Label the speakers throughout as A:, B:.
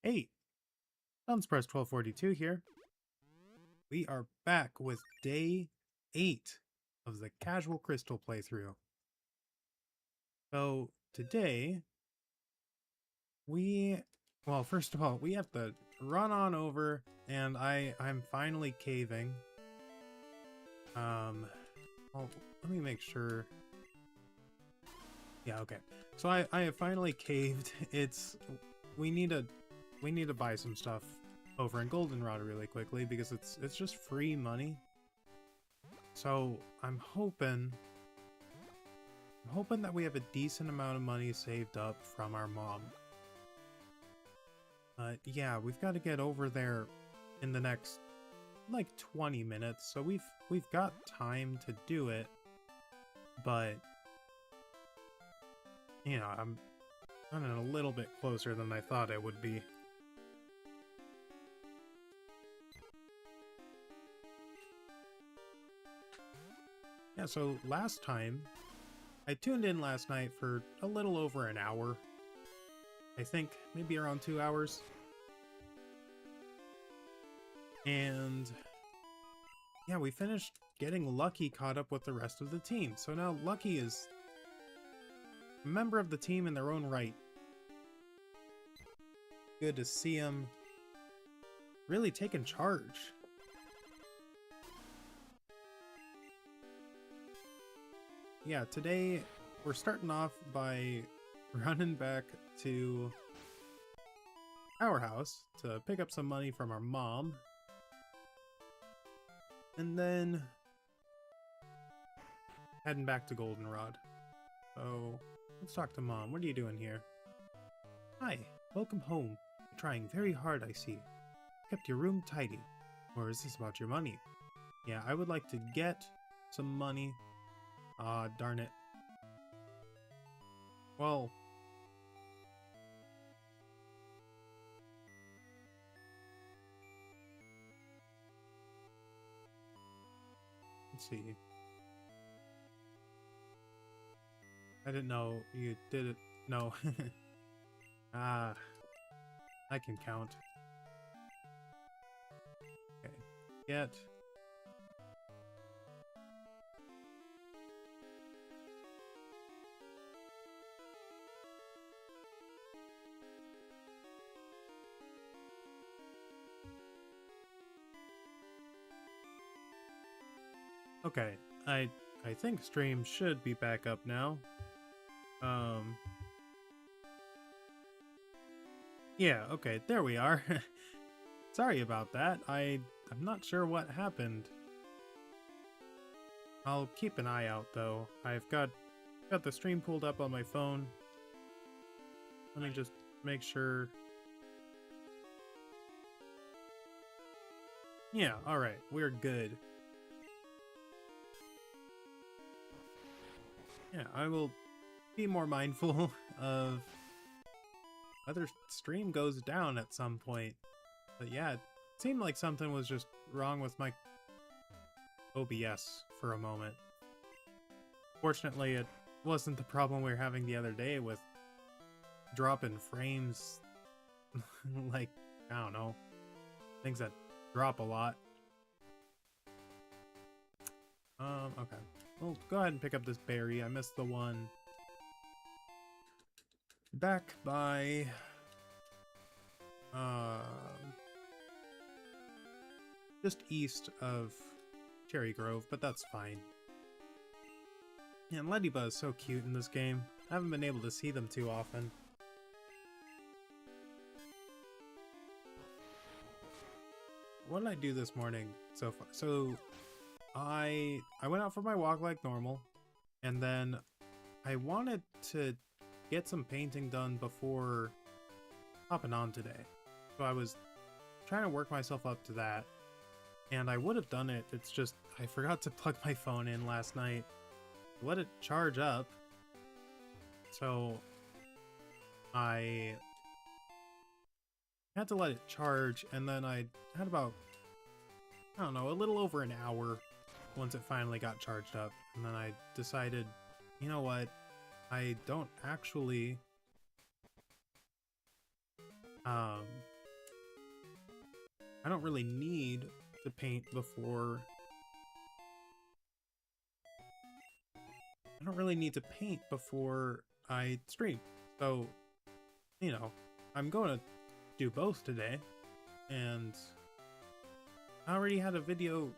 A: Hey, Press 1242 here. We are back with day 8 of the Casual Crystal playthrough. So today, well, first of all, we have to run on over, and I'm finally caving. Well, let me make sure. Yeah, okay. So I have finally caved. We need to buy some stuff over in Goldenrod really quickly because it's just free money. So I'm hoping that we have a decent amount of money saved up from our mom. Yeah, we've got to get over there in the next like 20 minutes, so we've got time to do it. But you know, I'm running a little bit closer than I thought it would be. Yeah, so last time, I tuned in last night for a little over an hour. I think maybe around 2 hours. And yeah, we finished getting Lucky caught up with the rest of the team. So now Lucky is a member of the team in their own right. Good to see him really taking charge. Yeah, today we're starting off by running back to our house to pick up some money from our mom. And then heading back to Goldenrod. So let's talk to Mom. What are you doing here? Hi, welcome home. You're trying very hard, I see. Kept your room tidy. Or is this about your money? Yeah, I would like to get some money. Ah, darn it. Well, let's see. I didn't know you did it. No. Ah, I can count. Okay. Get. Okay, I think stream should be back up now. Yeah, okay, there we are. Sorry about that. I'm not sure what happened. I'll keep an eye out though. I've got the stream pulled up on my phone. Let me just make sure. Yeah, alright, we're good. Yeah, I will be more mindful of whether stream goes down at some point. But yeah, it seemed like something was just wrong with my OBS for a moment. Fortunately, it wasn't the problem we were having the other day with dropping frames. Like, I don't know, things that drop a lot. Okay. Well, go ahead and pick up this berry. I missed the one back by just east of Cherry Grove, but that's fine. And Ladybug is so cute in this game. I haven't been able to see them too often. What did I do this morning so far? So I went out for my walk like normal, and then I wanted to get some painting done before hopping on today. So I was trying to work myself up to that, and I would have done it. It's just I forgot to plug my phone in last night. Let it charge up. So I had to let it charge, and then I had about, I don't know, a little over an hour once it finally got charged up. And then I decided, you know what, I don't actually I don't really need to paint before... I don't really need to paint before I stream. So, you know, I'm going to do both today. And I already had a video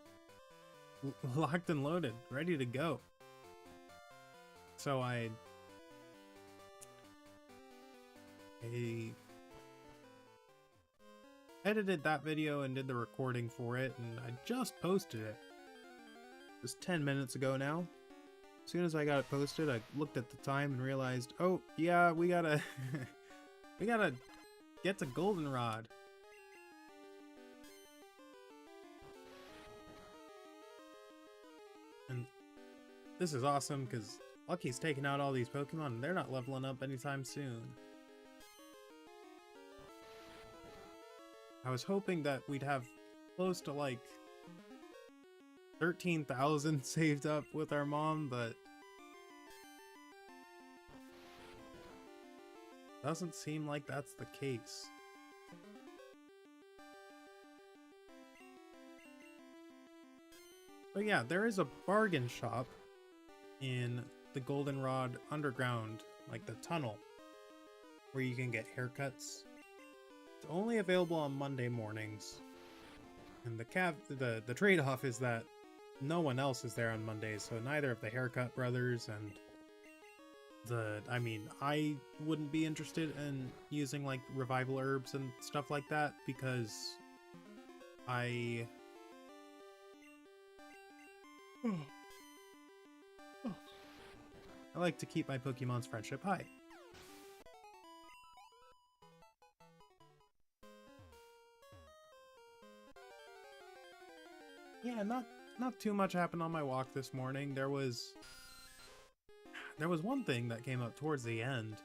A: locked and loaded, ready to go. So I edited that video and did the recording for it, and I just posted it. Just 10 minutes ago now. As soon as I got it posted, I looked at the time and realized, oh yeah, we gotta we gotta get to Goldenrod. And this is awesome because Lucky's taking out all these Pokemon and they're not leveling up anytime soon. I was hoping that we'd have close to like 13,000 saved up with our mom, but doesn't seem like that's the case. But yeah, there is a bargain shop in the Goldenrod Underground, like the tunnel, where you can get haircuts. It's only available on Monday mornings. And the trade-off is that no one else is there on Mondays, so neither of the Haircut brothers and I mean, I wouldn't be interested in using like revival herbs and stuff like that because I like to keep my Pokemon's friendship high. Yeah, not too much happened on my walk this morning. There was one thing that came up towards the end,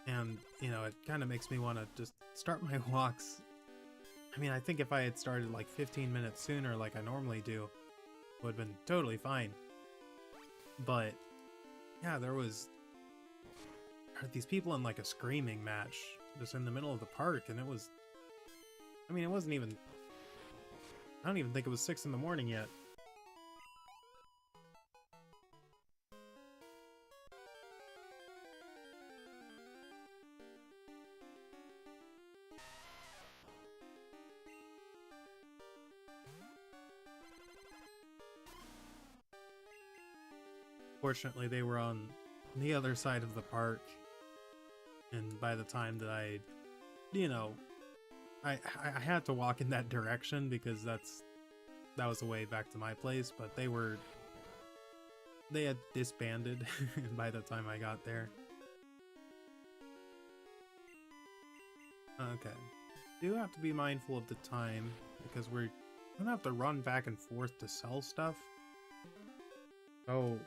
A: and you know, it kind of makes me want to just start my walks. I mean, I think if I had started like 15 minutes sooner like I normally do, would have been totally fine. But yeah, there was these people in like a screaming match just in the middle of the park, and it was, I mean, it wasn't even, I don't even think it was 6 in the morning yet. Fortunately, they were on the other side of the park, and by the time that I, you know, I had to walk in that direction because that was the way back to my place, but they had disbanded by the time I got there. Okay. Do have to be mindful of the time because we're gonna have to run back and forth to sell stuff. Oh,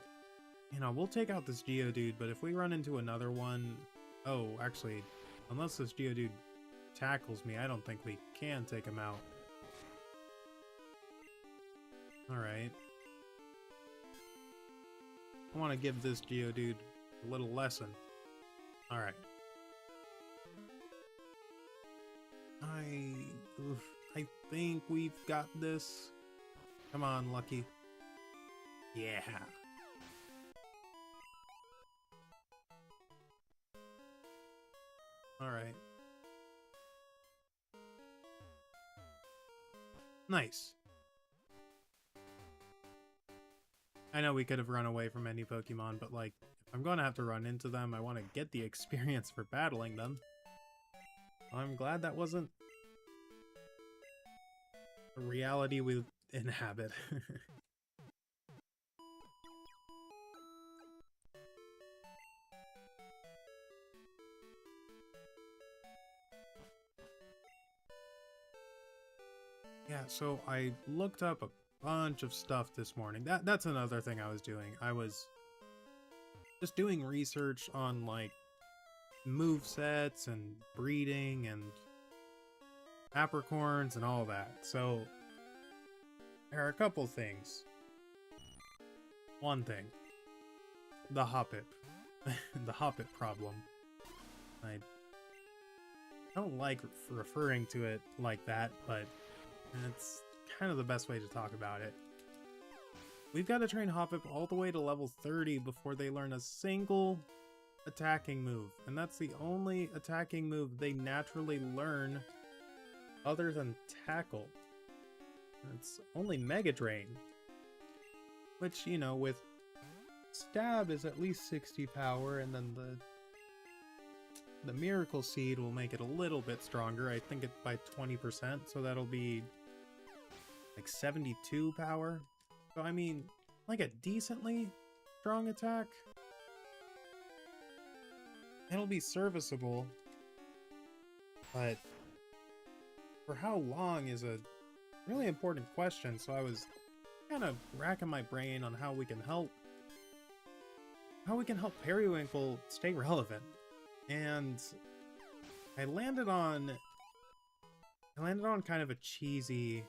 A: you know, we'll take out this Geodude, but if we run into another one... Oh, actually, unless this Geodude tackles me, I don't think we can take him out. Alright. I want to give this Geodude a little lesson. Alright. I think we've got this. Come on, Lucky. Yeah. Alright. Nice. I know we could have run away from any Pokemon, but like, if I'm going to have to run into them, I want to get the experience for battling them. I'm glad that wasn't a reality we inhabit. Yeah, so I looked up a bunch of stuff this morning. That's another thing I was doing. I was just doing research on like movesets and breeding and apricorns and all that. So there are a couple things. One thing. The Hoppip. The Hoppip problem. I don't like referring to it like that, but And it's kind of the best way to talk about it. We've got to train Hoppip all the way to level 30 before they learn a single attacking move. And that's the only attacking move they naturally learn other than Tackle. And it's only Mega Drain. Which, you know, with Stab is at least 60 power, and then the Miracle Seed will make it a little bit stronger. I think it by 20%, so that'll be like 72 power. So I mean, like a decently strong attack. It'll be serviceable, but for how long is a really important question, so I was kind of racking my brain on how we can help Periwinkle stay relevant. And I landed on kind of a cheesy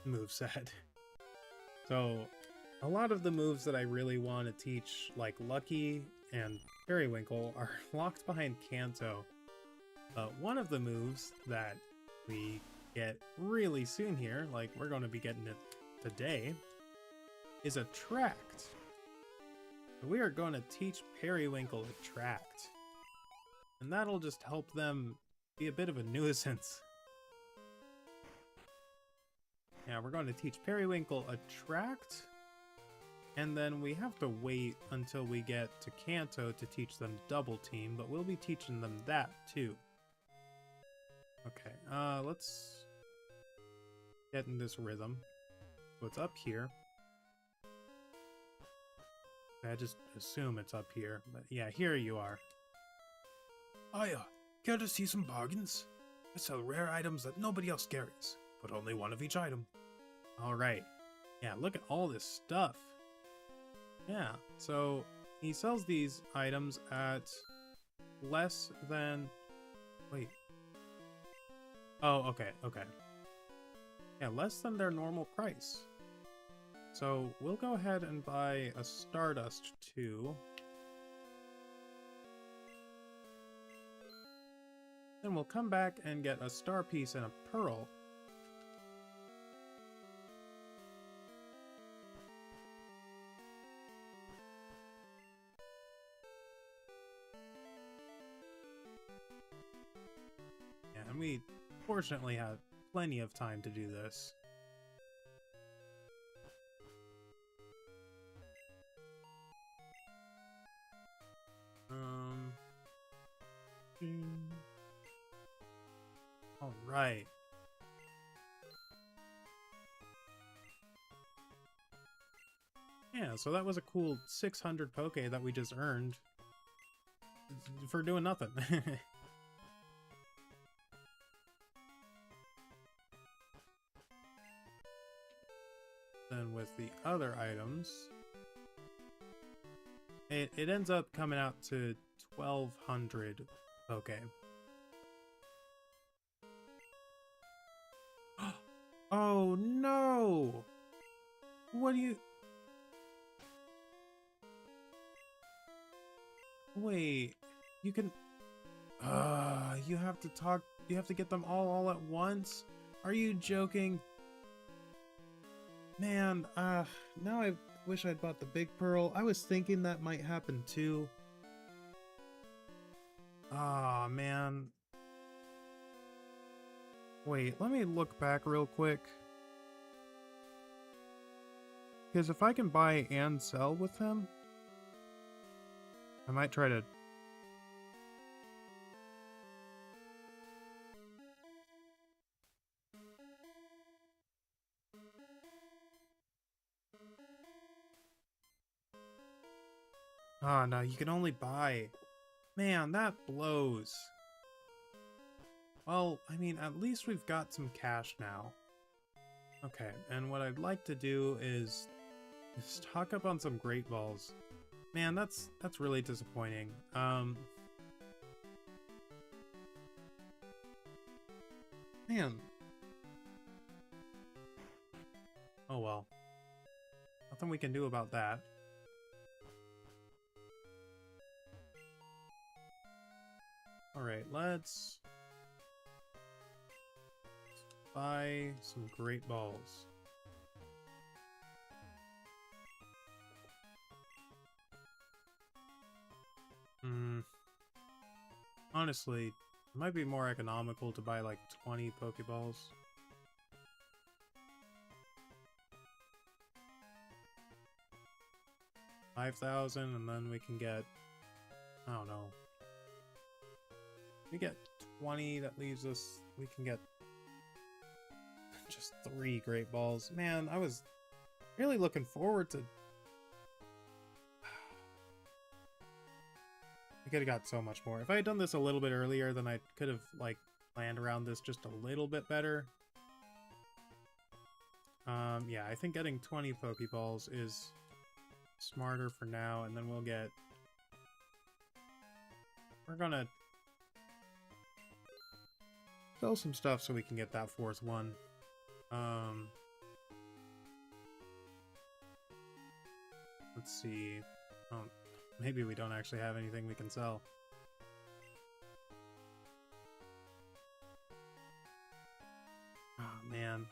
A: moveset. So a lot of the moves that I really want to teach, like Lucky and Periwinkle, are locked behind Kanto. But one of the moves that we get really soon here, like we're going to be getting it today, is Attract. So we are going to teach Periwinkle Attract. And that'll just help them be a bit of a nuisance. Yeah, we're going to teach Periwinkle Attract, and then we have to wait until we get to Kanto to teach them Double Team, but we'll be teaching them that too. Okay, let's get in this rhythm. So it's up here. I just assume it's up here, but yeah, here you are. Hiya, care to see some bargains? I sell rare items that nobody else carries, but only one of each item. Alright. Yeah, look at all this stuff. Yeah, so he sells these items at less than... Wait. Oh, okay. Yeah, less than their normal price. So we'll go ahead and buy a Stardust too. Then we'll come back and get a Star Piece and a Pearl. Yeah, and we fortunately have plenty of time to do this. All right. Yeah, so that was a cool 600 Poke that we just earned for doing nothing. Then with the other items, it ends up coming out to 1200 Poke. Oh no! What do you... Wait, you can... you have to talk... You have to get them all at once? Are you joking? Man, now I wish I'd bought the big pearl. I was thinking that might happen too. Ah, man. Wait, let me look back real quick. Because if I can buy and sell with him, I might try to... Ah, no, you can only buy. Man, that blows. Well, I mean, at least we've got some cash now. Okay, and what I'd like to do is stock up on some Great Balls. Man, that's really disappointing. Man. Oh well. Nothing we can do about that. Alright, let's buy some great balls. Honestly, it might be more economical to buy like 20 Pokeballs. $5,000, and then we can get, I don't know. We get 20, that leaves us, we can get just 3 Great Balls. Man, I was really looking forward to... I could have got so much more. If I had done this a little bit earlier, then I could have, like, planned around this just a little bit better. Yeah, I think getting 20 Pokeballs is smarter for now, and then we'll get... We're gonna sell some stuff so we can get that 4th one. Let's see. Oh, maybe we don't actually have anything we can sell. Oh, man.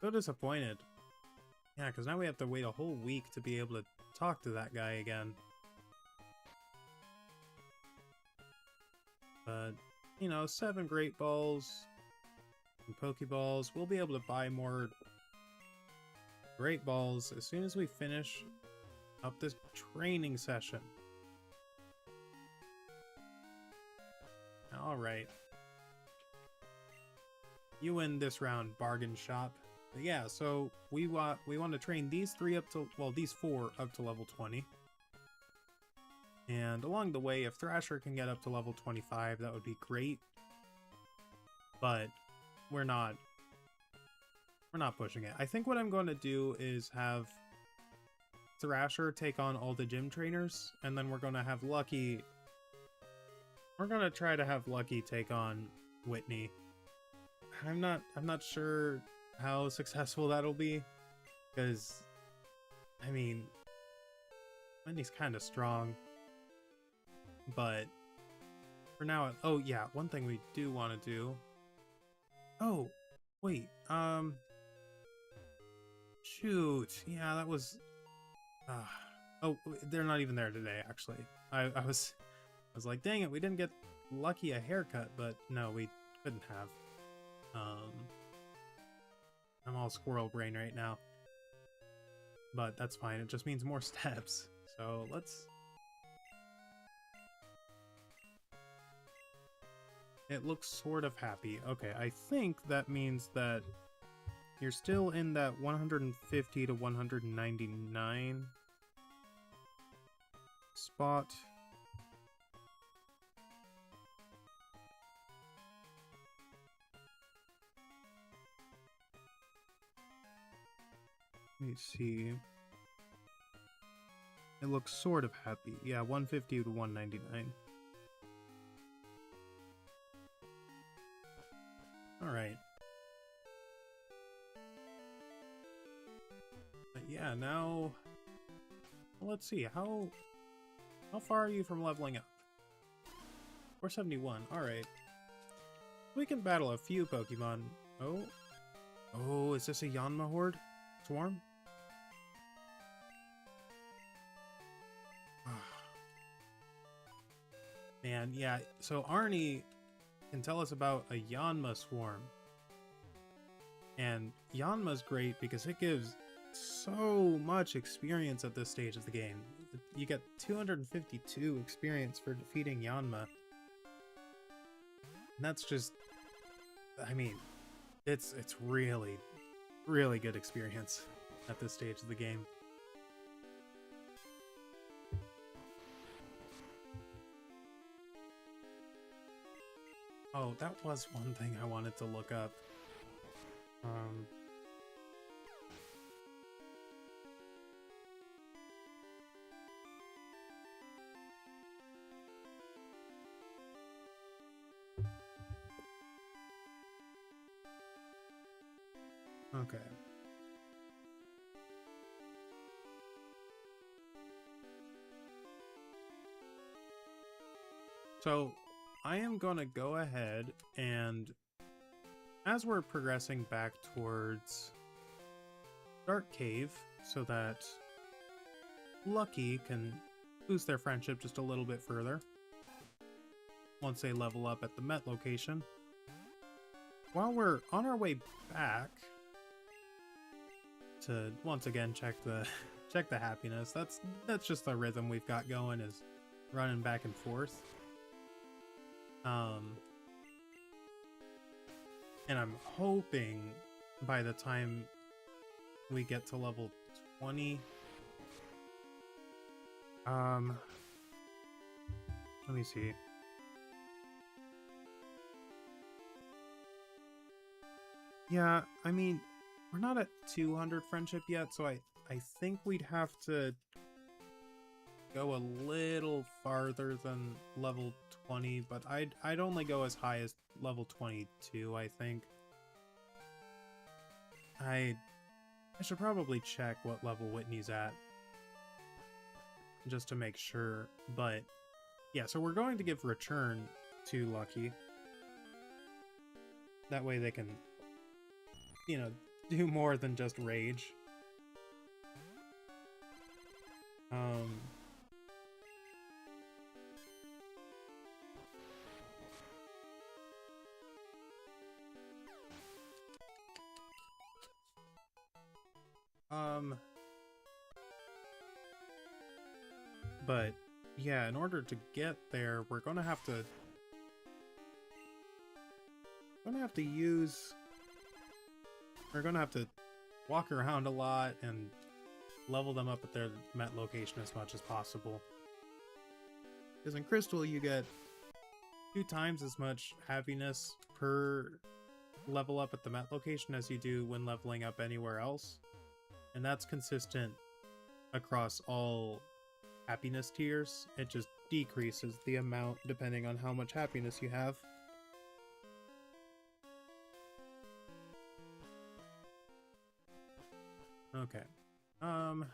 A: So disappointed. Yeah, because now we have to wait a whole week to be able to talk to that guy again. But, you know, 7 Great Balls and Pokeballs. We'll be able to buy more Great Balls as soon as we finish up this training session. Alright. You win this round, bargain shop. But yeah, so we want to train these 3 up to, well, these 4 up to level 20. And along the way, if Thrasher can get up to level 25, that would be great. But we're not pushing it. I think what I'm going to do is have Thrasher take on all the gym trainers, and then we're going to have Lucky... We're going to try to have Lucky take on Whitney. I'm not sure how successful that'll be, because, I mean, Whitney's kind of strong. But for now, oh yeah, one thing we do want to do. Oh, wait, shoot, yeah, that was, oh, they're not even there today, actually. I was like, dang it, we didn't get Lucky a haircut, but no, we couldn't have. I'm all squirrel brain right now. But that's fine, it just means more steps. So let's... It looks sort of happy. Okay, I think that means that you're still in that 150 to 199 spot. Let me see. It looks sort of happy. Yeah, 150 to 199. Alright. But yeah, now... Well, let's see, how far are you from leveling up? 471, alright. We can battle a few Pokemon. Oh? Oh, is this a Yanma horde? Swarm? Man, yeah, so Arnie can tell us about a Yanma swarm. And Yanma's great because it gives so much experience at this stage of the game. You get 252 experience for defeating Yanma. And that's just, I mean, it's really, really good experience at this stage of the game. Oh, that was one thing I wanted to look up. Okay. So, I am gonna go ahead and as we're progressing back towards Dark Cave, so that Lucky can boost their friendship just a little bit further once they level up at the Met location. While we're on our way back to once again check the check the happiness, that's just the rhythm we've got going, is running back and forth. And I'm hoping by the time we get to level 20, let me see. Yeah, I mean, we're not at 200 friendship yet, so I think we'd have to go a little farther than level 20, but I'd only go as high as level 22, I think. I should probably check what level Whitney's at, just to make sure, but yeah, so we're going to give return to Lucky. That way they can, you know, do more than just rage. But yeah, in order to get there, we're gonna have to walk around a lot and level them up at their Met location as much as possible. Because in Crystal, you get 2 times as much happiness per level up at the Met location as you do when leveling up anywhere else. And that's consistent across all happiness tiers. It just decreases the amount depending on how much happiness you have. Okay. No,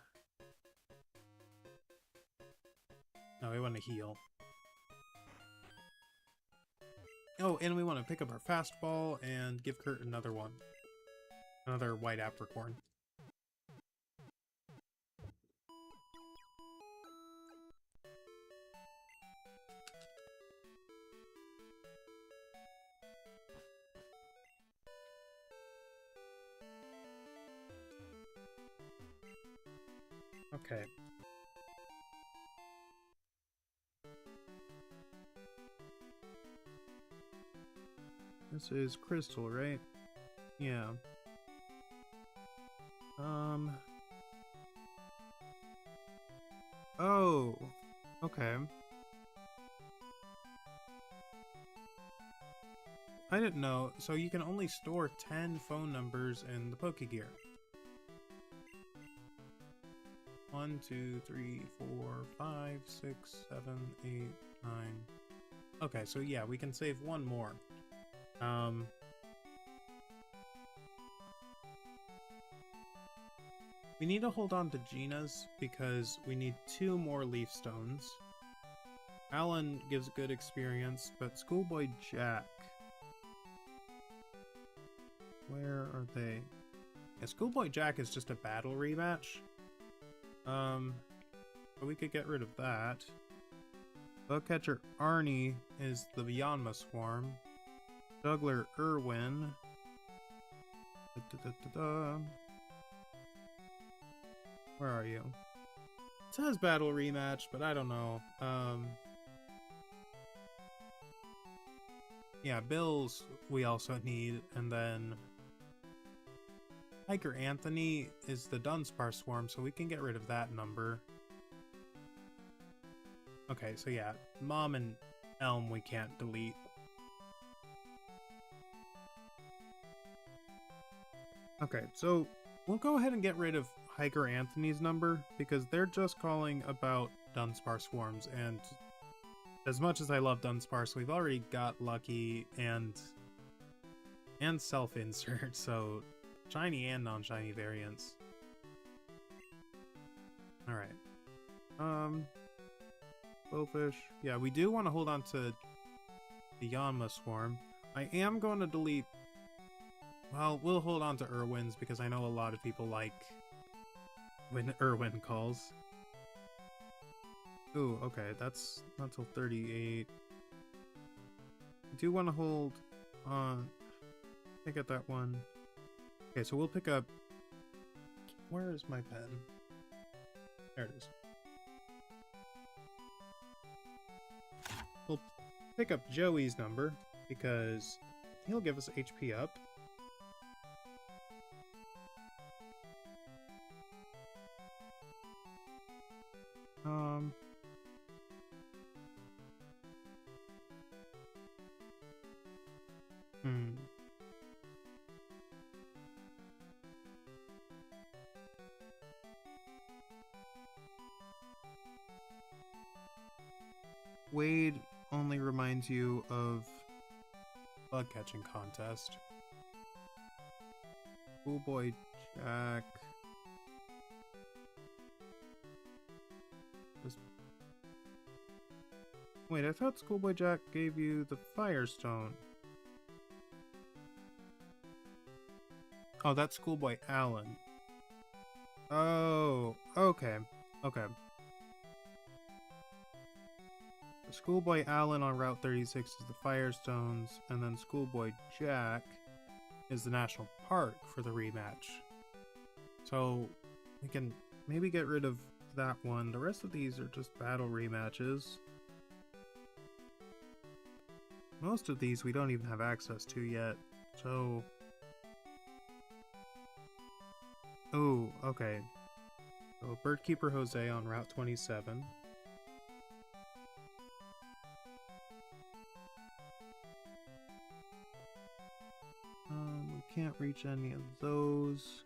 A: we want to heal. Oh, and we want to pick up our fastball and give Kurt another one. Another white apricorn. Okay. This is Crystal, right? Yeah. Oh, okay. I didn't know. So you can only store 10 phone numbers in the Pokegear. 1, 2, 3, 4, 5, 6, 7, 8, 9. Okay, so yeah, we can save one more. We need to hold on to Gina's because we need 2 more leaf stones. Alan gives good experience, but Schoolboy Jack... Where are they? Yeah, Schoolboy Jack is just a battle rematch. But we could get rid of that. Bugcatcher Arnie is the Yanma Swarm. Juggler Irwin. Where are you? It says battle rematch, but I don't know. Yeah, Bills we also need, and then Hiker Anthony is the Dunsparce Swarm, so we can get rid of that number. Okay, so yeah, Mom and Elm we can't delete. Okay, so we'll go ahead and get rid of Hiker Anthony's number, because they're just calling about Dunsparce Swarms, and as much as I love Dunsparce, we've already got Lucky and self-insert, so shiny and non-shiny variants. Alright. Bowfish. Yeah, we do want to hold on to the Yanma Swarm. I am going to delete Well, we'll hold on to Irwin's because I know a lot of people like when Irwin calls. Ooh, okay, that's not till 38. I do want to hold on. Pick up that one. Okay, so we'll pick up. Where is my pen? There it is. We'll pick up Joey's number because he'll give us HP up. Hmm. Wade only reminds you of bug catching contest. Schoolboy Jack. Wait, I thought Schoolboy Jack gave you the Firestone. Oh, that's Schoolboy Alan. Oh, okay. Okay. Schoolboy Alan on Route 36 is the Firestones, and then Schoolboy Jack is the National Park for the rematch. So we can maybe get rid of that one. The rest of these are just battle rematches. Most of these we don't even have access to yet, so... Oh, okay. So Birdkeeper Jose on Route 27. We can't reach any of those.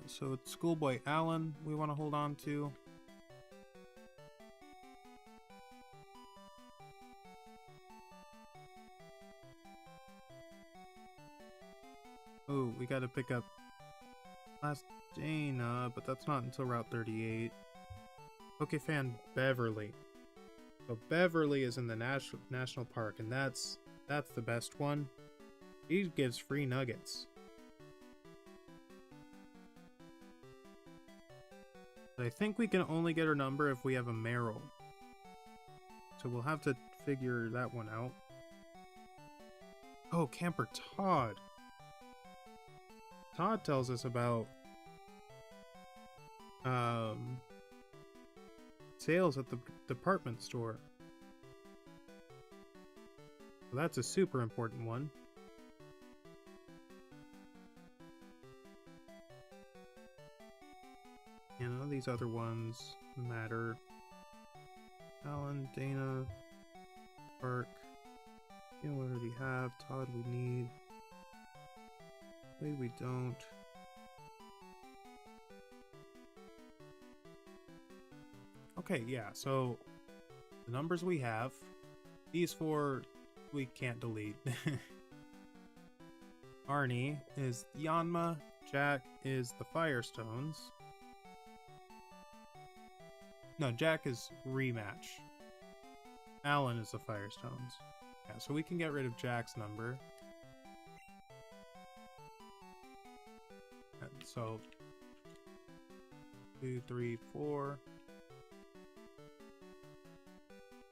A: So it's Schoolboy Alan we want to hold on to. Oh, we gotta pick up Last Dana, but that's not until Route 38. Pokefan Beverly. So Beverly is in the National Park, and that's the best one. He gives free nuggets. I think we can only get her number if we have a Meryl. So we'll have to figure that one out. Oh, Camper Todd. Todd tells us about sales at the department store. So that's a super important one. And none of these other ones matter. Alan, Dana, Park. You know, we already have. Todd, we need. Wait, we don't. Okay, yeah, so the numbers we have, these four we can't delete. Arnie is Yanma, Jack is the Firestones. No, Jack is rematch. Alan is the Firestones. Yeah, so we can get rid of Jack's number. And so 2, 3, 4.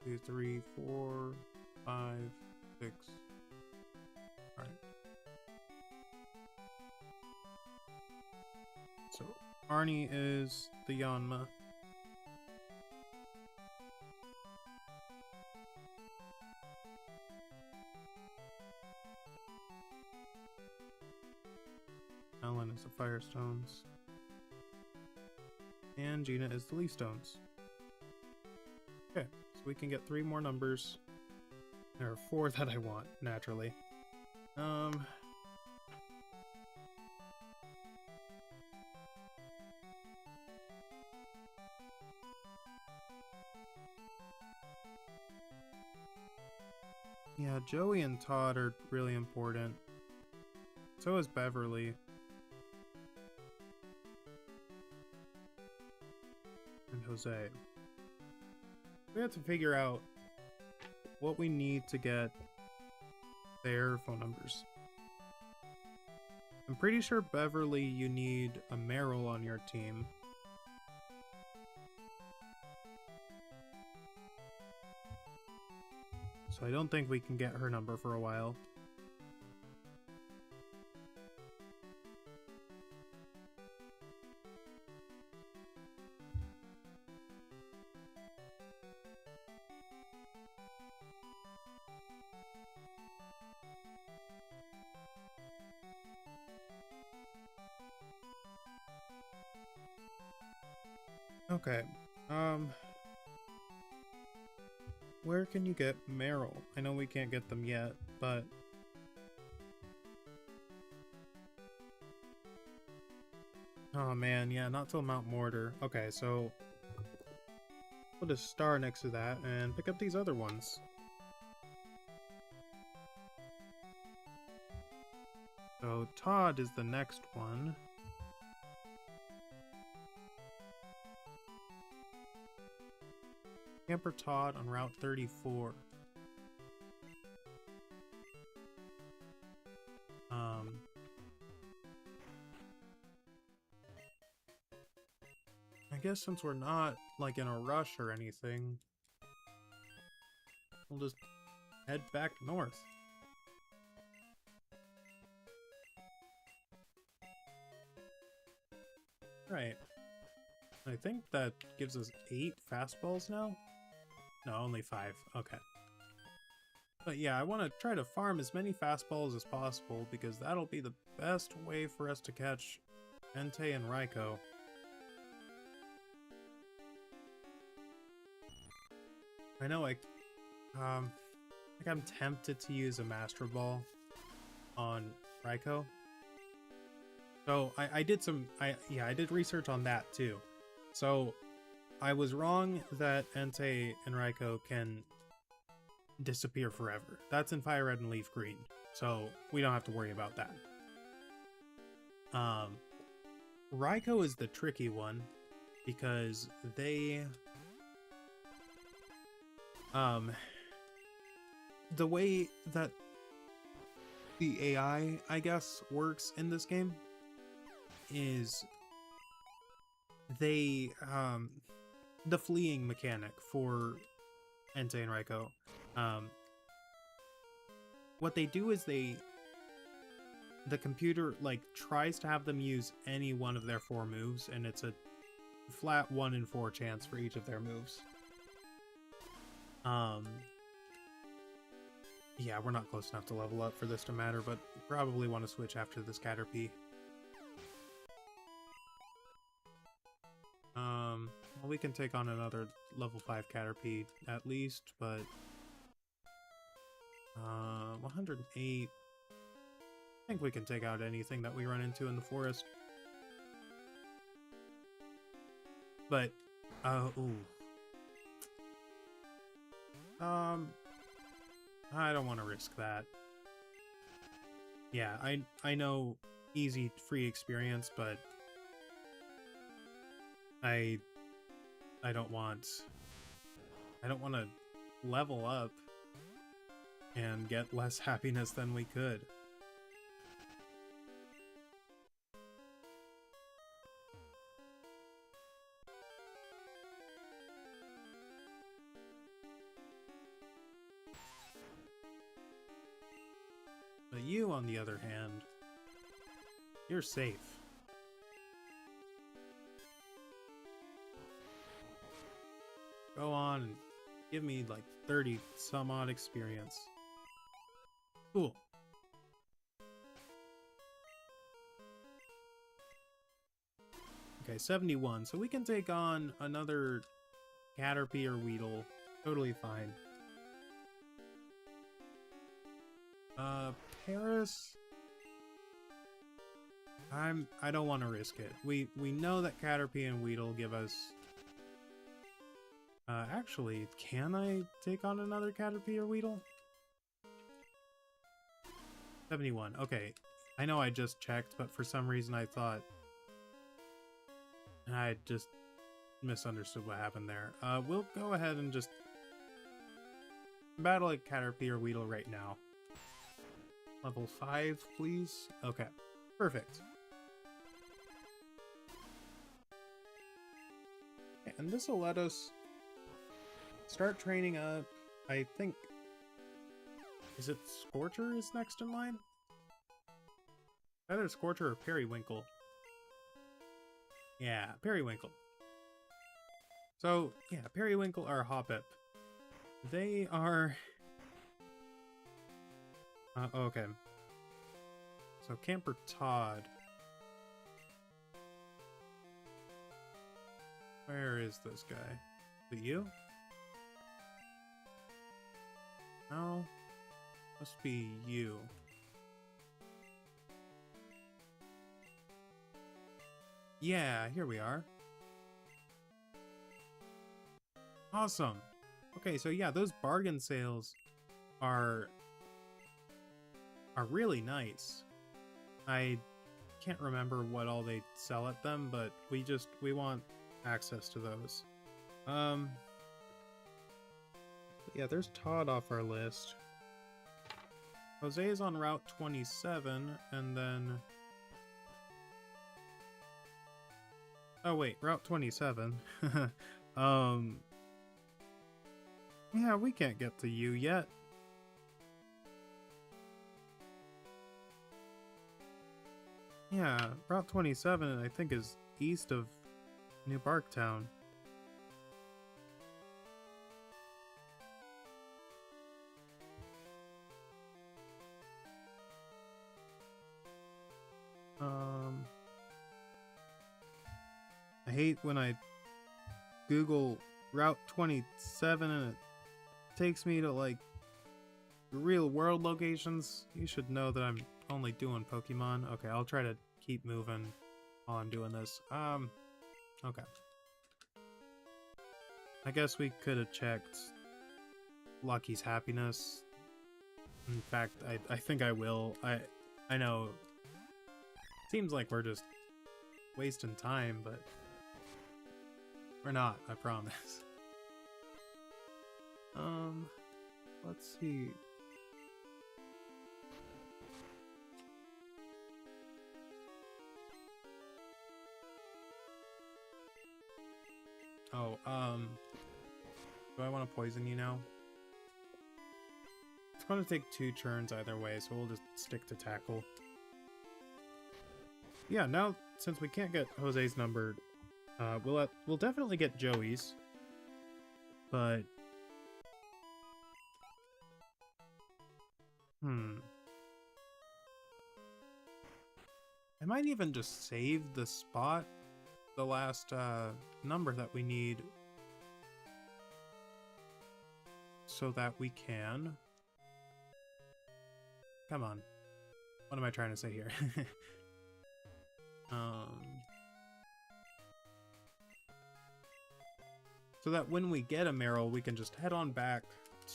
A: 2, 3, 4, 5, 6. Alright. So Arnie is the Yanma. Alan is the Firestones. And Gina is the Leafstones. Okay, so we can get 3 more numbers. There are 4 that I want, naturally. Yeah, Joey and Todd are really important. So is Beverly. And Jose. We have to figure out what we need to get their phone numbers. I'm pretty sure, Beverly, you need a Meryl on your team. So I don't think we can get her number for a while. Okay, where can you get Meryl? I know we can't get them yet, but... Oh man, yeah, not till Mount Mortar. Okay, so... put a star next to that and pick up these other ones. So Todd is the next one. Camper Todd on Route 34. I guess since we're not, like, in a rush or anything, we'll just head back north. Right. I think that gives us 8 fastballs now? No, only 5. Okay. But yeah, I want to try to farm as many fastballs as possible because that'll be the best way for us to catch Entei and Raikou. I know I think I'm tempted to use a Master Ball on Raikou. So I did research on that too. So I was wrong that Entei and Raikou can disappear forever. That's in Fire Red and Leaf Green, so we don't have to worry about that. Raikou is the tricky one because they the way that the AI, I guess, works in this game is they the fleeing mechanic for Entei and Raikou. What they do is the computer like tries to have them use any one of their 4 moves, and it's a flat 1 in 4 chance for each of their moves. Yeah, we're not close enough to level up for this to matter, but probably want to switch after this Caterpie. Well, we can take on another level 5 Caterpie at least, but 108. I think we can take out anything that we run into in the forest. But ooh. I don't want to risk that. Yeah, I know easy free experience, but I don't want to level up and get less happiness than we could. But you, on the other hand, you're safe. Go on and give me like 30 some odd experience. Cool. Okay, 71. So we can take on another Caterpie or Weedle. Totally fine. Paris. I don't want to risk it. We know that Caterpie and Weedle give us. Actually, can I take on another Caterpie or Weedle? 71. Okay, I know I just checked, but for some reason I thought I just misunderstood what happened there. We'll go ahead and just Battle at Caterpie or Weedle right now. Level 5, please. Okay, perfect. And this will let us start training up. I think, is it Scorcher is next in line? Either Scorcher or Periwinkle. Yeah, Periwinkle. So, yeah, Periwinkle or Hoppip. They are... okay. So, Camper Todd. Where is this guy? Is it you? No. Must be you. Yeah, here we are. Awesome. Okay, so yeah, those bargain sales are really nice. I can't remember what all they sell at them, but we want access to those. Yeah, there's Todd off our list. Jose is on Route 27, and then... Oh wait, Route 27. Yeah, we can't get to you yet. Yeah, Route 27 I think is east of New Barktown. I hate when I Google Route 27 and it takes me to like real world locations. You should know that I'm only doing Pokemon. Okay, I'll try to keep moving while I'm doing this. Okay. I guess we could have checked Lucky's happiness. In fact, I think I will. I know. Seems like we're just wasting time, but we're not, I promise. Let's see. Oh, do I want to poison you now? It's going to take 2 turns either way, so we'll just stick to tackle. Yeah, now, since we can't get Jose's number, we'll definitely get Joey's, but... I might even just save the spot, the last, number that we need, so that we can... Come on. What am I trying to say here? So that when we get a Meryl, we can just head on back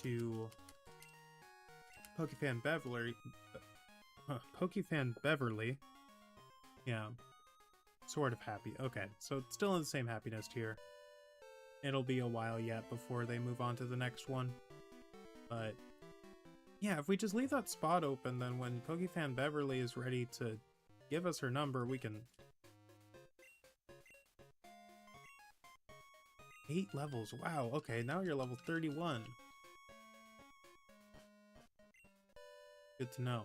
A: to Pokefan Beverly. Pokefan Beverly. Yeah. Sort of happy. Okay, so it's still in the same happiness tier. It'll be a while yet before they move on to the next one. But yeah, if we just leave that spot open, then when Pokefan Beverly is ready to give us her number, we can... 8 levels, wow, okay, now you're level 31. Good to know.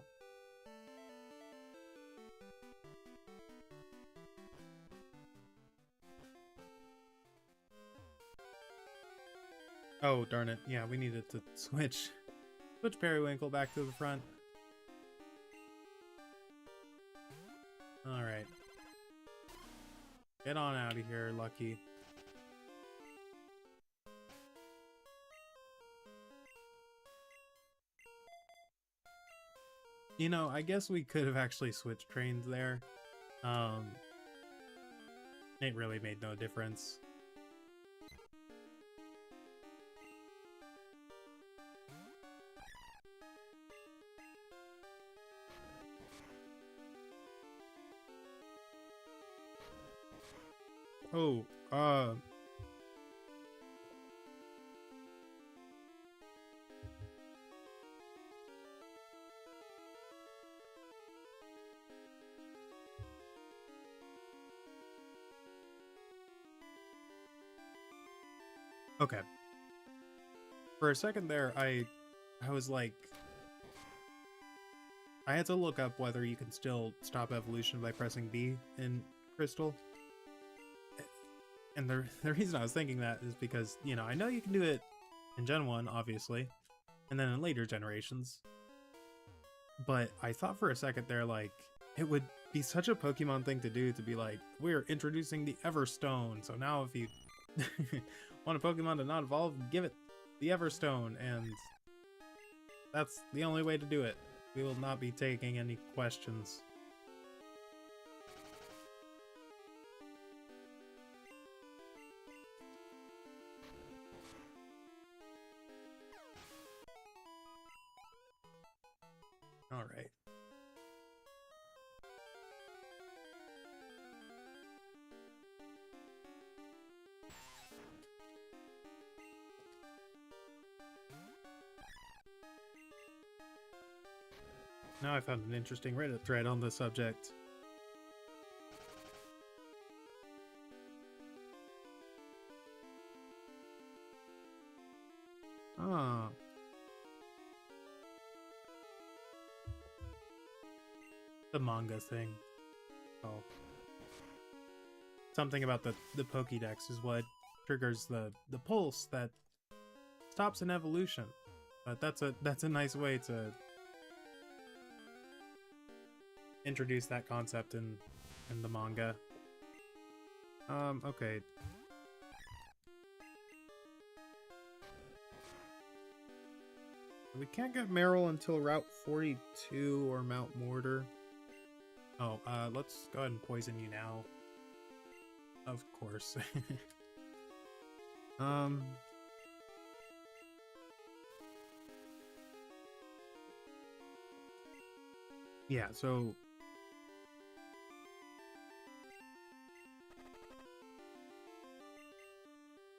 A: Oh, darn it, yeah, we needed to switch Periwinkle back to the front. Alright. Get on out of here, Lucky. You know, I guess we could have actually switched trains there. It really made no difference. Oh, Okay. For a second there, I was like, I had to look up whether you can still stop evolution by pressing B in Crystal. And the reason I was thinking that is because, you know, I know you can do it in Gen 1, obviously, and then in later generations. But I thought for a second there, like, it would be such a Pokemon thing to do to be like, we're introducing the Everstone. So now if you want a Pokemon to not evolve, give it the Everstone. And that's the only way to do it. We will not be taking any questions. All right. Now I found an interesting Reddit thread on the subject. Ah. The manga thing. Oh. Something about the Pokédex is what triggers the pulse that stops an evolution. But that's a nice way to introduce that concept in the manga. Okay. We can't get Meryl until Route 42 or Mount Mortar. Oh, let's go ahead and poison you now. Of course. Yeah, so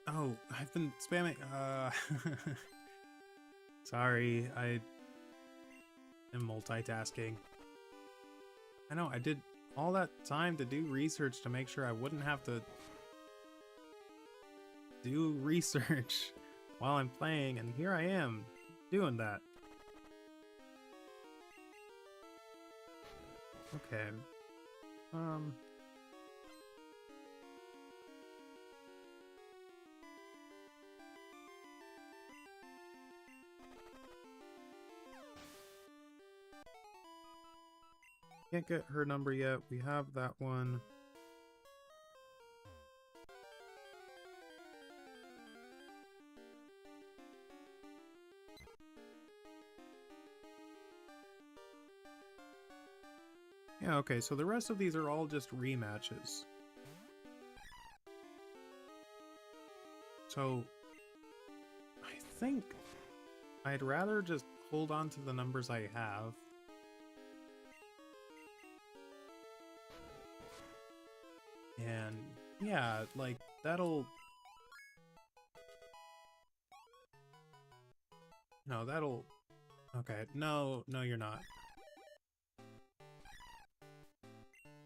A: oh, I've been spamming sorry, I am multitasking. I know, I did all that time to do research to make sure I wouldn't have to do research while I'm playing, and here I am doing that. Okay. Can't get her number yet. We have that one. Yeah, okay, so the rest of these are all just rematches. So, I think I'd rather just hold on to the numbers I have. And, yeah, like, that'll... No, that'll... Okay, no, you're not.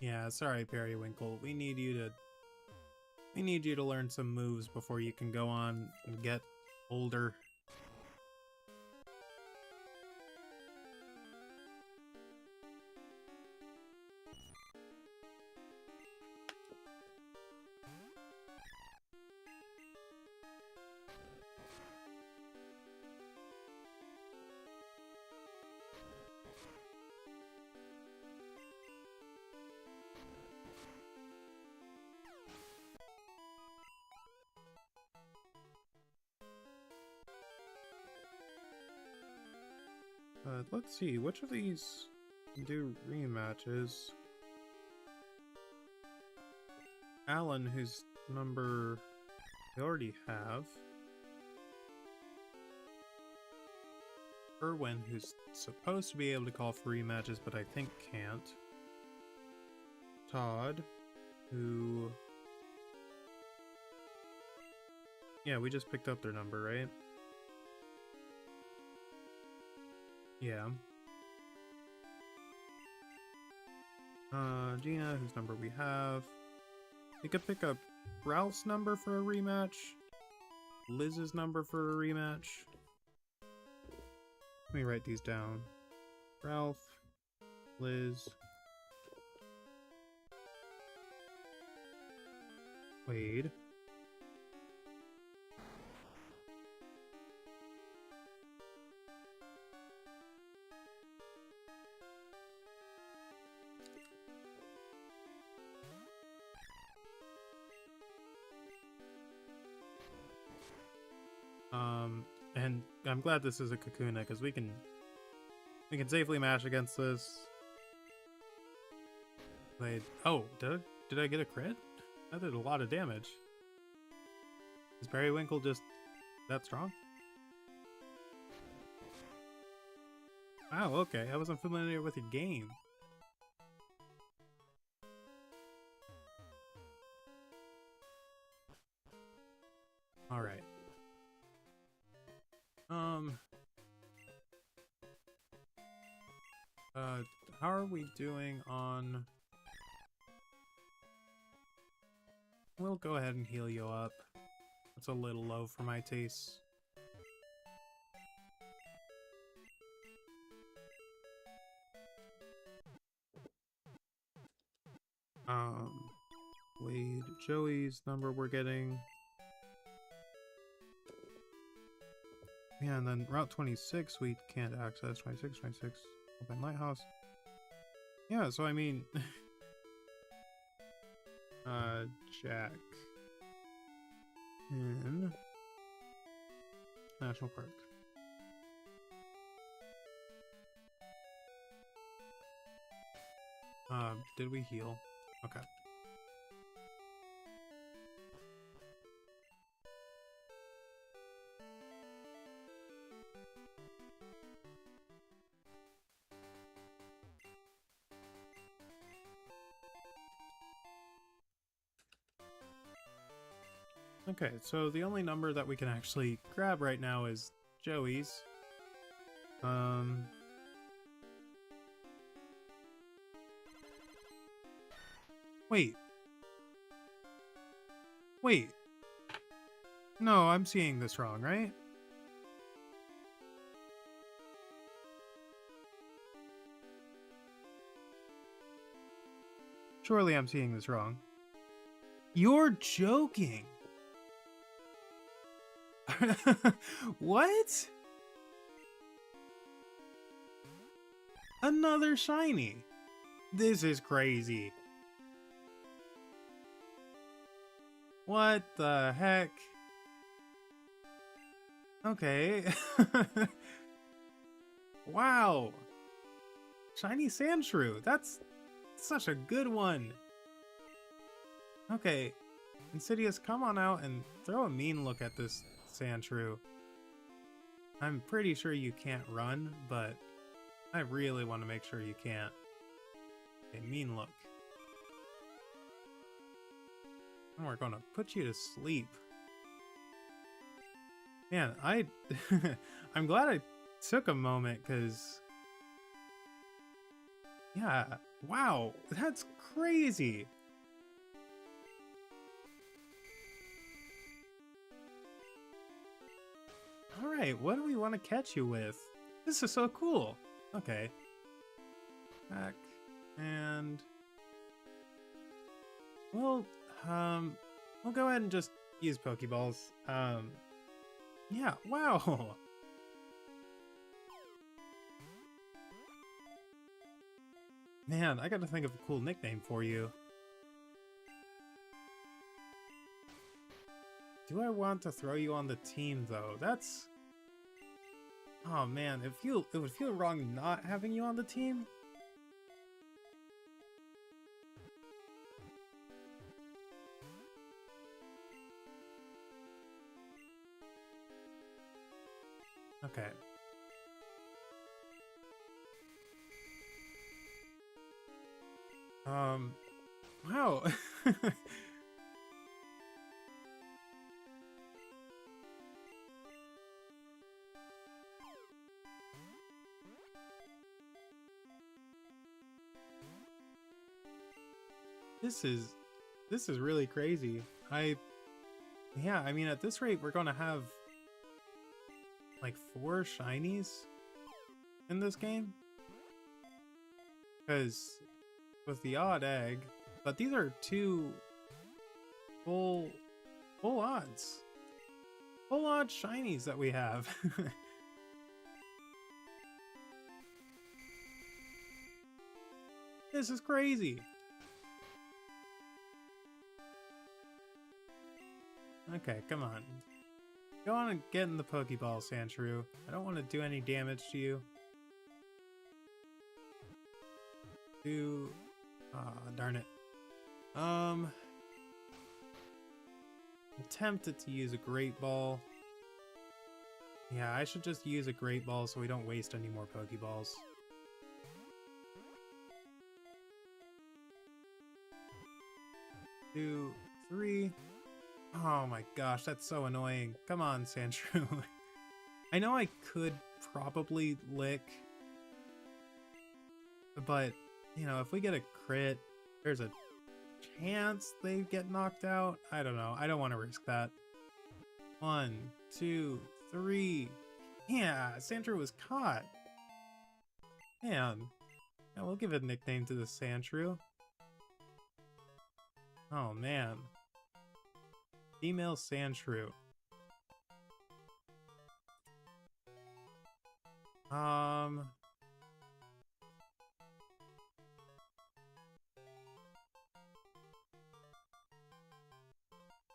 A: Yeah, sorry, Periwinkle. We need you to learn some moves before you can go on and get older. Let's see, which of these do rematches? Alan, whose number we already have. Erwin, who's supposed to be able to call for rematches, but I think can't. Todd, who... Yeah, we just picked up their number, right? Yeah. Gina, whose number we have. We could pick up Ralph's number for a rematch. Liz's number for a rematch. Let me write these down. Ralph, Liz, Wade. And I'm glad this is a Kakuna because we can safely mash against this. Wait, oh, did I get a crit? That did a lot of damage. Is Periwinkle just that strong? Wow, okay. I wasn't familiar with your game. Alright. How are we doing on... We'll go ahead and heal you up. That's a little low for my taste. Wade, Joey's number we're getting. Yeah, and then Route 26 we can't access. 26, Open Lighthouse. Yeah, so I mean... Jack. In... National Park. Did we heal? Okay. Okay, so the only number that we can actually grab right now is Joey's. Wait. Wait. No, I'm seeing this wrong, right? Surely I'm seeing this wrong. You're joking! What? Another shiny. This is crazy. What the heck? Okay. Wow. Shiny Sandshrew. That's such a good one. Okay. Insidious, come on out and throw a mean look at this Sandshrew. I'm pretty sure you can't run, but I really want to make sure you can't. Okay, mean look. And we're gonna put you to sleep. Man, I'm glad I took a moment, because... Yeah, wow, that's crazy! Alright, what do we want to catch you with? This is so cool! Okay. Back. And... We'll go ahead and just use Pokeballs. Yeah, wow! Man, I gotta think of a cool nickname for you. Do I want to throw you on the team, though? That's... Oh man, it would feel wrong not having you on the team. Okay. Wow. This is really crazy. Yeah, I mean, at this rate, we're gonna have like 4 shinies in this game. Because with the odd egg, but these are 2 full odds. Full odd shinies that we have. This is crazy. Okay, come on. Go on and get in the Pokeball, Sandshrew. I don't want to do any damage to you. Darn it. I'm tempted to use a Great Ball. Yeah, I should just use a Great Ball so we don't waste any more Pokeballs. Two, three. Oh my gosh, that's so annoying. Come on, Sandshrew. I know I could probably lick, but, you know, if we get a crit, there's a chance they get knocked out. I don't know. I don't want to risk that. 1, 2, 3. Yeah, Sandshrew was caught. Man. Yeah, we'll give a nickname to the Sandshrew. Oh, man. Female Sandshrew.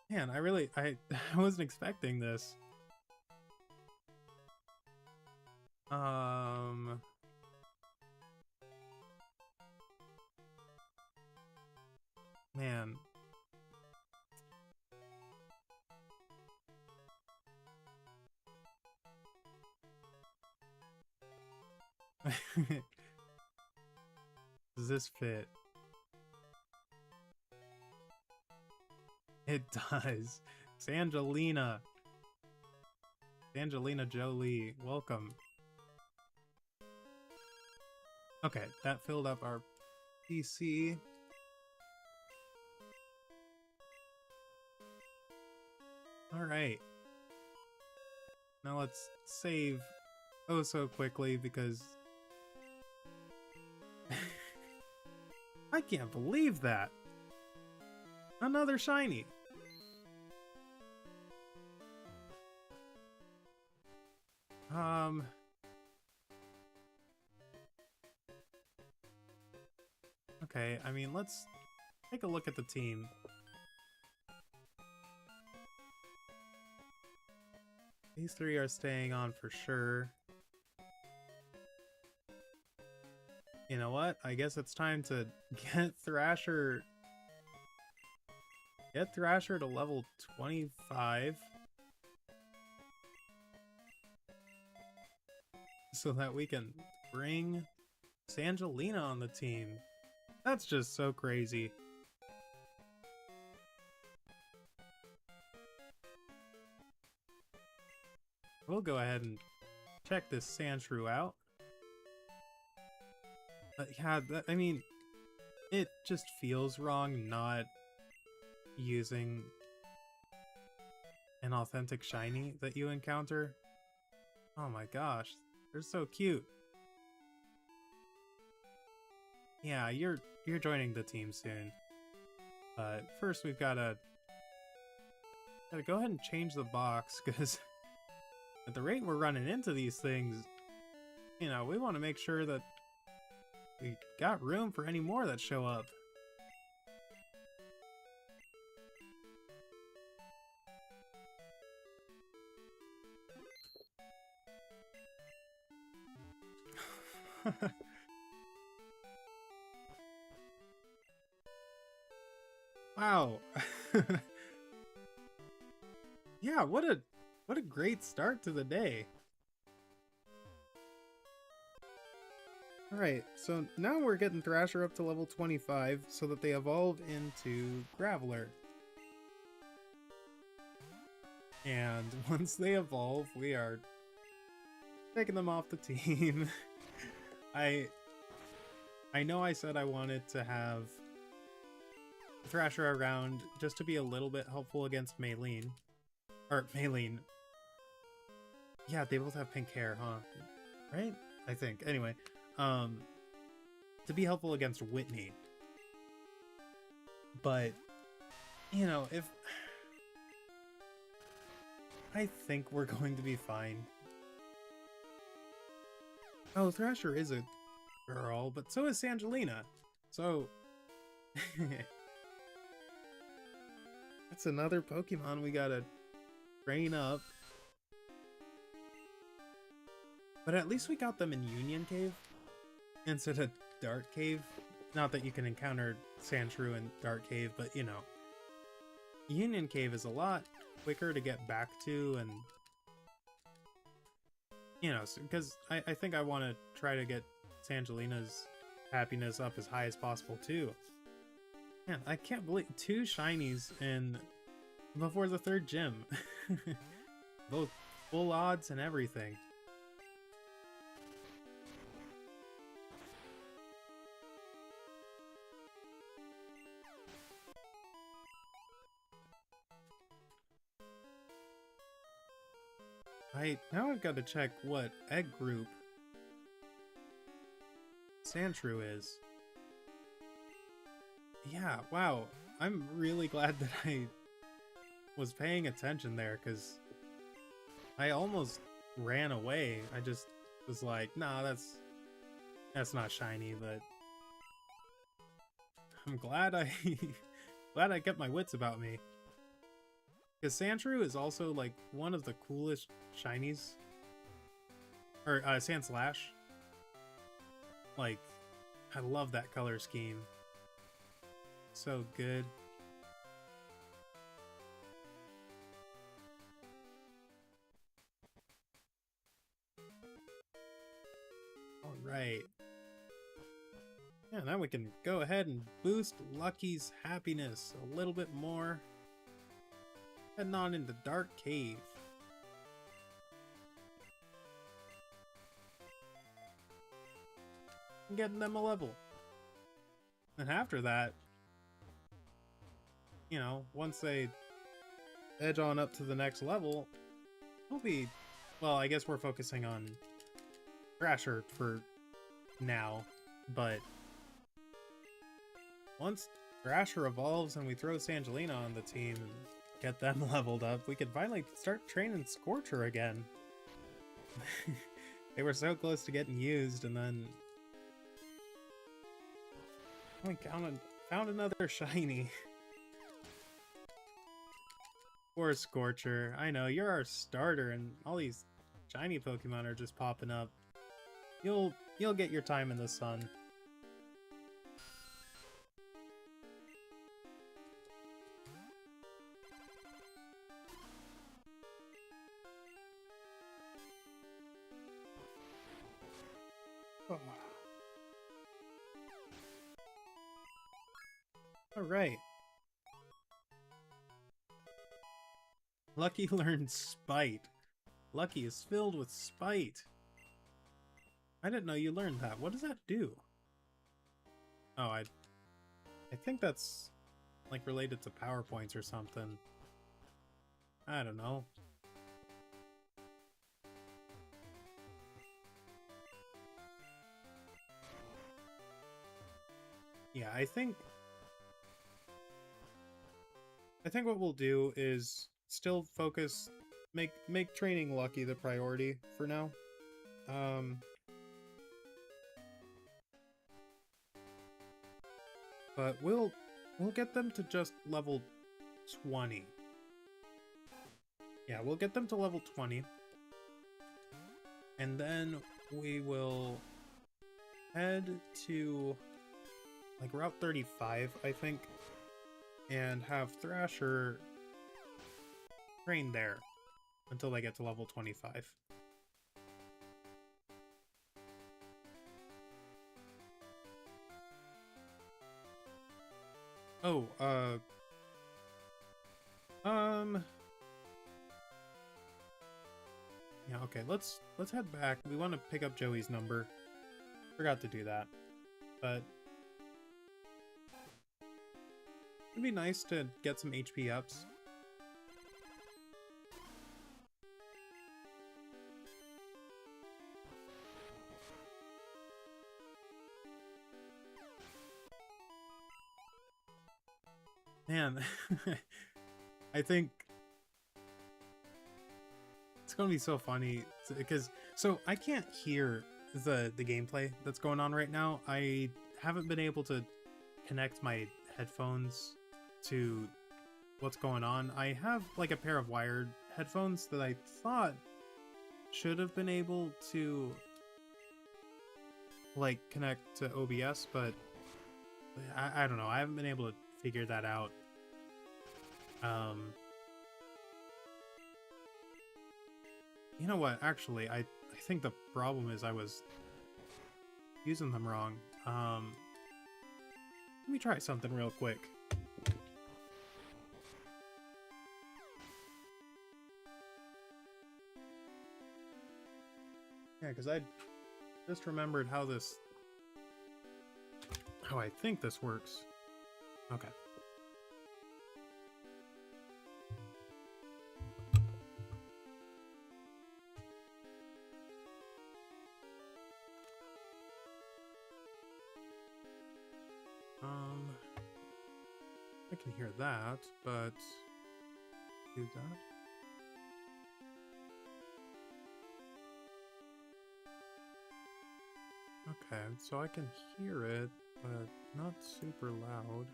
A: Man, I wasn't expecting this. Man. Does this fit? It does. Sangelina. Angelina Jolie, welcome. Okay, that filled up our PC. Alright. Now let's save oh so quickly because I can't believe that. Another shiny. Okay, I mean, let's take a look at the team. These 3 are staying on for sure. You know what? I guess it's time to get Thrasher. Get Thrasher to level 25. So that we can bring Sangelina on the team. That's just so crazy. We'll go ahead and check this Sandshrew out. Yeah, I mean, it just feels wrong not using an authentic shiny that you encounter. Oh my gosh, they're so cute. Yeah, you're joining the team soon. But first we've gotta go ahead and change the box, because at the rate we're running into these things, you know, we want to make sure that we got room for any more that show up. Wow. Yeah, what a great start to the day. Alright, so now we're getting Thrasher up to level 25 so that they evolve into Graveler. And once they evolve, we are taking them off the team. I know I said I wanted to have Thrasher around just to be a little bit helpful against Maylene, Or Maylene. Yeah, they both have pink hair, huh? Right? I think. Anyway, to be helpful against Whitney. But, you know, if... I think we're going to be fine. Oh, Thrasher is a girl, but so is Sangelina. So... That's another Pokemon we gotta train up. But at least we got them in Union Cave instead of Dark Cave. Not that you can encounter Sandshrew in Dark Cave, but you know. Union Cave is a lot quicker to get back to, and you know, because I think I want to try to get Sangelina's happiness up as high as possible too. Man, I can't believe 2 shinies in before the 3rd gym. Both full odds and everything. Now I've got to check what egg group Sandshrew is. Yeah, wow. I'm really glad that I was paying attention there, because I almost ran away. I just was like, nah, that's not shiny, but I'm glad glad I kept my wits about me. Because Sandshrew is also like one of the coolest shinies. Or Sandslash. Like, I love that color scheme. So good. Alright. Yeah, now we can go ahead and boost Lucky's happiness a little bit more. Heading on into Dark Cave. And getting them a level. And after that, you know, once they edge on up to the next level, we'll be... Well, I guess we're focusing on Thrasher for now, but once Thrasher evolves and we throw Sangelina on the team and get them leveled up, we could finally start training Scorcher again. They were so close to getting used, and then we found another shiny. Poor Scorcher. I know, you're our starter, and all these shiny Pokemon are just popping up. You'll get your time in the sun. Oh. Alright. Lucky learned Spite. Lucky is filled with spite. I didn't know you learned that. What does that do? Oh, I think that's like related to PowerPoints or something. I don't know. Yeah, I think what we'll do is still focus, make training Lucky the priority for now. But we'll get them to just level 20. Yeah, we'll get them to level 20. And then we will head to like Route 35, I think, and have Thrasher train there until they get to level 25. Oh, yeah, okay, let's head back. We want to pick up Joey's number. Forgot to do that. But it'd be nice to get some HP ups. Man, I think it's gonna be so funny because so I can't hear the gameplay that's going on right now. I haven't been able to connect my headphones to what's going on. I have like a pair of wired headphones that I thought should have been able to like connect to OBS, but I don't know. I haven't been able to figure that out. You know what? Actually, I think the problem is I was using them wrong. Let me try something real quick. Yeah, because I just remembered how I think this works. Okay. I can hear that, but do that. Okay, so I can hear it, but not super loud.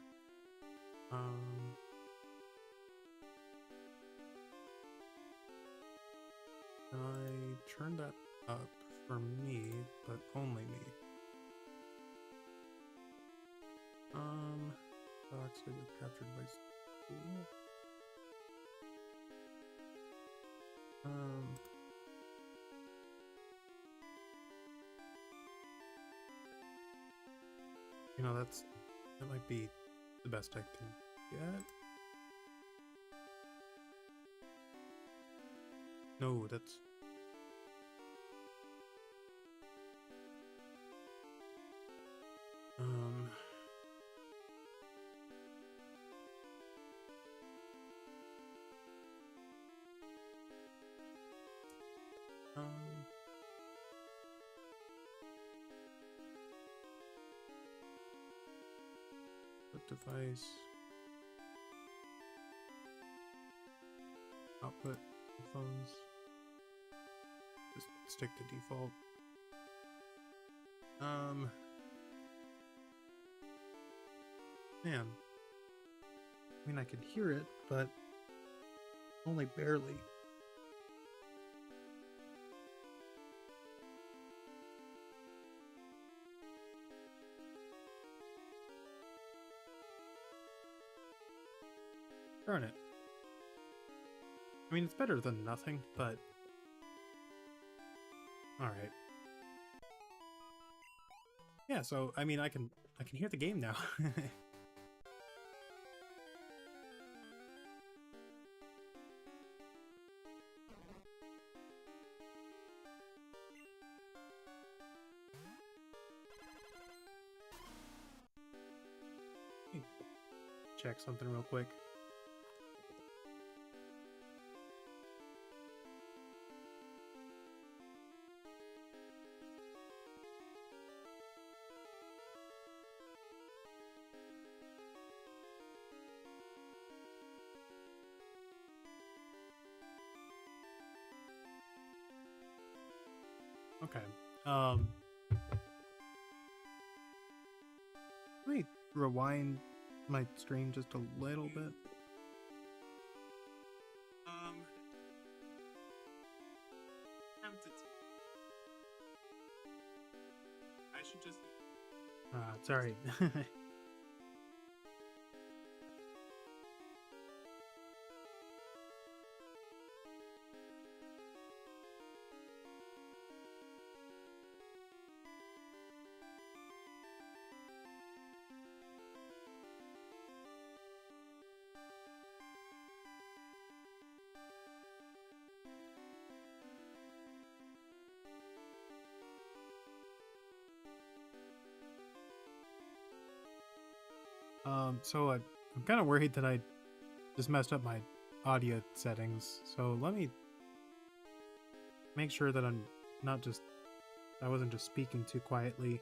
A: Can I turn that up for me, but only me? Actually was captured by school. You know, that might be the best I can get. No, that's... What device? Output phones. Just stick to default. Man. I mean, I can hear it, but only barely. Darn it. I mean, it's better than nothing, but... Alright. Yeah, so, I mean, I can hear the game now. Check something real quick. Okay. Let me rewind my stream just a little bit. I should just... sorry. So I'm kind of worried that I just messed up my audio settings. So let me make sure that I wasn't just speaking too quietly.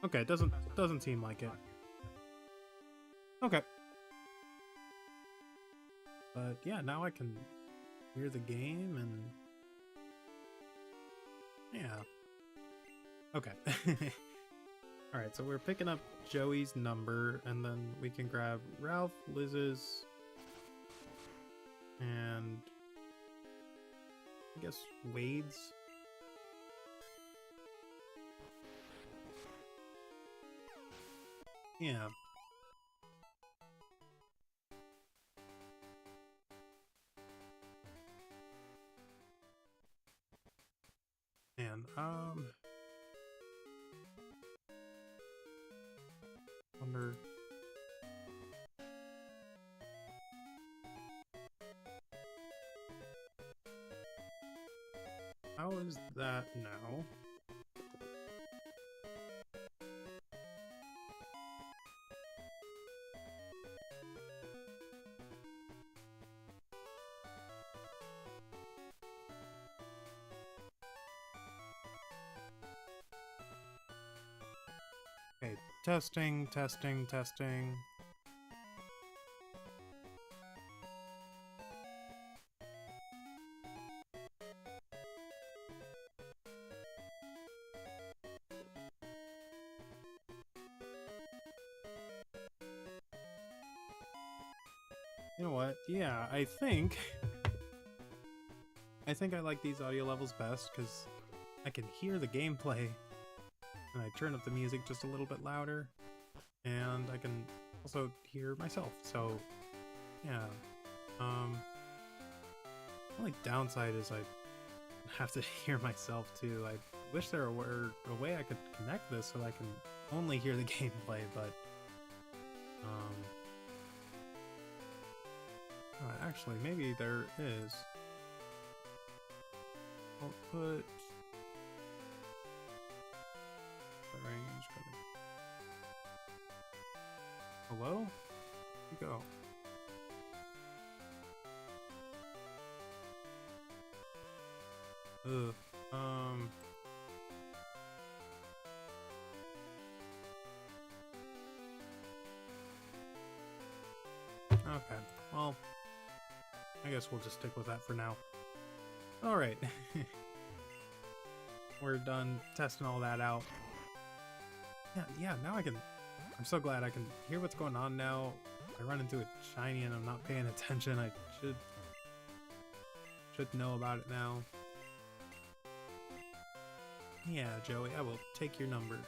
A: Okay, it doesn't seem like it. Okay. But yeah, now I can hear the game and yeah. Okay. Alright, so we're picking up Joey's number, and then we can grab Ralph, Liz's, and I guess Wade's. Yeah. And, wonder... How is that now? Okay, testing, testing, testing. You know what? Yeah, I think I like these audio levels best because I can hear the gameplay, and I turn up the music just a little bit louder, and I can also hear myself. So, yeah. Only downside is I have to hear myself too. I wish there were a way I could connect this so I can only hear the gameplay, but actually, maybe there is. I'll put the range. Hello? Where'd you go? Ugh. Okay. Well, I guess we'll just stick with that for now. Alright. We're done testing all that out. Yeah, now I can... I'm so glad I can hear what's going on now. If I run into a shiny and I'm not paying attention, I should know about it now. Yeah, Joey, I will take your number.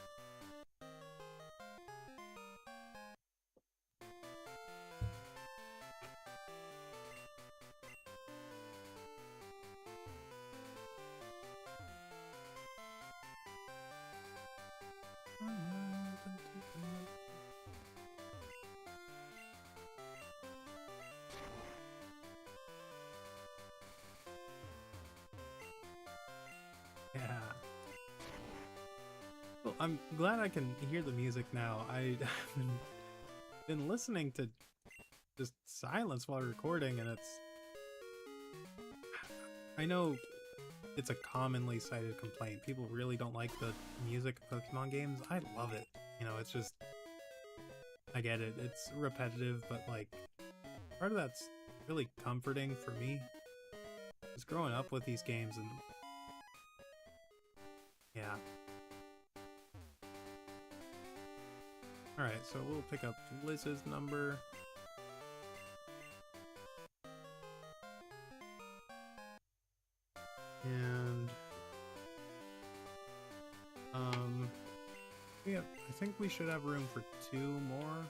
A: Yeah. Well, I'm glad I can hear the music now. I've been listening to just silence while recording, and it's... I know it's a commonly cited complaint. People really don't like the music of Pokemon games. I love it. You know, it's just... I get it. It's repetitive, but, like, part of that's really comforting for me. Just growing up with these games and... Yeah. Alright, so we'll pick up Liz's number. And... yeah, I think we should have room for 2 more.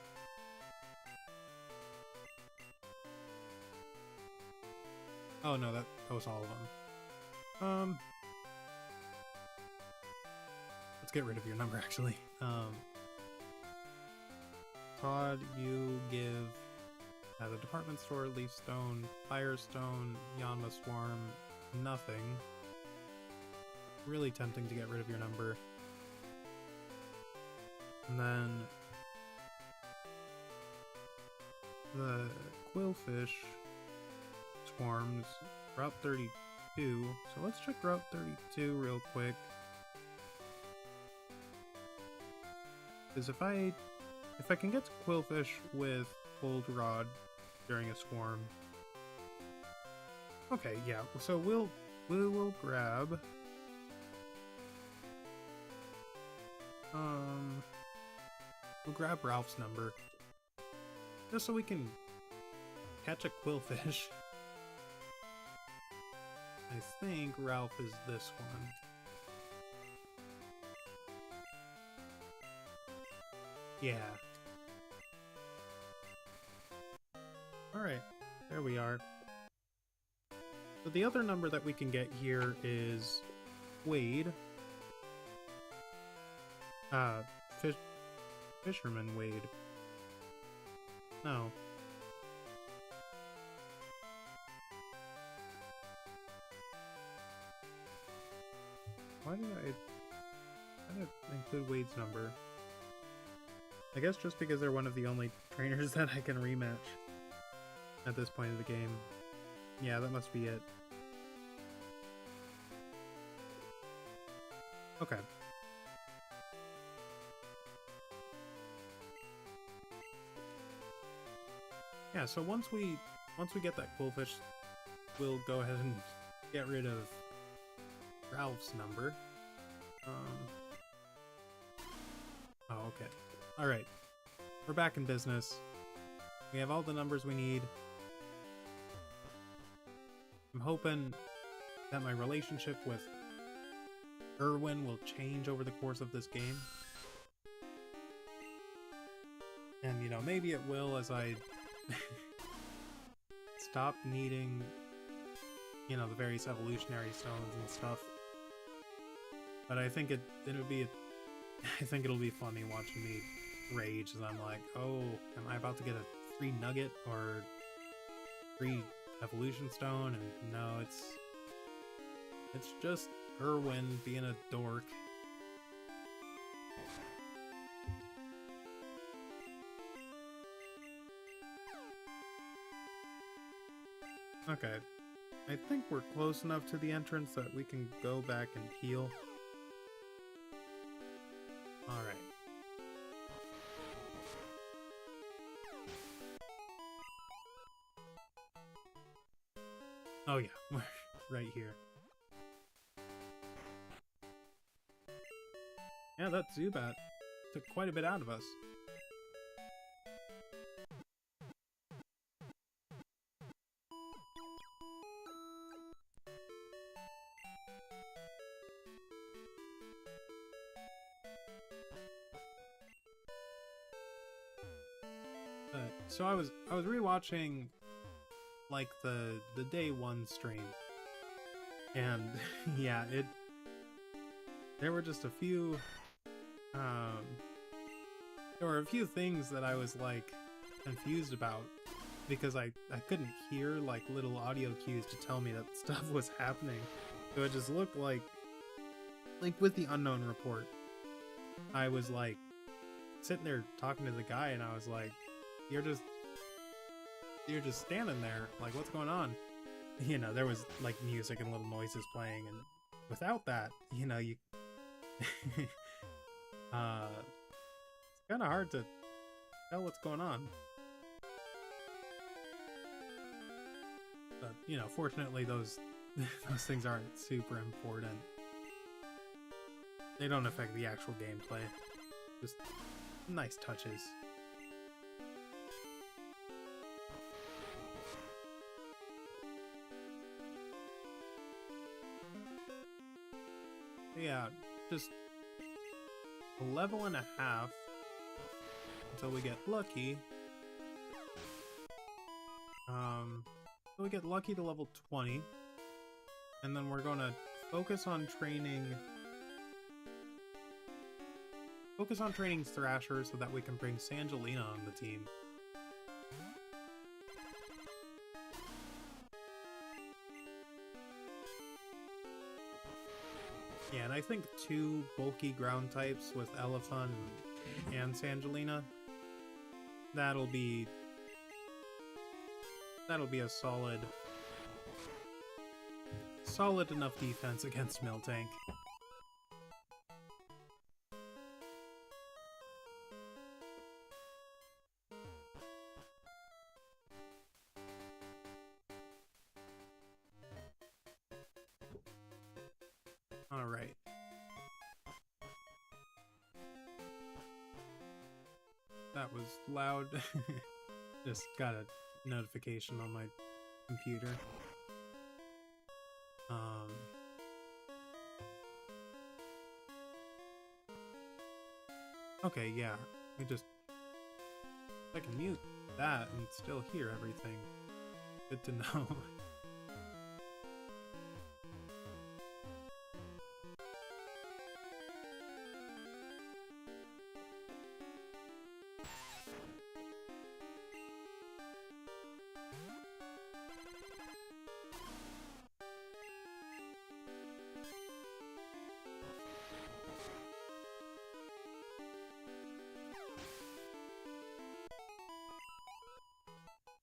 A: Oh no, that was all of them. Let's get rid of your number, actually. Todd, you give at a department store, Leafstone, Firestone, Yanma Swarm, nothing. Really tempting to get rid of your number. And then the Quillfish swarms, Route 32. So let's check Route 32 real quick. Because if I can get to Quillfish with Cold Rod during a swarm. Okay, yeah. So we will grab we'll grab Ralph's number just so we can catch a Quillfish. I think Ralph is this one. Yeah. Alright, there we are. So the other number that we can get here is Wade. Fisherman Wade. No. Why did I include Wade's number? I guess just because they're one of the only trainers that I can rematch at this point of the game. Yeah, that must be it. Okay. Yeah, so once we get that Quillfish, we'll go ahead and get rid of Ralph's number. Oh, okay. Alright. We're back in business. We have all the numbers we need. I'm hoping that my relationship with Irwin will change over the course of this game. And, you know, maybe it will as I stop needing, you know, the various evolutionary stones and stuff. But I think it'll be I think it'll be funny watching me rage as I'm like, oh, am I about to get a free nugget or free evolution stone? And no, it's just Irwin being a dork. Okay, I think we're close enough to the entrance that we can go back and heal. Alright. Oh yeah, we're right here. Yeah, that Zubat took quite a bit out of us. So I was rewatching like the day one stream, and yeah, there were just a few there were a few things that I was like confused about because I couldn't hear like little audio cues to tell me that stuff was happening. So it just looked like with the unknown report, I was like sitting there talking to the guy and I was like, you're just standing there, like, what's going on? You know, there was like music and little noises playing, and without that, you know, you it's kind of hard to tell what's going on. But, you know, fortunately those things aren't super important. They don't affect the actual gameplay. Just nice touches. Yeah, just a level and a half until we get lucky. So we get lucky to level 20, and then we're gonna focus on training Thrasher so that we can bring Sangelina on the team. Yeah, and I think 2 bulky ground types with Elephant and Sangelina, that'll be a solid enough defense against Miltank. Alright. That was loud. Just got a notification on my computer. Okay, yeah. I can mute that and still hear everything. Good to know.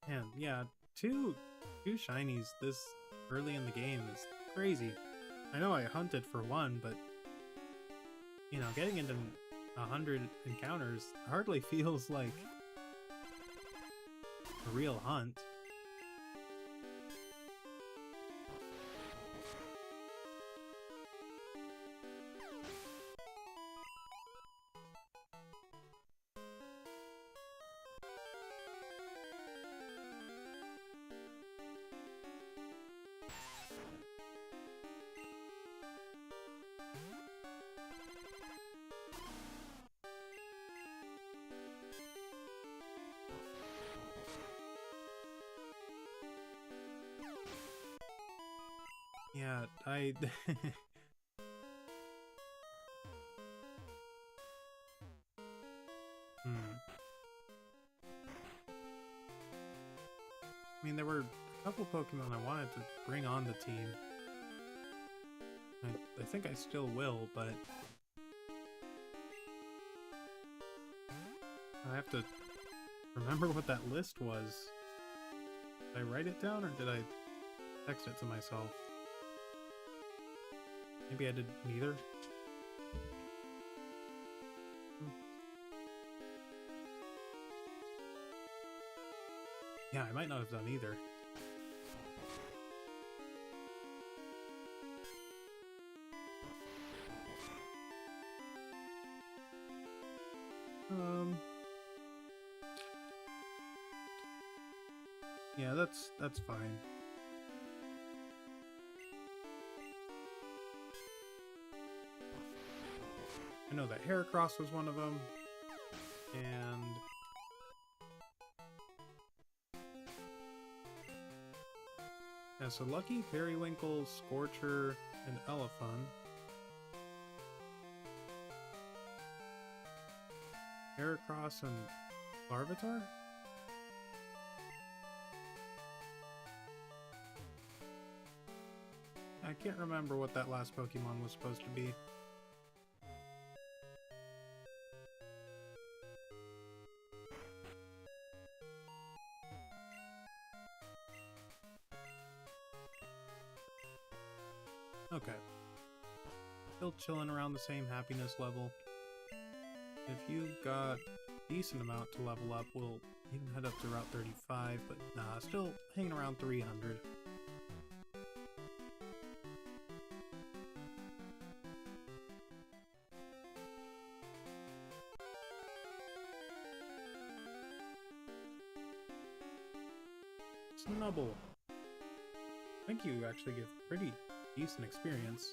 A: Man, yeah, two shinies this early in the game is crazy. I know I hunted for one, but you know, getting into 100 encounters hardly feels like a real hunt. Yeah, I I mean, there were a couple Pokemon I wanted to bring on the team. I think I still will, but I have to remember what that list was. Did I write it down, or did I text it to myself? Maybe I did neither. Yeah, I might not have done either. Yeah, that's fine. I know that Heracross was one of them, and yeah, so Lucky, Periwinkle, Scorcher, and Elephant. Heracross and Larvitar? I can't remember what that last Pokemon was supposed to be. Okay. Still chilling around the same happiness level. If you got a decent amount to level up, we'll even head up to Route 35, but nah, still hanging around 300. Snubble. I think you actually get pretty decent experience.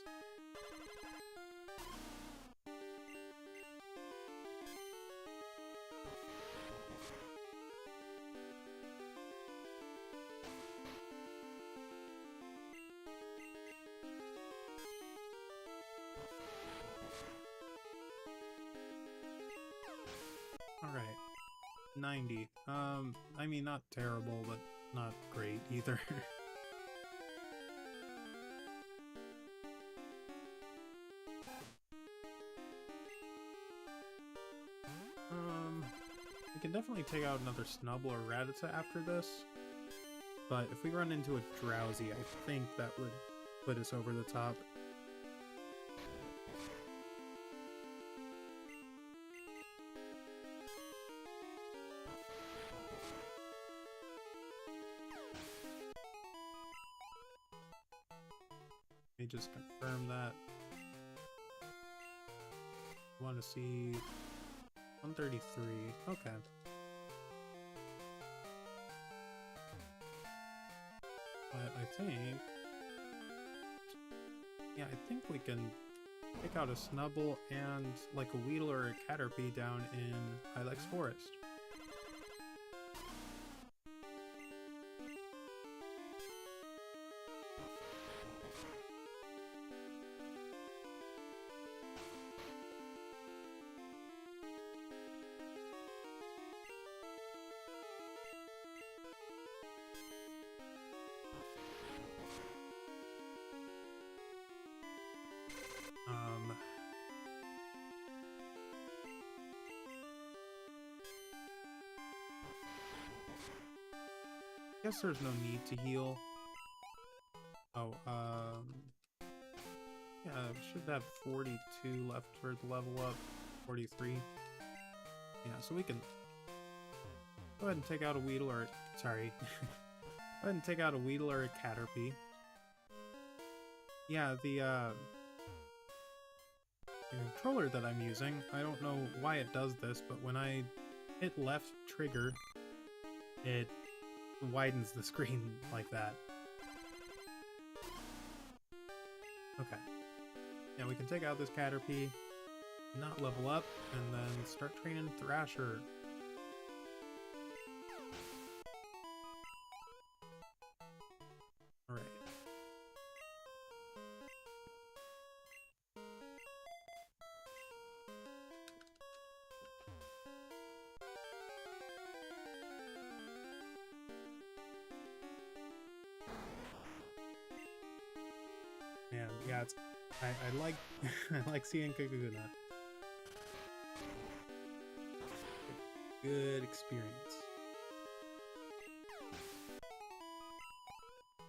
A: Alright. 90. I mean, not terrible, but not great either. We can definitely take out another Snubble or Rattata after this, but if we run into a Drowsy, I think that would put us over the top. Let me just confirm that. Want to see 133. Okay. But I think... yeah, I think we can pick out a Snubble and like a Weedle or a Caterpie down in Ilex Forest. Guess there's no need to heal. Oh, yeah, should have 42 left for the level up. 43. Yeah, so we can go ahead and take out a Weedle or... sorry. Go ahead and take out a Weedle or a Caterpie. Yeah, the controller that I'm using, I don't know why it does this, but when I hit left trigger, it widens the screen like that. Okay. Yeah, we can take out this Caterpie, not level up, and then start training Thrasher. Alright. Man, yeah, it's I like I like seeing Kakuna. Good experience.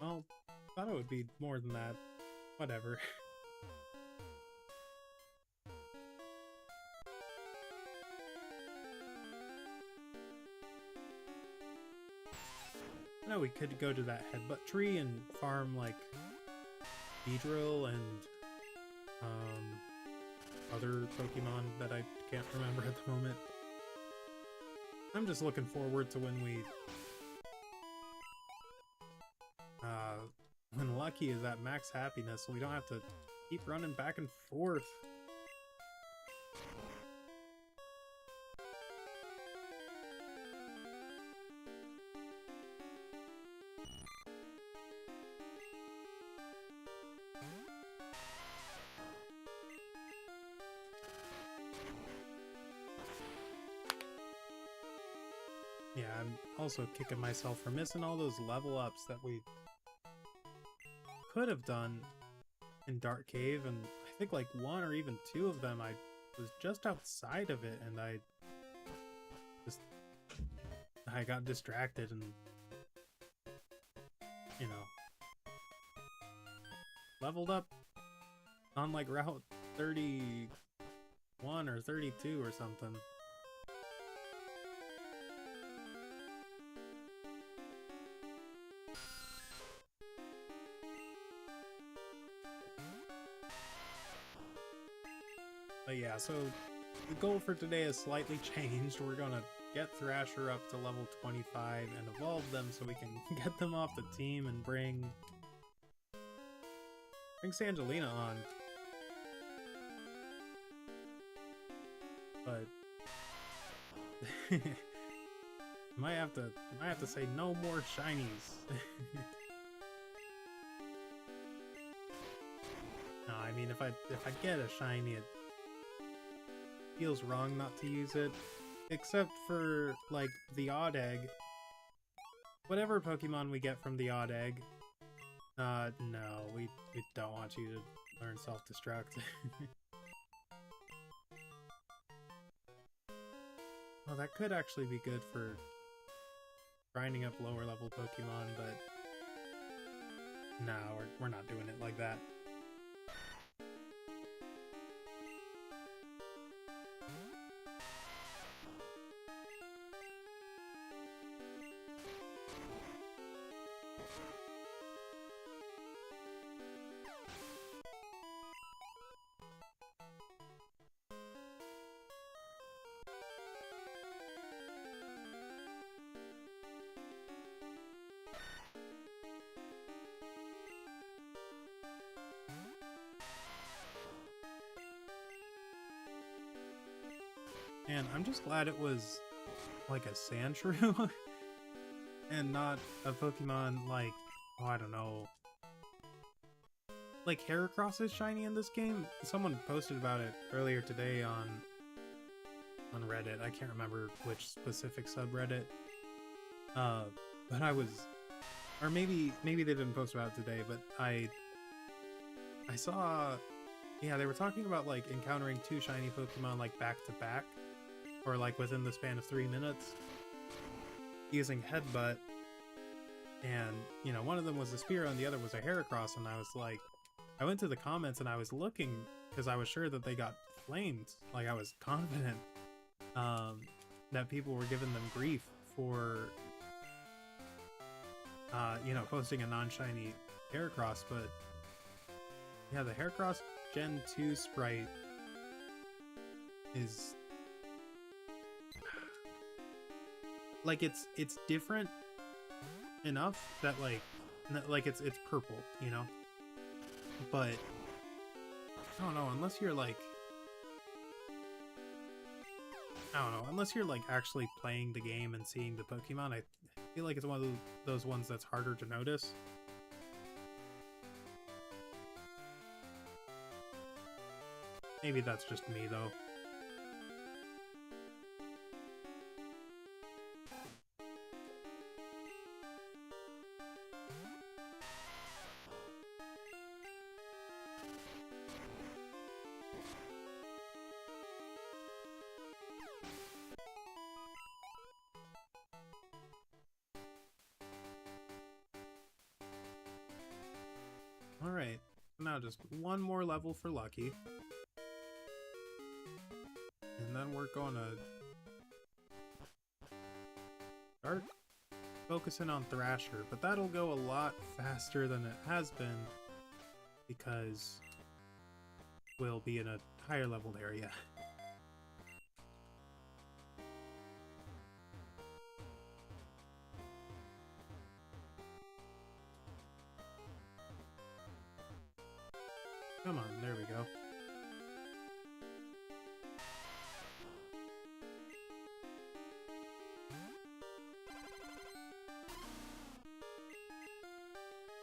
A: Well, thought it would be more than that. Whatever. I know we could go to that headbutt tree and farm like Beedrill and other Pokemon that I can't remember at the moment. I'm just looking forward to when Lucky is at max happiness, so we don't have to keep running back and forth. Yeah, I'm also kicking myself for missing all those level ups that we could have done in Dark Cave, and I think like one or even two of them I was just outside of it and I got distracted and, you know, leveled up on like Route 31 or 32 or something. But yeah, so the goal for today is slightly changed. We're gonna get Thrasher up to level 25 and evolve them so we can get them off the team and bring Sangelina on. But might have to say no more shinies. No, I mean if I get a shiny, it feels wrong not to use it, except for like the odd egg. Whatever Pokemon we get from the odd egg, no, we don't want you to learn self-destruct. Well, that could actually be good for grinding up lower level Pokemon, but no, we're not doing it like that. And I'm just glad it was like a Sandshrew and not a Pokemon like, oh, I don't know. Like Heracross is shiny in this game. Someone posted about it earlier today on Reddit. I can't remember which specific subreddit. But I was, or maybe they didn't post about it today, but I saw, yeah, they were talking about like encountering 2 shiny Pokemon like back to back, or like within the span of 3 minutes, using Headbutt, and you know, one of them was a Spearow and the other was a Heracross, and I was like, I went to the comments and I was looking because I was sure that they got flamed. Like I was confident that people were giving them grief for you know, posting a non-shiny Heracross, but yeah, the Heracross Gen 2 sprite is like it's different enough that like it's purple, you know, but I don't know, unless you're like, I don't know, unless you're like actually playing the game and seeing the Pokemon, I feel like it's one of those ones that's harder to notice. Maybe that's just me though. Alright, now just one more level for Lucky. And then we're gonna start focusing on Thrasher, but that'll go a lot faster than it has been because we'll be in a higher leveled area. Come on, there we go.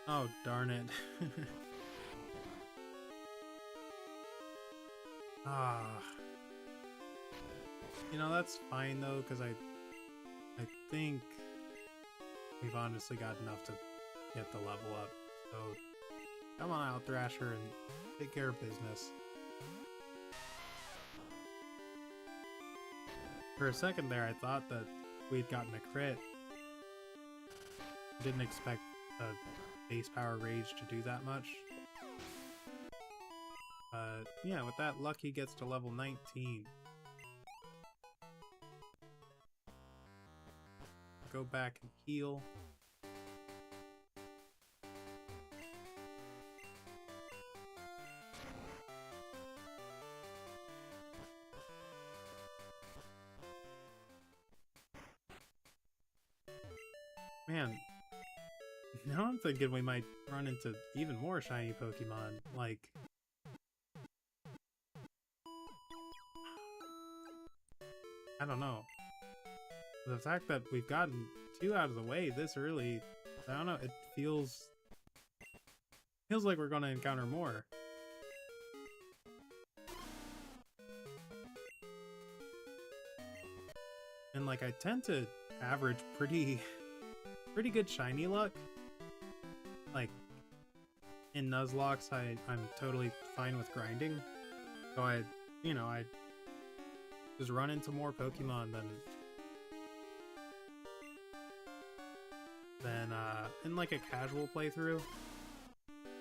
A: Oh, darn it. Ah. You know, that's fine though, because I think we've honestly got enough to get the level up. So come on out, Thrasher, and take care of business. For a second there, I thought that we'd gotten a crit. Didn't expect a base power rage to do that much. But yeah, with that, Lucky gets to level 19. Go back and heal. Man, now I'm thinking we might run into even more shiny Pokemon, like... I don't know. The fact that we've gotten 2 out of the way this early, I don't know, it feels like we're gonna encounter more. And like, I tend to average pretty good shiny luck. Like, in Nuzlocke, I'm totally fine with grinding. So I just run into more Pokemon than in like a casual playthrough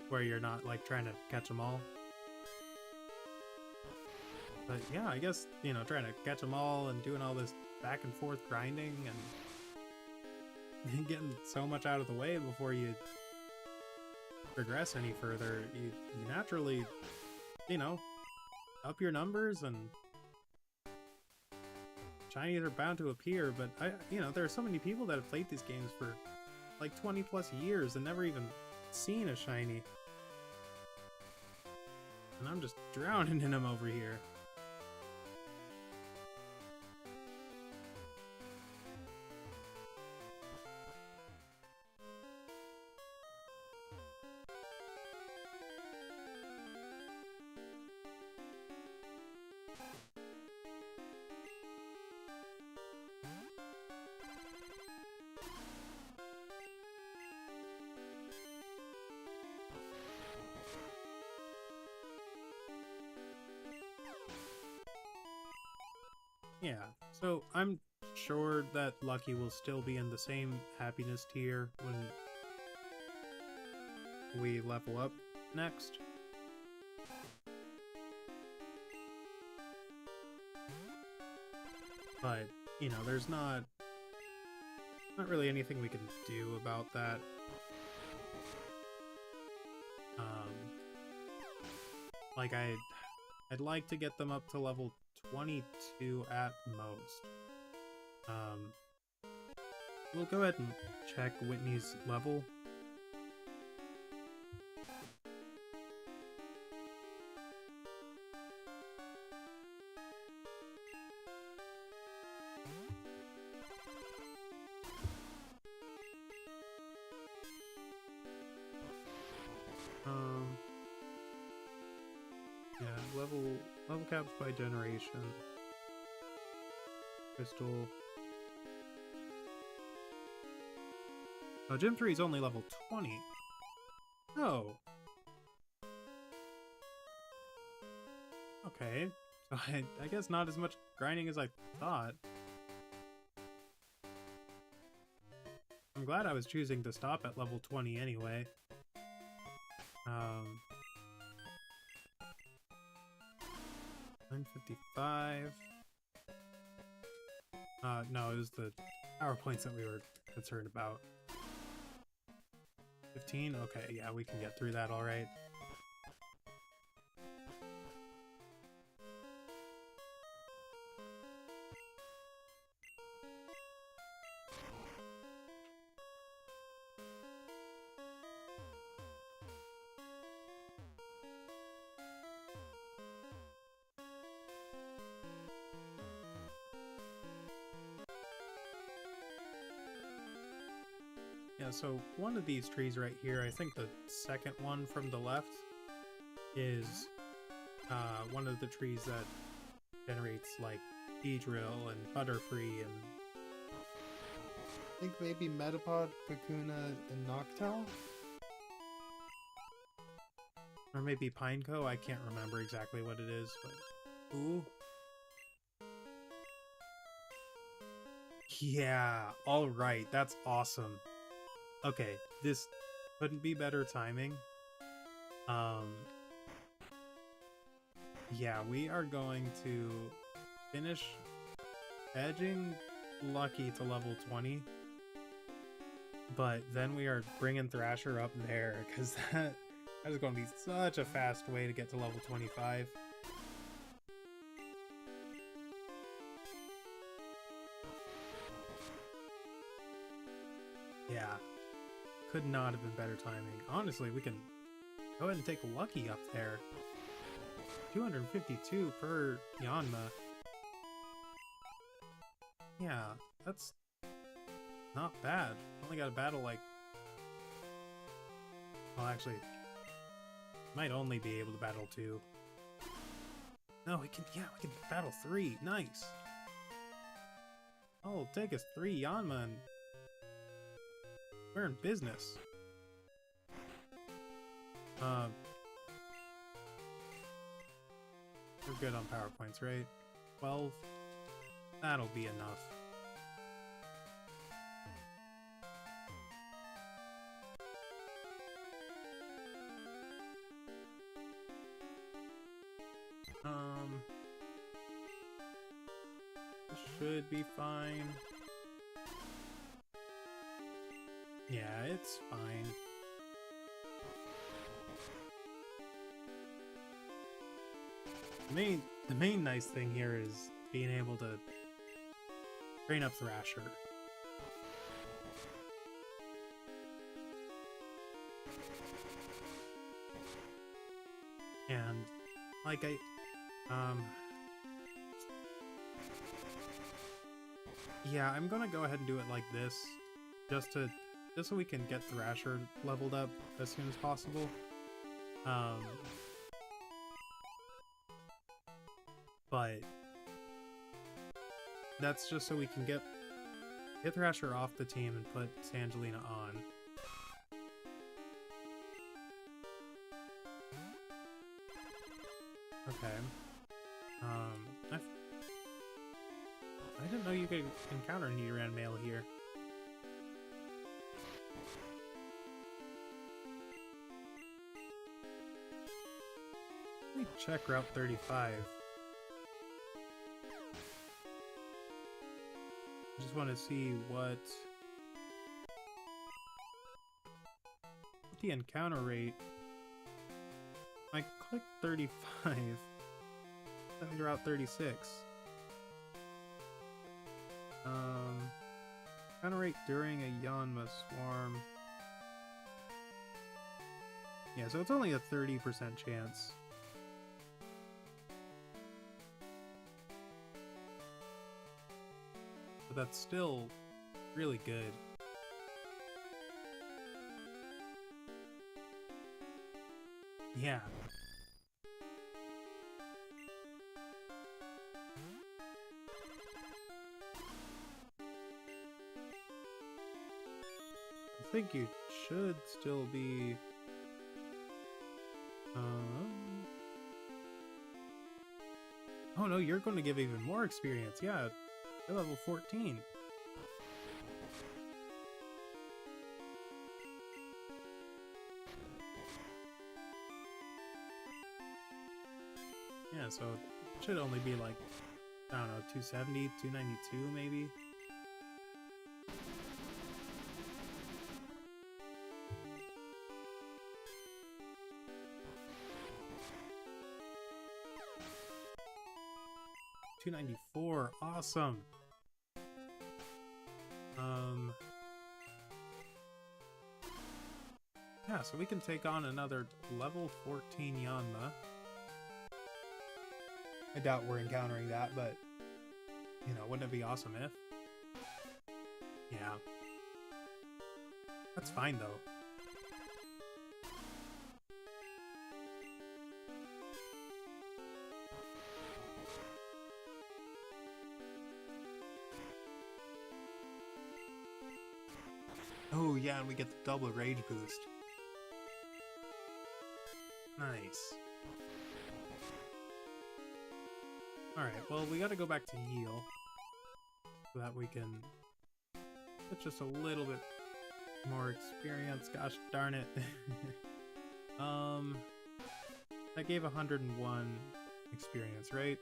A: where you're not like trying to catch them all. But yeah, I guess, you know, trying to catch them all and doing all this back and forth grinding and getting so much out of the way before you progress any further, you naturally, you know, up your numbers, and shinies are bound to appear. But you know, there are so many people that have played these games for like 20 plus years and never even seen a shiny, and I'm just drowning in them over here. Yeah, so I'm sure that Lucky will still be in the same happiness tier when we level up next. But, you know, there's not really anything we can do about that. Like I'd like to get them up to level 22 at most. We'll go ahead and check Whitney's level. Yeah, level caps by generation. Crystal. Oh, Gym 3 is only level 20. Oh. Okay. So I guess not as much grinding as I thought. I'm glad I was choosing to stop at level 20 anyway. 955. No, it was the power points that we were concerned about. 15? Okay, yeah, we can get through that alright. Yeah, so one of these trees right here, I think the second one from the left, is one of the trees that generates like Beedrill and Butterfree and I think maybe Metapod, Kakuna, and Noctowl? Or maybe Pineco, I can't remember exactly what it is, but... Ooh. Yeah, alright, that's awesome. Okay, this couldn't be better timing. Yeah, we are going to finish edging Lucky to level 20. But then we are bringing Thrasher up there, because that is going to be such a fast way to get to level 25. Yeah. Could not have been better timing. Honestly, we can go ahead and take Lucky up there. 252 per Yanma. Yeah, that's not bad. Only got to battle like... Well, actually, might only be able to battle 2. No, we can battle 3. Nice. Oh, take us 3 Yanma and we're in business. We're good on power points, right? 12? That'll be enough. This should be fine. Yeah, it's fine. The main nice thing here is being able to train up Thrasher. And like yeah, I'm gonna go ahead and do it like this, just so we can get Thrasher leveled up as soon as possible. But that's just so we can get Thrasher off the team and put Sangelina on. Okay. I didn't know you could encounter Nidoran male here. Let me check Route 35. I just want to see what the encounter rate. I clicked 35. That means Route 36. Encounter rate during a Yanma swarm. Yeah, so it's only a 30% chance. But that's still really good. Yeah. I think you should still be... Oh no, you're going to give even more experience. Yeah, you're level 14. Yeah, so it should only be like, I don't know, 270, 292 maybe? $294, awesome. Yeah, so we can take on another level 14 Yanma. I doubt we're encountering that, but, you know, wouldn't it be awesome if? Yeah. That's fine, though. Oh, yeah, and we get the double rage boost. Nice. Alright, well, we gotta go back to heal. So that we can get just a little bit more experience. Gosh darn it. That gave 101 experience, right?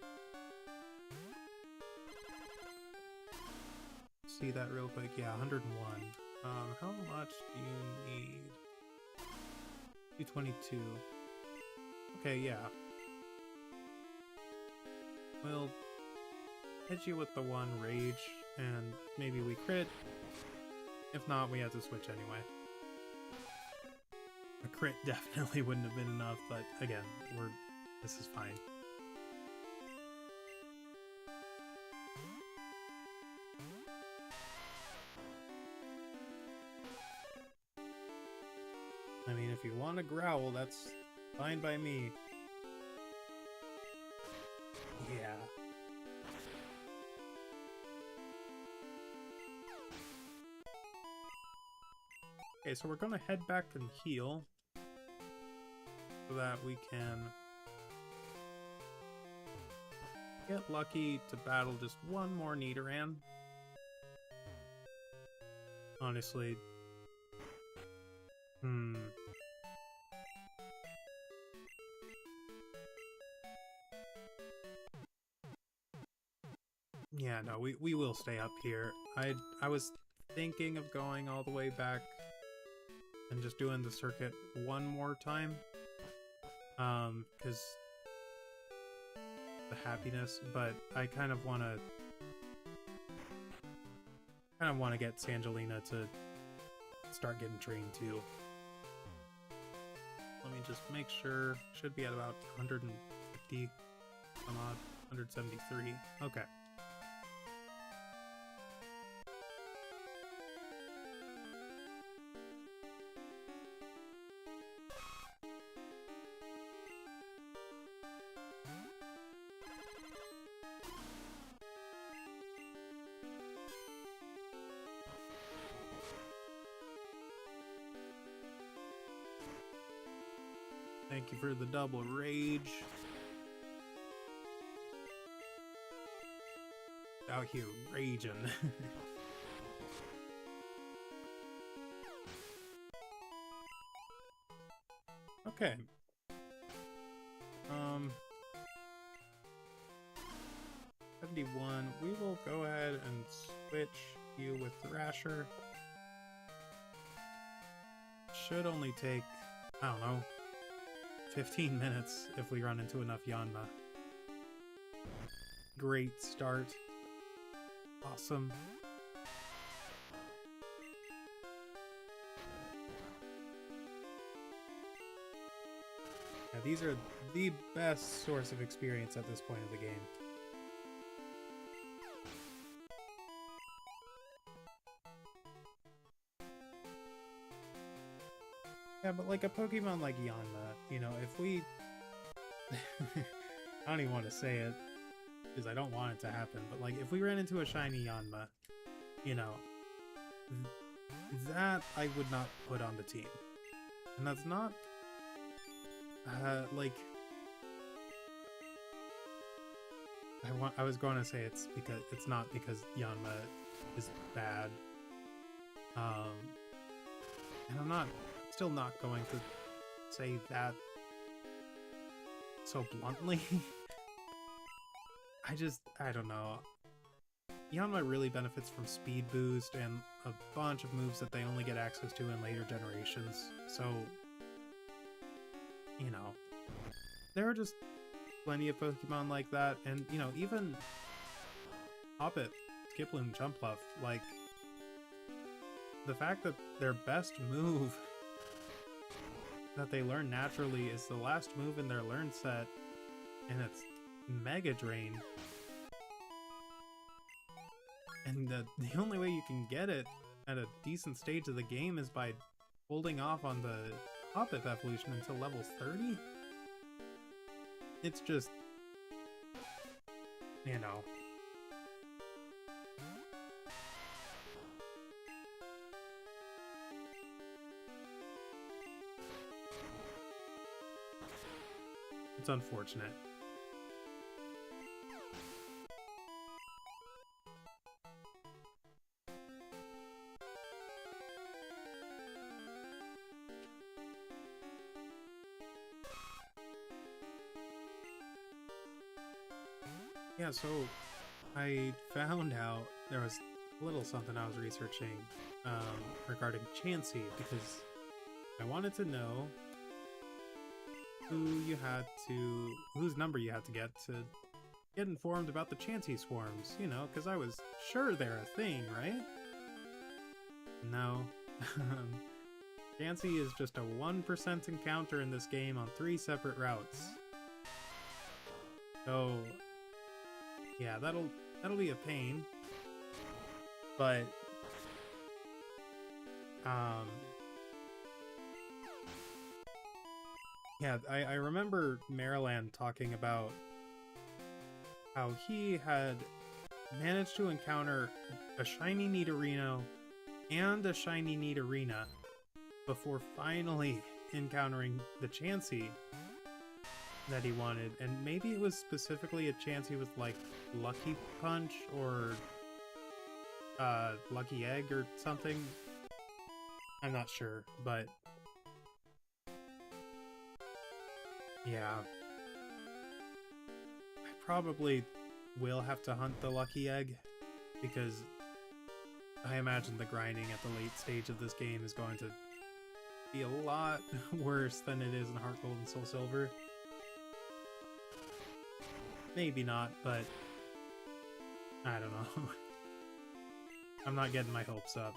A: See that real quick. Yeah, 101. How much do you need? 222. Okay, yeah. We'll hit you with the one rage, and maybe we crit. If not, we have to switch anyway. A crit definitely wouldn't have been enough, but again, this is fine. I mean, if you want to growl, that's fine by me. Yeah. Okay, so we're gonna head back and heal so that we can get lucky to battle just one more Nidoran. Honestly. Yeah, no, we will stay up here. I was thinking of going all the way back and just doing the circuit one more time. Because the happiness, but I kind of want to get Sangelina to start getting trained too. Let me just make sure. Should be at about 150 some odd, 173. Okay. Thank you for the double rage. out here raging. Okay. 71. We will go ahead and switch you with Thrasher. Should only take, I don't know, 15 minutes if we run into enough Yanma. Great start. Awesome. Yeah, these are the best source of experience at this point of the game. Yeah, but like a Pokemon like Yanma, you know, if we... I don't even want to say it, because I don't want it to happen, but like, if we ran into a shiny Yanma, you know, that I would not put on the team. And that's not... like... I was going to say it's not because Yanma is bad. And I'm still not going to say that so bluntly. I don't know. Yanma really benefits from speed boost and a bunch of moves that they only get access to in later generations. So, you know, there are just plenty of Pokemon like that, and, you know, even Hoppip, Skiploom, Jumpluff, like, the fact that their best move that they learn naturally is the last move in their learn set, and it's Mega Drain. And the only way you can get it at a decent stage of the game is by holding off on the Hoppip evolution until level 30? It's just, you know. It's unfortunate. Yeah, so I found out there was a little something I was researching regarding Chansey, because I wanted to know whose number you had to get informed about the Chansey swarms, you know, because I was sure they're a thing, right? No. Chansey is just a 1% encounter in this game on 3 separate routes. So, yeah, that'll be a pain. But, yeah, I remember Maryland talking about how he had managed to encounter a shiny Nidorino and a shiny Nidorina before finally encountering the Chansey that he wanted. And maybe it was specifically a Chansey with, like, Lucky Punch or Lucky Egg or something. I'm not sure, but yeah. I probably will have to hunt the Lucky Egg, because I imagine the grinding at the late stage of this game is going to be a lot worse than it is in Heart Gold and Soul Silver. Maybe not, but I don't know. I'm not getting my hopes up.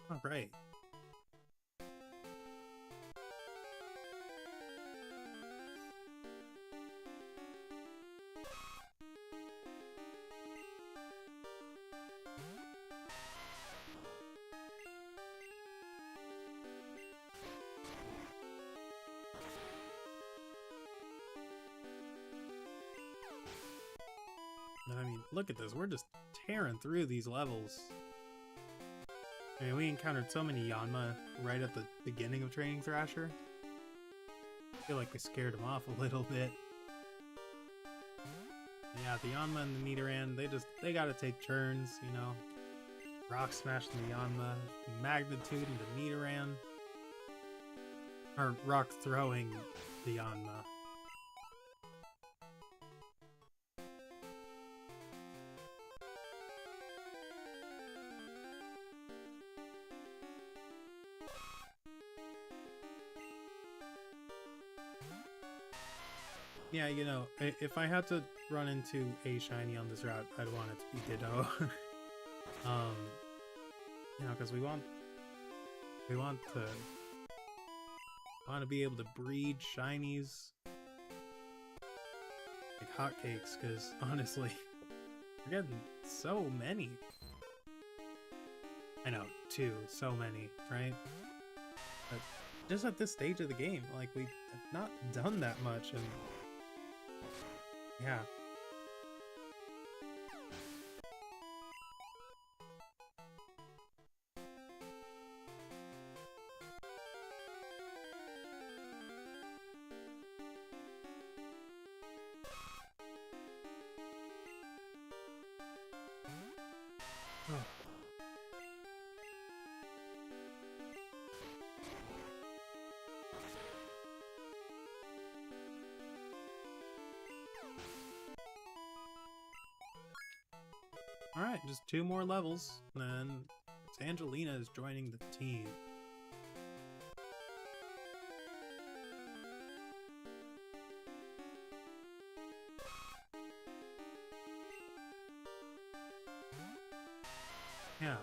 A: All right. And I mean, look at this. We're just tearing through these levels. I mean, we encountered so many Yanma right at the beginning of training Thrasher. I feel like we scared him off a little bit. Yeah, the Yanma and the Nidoran, they gotta take turns, you know. Rock Smash the Yanma, Magnitude into Nidoran. Or Rock throwing the Yanma. Yeah, you know, if I had to run into a shiny on this route, I'd want it to be Ditto. You know, because we want to be able to breed shinies like hotcakes. Because honestly, we're getting so many. I know, so many, right? But just at this stage of the game, like we have not done that much, and yeah. Oh. Alright, just 2 more levels, and Angelina is joining the team. Yeah,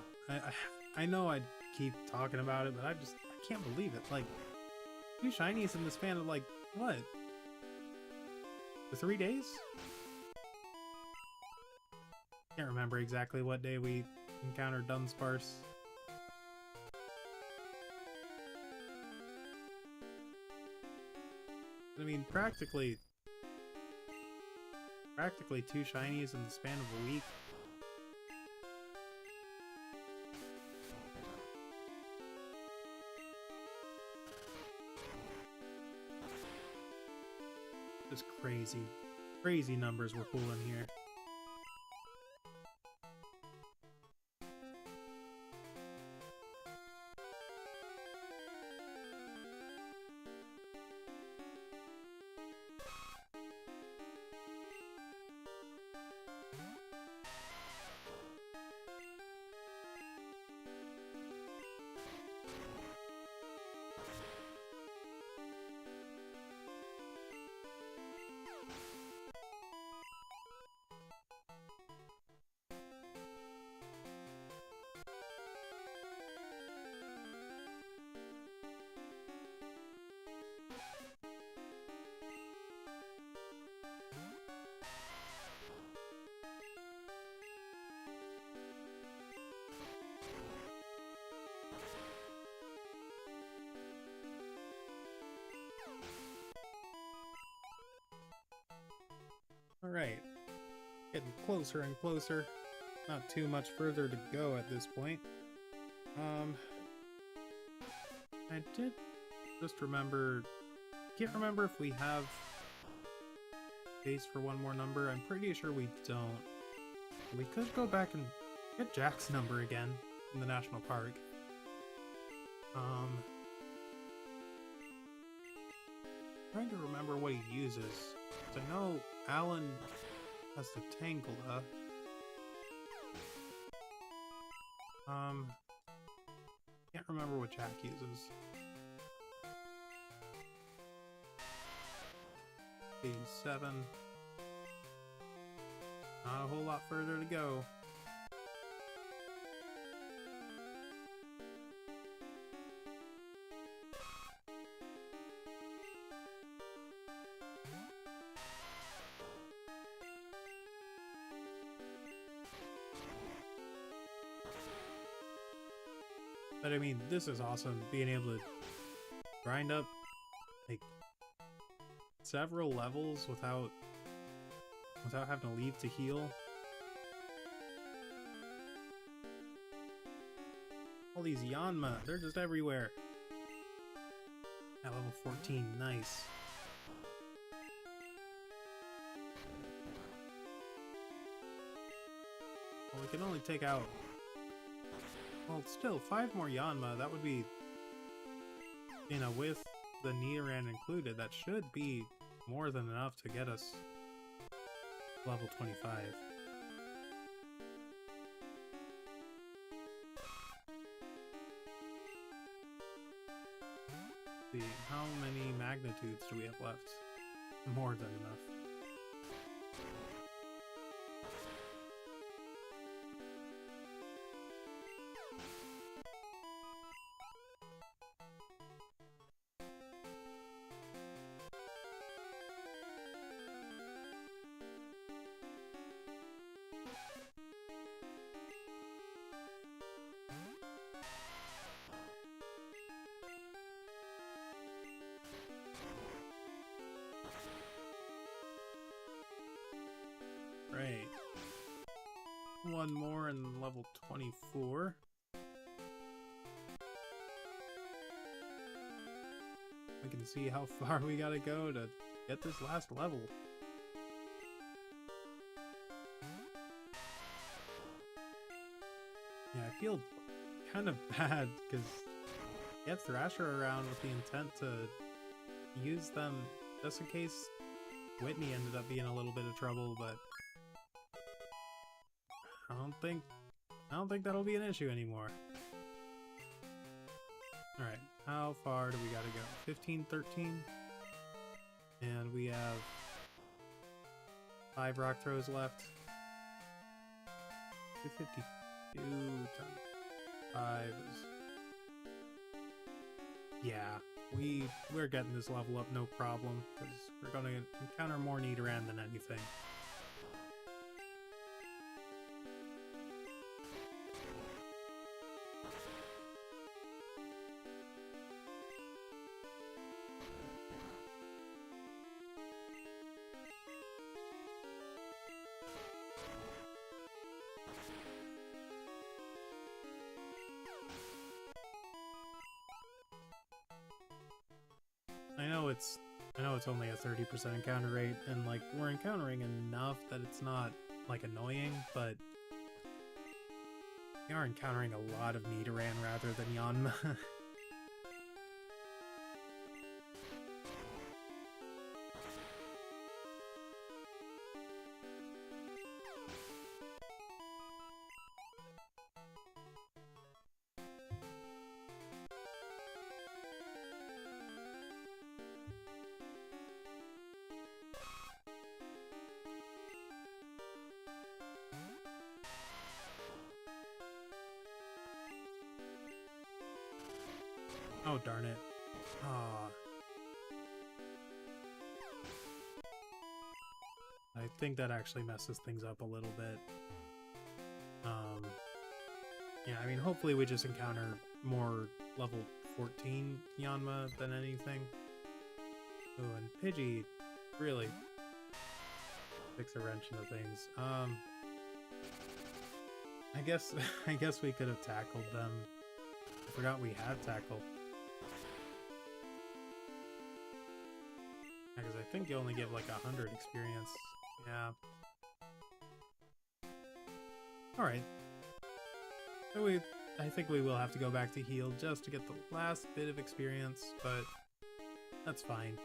A: I know I keep talking about it, but I can't believe it. Like, 2 shinies in the span of, like, what? For 3 days? Can't remember exactly what day we encountered Dunsparce. I mean, practically 2 shinies in the span of a week. Just crazy numbers we're pulling here. Alright, getting closer and closer. Not too much further to go at this point. I did just remember, can't remember if we have space for one more number. I'm pretty sure we don't. We could go back and get Jack's number again in the national park. Trying to remember what he uses. I know Alan has the Tangela. Can't remember what Jack uses. 87. Not a whole lot further to go. But I mean, this is awesome, being able to grind up like several levels without having to leave to heal. All these Yanma, they're just everywhere. At level 14, nice. Well, we can only take out... Well, still, 5 more Yanma. That would be... You know, with the Nidoran included, that should be more than enough to get us level 25. See, how many magnitudes do we have left? More than enough. Right. One more and level 24. We can see how far we gotta go to get this last level. Yeah, I feel kind of bad because you have Thrasher around with the intent to use them just in case Whitney ended up being a little bit of trouble, but I don't think that'll be an issue anymore. Alright, how far do we gotta go? 15, 13? And we have 5 rock throws left. 252 times 5 is... Yeah, we're getting this level up no problem, because we're gonna encounter more Nidoran than anything. I know it's only a 30% encounter rate, and like we're encountering enough that it's not like annoying, but we are encountering a lot of Nidoran rather than Yanma. Oh, darn it. Aw. I think that actually messes things up a little bit. Yeah, I mean, hopefully we just encounter more level 14 Yanma than anything. Oh, and Pidgey really sticks a wrench into things. I guess we could have tackled them. I forgot we had tackle. Because I think you only give like 100 experience. Yeah. Alright. So I think we will have to go back to heal just to get the last bit of experience, but that's fine.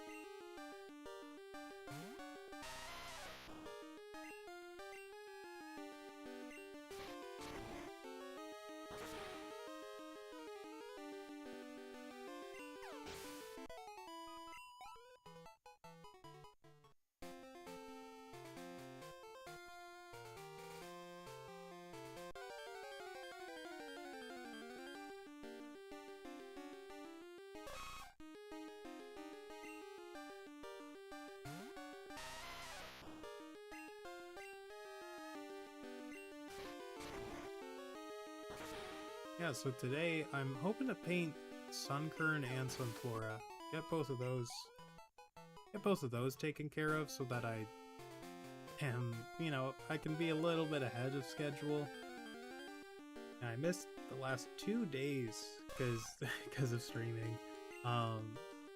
A: Yeah, so today I'm hoping to paint Sunkern and Sunflora. Get both of those taken care of so that I am, you know, I can be a little bit ahead of schedule. And I missed the last 2 days because of streaming.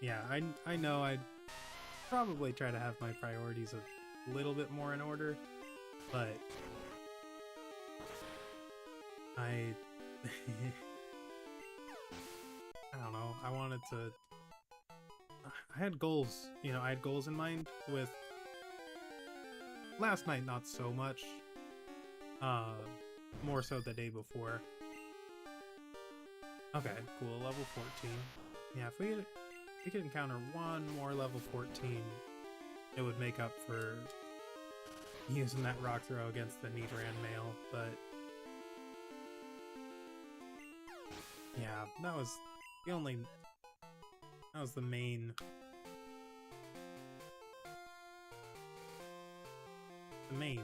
A: Yeah, I know I'd probably try to have my priorities a little bit more in order, but I I don't know. I wanted to. I had goals. You know, I had goals in mind with last night. Not so much. More so the day before. Okay, cool. Level 14. Yeah, if we could encounter one more level 14, it would make up for using that rock throw against the Nidoran male, but yeah, that was the main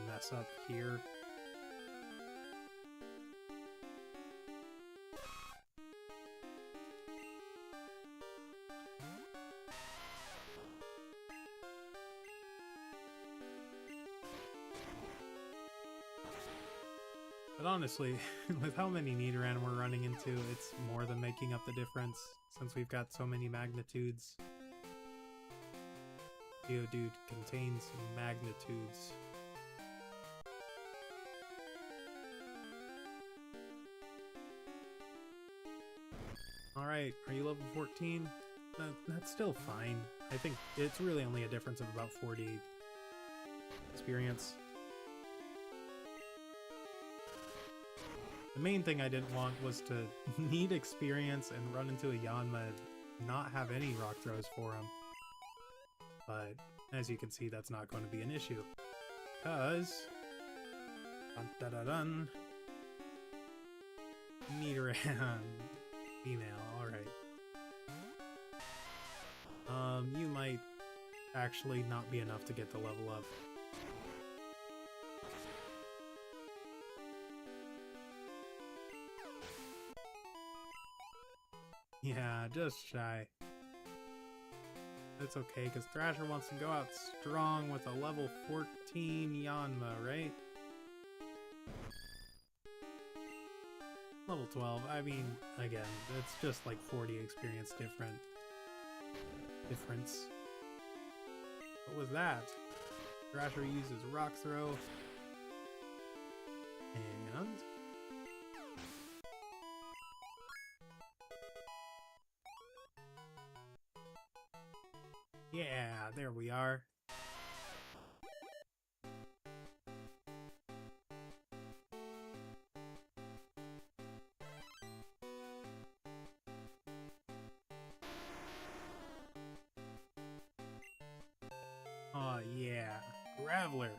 A: mess up here. But honestly, with how many Nidoran we're running into, it's more than making up the difference, since we've got so many magnitudes. Geodude contains magnitudes. Alright, are you level 14? That's still fine. I think it's really only a difference of about 40 experience. The main thing I didn't want was to need experience and run into a Yanma and not have any rock throws for him. But as you can see, that's not going to be an issue. Because... Dun, dun, dun, dun. Nidoran. Female, alright. You might actually not be enough to get the level up. Yeah, just shy. That's okay, because Thrasher wants to go out strong with a level 14 Yanma, right? Level 12, I mean, again, it's just like 40 experience difference. What was that? Thrasher uses Rock Throw. And... yeah, there we are. Oh yeah, Graveler.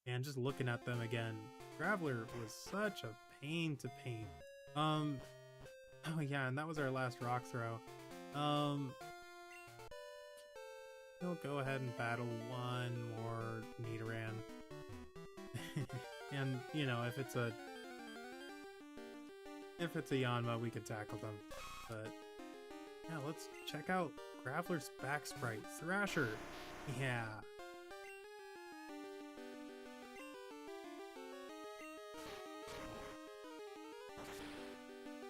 A: And just looking at them again, Graveler was such a pain to paint. Oh yeah, and that was our last Rock Throw. We'll go ahead and battle one more Nidoran. And, you know, if it's a Yanma, we could tackle them. But, yeah, let's check out Graveler's back sprite. Thrasher! Yeah.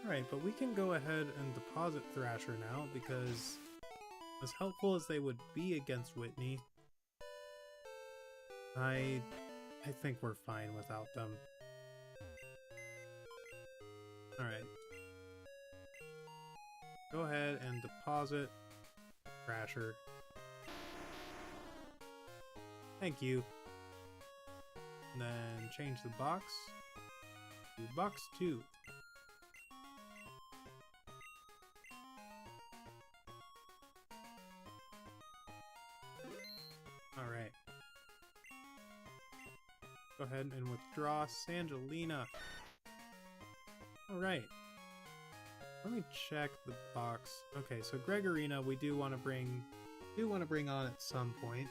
A: Alright, but we can go ahead and deposit Thrasher now, because as helpful as they would be against Whitney, I think we're fine without them. Alright. Go ahead and deposit Thrasher. Thank you. And then change the box to box 2. Alright. Go ahead and withdraw Sangelina. Alright. Let me check the box. Okay, so Gregorina we do want to bring on at some point.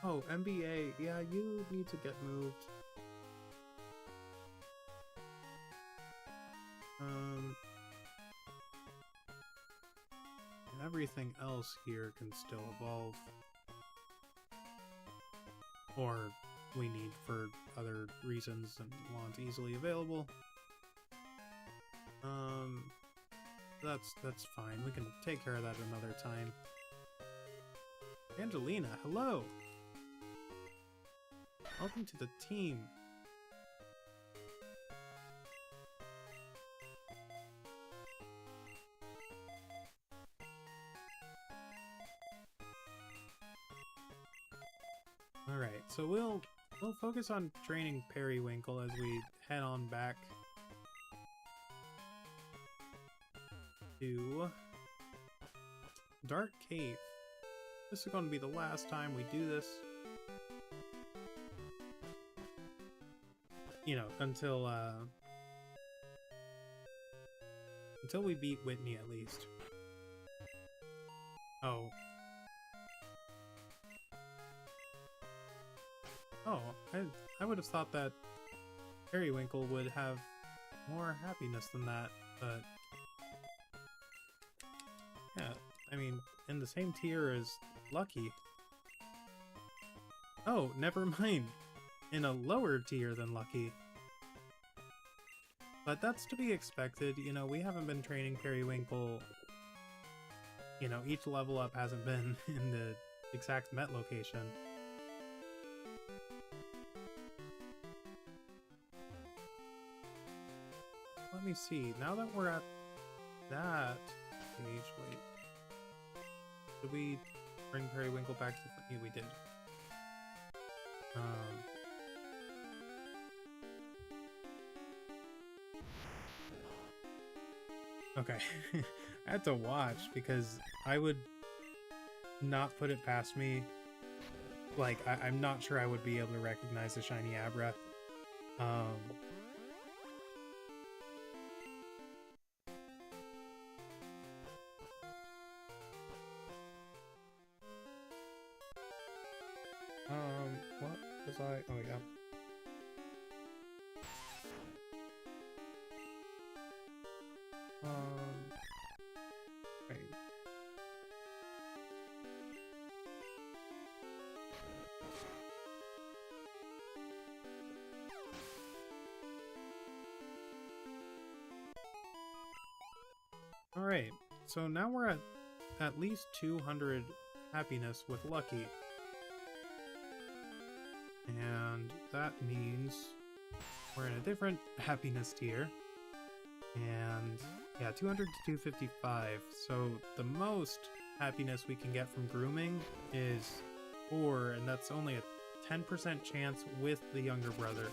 A: Oh, MBA, yeah, you need to get moved. Everything else here can still evolve. Or we need for other reasons and want easily available. That's fine. We can take care of that another time. Angelina, hello! Welcome to the team. Alright, so we'll focus on training Periwinkle as we head on back to Dark Cave. This is going to be the last time we do this. You know, until we beat Whitney at least. Oh. Oh, I would have thought that Periwinkle would have more happiness than that, but yeah, I mean, in the same tier as Lucky. Oh, never mind. In a lower tier than Lucky. But that's to be expected, you know, we haven't been training Periwinkle. You know, each level up hasn't been in the exact Met location. Let me see, now that we're at that page, wait. Did we bring Periwinkle back to the... Yeah, we did. Okay. I had to watch because I would not put it past me. Like, I'm not sure I would be able to recognize the shiny Abra. What was I? Oh, yeah. Right. Alright, so now we're at least 200 happiness with Lucky. And that means we're in a different happiness tier. And yeah, 200 to 255. So the most happiness we can get from grooming is 4, and that's only a 10% chance with the younger brother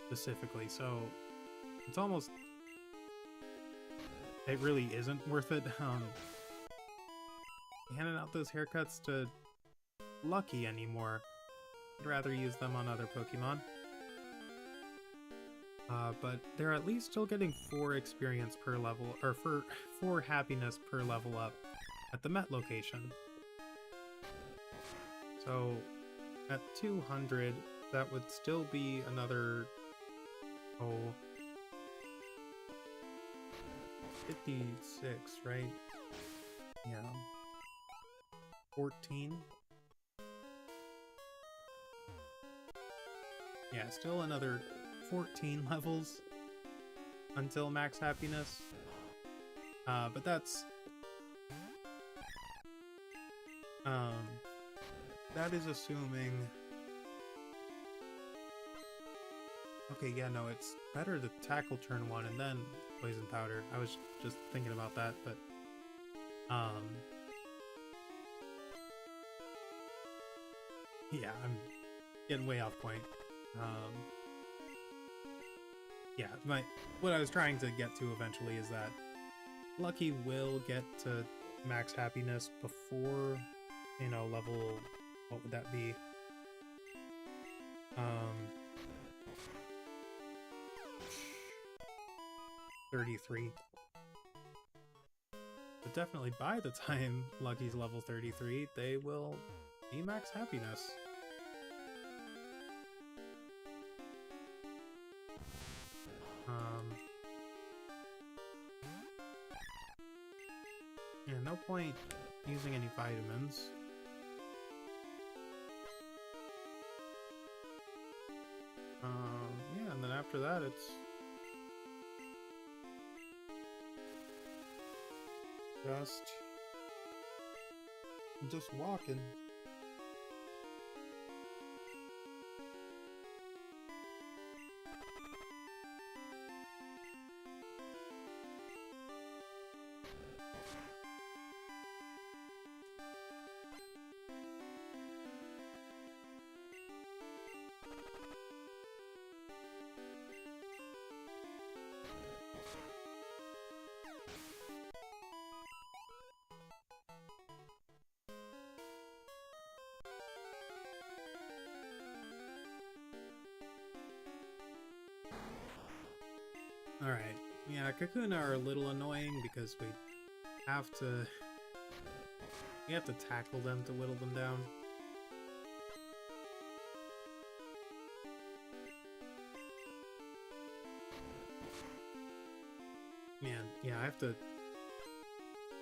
A: specifically. So it's almost... it really isn't worth it. Handing out those haircuts to Lucky anymore. I'd rather use them on other Pokemon. But they're at least still getting 4 experience per level, or 4 happiness per level up at the Met location. So at 200, that would still be another, 56, right? Yeah. 14. Yeah, still another 14 levels until max happiness. But that's... that is assuming... Okay, yeah, no, it's better to tackle turn 1 and then Poison Powder. I was just thinking about that, but... yeah, I'm getting way off point. Yeah, what I was trying to get to eventually is that Lucky will get to max happiness before, you know, level... what would that be? 33. But definitely by the time Lucky's level 33, they will be max happiness. Yeah, no point using any vitamins. Yeah, and then after that, it's just walking. Alright. Yeah, Kakuna are a little annoying because have to we have to tackle them to whittle them down. Man, yeah, I have to...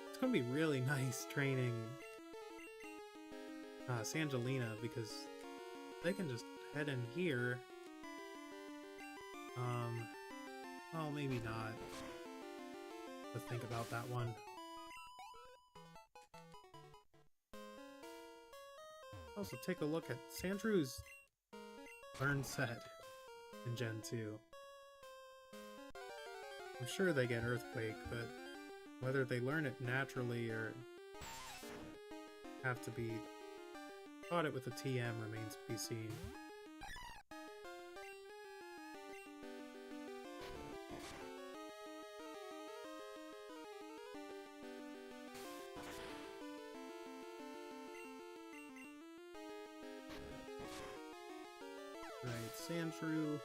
A: It's gonna be really nice training Sangelina, because they can just head in here. Oh, maybe not. Let's think about that one. Also, take a look at Sandrew's learn set in Gen 2. I'm sure they get Earthquake, but whether they learn it naturally or have to be taught it with a TM remains to be seen. Right, Sandshrew.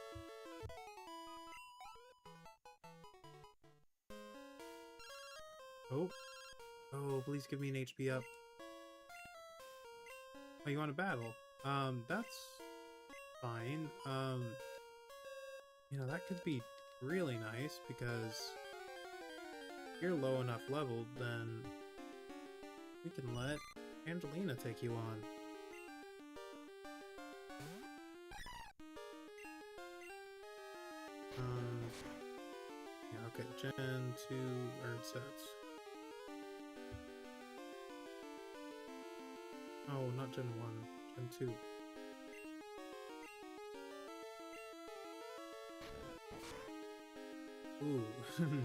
A: Oh. Oh, please give me an HP up. Oh, you want to battle? That's fine. You know, that could be really nice, because if you're low enough leveled, then we can let Angelina take you on. Yeah, okay, Gen 2 learn sets. Oh, not Gen 1, Gen 2. Ooh,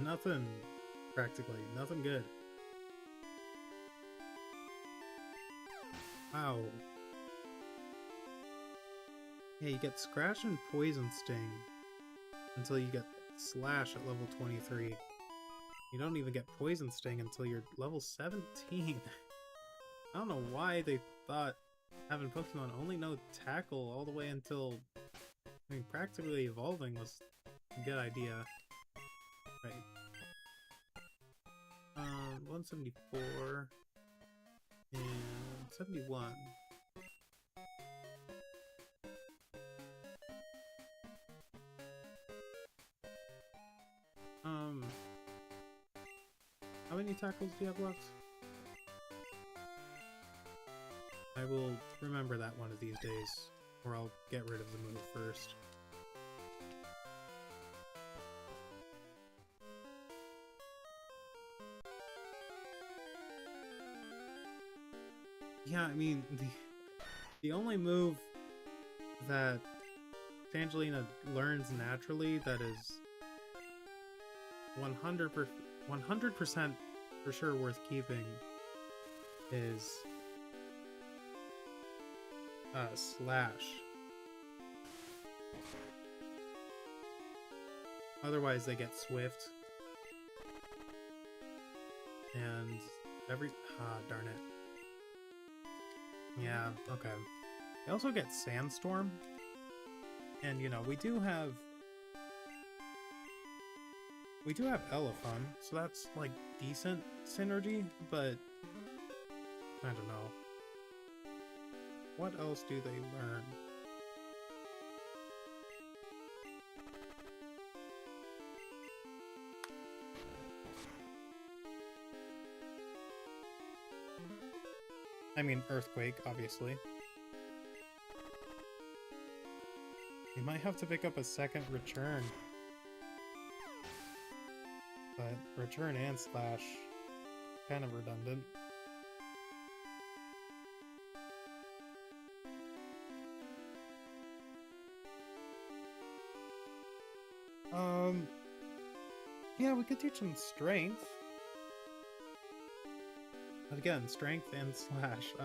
A: nothing, practically, nothing good. Wow. Yeah, you get Scratch and Poison Sting until you get Slash at level 23. You don't even get Poison Sting until you're level 17. I don't know why they thought having Pokemon only know Tackle all the way until, I mean, practically evolving was a good idea. Right. 174 and 71. How many tackles do you have left? I will remember that one of these days, or I'll get rid of the move first. Yeah, I mean, the only move that Angelina learns naturally that is 100% for sure worth keeping is Slash. Otherwise they get Swift. And darn it. Yeah, okay. They also get Sandstorm. And, you know, we do have Elephant, so that's, like, decent synergy, but I don't know. What else do they learn? I mean, Earthquake, obviously. We might have to pick up a second return. But return and slash, kind of redundant. Yeah, we could teach him strength. But again, strength and slash.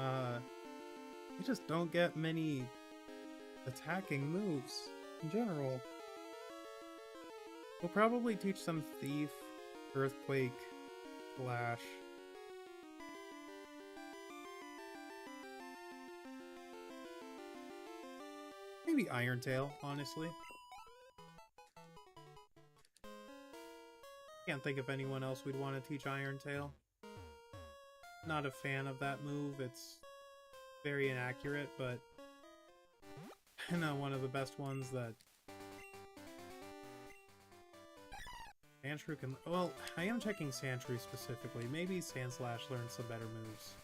A: We just don't get many attacking moves in general. We'll probably teach some thief, earthquake, slash. Maybe Iron Tail, honestly. Can't think of anyone else we'd want to teach Iron Tail. Not a fan of that move. It's very inaccurate, but I know one of the best ones that Sandshrew can... Well, I am checking Sandshrew specifically. Maybe Sandslash learns some better moves.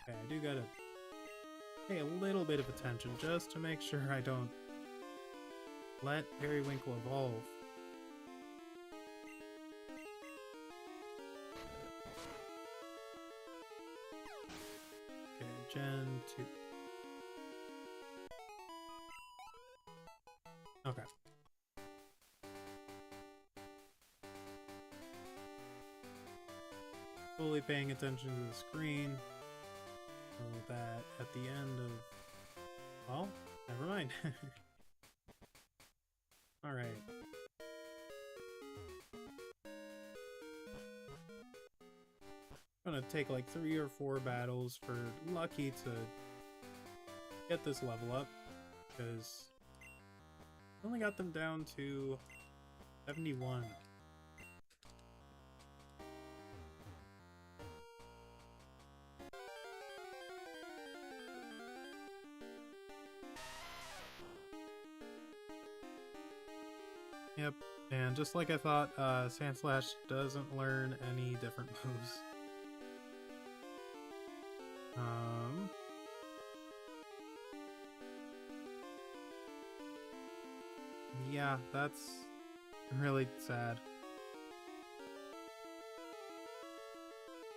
A: Okay, I do gotta pay a little bit of attention just to make sure I don't let Periwinkle evolve. Okay, Gen 2. Okay. Fully paying attention to the screen. So that at the end of... Well, never mind. Alright. Gonna take like 3 or 4 battles for Lucky to get this level up, because I only got them down to 71. Yep, and just like I thought, Sandslash doesn't learn any different moves. Yeah, that's really sad.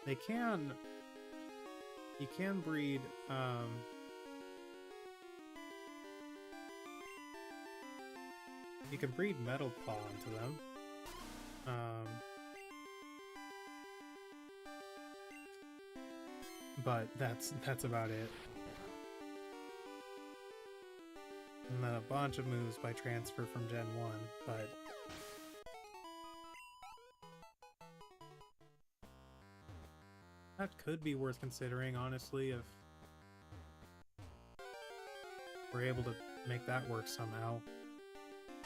A: You can breed, you can breed Metal Claw into them. But that's about it. And then a bunch of moves by transfer from Gen 1, but that could be worth considering, honestly, if we're able to make that work somehow.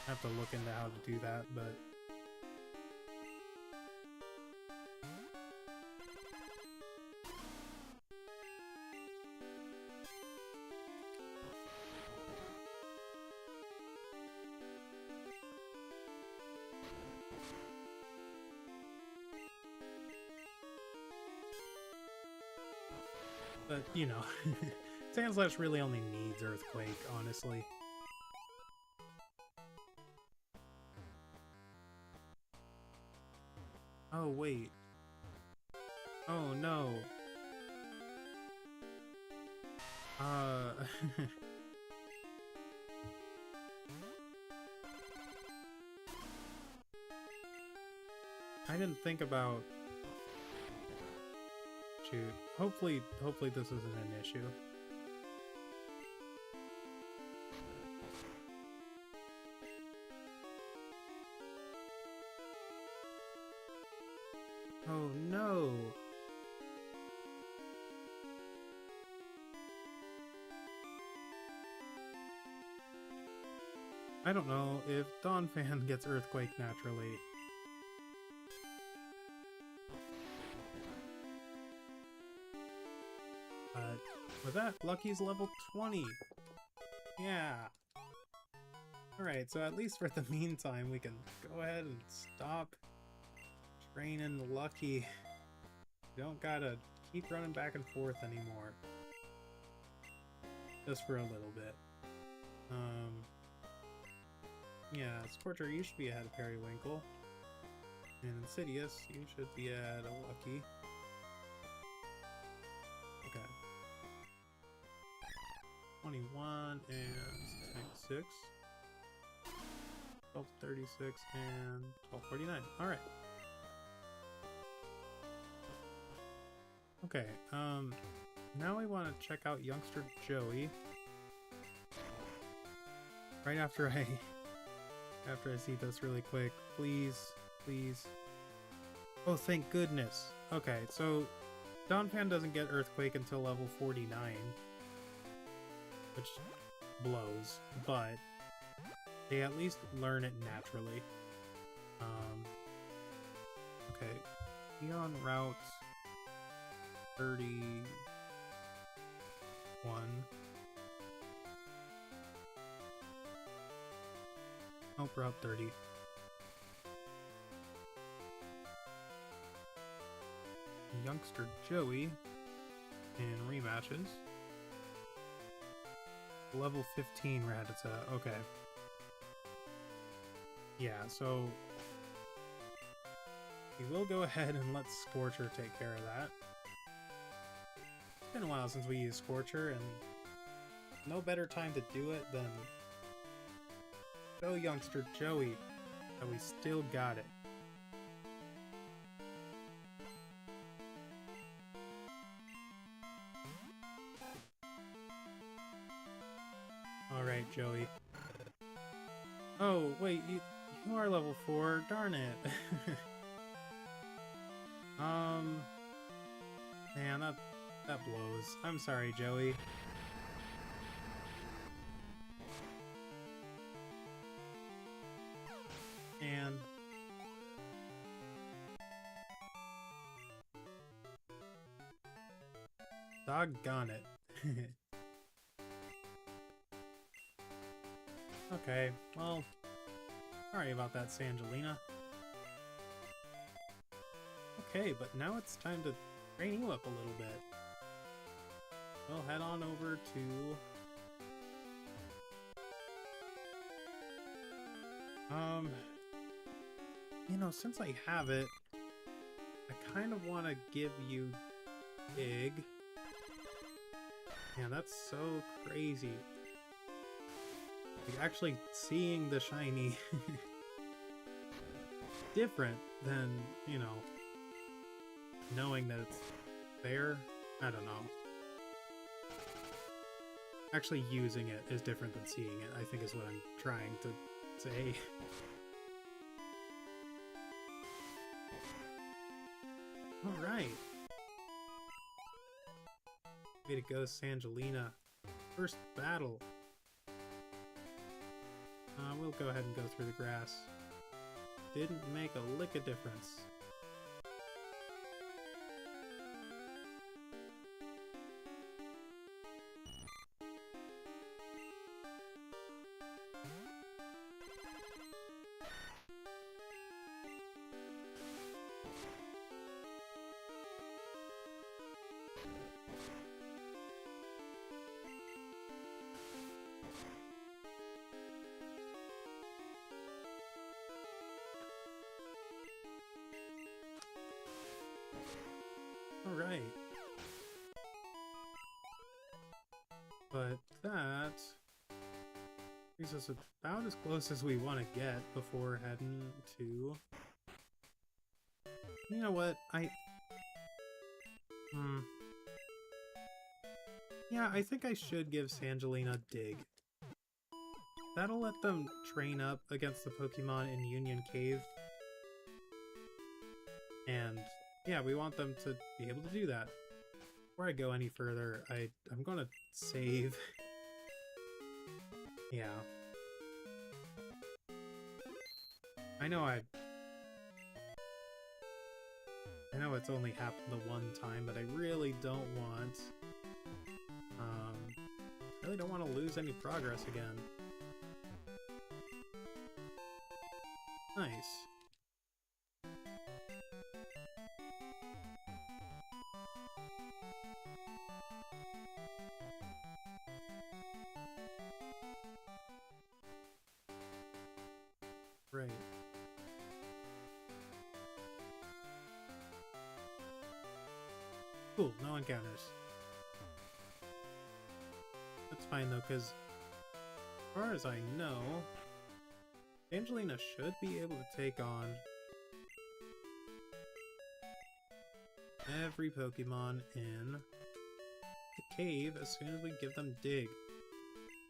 A: I have to look into how to do that, but you know, Sandslash really only needs Earthquake, honestly. Oh, wait. Oh, no. I didn't think about... Shoot. Hopefully this isn't an issue. Oh no! I don't know if Donphan gets Earthquake naturally. But with that, Lucky's level 20. Yeah. Alright, so at least for the meantime, we can go ahead and stop training Lucky. We don't gotta keep running back and forth anymore. Just for a little bit. Yeah, Scorcher, you should be ahead of Periwinkle. And Insidious, you should be ahead of Lucky. Okay. 21 and 696. 1236 and 1249. Alright. Okay, now we want to check out youngster Joey. Right after I see this really quick, please. Oh, thank goodness. Okay, so Donphan doesn't get Earthquake until level 49, which blows, but they at least learn it naturally. Okay, be on route 31. Nope, route 30. Youngster Joey in rematches. Level 15 Rattata, okay. Yeah, so we will go ahead and let Scorcher take care of that. It's been a while since we used Scorcher, and no better time to do it than show youngster Joey that we still got it. Alright, Joey. Oh, wait, you are level 4, darn it. Man, that blows. I'm sorry, Joey. And doggone it. Okay, well, sorry about that, Sangelina. Okay, but now it's time to train you up a little bit. We'll head on over to... you know, since I have it, I kind of want to give you Dig. Yeah, that's so crazy. Like, actually seeing the shiny different than, you know, knowing that it's there. I don't know. Actually using it is different than seeing it, I think is what I'm trying to say. Alright. Way to go, Sangelina. First battle. We'll go ahead and go through the grass. Didn't make a lick of difference. Alright. But that brings us about as close as we want to get before heading to... You know what? Yeah, I think I should give Sangelina Dig. That'll let them train up against the Pokemon in Union Cave. And yeah, we want them to be able to do that. Before I go any further, I'm gonna save. Yeah. I know it's only happened the one time, but I really don't want really don't want to lose any progress again. Nice. Right. Cool, no encounters. That's fine though, because as far as I know, Angelina should be able to take on every Pokemon in the cave as soon as we give them Dig.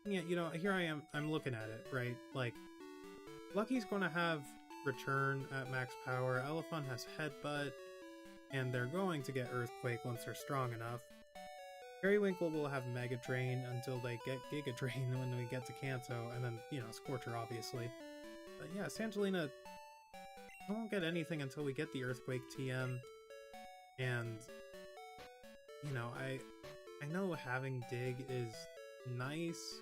A: And yeah, you know, here I am, I'm looking at it, right? Like, Lucky's going to have Return at max power, Elephant has Headbutt, and they're going to get Earthquake once they're strong enough. Periwinkle will have Mega Drain until they get Giga Drain when we get to Kanto, and then, you know, Scorcher, obviously. But yeah, Sangelina won't get anything until we get the Earthquake TM, and, you know, I know having Dig is nice.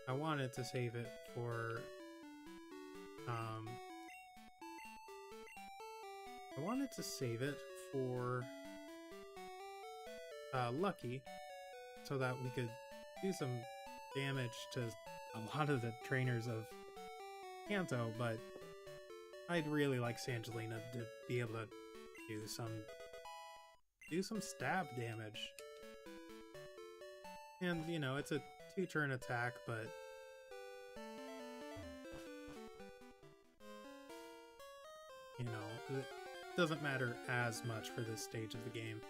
A: I wanted to save it for, Lucky, so that we could do some damage to a lot of the trainers of Kanto, but I'd really like Sangelina to be able to do some stab damage. And, you know, it's a 2-turn attack, but you know, it doesn't matter as much for this stage of the game.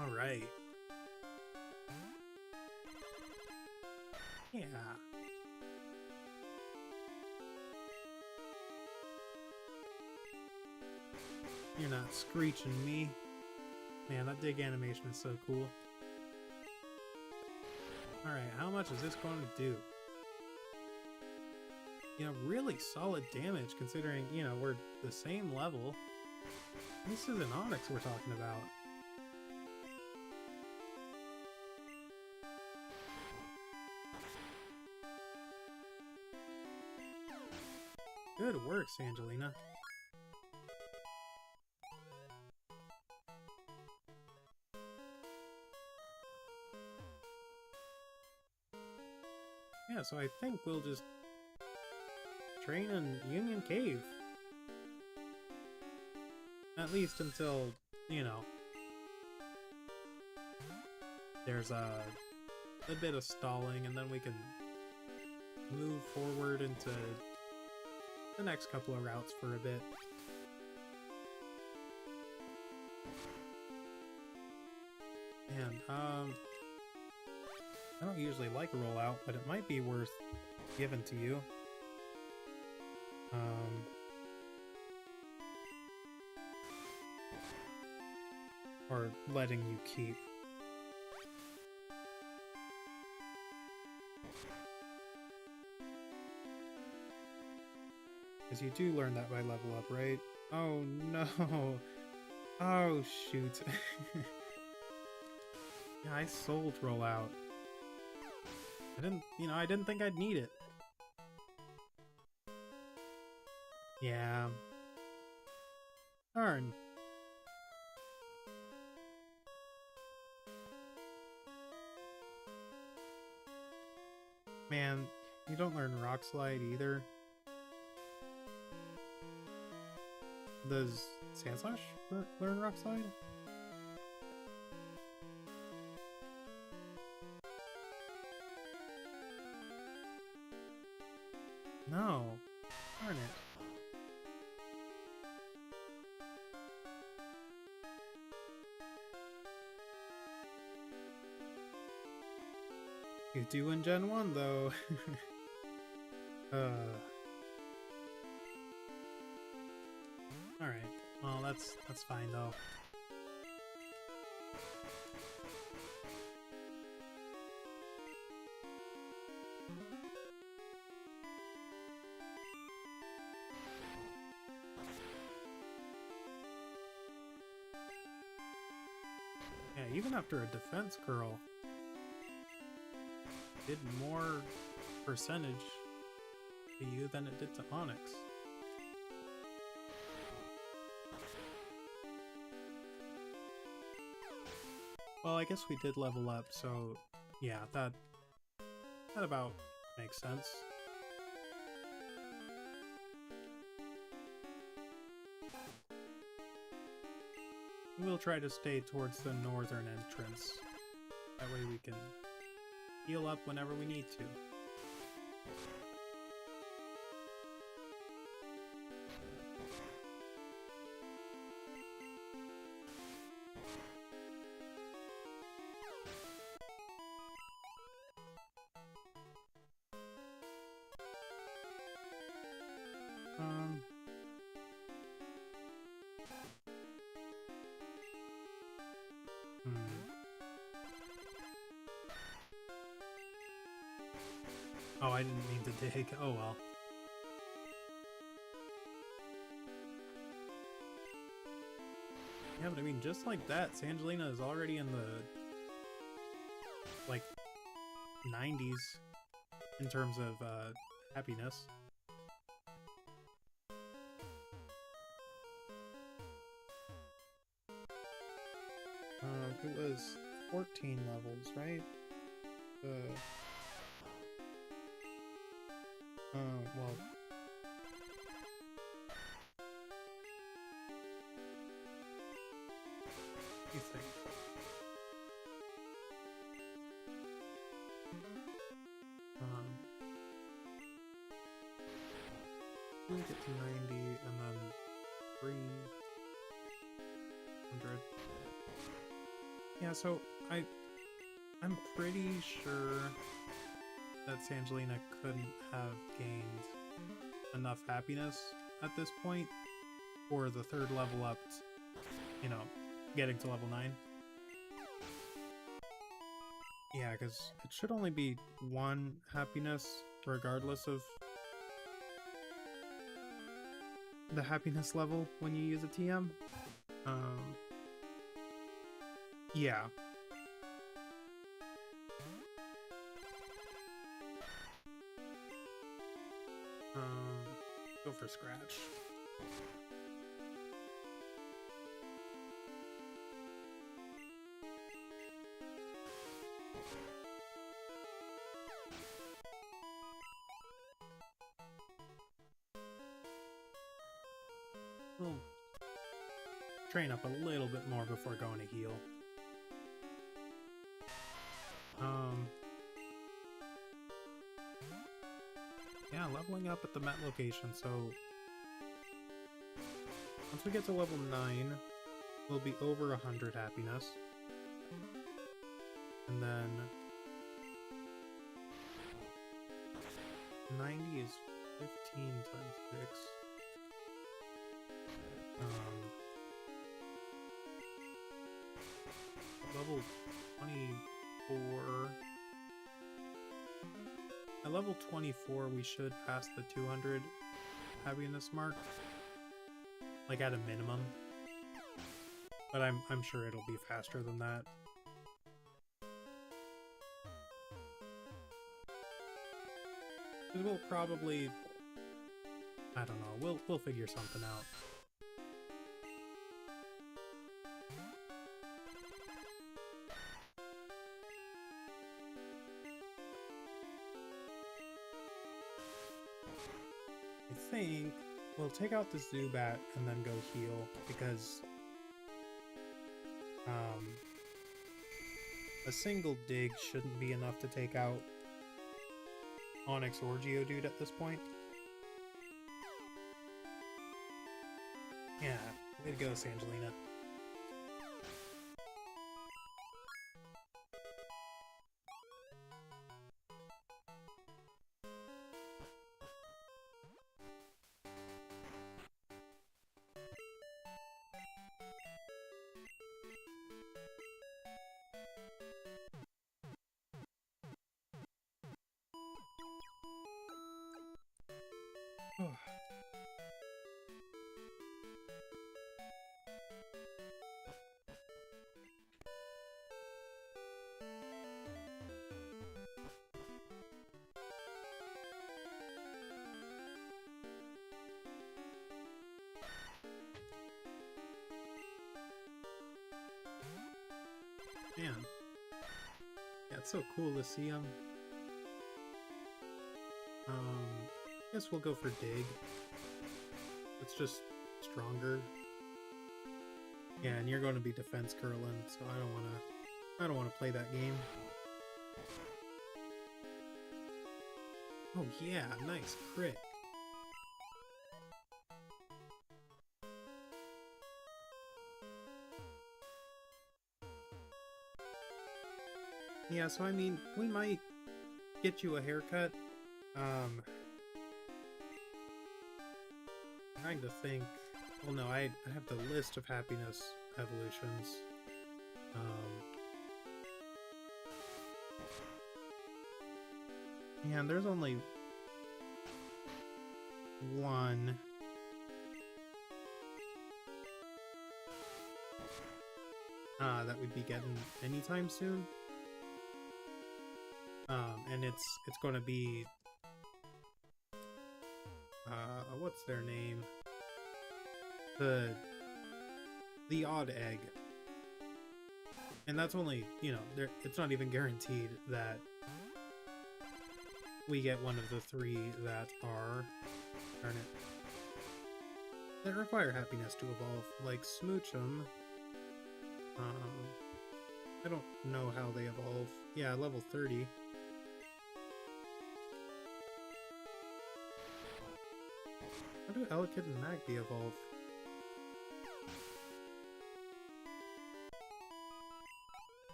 A: Alright. Yeah. You're not screeching me. Man, that Dig animation is so cool. Alright, how much is this going to do? You know, really solid damage considering, you know, we're the same level. This is an Onyx we're talking about. Good work, Sangelina. Yeah, so I think we'll just train in Union Cave. At least until, you know, there's a bit of stalling, and then we can move forward into the next couple of routes for a bit. And, I don't usually like a rollout, but it might be worth giving to you. Or letting you keep. Because you do learn that by level up, right? Oh no! Oh shoot. Yeah, I sold rollout. I didn't think I'd need it. Yeah. Darn. Man, you don't learn Rock Slide either. Does Sandslash learn Rock Slide? No. Darn it. You do in Gen 1, though. Alright. Well, that's fine, though. Yeah, even after a defense curl, did more percentage to you than it did to Onyx. Well, I guess we did level up, so yeah, that about makes sense. We'll try to stay towards the northern entrance. That way we can heal up whenever we need to. Oh, I didn't mean to dig. Oh well. Yeah, but I mean, just like that, Sangelina is already in the, like, 90s in terms of, happiness. It was 14 levels, right? Well... you think? We'll get to 90 and then 300. Yeah, so I'm pretty sure that Sangelina couldn't have gained enough happiness at this point for the third level up, you know, getting to level 9. Yeah, because it should only be 1 happiness regardless of the happiness level when you use a TM. Yeah. Go for scratch. We'll train up a little bit more before going to heal. Yeah, leveling up at the Met location, so once we get to level 9, we'll be over 100 happiness. And then 90 is 15 times 6. Level 24. At level 24, we should pass the 200 happiness mark, like at a minimum. But I'm sure it'll be faster than that. Because we'll probably, I don't know, we'll figure something out. I think we'll take out the Zubat and then go heal, because a single dig shouldn't be enough to take out Onyx or Geodude at this point. Yeah, way to go, Sangelina. Man. Yeah, it's so cool to see him. Guess we'll go for dig. It's just stronger. Yeah, and you're going to be defense curling, so I don't want to play that game. Oh yeah, nice crit. Yeah, so I mean, we might get you a haircut. Trying to think. Well, no, I have the list of happiness evolutions. Yeah, and there's only one. That we'd be getting anytime soon. And it's going to be what's their name? The odd egg. And that's only, you know, it's not even guaranteed that we get one of the three that are, darn it, that require happiness to evolve, like Smoochum. I don't know how they evolve. Yeah, level 30. How do Elekid and Magby evolve?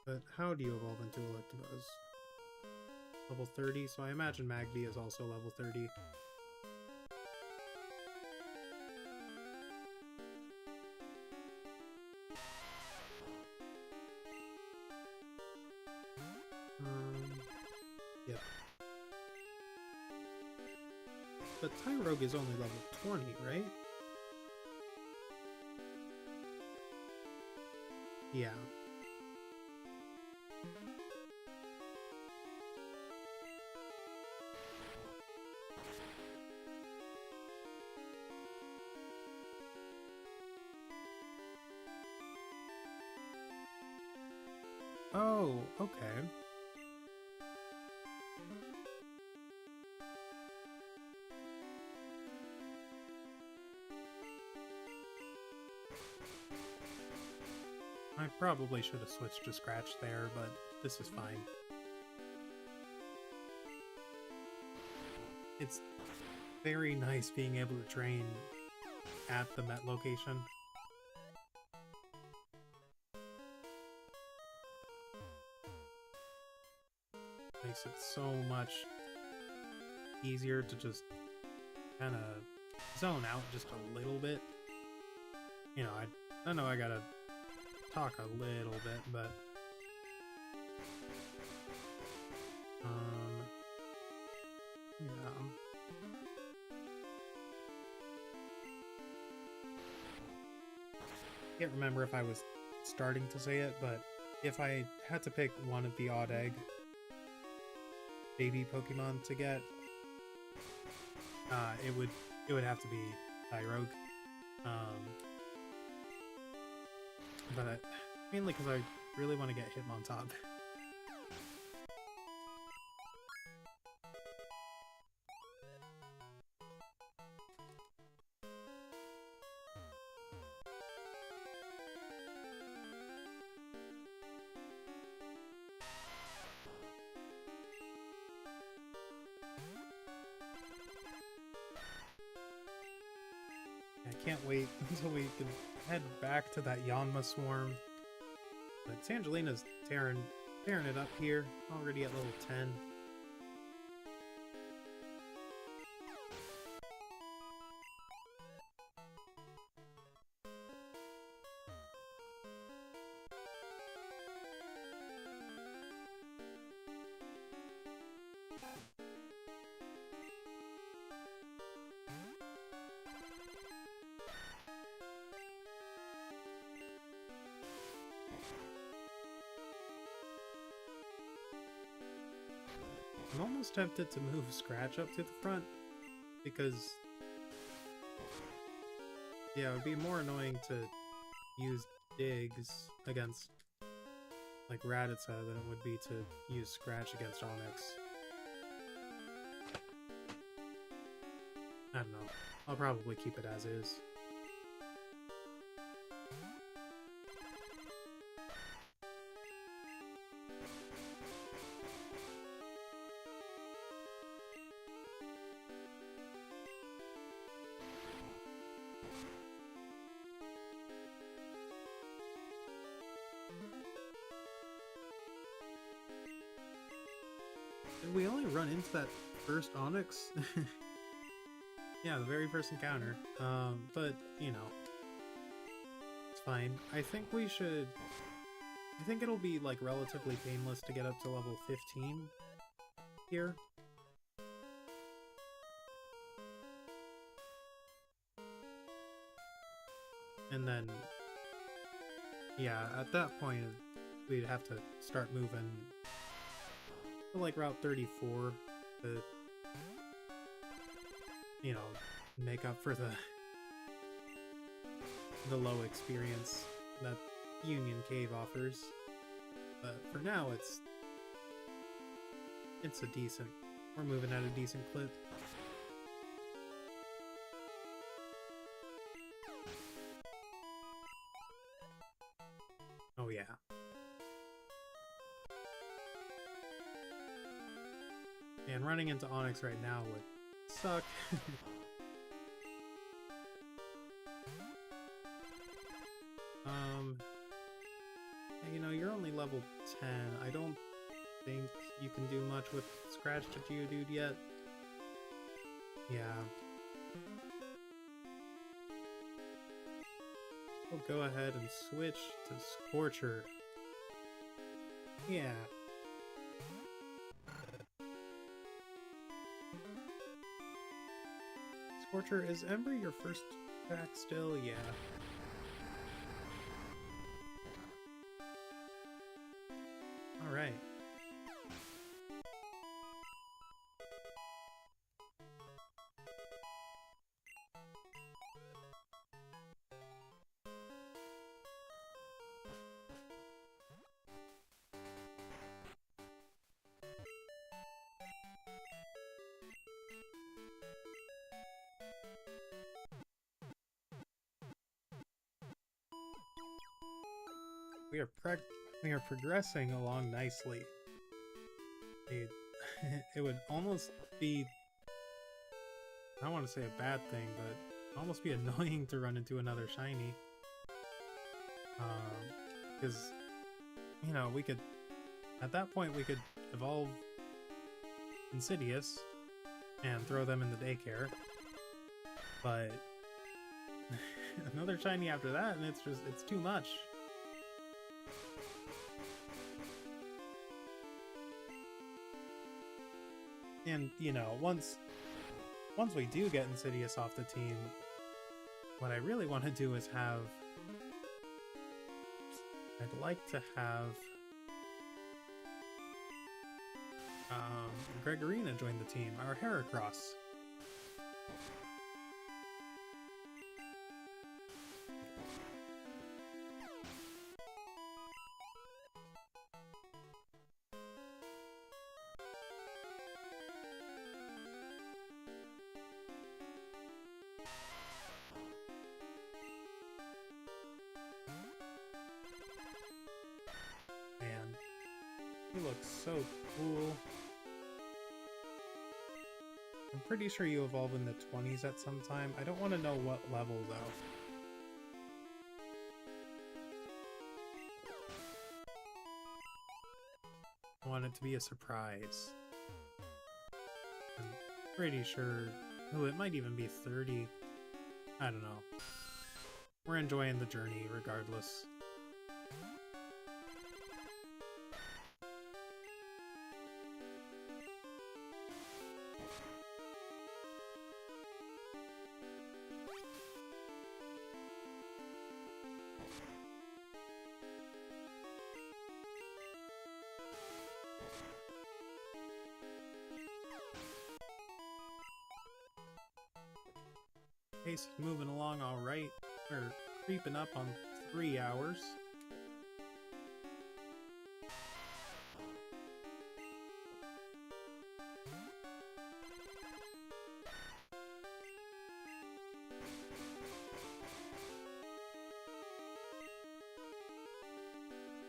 A: But how do you evolve into Electabuzz? Level 30, so I imagine Magby is also level 30. Yep. But Tyrogue is only level 20, right? Yeah. Oh, okay. I probably should have switched to Scratch there, but this is fine. It's very nice being able to train at the Met location. Makes it so much easier to just kind of zone out just a little bit. You know, I know I gotta talk a little bit, but yeah. I can't remember if I was starting to say it, but if I had to pick one of the odd egg baby Pokemon to get, it would have to be Tyrogue. But mainly because I really want to get Hitmontop. I can't wait until we can head back to that Yanma swarm. But Sangelina's tearing it up here, already at level 10. I'm almost tempted to move Scratch up to the front, because yeah, it would be more annoying to use digs against like Raditz said, than it would be to use Scratch against Onyx. I don't know. I'll probably keep it as is. Did we only run into that first Onyx? Yeah, the very first encounter. But, you know, it's fine. I think it'll be, like, relatively painless to get up to level 15 here. And then, yeah, at that point, we'd have to start moving to, like, Route 34 to, you know, make up for the low experience that Union Cave offers. But for now, it's a decent, we're moving at a decent clip. Oh yeah. And running into Onyx right now would suck. You know, you're only level 10. I don't think you can do much with Scratch to Geodude yet. Yeah. I'll go ahead and switch to Scorcher. Yeah. Scorcher, is Ember your first attack still? Yeah. Alright. We are progressing along nicely. It would almost be, I don't want to say a bad thing, but it'd almost be annoying to run into another shiny. Because, you know, we could, at that point we could evolve Insidious and throw them in the daycare. But another shiny after that, and it's too much. And, you know, once we do get Insidious off the team, what I really want to do is have... I'd like to have... Gregorina join the team, our Heracross. He looks so cool. I'm pretty sure you evolve in the 20s at some time. I don't want to know what level, though. I want it to be a surprise. I'm pretty sure... Oh, it might even be 30. I don't know. We're enjoying the journey regardless. Pace is moving along alright. We're creeping up on 3 hours.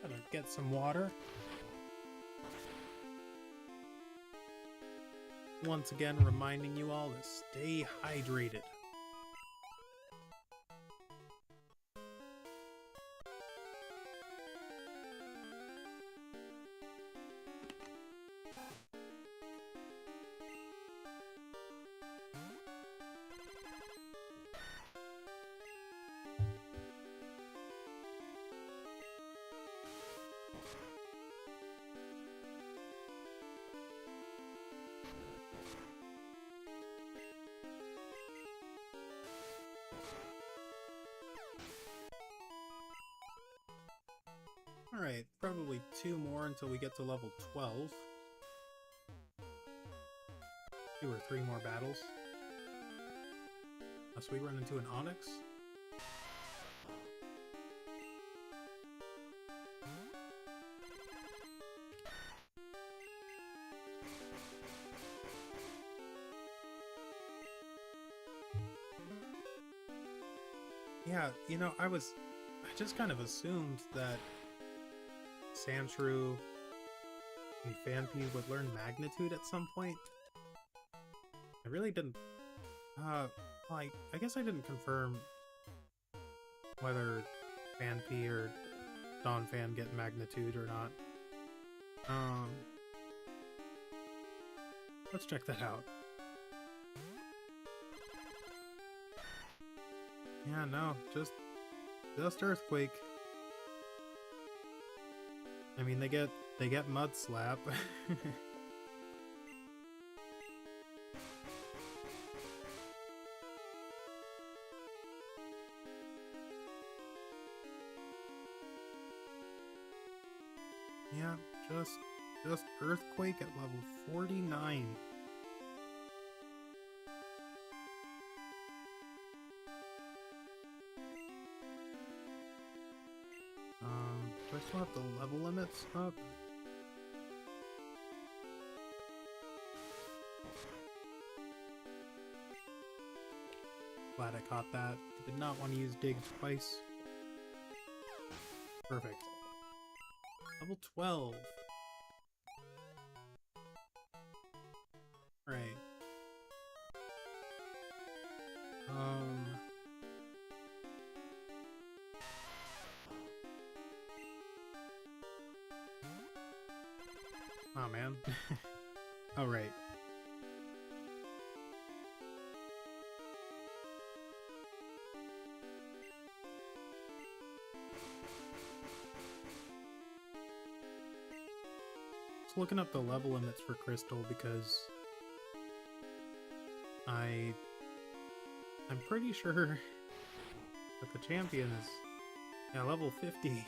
A: Gonna get some water. Once again, reminding you all to stay hydrated. Alright, probably 2 more until we get to level 12. 2 or 3 more battles. Unless we run into an Onyx. Yeah, you know, I just kind of assumed that Sandshrew and Phanpy would learn Magnitude at some point. I really didn't, like, I guess I didn't confirm whether Phanpy or Donphan get Magnitude or not. Let's check that out. Yeah, no, just Earthquake. I mean, they get Mud Slap. Yeah, just Earthquake at level 49. Do I still have the level limits up? Glad I caught that. I did not want to use Dig twice. Perfect. Level 12. Right. Oh man. Oh right. Just looking up the level limits for Crystal because I'm pretty sure that the champion is level 50.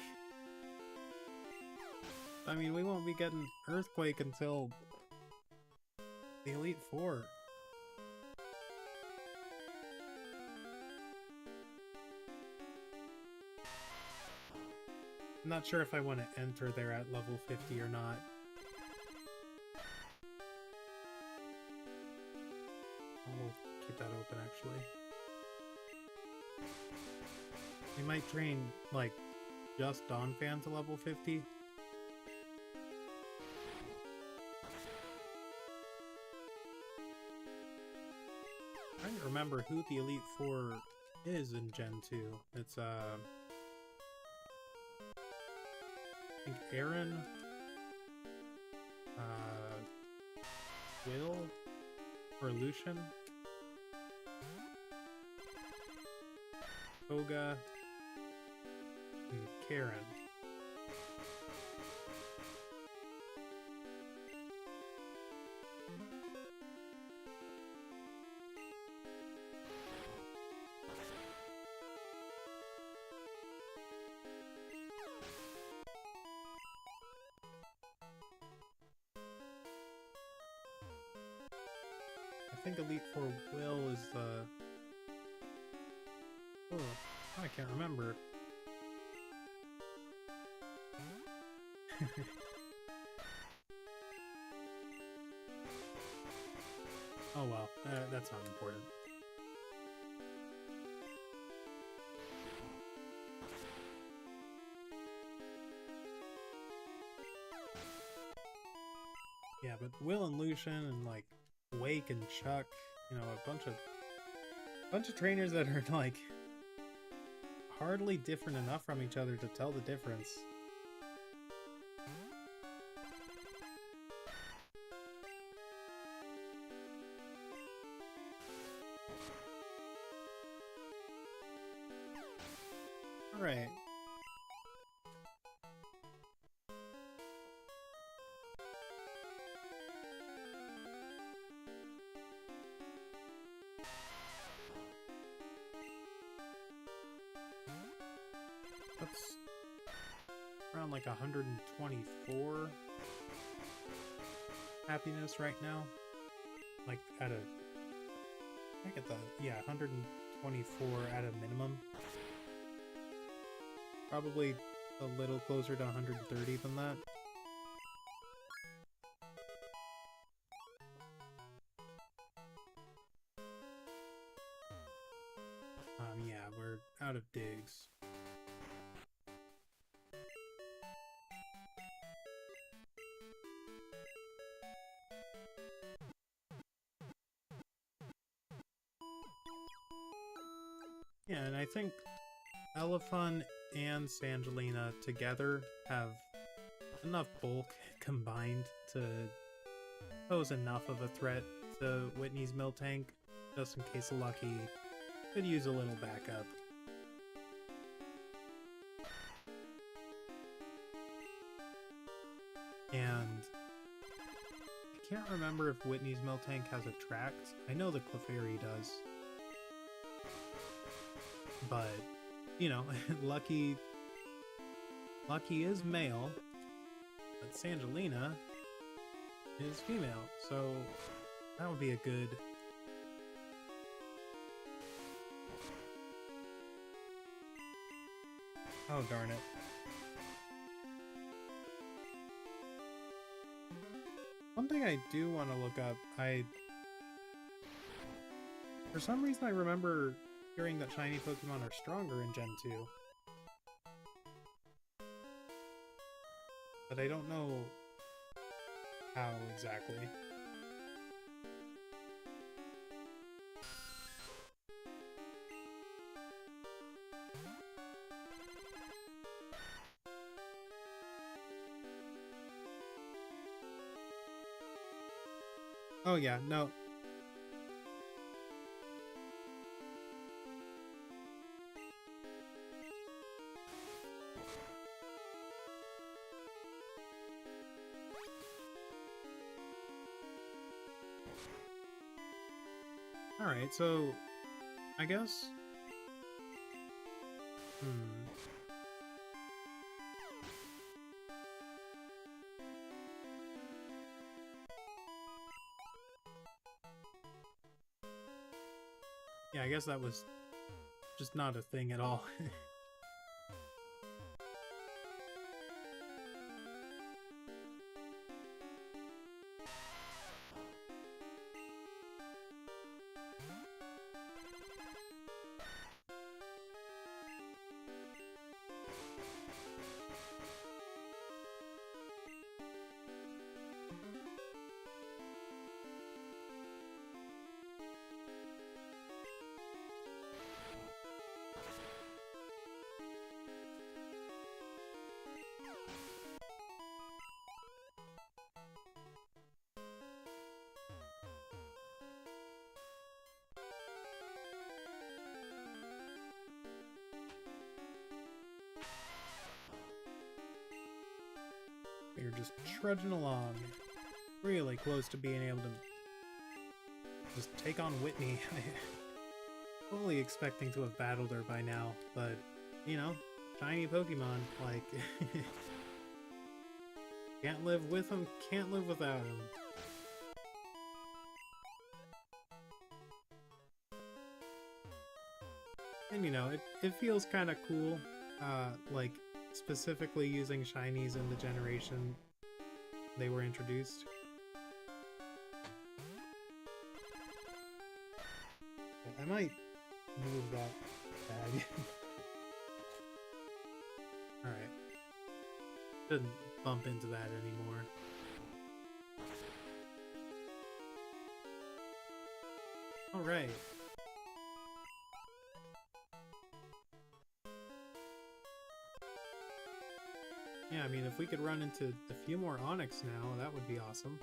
A: I mean, we won't be getting Earthquake until the Elite Four. I'm not sure if I want to enter there at level 50 or not. I'll keep that open, actually. We might train, like, just Donphan to level 50. I don't remember who the Elite Four is in Gen 2. It's, I think Aaron, Will, or Lucian, Koga, and Karen. I think Elite Four Will is the... Oh, I can't remember. Oh well, that's not important. Yeah, but Will and Lucian and like Wake and Chuck, you know, a bunch of trainers that are like hardly different enough from each other to tell the difference. All right. That's around like 124 happiness right now. Like at a, I get the, yeah, 124 at a minimum. Probably a little closer to 130 than that. Yeah, we're out of digs. Yeah, and I think Elephant and Sangelina together have enough bulk combined to pose enough of a threat to Whitney's mill tank, just in case Lucky could use a little backup. And I can't remember if Whitney's mill tank has attract. I know the Clefairy does. But, you know, Lucky is male, but Sangelina is female, so that would be a good... Oh, darn it. One thing I do want to look up, for some reason I remember hearing that shiny Pokemon are stronger in Gen 2. But I don't know how exactly. Oh yeah, no. Alright, so I guess... Yeah, I guess that was just not a thing at all. You're just trudging along, really close to being able to just take on Whitney. Fully expecting to have battled her by now, but, you know, shiny Pokemon, like, can't live with them, can't live without them. And, you know, it feels kind of cool, like, specifically using shinies in the generation they were introduced. I might move that bag. Alright. Shouldn't bump into that anymore. Alright. Yeah, I mean, if we could run into a few more Onyx now, that would be awesome.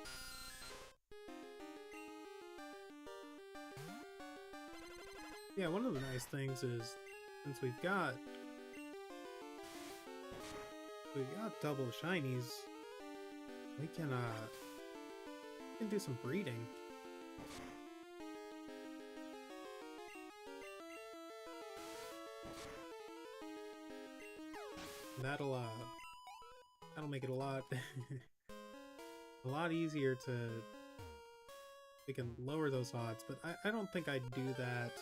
A: Yeah, one of the nice things is, since we've got double shinies, we can do some breeding. That'll make it a lot a lot easier to, we can lower those odds, but I don't think I'd do that.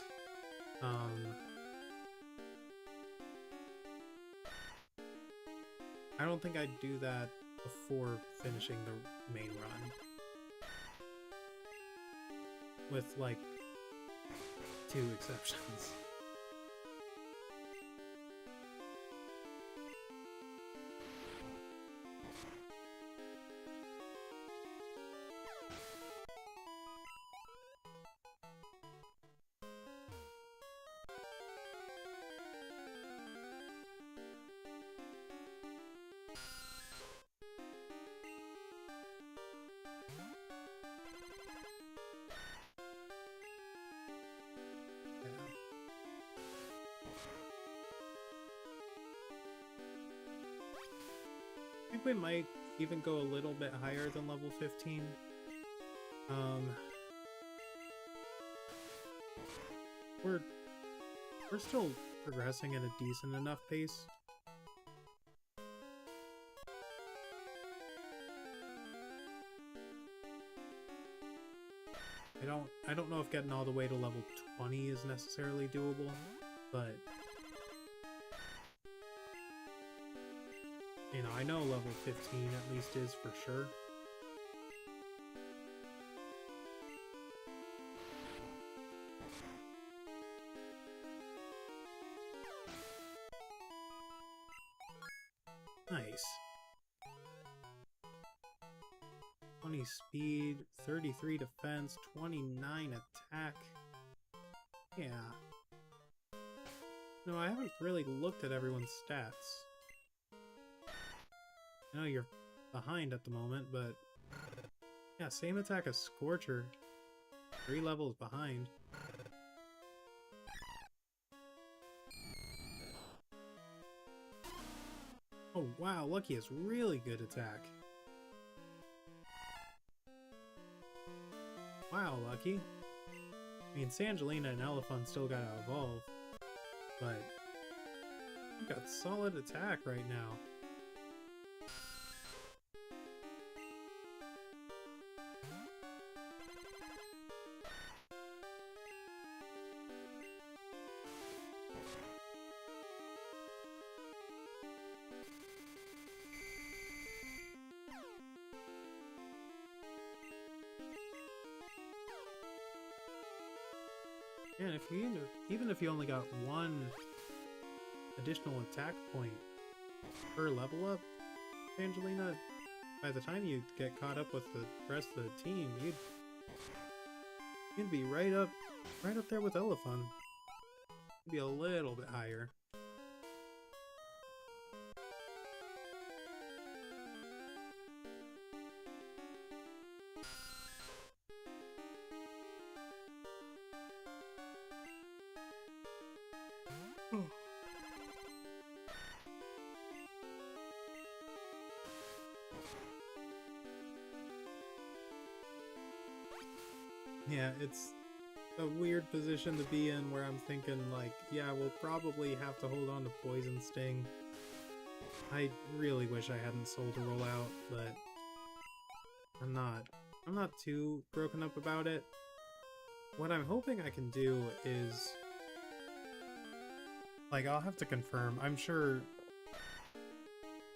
A: I don't think I'd do that before finishing the main run. With, like, 2 exceptions. I think we might even go a little bit higher than level 15. We're still progressing at a decent enough pace. I don't know if getting all the way to level 20 is necessarily doable, but you know, I know level 15 at least is for sure. Nice. 20 speed, 33 defense, 29 attack. Yeah. No, I haven't really looked at everyone's stats. I know you're behind at the moment, but yeah, same attack as Scorcher. 3 levels behind. Oh wow, Lucky has really good attack. Wow, Lucky. I mean, Sangelina and Elephant still gotta evolve, but you got solid attack right now. And if you even if you only got 1 additional attack point per level up, Angelina, by the time you get caught up with the rest of the team, you'd be right up there with Elephant. You'd be a little bit higher. Yeah, it's a weird position to be in where I'm thinking, like, yeah, we'll probably have to hold on to Poison Sting. I really wish I hadn't sold a rollout, but I'm not too broken up about it. What I'm hoping I can do is, like, I'll have to confirm. I'm sure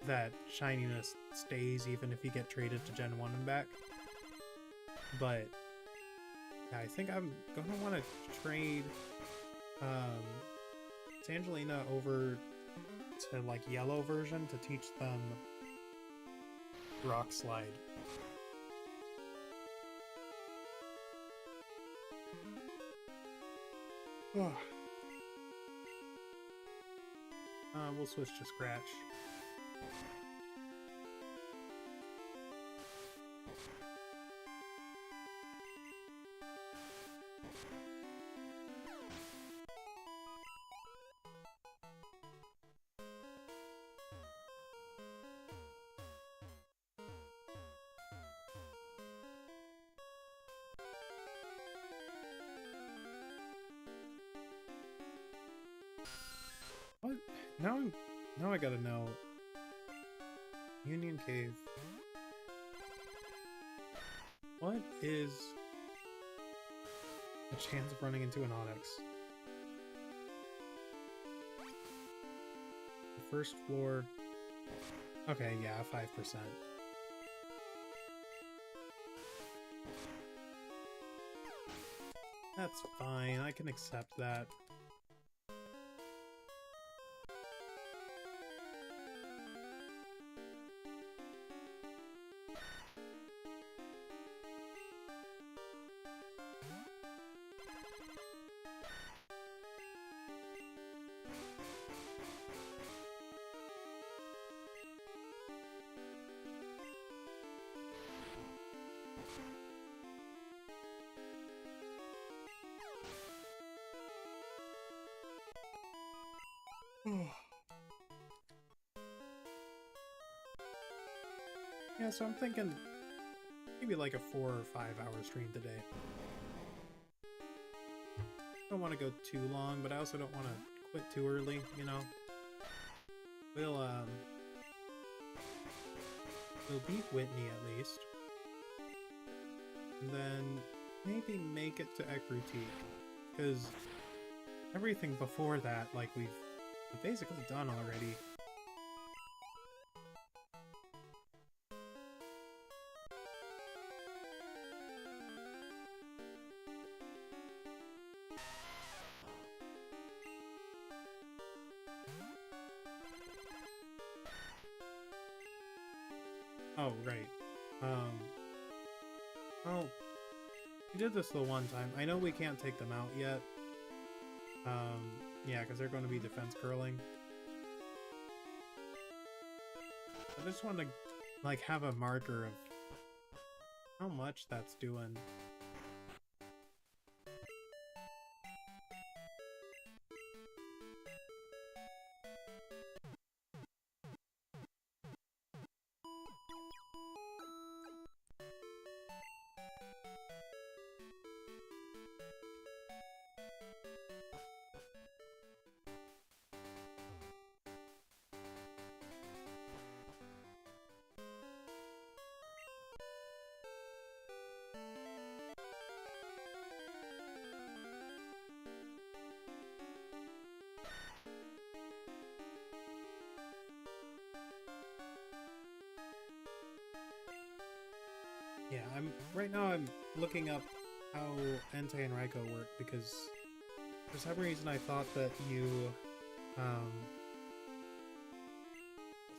A: that shininess stays even if you get traded to Gen 1 and back, but I think I'm gonna want to trade Sangelina over to, like, yellow version to teach them Rock Slide. Oh. We'll switch to Scratch. What? Now I gotta know. Union Cave. What is the chance of running into an Onyx? The first floor. Okay, yeah, 5%. That's fine, I can accept that. Yeah, so I'm thinking maybe like a 4 or 5 hour stream today. Don't want to go too long, but I also don't want to quit too early, you know? We'll beat Whitney at least. And then maybe make it to Ekrutique. Because everything before that, like, we've basically done already. Oh, right. Well, we did this the one time. I know we can't take them out yet. Yeah, because they're going to be defense curling. I just want to, like, have a marker of how much that's doing. Yeah, right now I'm looking up how Entei and Raikou work because for some reason I thought that I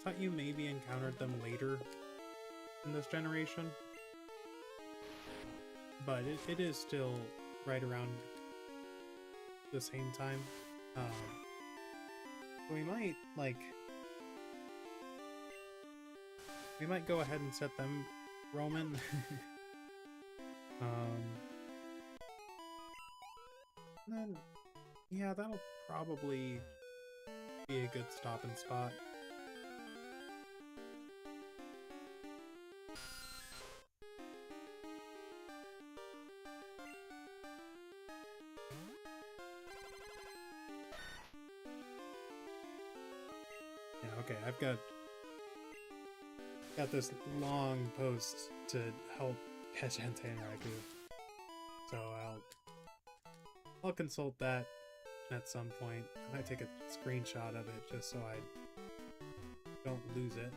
A: thought you maybe encountered them later in this generation, but it is still right around the same time. We might go ahead and set them Roman. Then, yeah, that'll probably be a good stopping spot. Yeah, okay, I've got this long post to help catch Entei and Raikou, so I'll consult that at some point. I might take a screenshot of it just so I don't lose it.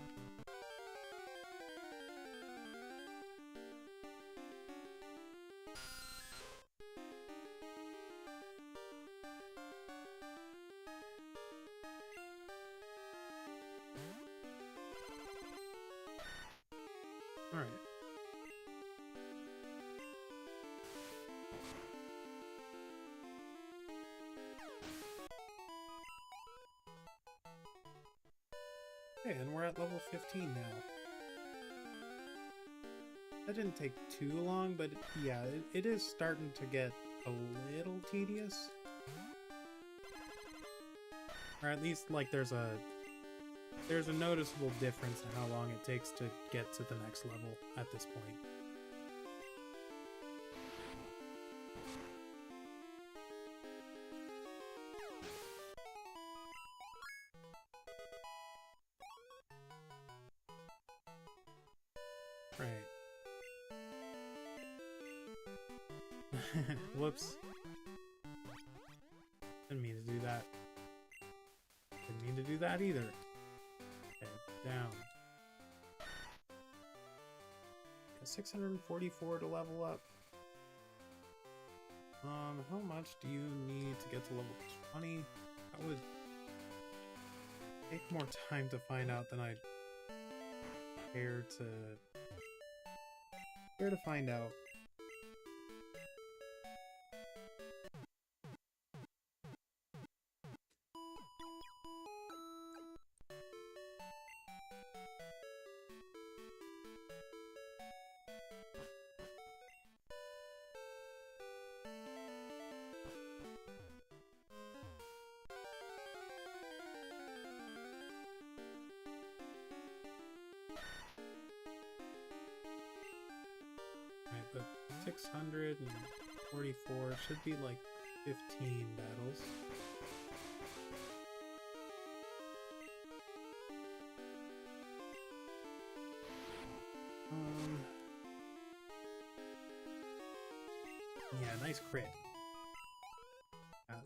A: Alright. Okay, and we're at level 15 now. That didn't take too long, but yeah, it is starting to get a little tedious. Or at least, like, there's a noticeable difference in how long it takes to get to the next level at this point. Right. Whoops. Didn't mean to do that. Didn't mean to do that either. Okay, down. 644 to level up. How much do you need to get to level 20? That would take more time to find out than I'd care to find out. Right, but 644 should be like 15 battles. Yeah, nice crit.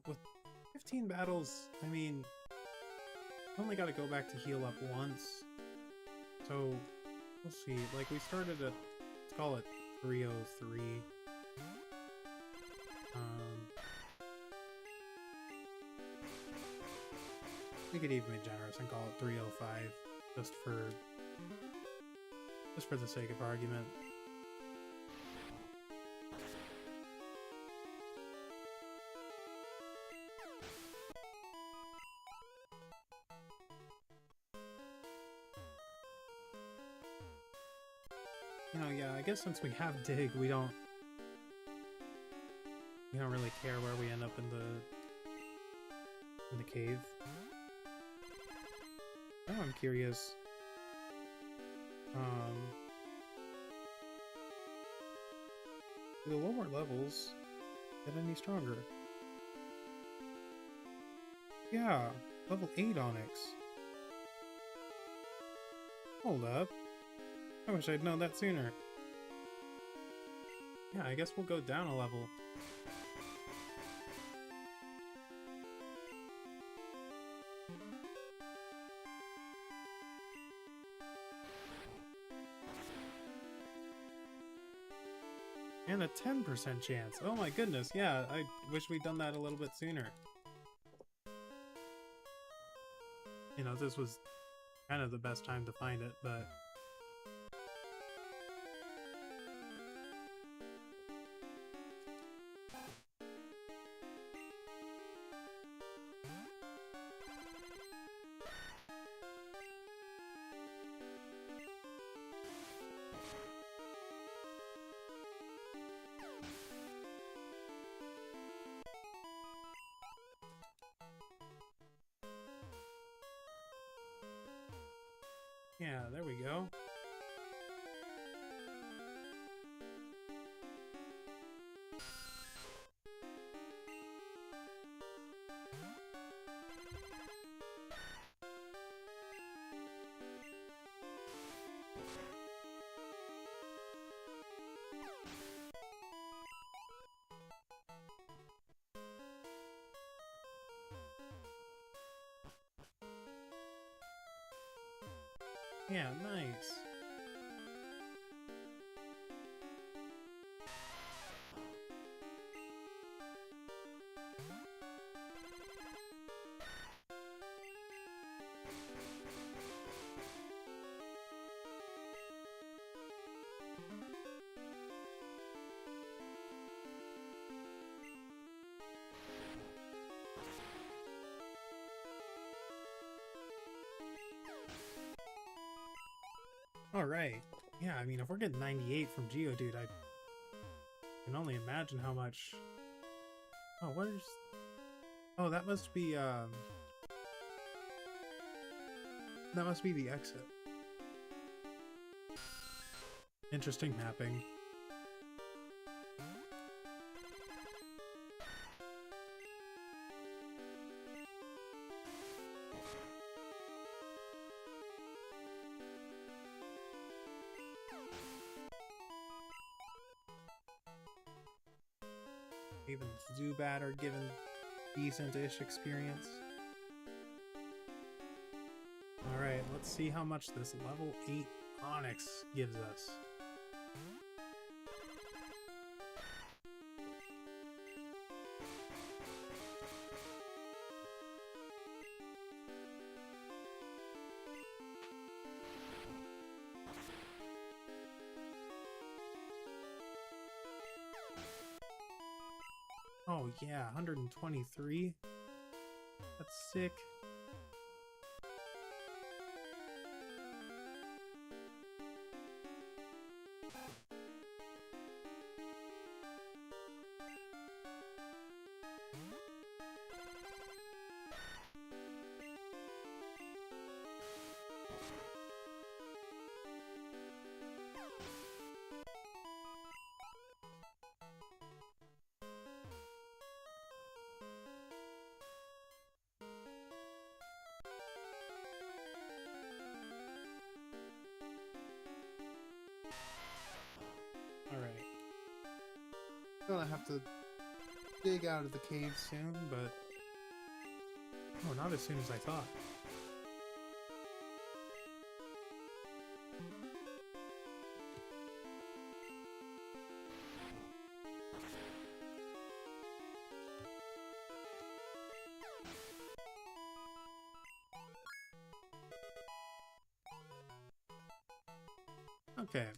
A: With 15 battles, I mean, I only got to go back to heal up once. So, we'll see. Like, we started at, let's call it 303. We could even be generous and call it 305, just for the sake of argument. You know, yeah, I guess since we have dig, we don't really care where we end up in the cave. Now I'm curious. Do the lower levels get any stronger? Yeah, level 8 Onyx. Hold up. I wish I'd known that sooner. Yeah, I guess we'll go down a level. And a 10% chance. Oh my goodness, yeah, I wish we'd done that a little bit sooner. You know, this was kind of the best time to find it, but... yeah, there we go. Yeah, nice. Alright. Yeah, I mean, if we're getting 98 from Geodude, I can only imagine how much... Oh, where's... Oh, that must be, that must be the exit. Interesting mapping. Even Zubat are given decent-ish experience. Alright, let's see how much this level 8 Onix gives us. Oh yeah, 123. That's sick. Alright. Gonna have to dig out of the cave soon, but... Oh, not as soon as I thought. Okay.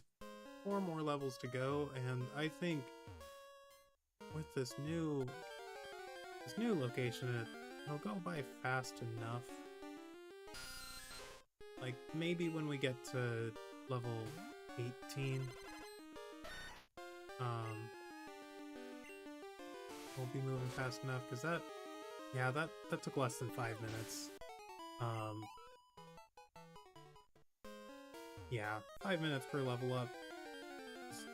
A: 4 more levels to go, and I think with this new location, it'll go by fast enough. Like, maybe when we get to level 18, we'll be moving fast enough, because that took less than 5 minutes. Yeah, 5 minutes per level up is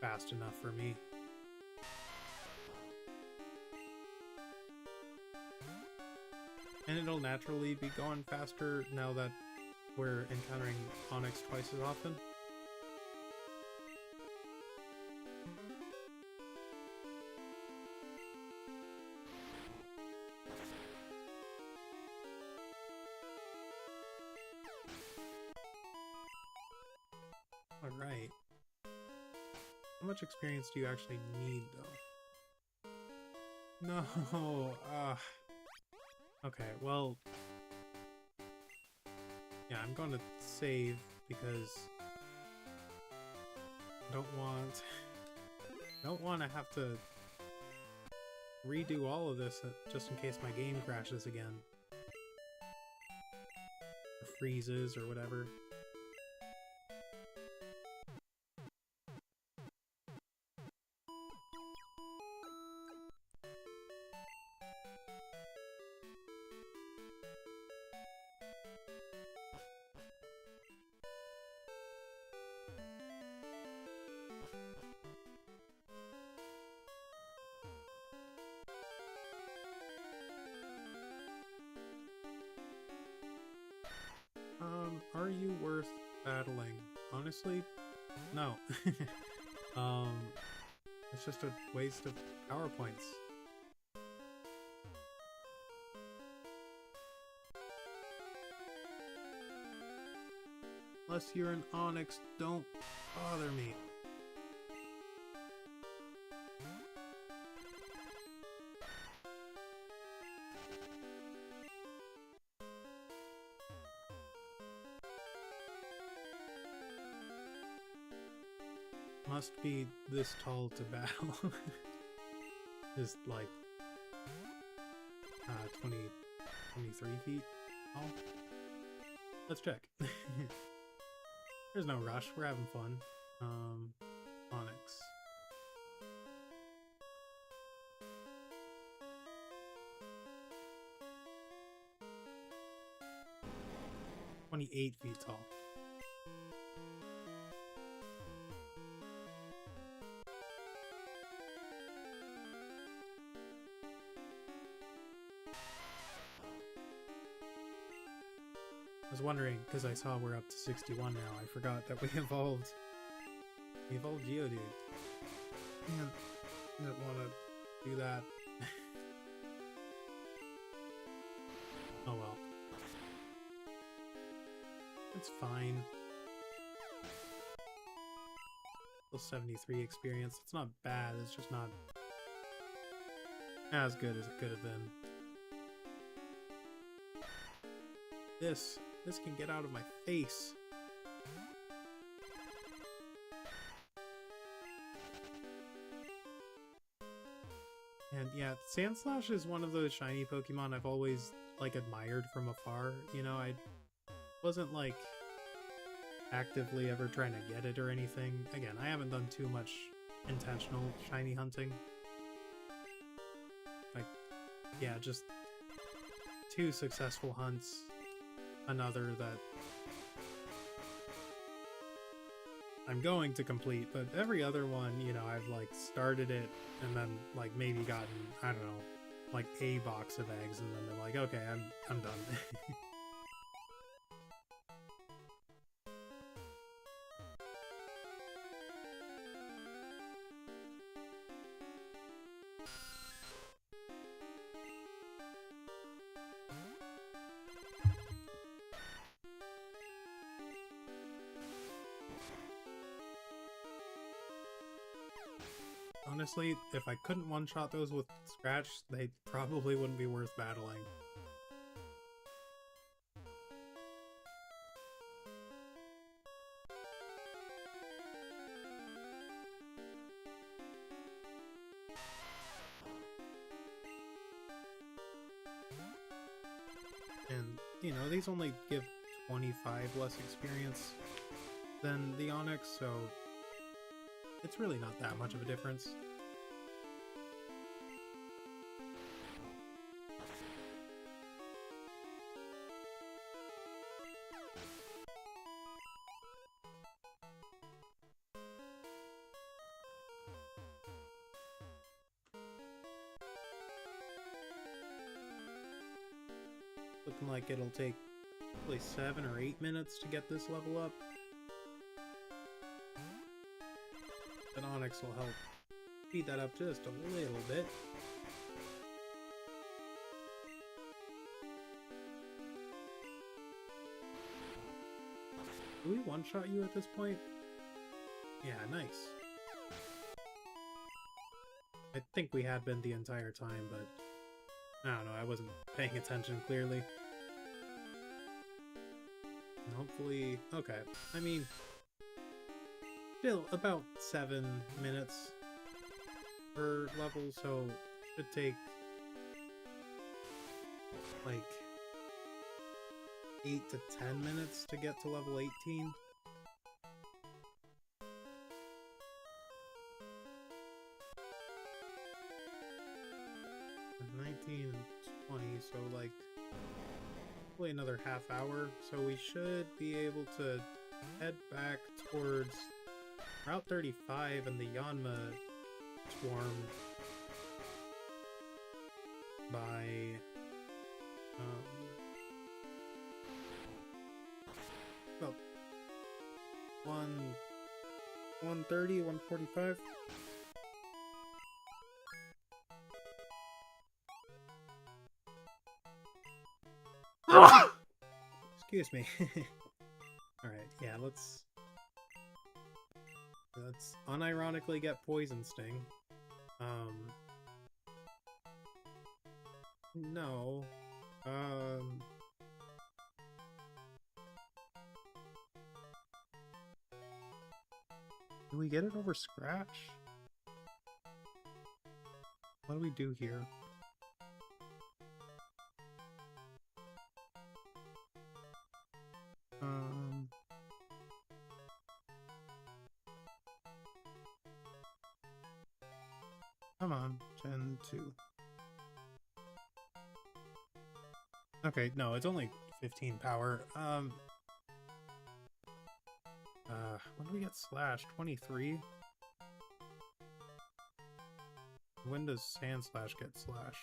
A: fast enough for me. And it'll naturally be going faster now that we're encountering Onix twice as often. Alright. How much experience do you actually need, though? No! Okay, well... Yeah, I'm going to save, because... I don't want to have to redo all of this just in case my game crashes again. Or freezes, or whatever. Are you worth battling? Honestly, no. It's just a waste of power points. Unless you're an Onix, don't bother me. Must be this tall to battle. Just like 23 feet tall. Let's check. There's no rush. We're having fun. Onyx. "28 feet tall." I was wondering, because I saw we're up to 61 now, I forgot that we evolved. We evolved Geodude. Man, I didn't want to do that. Oh well. It's fine. Still 73 experience. It's not bad, it's just not as good as it could have been. This can get out of my face. And yeah, Sandslash is one of those shiny Pokemon I've always like admired from afar. You know, I wasn't like actively ever trying to get it or anything. Again, I haven't done too much intentional shiny hunting. Like, yeah, just 2 successful hunts. Another that I'm going to complete, but every other one, you know, I've like started it and then like maybe gotten, I don't know, like a box of eggs and then they're like, okay, I'm done. Honestly, if I couldn't one-shot those with Scratch, they probably wouldn't be worth battling. And, you know, these only give 25 less experience than the Onyx, so it's really not that much of a difference. Looking like it'll take probably 7 or 8 minutes to get this level up. But Onyx will help speed that up just a little bit. Do we one-shot you at this point? Yeah, nice. I think we had been the entire time, but I don't know, I wasn't paying attention clearly. And hopefully, okay, I mean, still about 7 minutes per level, so it should take like 8 to 10 minutes to get to level 18. And 19 and 20, so like probably another half hour, so we should be able to head back towards Route 35 and the Yanma swarm by about 1:30, 1:45. Excuse me. Alright, yeah, let's unironically get Poison Sting. No. Do we get it over Scratch? What do we do here? Come on, Gen 2. Okay, no, it's only 15 power. When do we get Slash? 23? When does Sand Slash get Slash?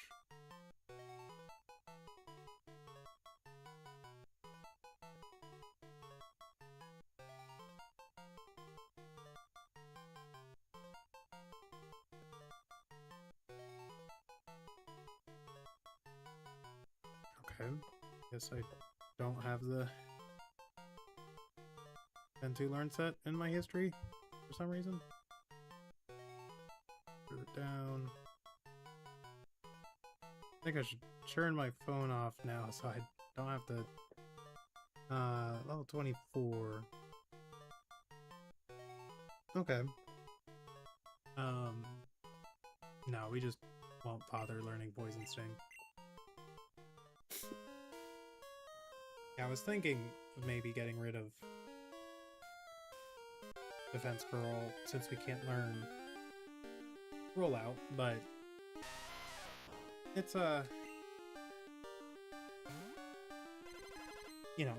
A: Okay, guess I don't have the Gen 2 learn set in my history for some reason. Put it down. I think I should turn my phone off now so I don't have to. Level 24. Okay. No, we just won't bother learning Poison Sting. Yeah, I was thinking of maybe getting rid of Defense Girl since we can't learn Rollout, but it's you know,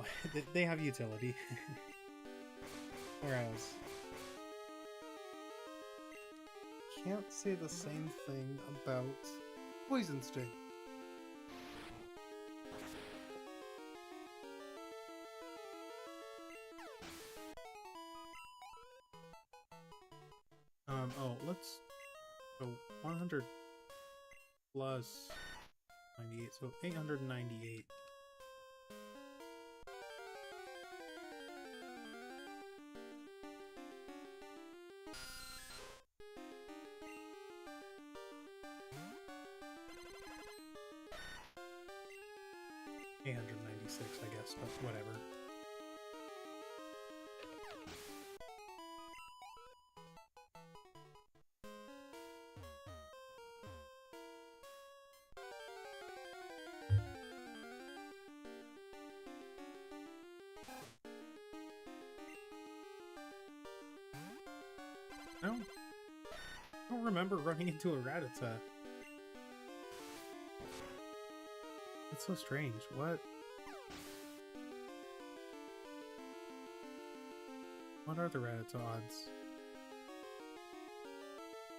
A: they have utility. Whereas can't say the same thing about Poison Sting. Oh, let's go 100 plus 98, so 898. $896, I guess, but whatever. I don't remember running into a Rattata. It's so strange. What? What are the Rattata odds?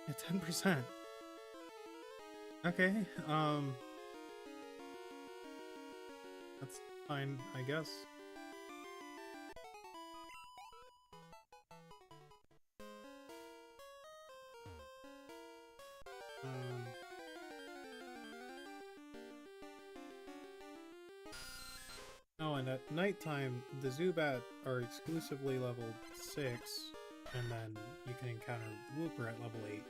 A: Yeah, 10%. Okay, that's fine, I guess. Oh, and at nighttime, the Zubat are exclusively level 6, and then you can encounter Wooper at level 8.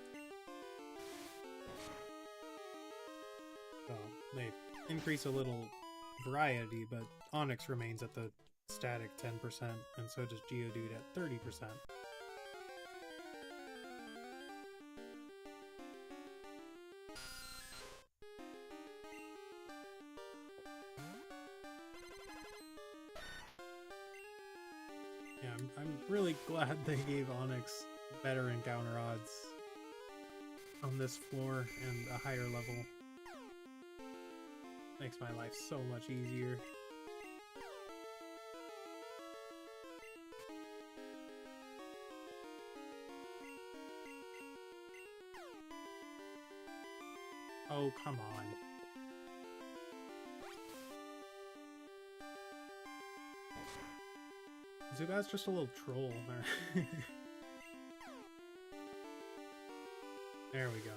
A: So, they increase a little variety, but Onix remains at the static 10%, and so does Geodude at 30%. Yeah, I'm really glad they gave Onix better encounter odds on this floor and a higher level. Makes my life so much easier. Oh, come on. Zubat's just a little troll. There we go.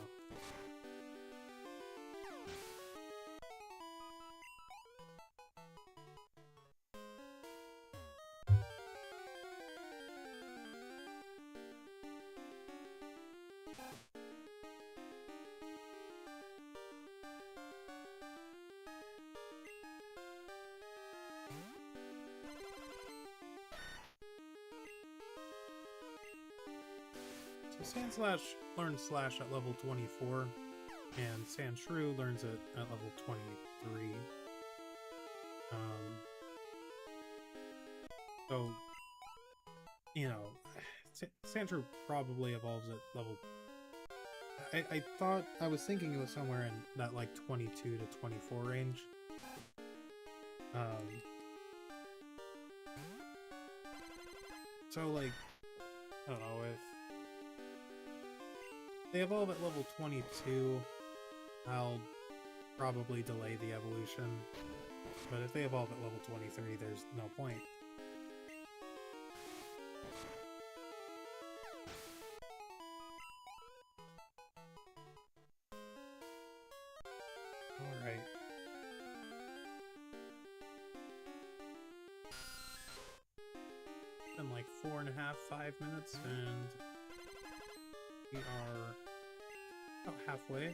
A: Sandslash learns Slash at level 24, and Sandshrew learns it at level 23. So, you know, Sandshrew probably evolves at level I thought, I was thinking it was somewhere in that like 22 to 24 range. So like, I don't know, if they evolve at level 22, I'll probably delay the evolution. But if they evolve at level 23, there's no point. Alright. Been like 4.5, 5 minutes, and we are about halfway.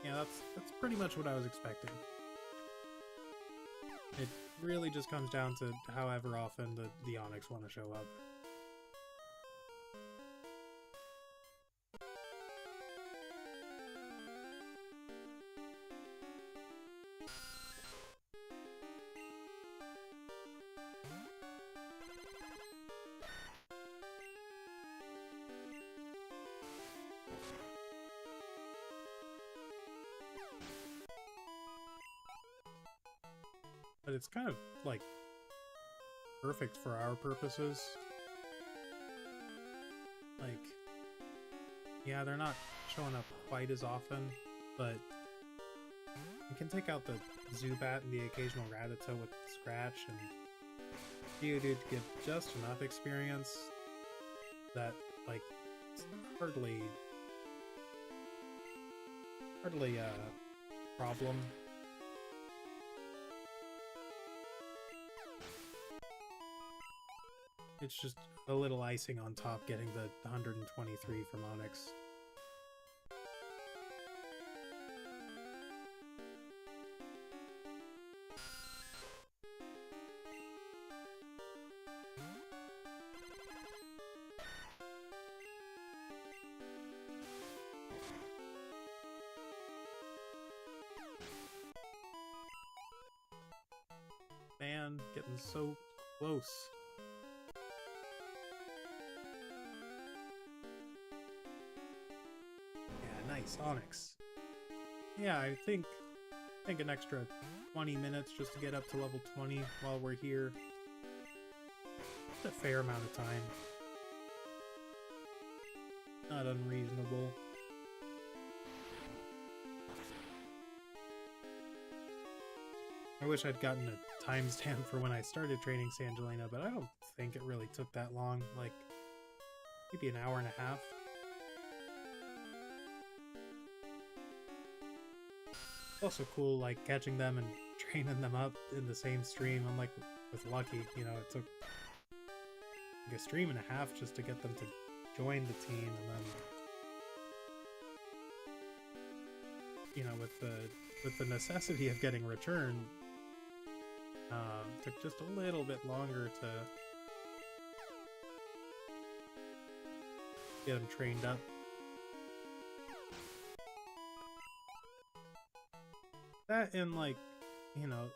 A: Yeah, that's pretty much what I was expecting. It really just comes down to however often the Onyx want to show up. But it's kind of, like, perfect for our purposes. Like, yeah, they're not showing up quite as often, but you can take out the Zubat and the occasional Rattata with Scratch, and Geodude to give just enough experience that, like, it's hardly a problem. It's just a little icing on top getting the 123 from Onyx. Man, getting so close. Nice, Onyx. Yeah, I think an extra 20 minutes just to get up to level 20 while we're here. It's a fair amount of time. Not unreasonable. I wish I'd gotten a timestamp for when I started training Sangelina, but I don't think it really took that long. Like, maybe an hour and a half. Also cool, like, catching them and training them up in the same stream. Unlike with Lucky, you know, it took like a stream and a half just to get them to join the team, and then, you know, with the necessity of getting returned, took just a little bit longer to get them trained up. That and, like, you know,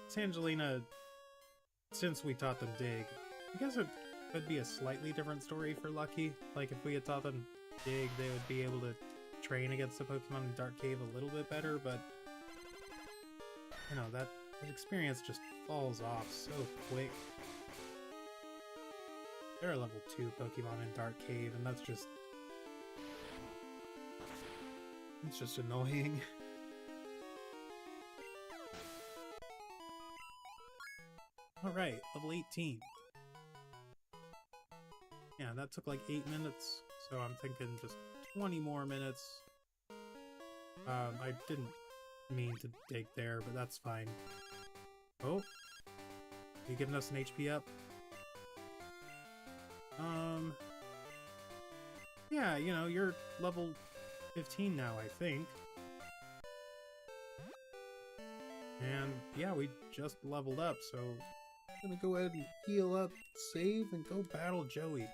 A: Sangelina, since we taught them Dig, I guess it could be a slightly different story for Lucky. Like, if we had taught them Dig, they would be able to train against the Pokemon in Dark Cave a little bit better, but, you know, that experience just falls off so quick. There are level 2 Pokemon in Dark Cave, and that's just... it's just annoying. Alright, level 18. Yeah, that took like 8 minutes, so I'm thinking just 20 more minutes. I didn't mean to dig there, but that's fine. Oh, you giving us an HP up? Yeah, you know, you're level 15 now, I think. And yeah, we just leveled up, so I'm gonna go ahead and heal up, save, and go battle Joey.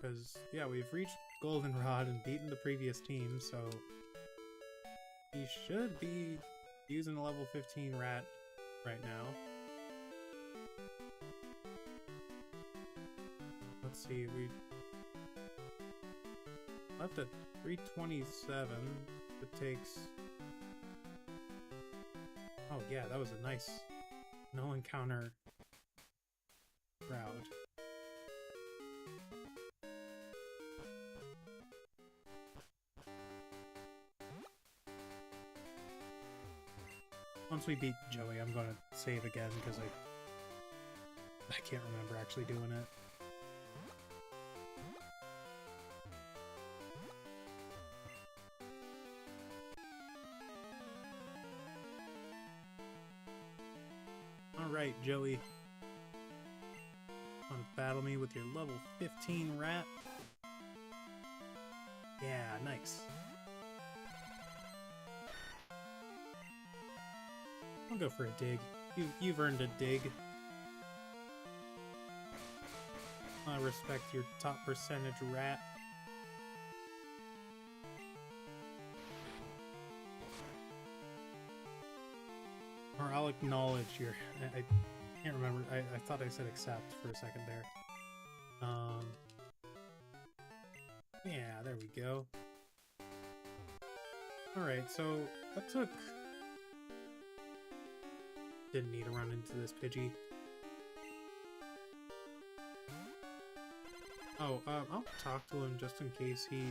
A: Because, yeah, we've reached Goldenrod and beaten the previous team, so he should be using a level 15 rat right now. let's see, we left at 327. It takes... Oh yeah, that was a nice no encounter route. Once we beat Joey, I'm gonna save again because I can't remember actually doing it. Alright, Joey. Want to battle me with your level 15 rat? Yeah, nice. I'll go for a dig. You've earned a dig. I respect your top percentage rat. Or I'll acknowledge your... I can't remember. I thought I said accept for a second there. Yeah, there we go. Alright, so that took... Didn't need to run into this Pidgey. Oh, I'll talk to him just in case he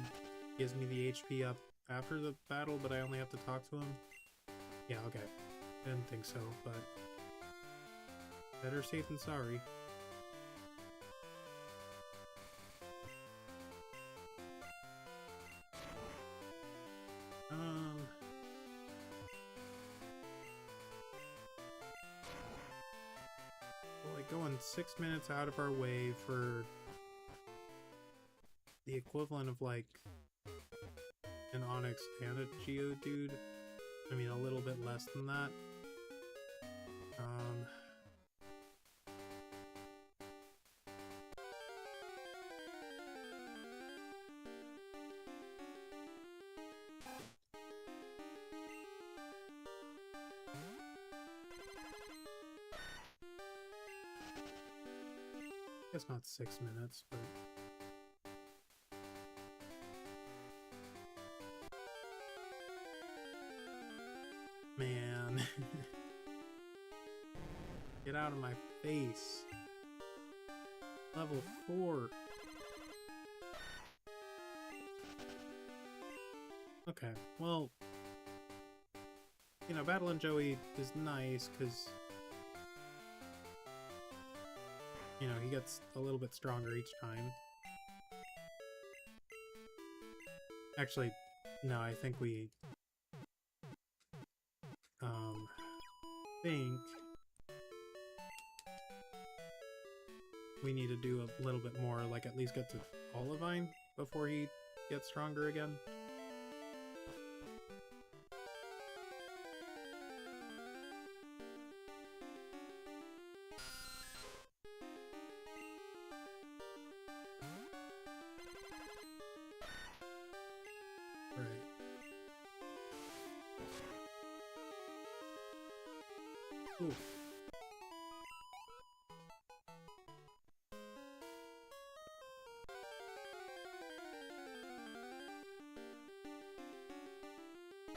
A: gives me the HP up after the battle, but I only have to talk to him. Yeah, okay. Didn't think so, but better safe than sorry. Like going 6 minutes out of our way for the equivalent of like an Onyx and a Geodude. I mean, a little bit less than that. I guess not 6 minutes, but... Man. Get out of my face. Level 4. Okay, well... You know, battling Joey is nice, because... You know, he gets a little bit stronger each time. Actually, no, I think we... think we need to do a little bit more, like at least get to Olivine before he gets stronger again. Ooh.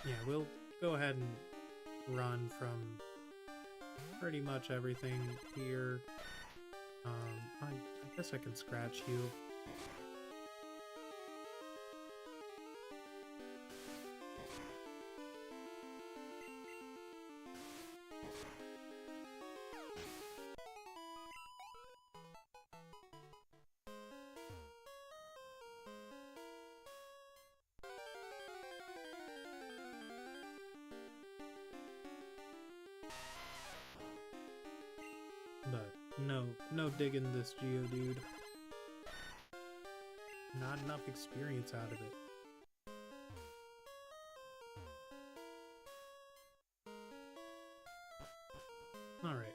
A: Yeah, we'll go ahead and run from pretty much everything here. I guess I can scratch you. But no digging this Geodude. Not enough experience out of it. Alright.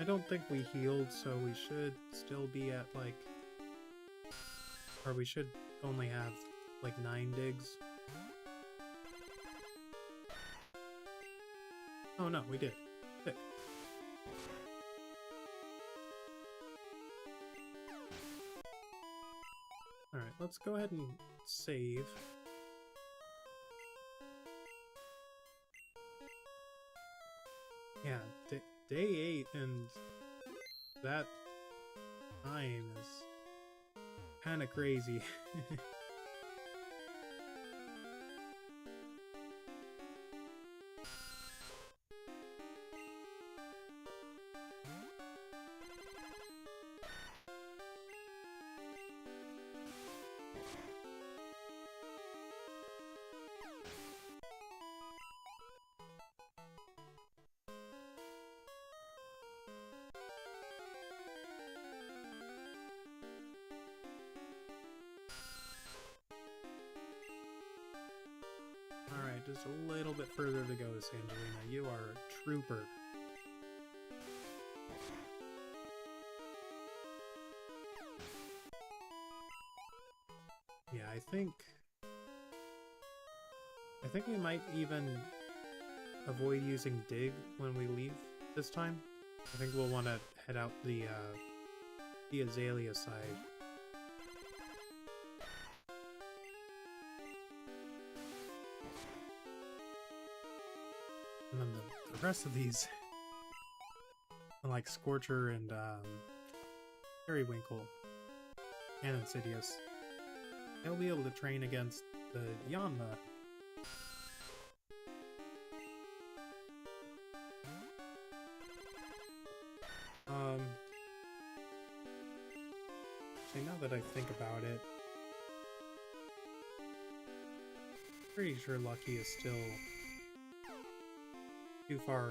A: I don't think we healed, so we should still be at like... Or we should only have like 9 digs. Oh no, we did. Sick. let's go ahead and save. Yeah, day 8, and that time is kind of crazy. Alright, just a little bit further to go, Sangelina. You are a trooper. Yeah, I think we might even avoid using dig when we leave this time. I think we'll want to head out the Azalea side. And then the rest of these, like Scorcher and Periwinkle and Insidious, they'll be able to train against the Yanma. See, now that I think about it, pretty sure Lucky is still too far.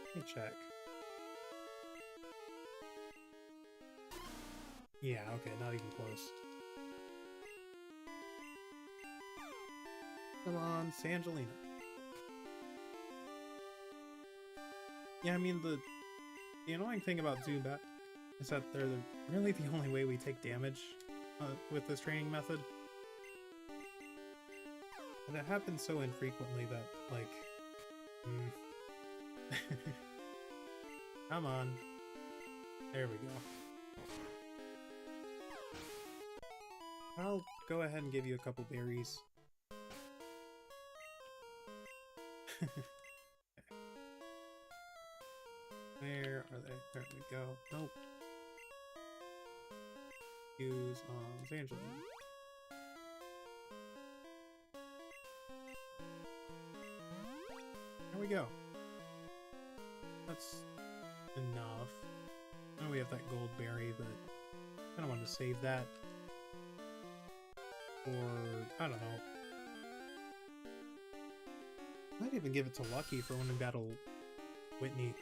A: Let me check. Yeah, okay, not even close. Come on, Sangelina. Yeah, I mean, the annoying thing about Zubat is that they're really the only way we take damage with this training method. And it happens so infrequently that, like... Come on. There we go. I'll go ahead and give you a couple berries. Where are they? There we go. Nope. Use on Angelina. There we go. That's enough. Now we have that gold berry, but I don't want to save that. Or, I don't know. Might even give it to Lucky for when we battle Whitney.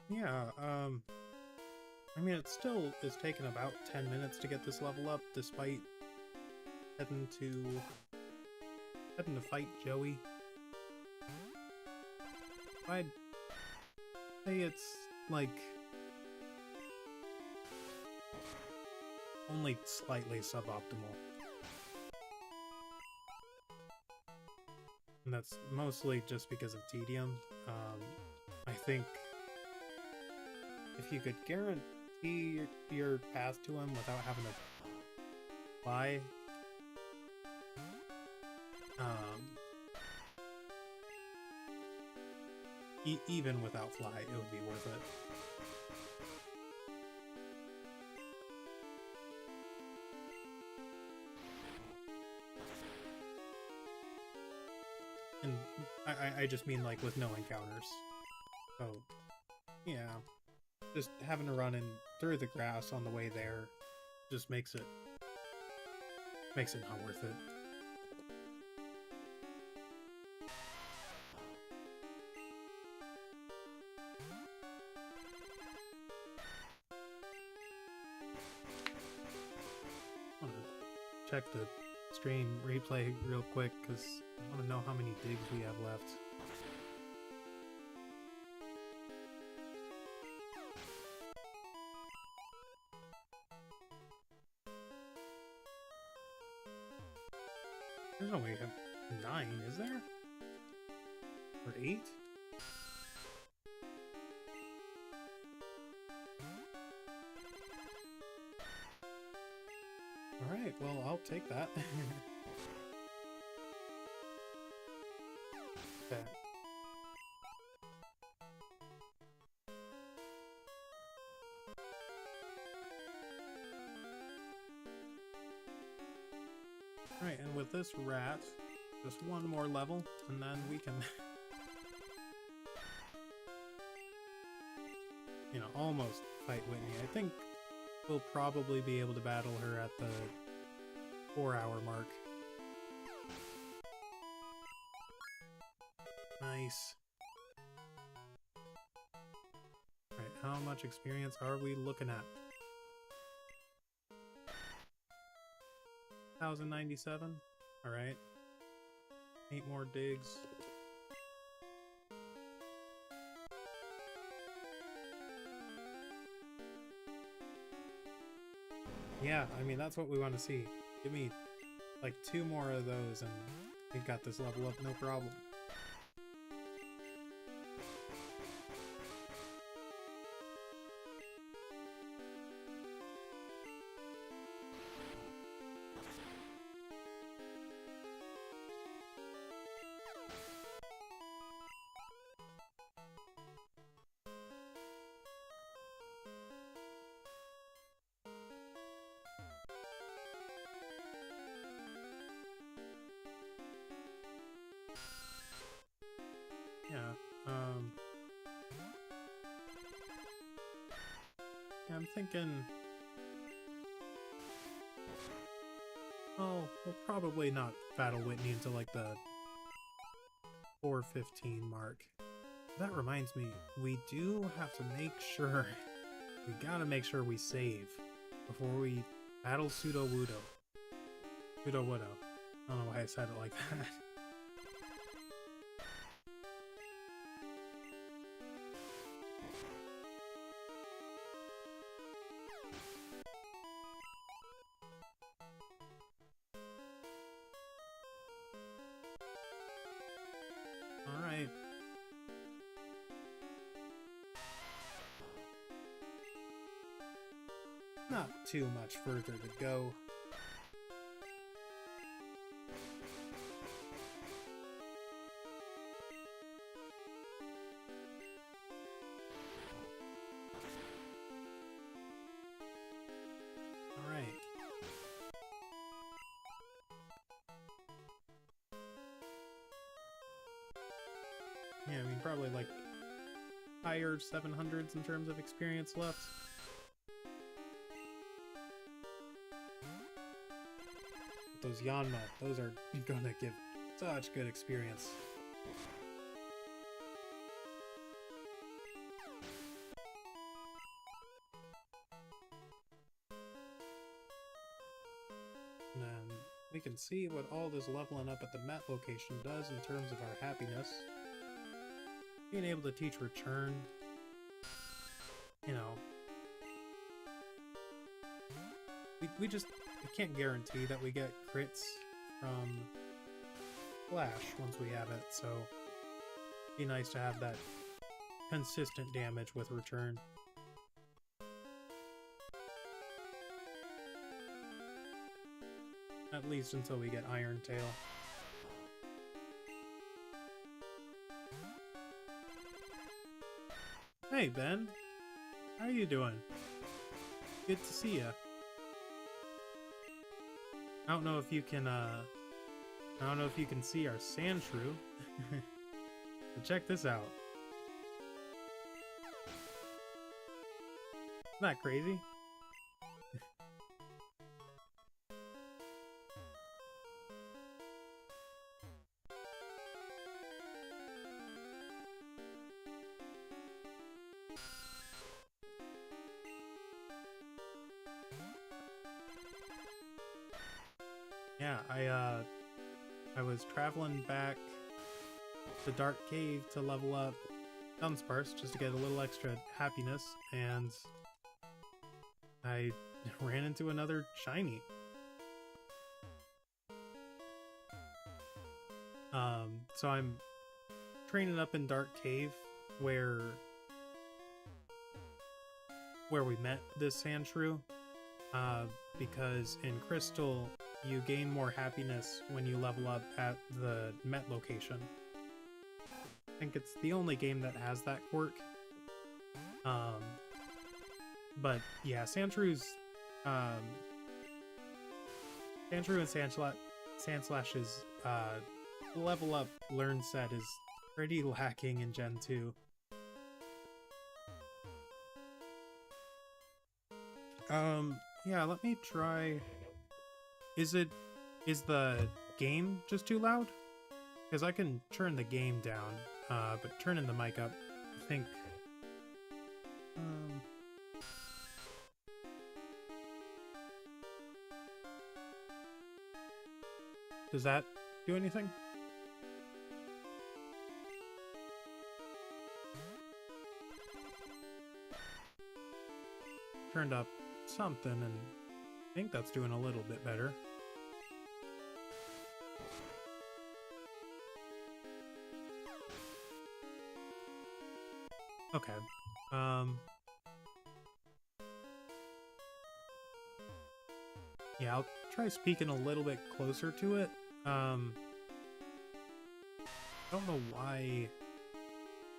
A: Yeah, I mean, it still is taking about 10 minutes to get this level up, despite heading to fight Joey. I'd say it's, like, only slightly suboptimal. And that's mostly just because of tedium. I think if you could guarantee your path to him without having to fly, even without fly, it would be worth it. And I just mean, like, with no encounters. So, yeah. Just having to run in through the grass on the way there just makes it not worth it. check the stream replay real quick because I want to know how many digs we have left. There's no way we have 9, is there? Or 8? Alright, well, I'll take that. Okay. Alright, and with this rat, just one more level, and then we can... you know, almost fight Whitney. I think we'll probably be able to battle her at the 4-hour mark. Nice. Alright, how much experience are we looking at? 1097? Alright. 8 more digs. Yeah, I mean, that's what we want to see. Give me, like, 2 more of those and we got this level up, no problem. Yeah, I'm thinking... oh, we'll probably not battle Whitney until like the 4:15 mark. That reminds me, we do have to make sure... we gotta make sure we save before we battle Pseudo-Wudo. Pseudo-Wudo. I don't know why I said it like that. Alright. Not too much further to go. Alright. Yeah, I mean, probably like higher 700s in terms of experience left. But those Yanma, those are gonna give such good experience. And then we can see what all this leveling up at the Met location does in terms of our happiness. Being able to teach return, you know, we can't guarantee that we get crits from Flash once we have it, so it'd be nice to have that consistent damage with return. At least until we get Iron Tail. Hey Ben, how are you doing? Good to see ya. I don't know if you can see our sand shrew. But check this out. Isn't that crazy? Yeah, I was traveling back the dark cave to level up Dunsparce just to get a little extra happiness, and I ran into another shiny. So I'm training up in Dark Cave where we met this Sandshrew, because in Crystal you gain more happiness when you level up at the Met location. I think it's the only game that has that quirk. But yeah, Sandshrew and Sandslash's level up learn set is pretty lacking in Gen 2. Yeah, let me try. Is the game just too loud? Because I can turn the game down, but turning the mic up, I think. Does that do anything? Turned up something, and I think that's doing a little bit better. Okay. Yeah, I'll try speaking a little bit closer to it. I don't know why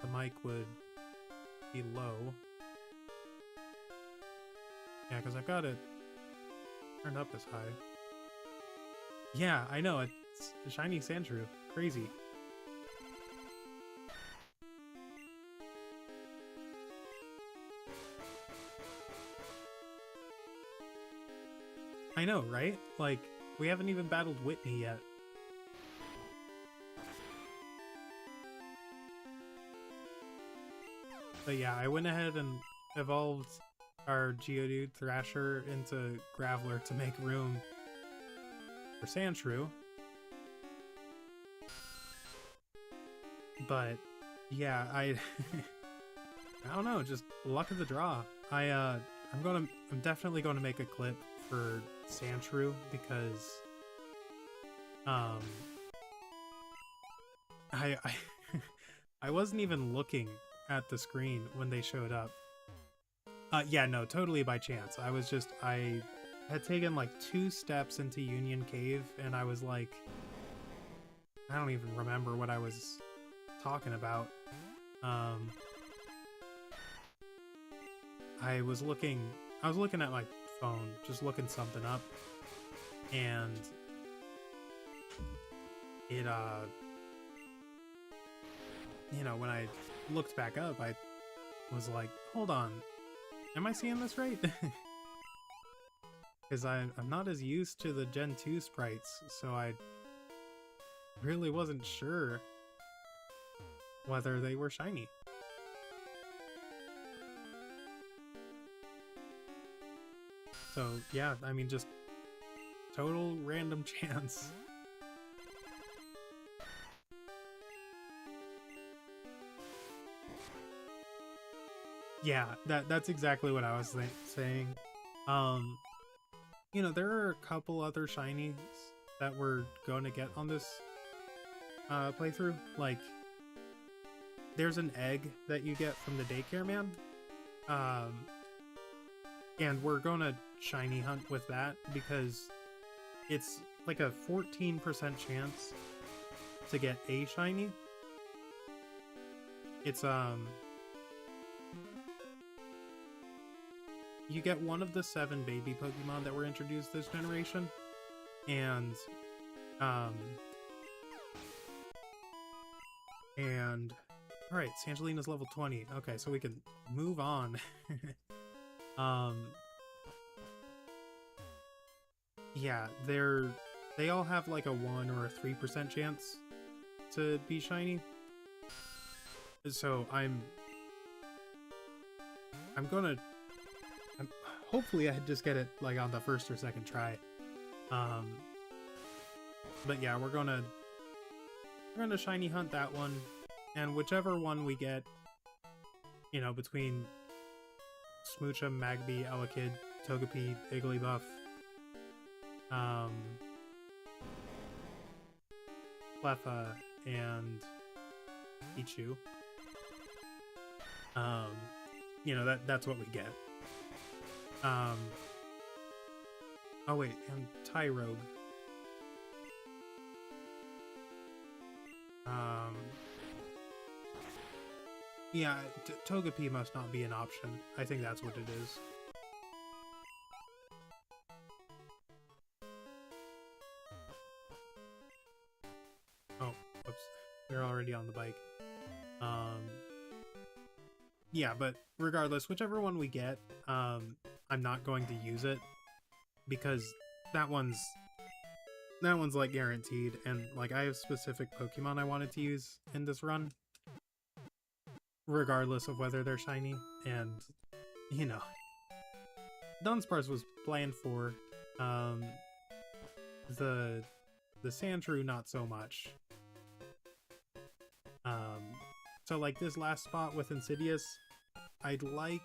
A: the mic would be low. Yeah, because I've got it turned up as high. Yeah, I know, it's a shiny Sandshrew. Crazy. I know, right? Like, we haven't even battled Whitney yet. But yeah, I went ahead and evolved our Geodude Thrasher into Graveler to make room for Sandshrew. But yeah, I don't know, just luck of the draw. I'm definitely going to make a clip for Sandshrew because I I wasn't even looking at the screen when they showed up. Yeah, no, totally by chance. I had taken like 2 steps into Union Cave and I was like, I don't even remember what I was talking about. I was looking at my phone, just looking something up, and it, you know, when I looked back up, I was like, hold on, am I seeing this right? Because I'm not as used to the Gen 2 sprites, so I really wasn't sure whether they were shiny. So yeah, I mean, just total random chance. Yeah, that's exactly what I was saying. You know, there are a couple other shinies that we're going to get on this playthrough. Like, there's an egg that you get from the daycare man. And we're going to shiny hunt with that because it's like a 14% chance to get a shiny. It's, you get one of the 7 baby Pokemon that were introduced this generation, and alright, Sangelina's level 20. Okay, so we can move on. Yeah, they all have like a 1 or a 3% chance to be shiny. So hopefully I just get it like on the first or second try. But yeah, we're gonna shiny hunt that one, and whichever one we get, you know, between Smoochum, Magby, Elekid, Togepi, Igglybuff, Cleffa, and Pichu. You know, that's what we get. Oh wait, and Tyrogue. Yeah, Togepi must not be an option. I think that's what it is. Oh, whoops. We're already on the bike. Yeah, but regardless, whichever one we get, I'm not going to use it because that one's like guaranteed, and like I have specific Pokemon I wanted to use in this run, regardless of whether they're shiny, and you know, Dunsparce was planned for. The Sandshrew not so much. So like this last spot with Insidious, I'd like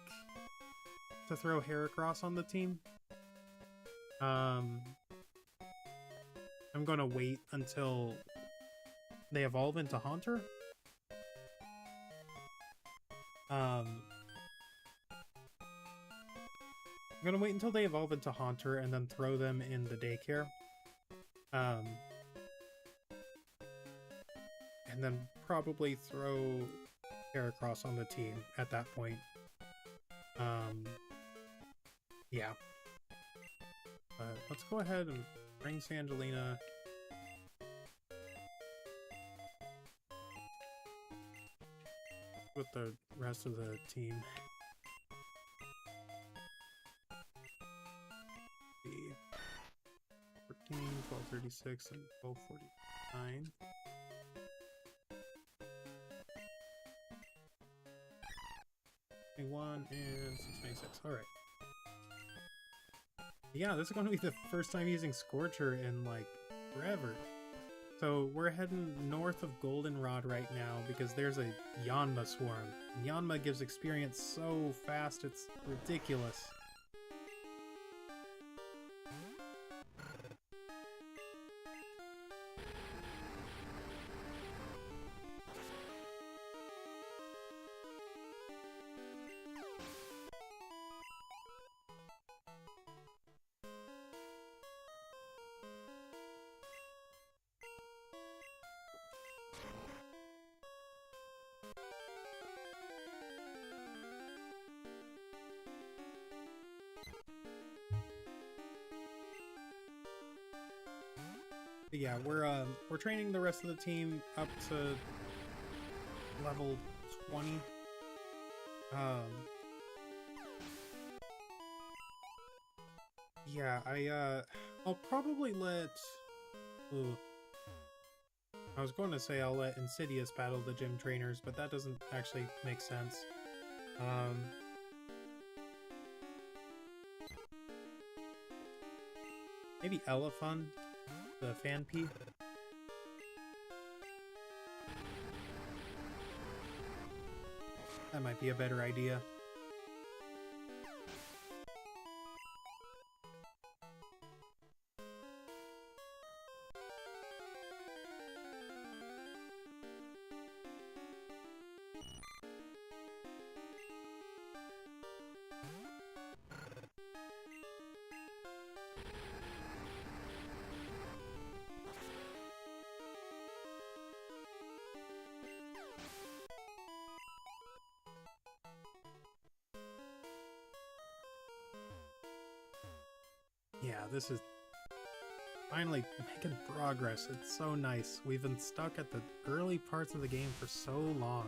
A: to throw Heracross on the team. I'm gonna wait until they evolve into Haunter. I'm gonna wait until they evolve into Haunter and then throw them in the daycare. And then probably throw Heracross on the team at that point. Yeah. Let's go ahead and bring Sangelina. With the rest of the team. 14, 1236, and 1249. One and 626. All right. Yeah, this is going to be the first time using Scorcher in like forever. So we're heading north of Goldenrod right now because there's a Yanma swarm. Yanma gives experience so fast, it's ridiculous. But yeah, we're training the rest of the team up to level 20. Yeah, I'll probably let... Ooh. I was going to say I'll let Insidious battle the gym trainers, but that doesn't actually make sense. Maybe Elefun, the Fanpy. That might be a better idea. Yeah, this is finally making progress. It's so nice. We've been stuck at the early parts of the game for so long.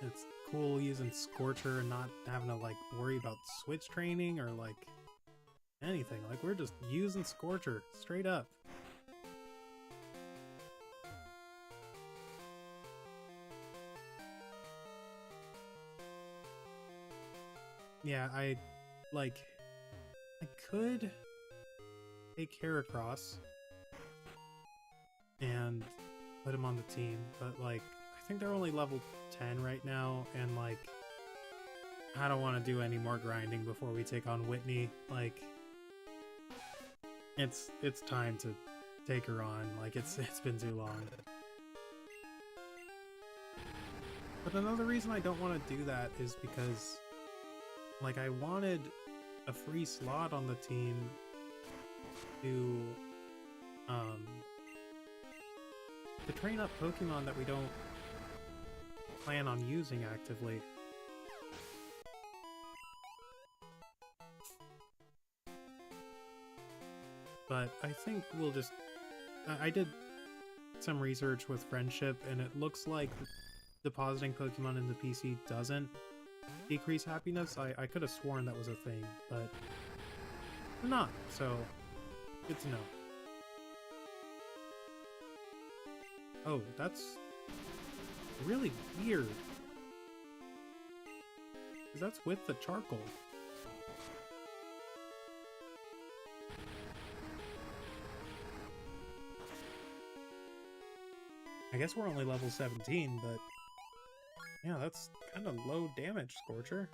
A: It's cool using Scorcher and not having to like worry about switch training or like anything. Like we're just using Scorcher straight up. Yeah, like, I could take Heracross and put him on the team, but like, I think they're only level 10 right now, and like, I don't want to do any more grinding before we take on Whitney. Like, it's time to take her on. Like, it's been too long. But another reason I don't want to do that is because, like, I wanted a free slot on the team to train up Pokemon that we don't plan on using actively. But I think we'll just... I did some research with Friendship, and it looks like depositing Pokemon in the PC doesn't decrease happiness. I could have sworn that was a thing, but they're not, so good to know. Oh, that's really weird. Because that's with the charcoal. I guess we're only level 17, but yeah, that's kind of low damage, Scorcher.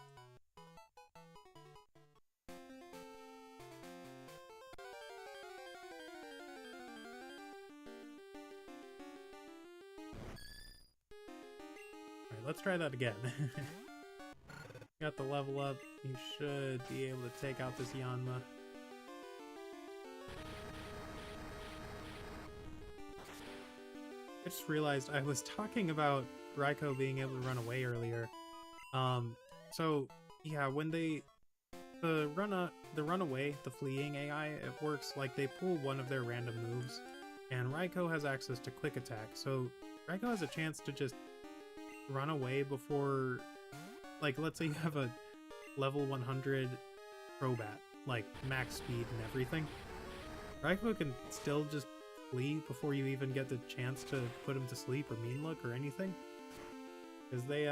A: Alright, let's try that again. Got the level up. You should be able to take out this Yanma. I just realized I was talking about Raikou being able to run away earlier. So yeah, when the runaway, the fleeing AI, it works like they pull one of their random moves, and Raikou has access to quick attack. So Raikou has a chance to just run away before, like, let's say you have a level 100 Crobat, like max speed and everything. Raikou can still just flee before you even get the chance to put him to sleep or mean look or anything, because they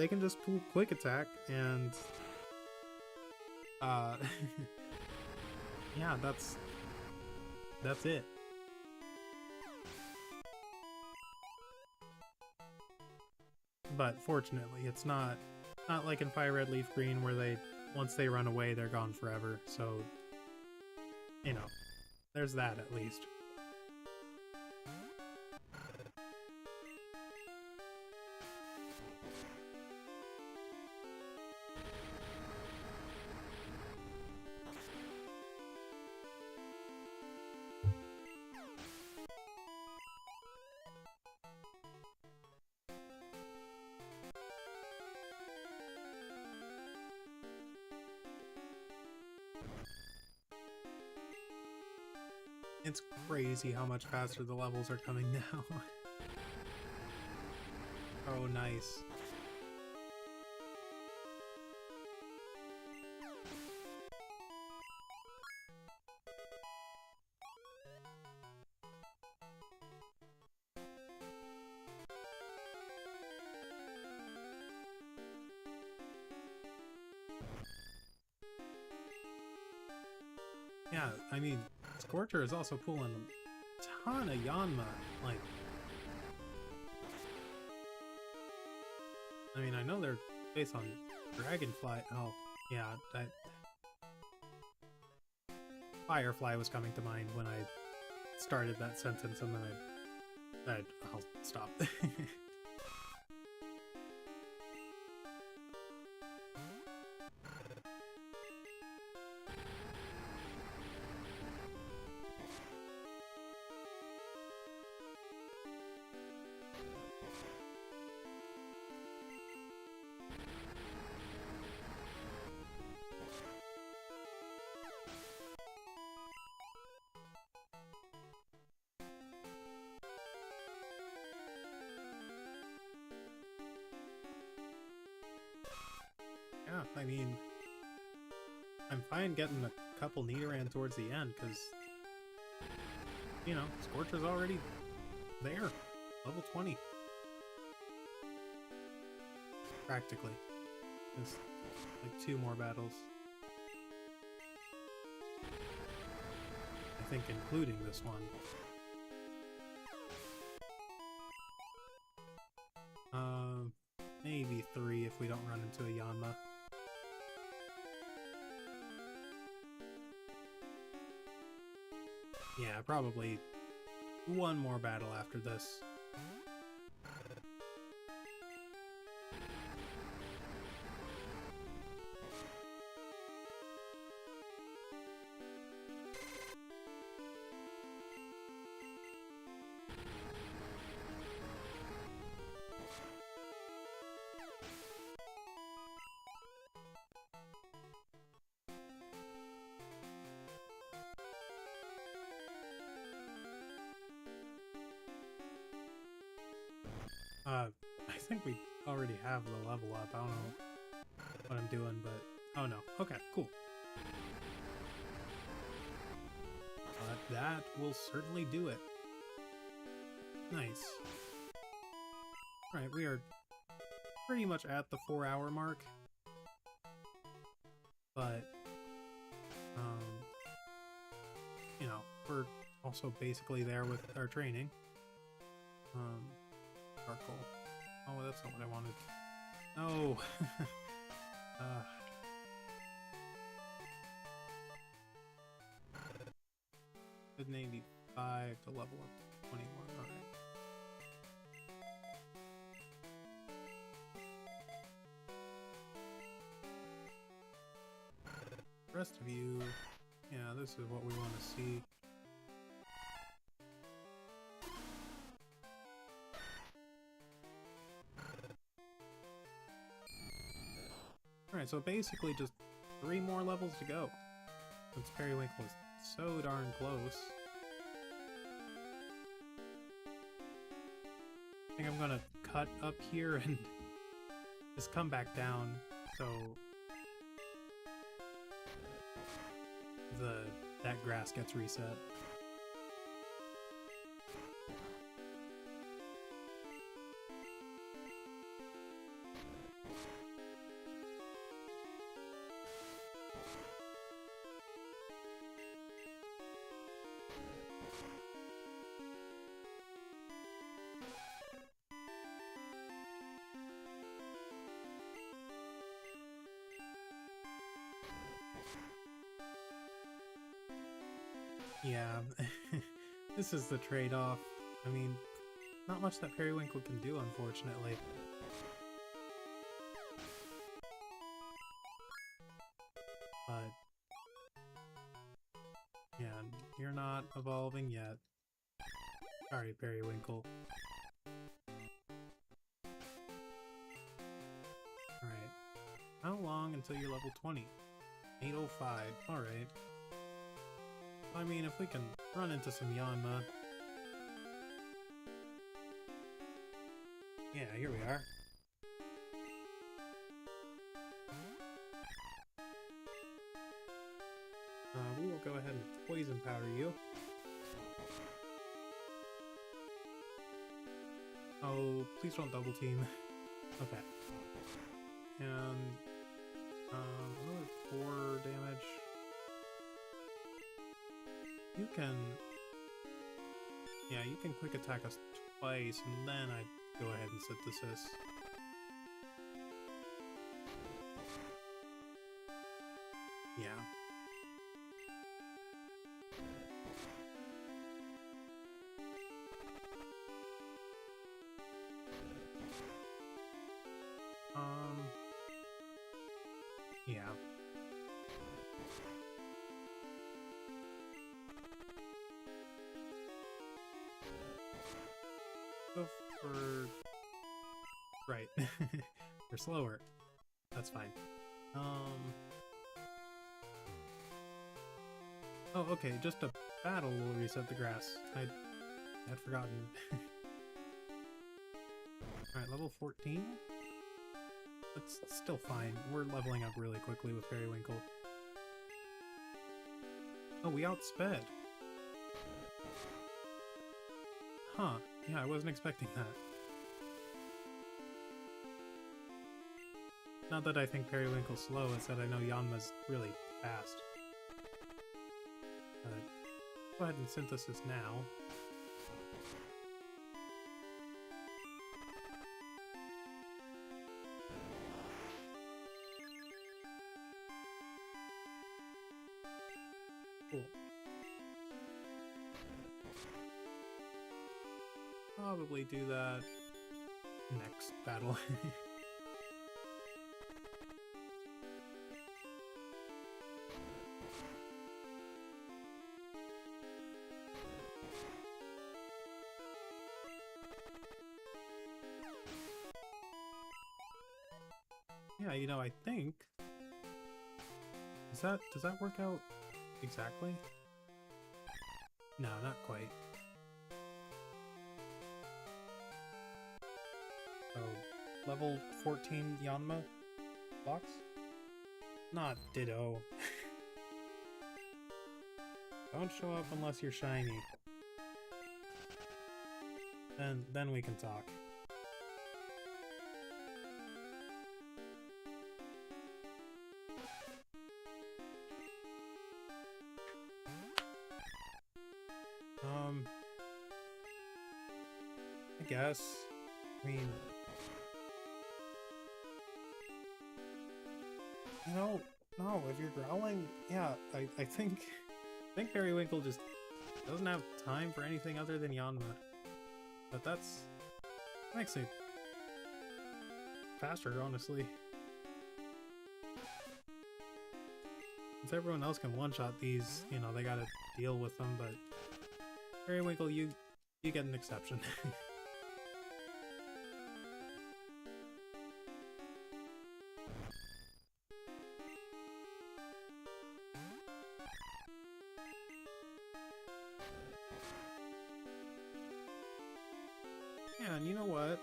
A: can just pull quick attack and yeah, that's it. But fortunately, it's not like in Fire Red Leaf Green where once they run away, they're gone forever. So, you know, there's that at least. It's crazy how much faster the levels are coming now. Oh, nice. Yeah, I mean, Scorcher is also pulling a ton of Yanma. Like, I mean, I know they're based on Dragonfly. Oh, yeah, Firefly was coming to mind when I started that sentence, and then I'll stop. Yeah, I mean, I'm fine getting a couple Nidoran towards the end, because, you know, Scorcher's already there. Level 20. Practically. Just like 2 more battles. I think including this one. Maybe 3 if we don't run into a Yanma. Yeah, probably 1 more battle after this. I think we already have the level up. I don't know what I'm doing, but... Oh no. Okay, cool. That will certainly do it. Nice. Alright, we are pretty much at the 4-hour mark. But, you know, we're also basically there with our training. Charcoal. Oh, that's not what I wanted. No! Good 85 to level up to 21, alright. The rest of you, yeah, this is what we want to see. Alright, so basically just 3 more levels to go. Since Periwinkle is so darn close. I think I'm gonna cut up here and just come back down, so that grass gets reset. Yeah, this is the trade-off. I mean, not much that Periwinkle can do, unfortunately. But, yeah, you're not evolving yet. Sorry, Periwinkle. Alright. How long until you're level 20? 805. Alright. I mean, if we can run into some Yanma. Yeah, here we are. We will go ahead and poison powder you. Oh, please don't double team. Okay. And, another 4 damage. You can... Yeah, you can quick attack us twice, and then I'd go ahead and synthesis. Yeah. Yeah. Go for... Right. We're slower. That's fine. Oh, okay, just a battle will reset the grass. I had forgotten. Alright, level 14? That's still fine. We're leveling up really quickly with Periwinkle. Oh, we outsped. Huh. Yeah, I wasn't expecting that. not that I think Periwinkle's slow, it's that I know Yanma's really fast. Go ahead and synthesis now. Cool. Probably do that next battle. Yeah, you know, I think... does that work out exactly? No, not quite. So, level 14 Yanma box? Not ditto. Don't show up unless you're shiny. Then we can talk. I guess. I mean, you know, no, if you're growling, yeah, I think Periwinkle just doesn't have time for anything other than Yanma. But that makes it faster, honestly. Since everyone else can one-shot these, you know, they gotta deal with them, but Periwinkle, you get an exception. Yeah, and you know what?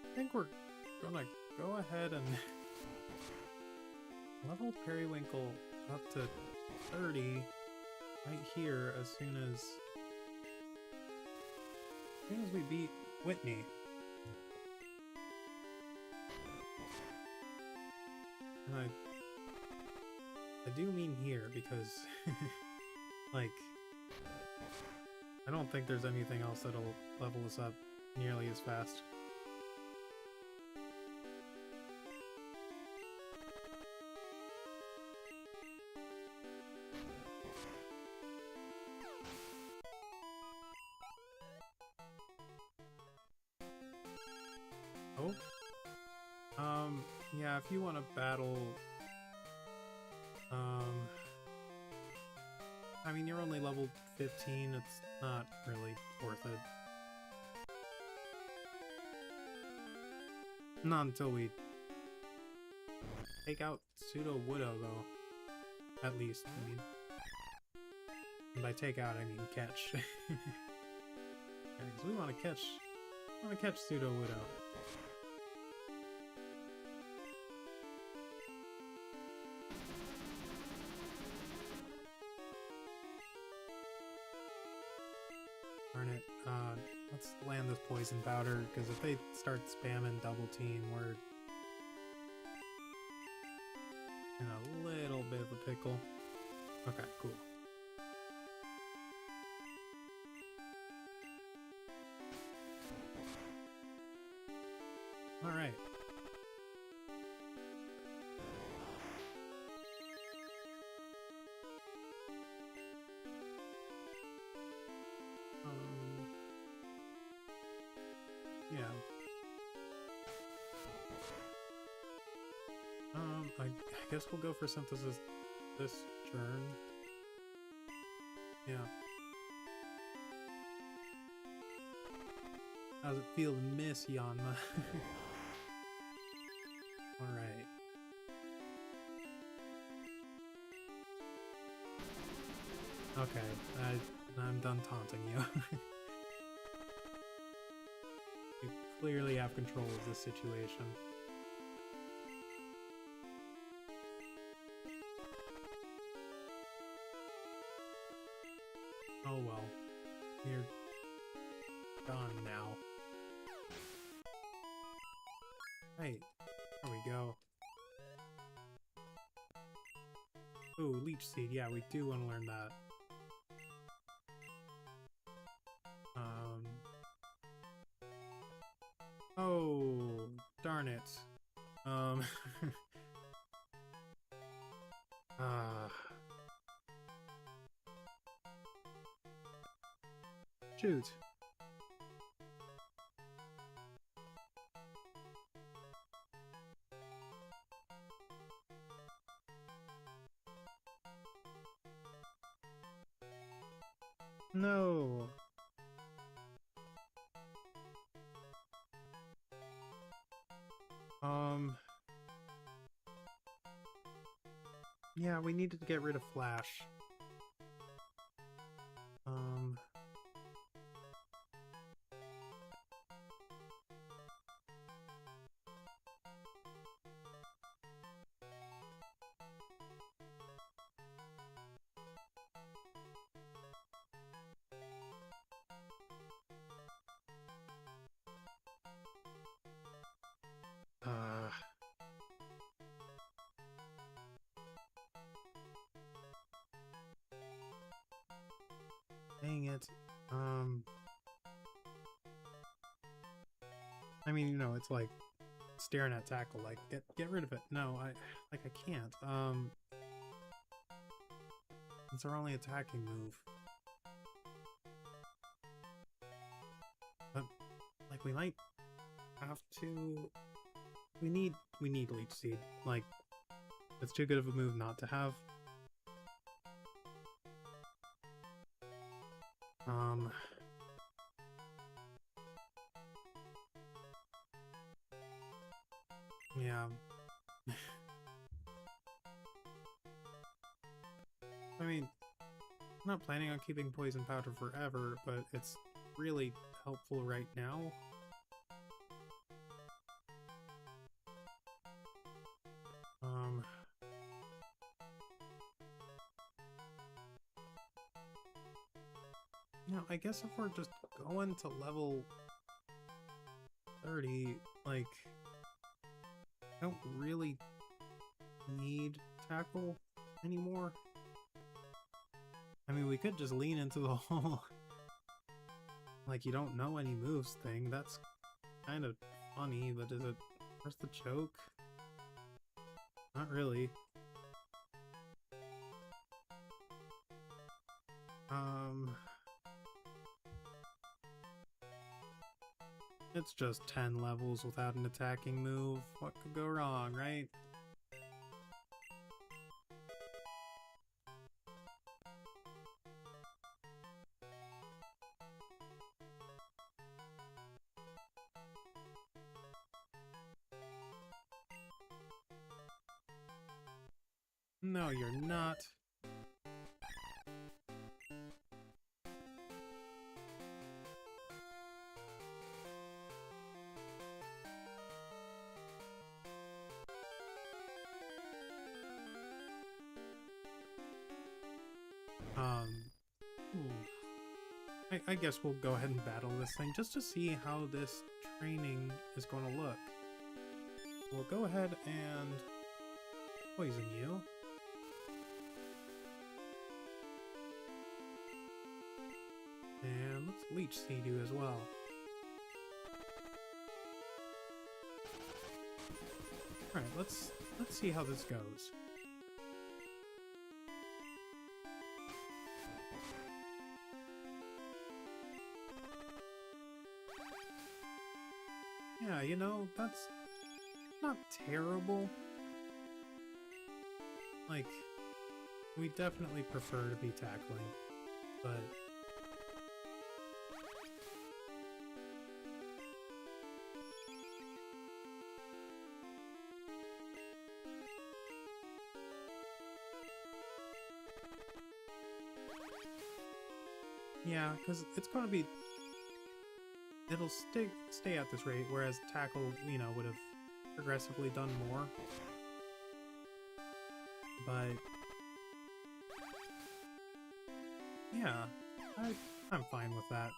A: I think we're gonna go ahead and level Periwinkle up to 30 right here as soon as we beat Whitney. And I do mean here because like I don't think there's anything else that'll level us up nearly as fast. Oh? Yeah, if you want to battle... I mean, you're only level 15, it's not really worth it. Not until we take out Pseudo Widow, though. At least, I mean. And by take out, I mean catch. Yeah, 'cause we want to catch Pseudo Widow. Darn it. Let's land this poison powder, because if they start spamming double team, we're in a little bit of a pickle. Okay, cool. Alright. Yeah. I guess we'll go for synthesis this turn. Yeah. How's it feel to miss Yanma? Alright. Okay, I'm done taunting you. You clearly have control of this situation. Oh well. You're gone now. Hey, Leech Seed. Yeah, we do want to learn that. Oh, darn it. Ah. Shoot. No. Yeah, we needed to get rid of Flash. Dang it. I mean, you know, it's like staring at tackle, like, get rid of it. No, I can't. It's our only attacking move. But, like, we might have to... We need Leech Seed. Like, it's too good of a move not to have. Yeah. I mean, I'm not planning on keeping Poison Powder forever, but it's really helpful right now. You know, I guess if we're just going to level 30, like, I don't really need tackle anymore. I mean, we could just lean into the whole, like, you don't know any moves thing. That's kind of funny, but is it worth the choke? Not really. It's just 10 levels without an attacking move. What could go wrong, right? No, you're not. I guess we'll go ahead and battle this thing just to see how this training is going to look. We'll go ahead and poison you. And let's Leech Seed you as well. Alright, let's see how this goes. Yeah, you know, that's not terrible. Like, we definitely prefer to be tackling, but... Yeah, because it's going to be... It'll stay at this rate, whereas tackle, you know, would have progressively done more. But... Yeah, I'm fine with that.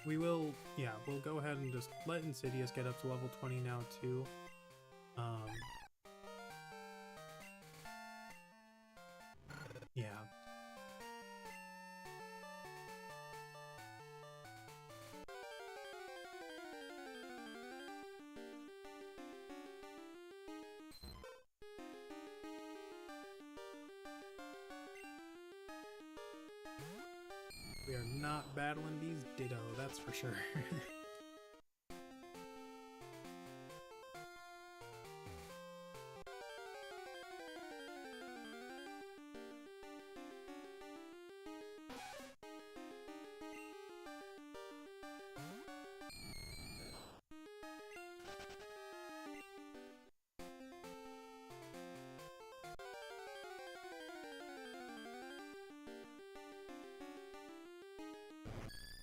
A: we will, yeah, we'll go ahead and just let Insidious get up to level 20 now, too. Yeah. We are not battling these Ditto, that's for sure.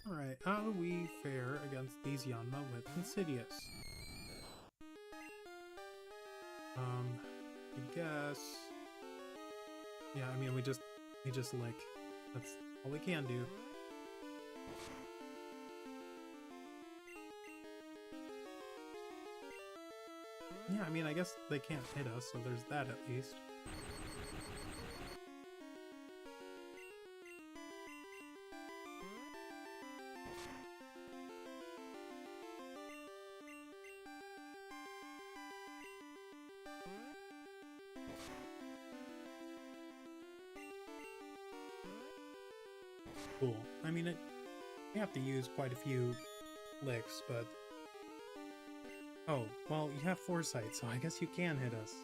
A: Alright, how do we fare against these Yanma with Insidious? I guess... Yeah, I mean, we just lick. That's all we can do. Yeah, I mean, I guess they can't hit us, so there's that at least. Cool. I mean, you have to use quite a few licks, but... Oh, well, you have foresight, so I guess you can hit us.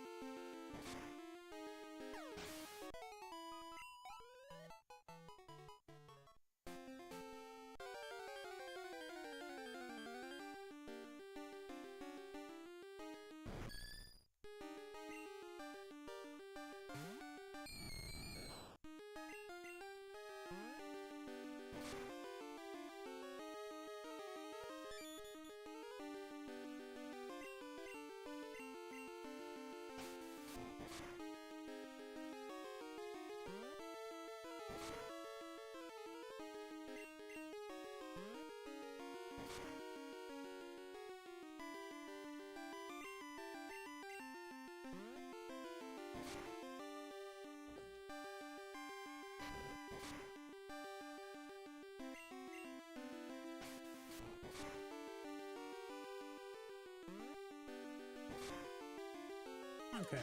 A: Okay.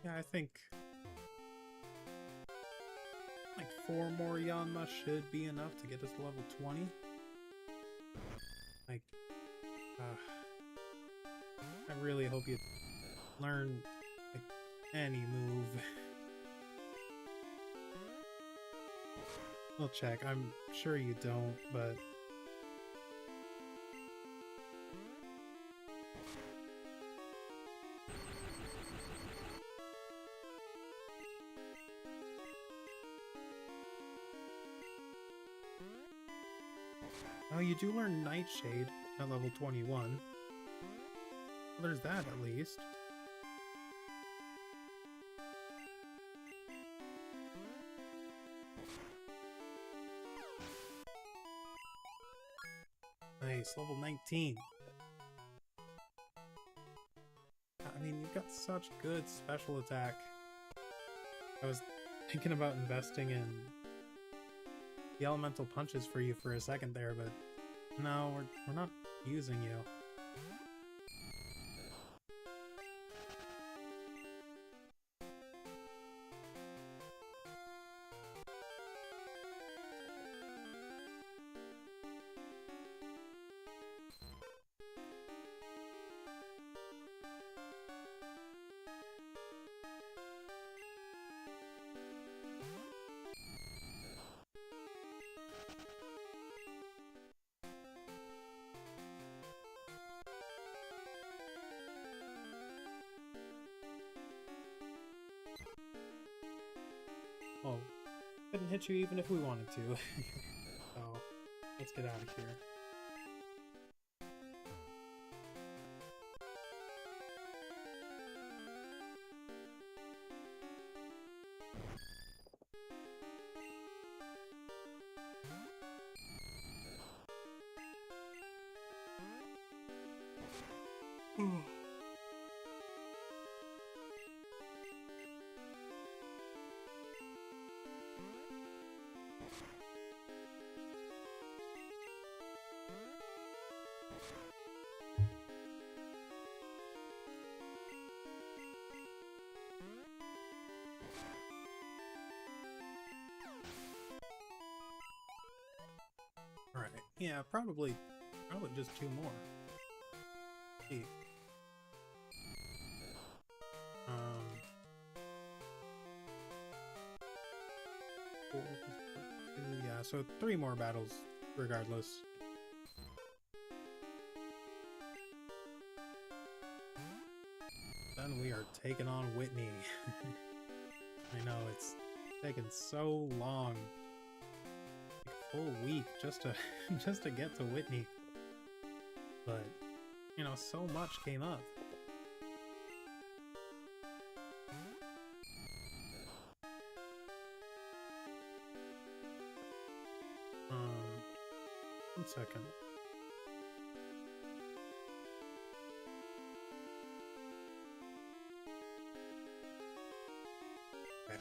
A: Yeah, I think... like 4 more Yanma should be enough to get us to level 20. Like... I really hope you learn, like, any move. We'll check. I'm sure you don't, but... Oh, you do learn Nightshade at level 21. Well, there's that at least. Nice, level 19. I mean, you've got such good special attack. I was thinking about investing in the elemental punches for you for a second there, but no, we're not using you. Oh, couldn't hit you even if we wanted to. So, let's get out of here. Alright, yeah, probably just 2 more. See. Four, yeah, so 3 more battles, regardless. Then we are taking on Whitney. I know, it's taken so long. Like a full week just to just to get to Whitney. But, you know, so much came up. One second. Okay.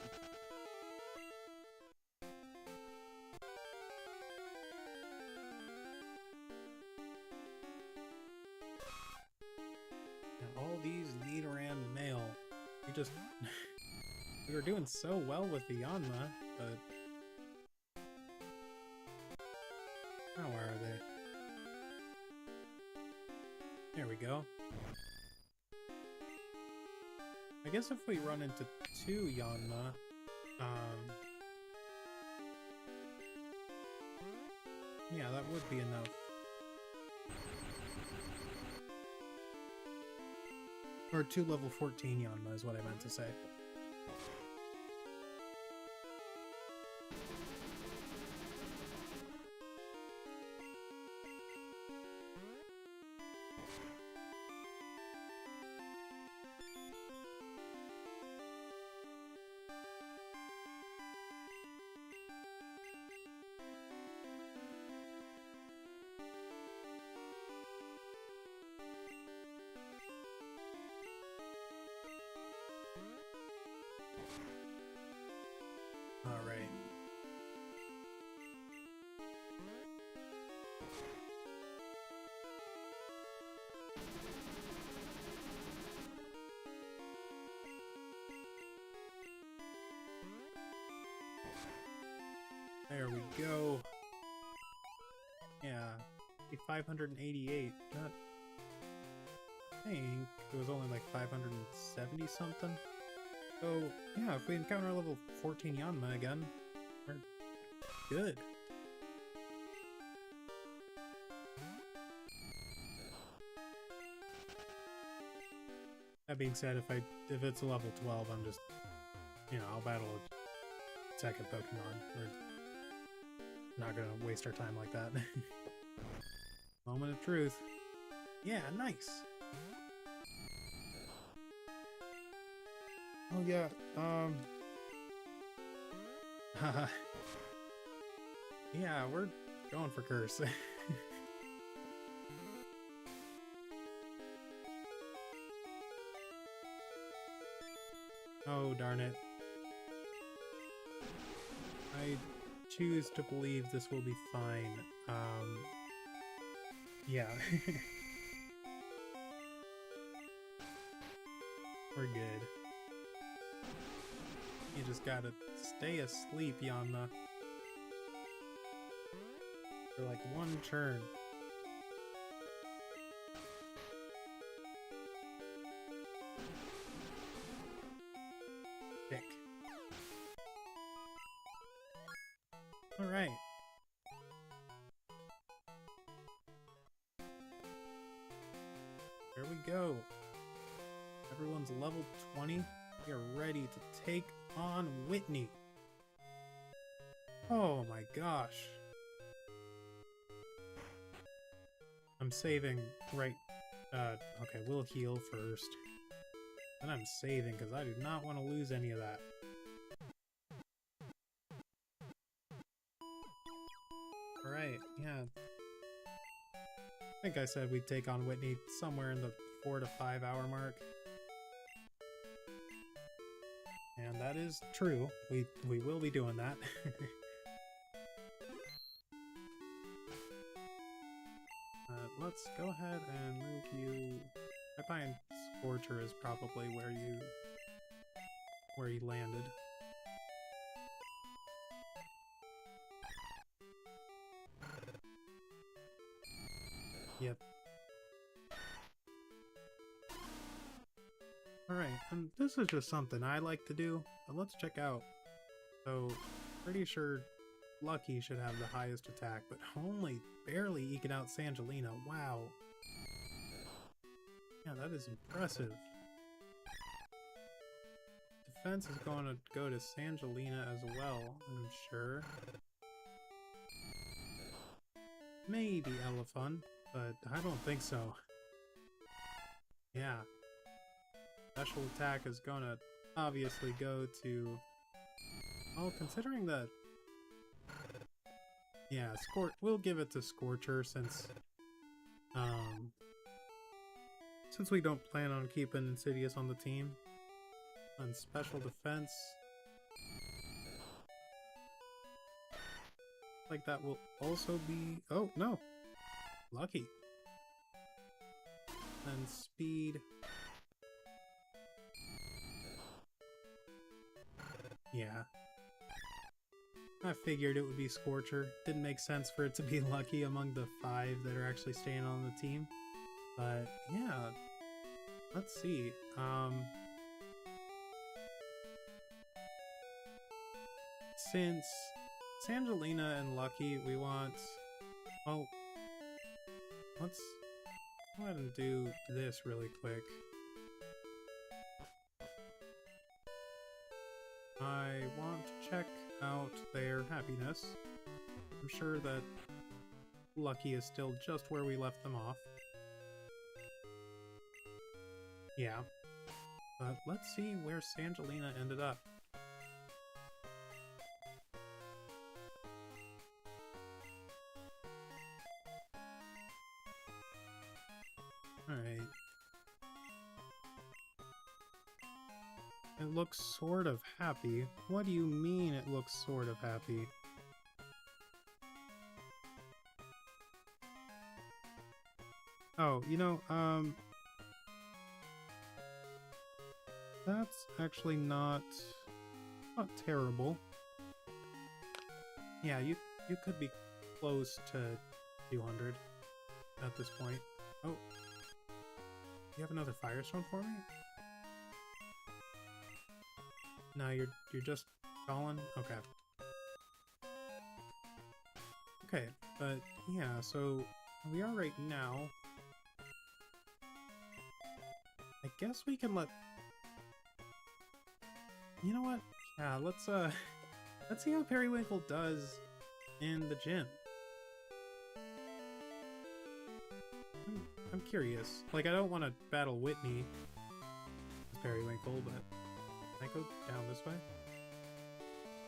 A: Now, all these Nidoran mail. We were doing so well with the Yanma, but now where are they? There we go. I guess if we run into 2 Yanma, yeah, that would be enough. Or 2 level 14 Yanma is what I meant to say. Alright. There we go. Yeah, 588. Not. I think it was only like 570 something. So, yeah, if we encounter level 14 Yanma again, we're good. That being said, if it's a level 12, I'm just, you know, I'll battle a second Pokemon. We're not gonna waste our time like that. Moment of truth. Yeah, nice. Oh yeah, yeah, we're going for Curse. Oh, darn it. I choose to believe this will be fine. Yeah. We're good. You just gotta stay asleep, Yanma. For like 1 turn. Dick. Alright. Here we go. Everyone's level 20. We are ready to take on Whitney. Oh my gosh. I'm saving right. Okay, we'll heal first. Then I'm saving because I do not want to lose any of that. Alright, yeah. I think I said we'd take on Whitney somewhere in the 4 to 5 hour mark. And that is true. We will be doing that. Let's go ahead and move you. I find Scorcher is probably where you landed. Yep. Alright, and this is just something I like to do, but let's check out. So, pretty sure Lucky should have the highest attack, but only barely eking out Sangelina. Wow. Yeah, that is impressive. Defense is going to go to Sangelina as well, I'm sure. Maybe Elephant, but I don't think so. Yeah. Special attack is going to obviously go to... Well, considering that... Yeah, we'll give it to Scorcher since we don't plan on keeping Insidious on the team. On special defense, like that will also be... Oh, no! Lucky. And speed. Yeah. I figured it would be Scorcher. Didn't make sense for it to be Lucky among the 5 that are actually staying on the team. But, yeah. Let's see. Since Sangelina and Lucky, we want... Well, let's go ahead and do this really quick. I want to check out their happiness. I'm sure that Lucky is still just where we left them off. Yeah. But let's see where Sangelina ended up. Alright. It looks sort of happy. What do you mean it looks sort of happy? Oh, you know, that's actually not terrible. Yeah, you could be close to 200 at this point. Oh. You have another Firestone for me? No, you're just calling? Okay. Okay, but yeah, so we are right now. I guess we can let... You know what? Yeah, let's see how Periwinkle does in the gym. I'm curious. Like, I don't want to battle Whitney as Periwinkle, but can I go down this way?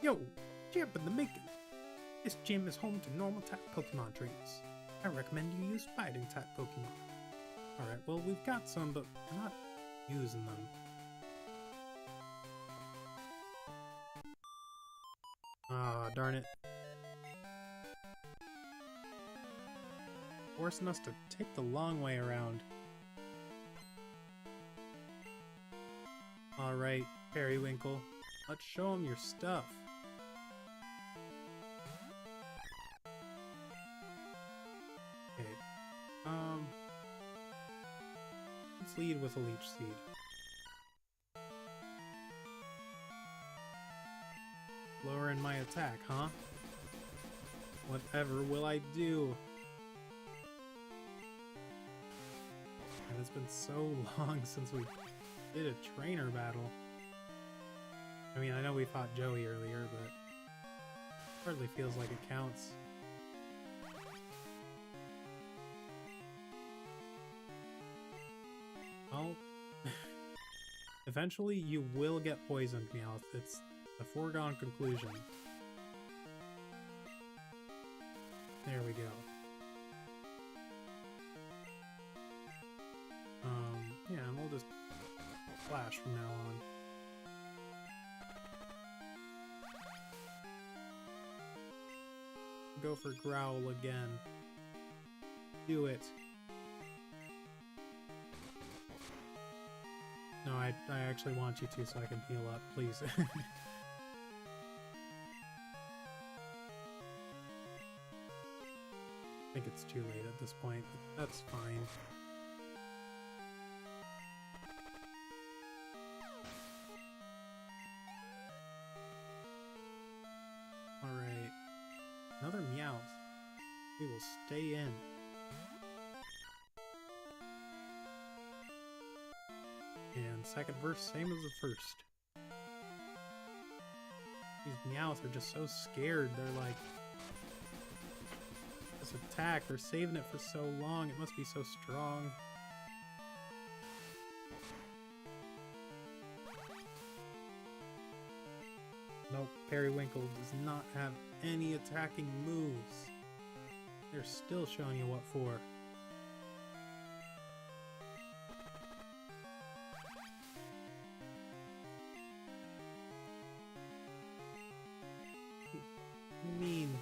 A: Yo, champ in the making. This gym is home to normal type Pokemon trainers. I recommend you use fighting type Pokemon. Alright, well, we've got some, but we're not using them. Ah, darn it. Forcing us to take the long way around. Alright, Periwinkle. Let's show him your stuff. Okay. Let's lead with a Leech Seed. Lowering my attack, huh? Whatever will I do? And it's been so long since we did a trainer battle. I mean, I know we fought Joey earlier, but hardly feels like it counts. Well, eventually you will get poisoned, Meowth. It's a foregone conclusion. There we go. Flash from now on. Go for Growl again. Do it. No, I actually want you to so I can heal up, please. I think it's too late at this point, but that's fine. Alright. Another Meowth. We will stay in. And second verse, same as the first. These Meowths are just so scared. They're like, this attack, they're saving it for so long. It must be so strong. Nope, Periwinkle does not have any attacking moves. They're still showing you what for. Mean.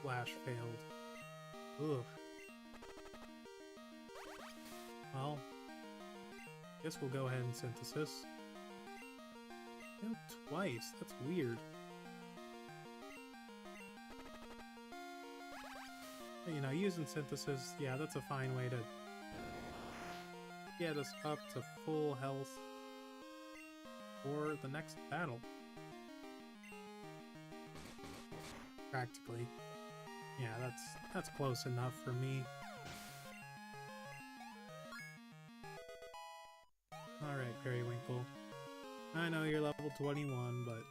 A: Flash failed. Ugh. Well, guess we'll go ahead and synthesis. Failed twice. That's weird. But, you know, using synthesis, yeah, that's a fine way to get us up to full health for the next battle. Practically. Yeah, that's close enough for me. Alright, Periwinkle. I know you're level 21, but...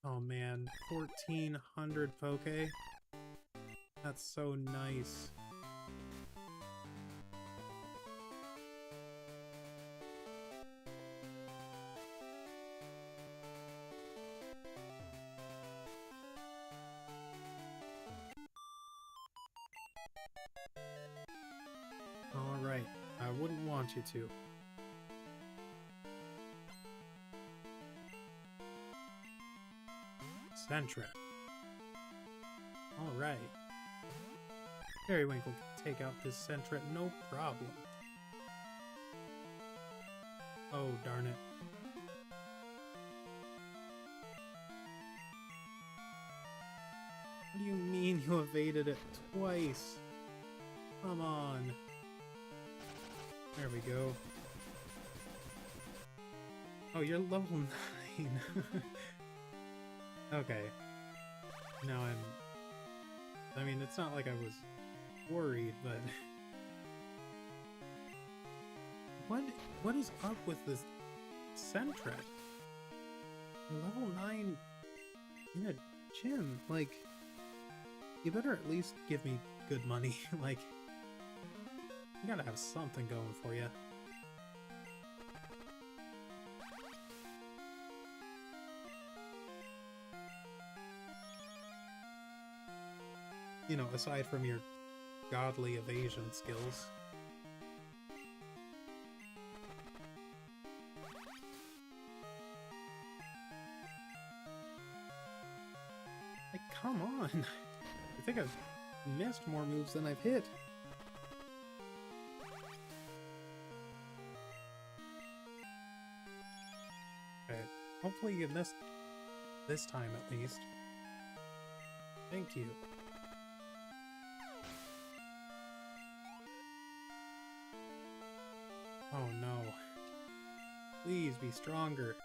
A: oh man, 1400 Poke? That's so nice. Alright, I wouldn't want you to. Sentret. Alright. Periwinkle can take out this Sentret, no problem. Oh, darn it. What do you mean you evaded it twice? Come on. There we go. Oh, you're level 9. Okay. Now I mean, it's not like I was worried, but... What is up with this Sentret? You're level 9 in a gym. Like, you better at least give me good money. Like, you gotta have something going for you. You know, aside from your godly evasion skills. Like, come on! I think I've missed more moves than I've hit. Okay, hopefully you missed this time at least. Thank you. Oh no. Please be stronger.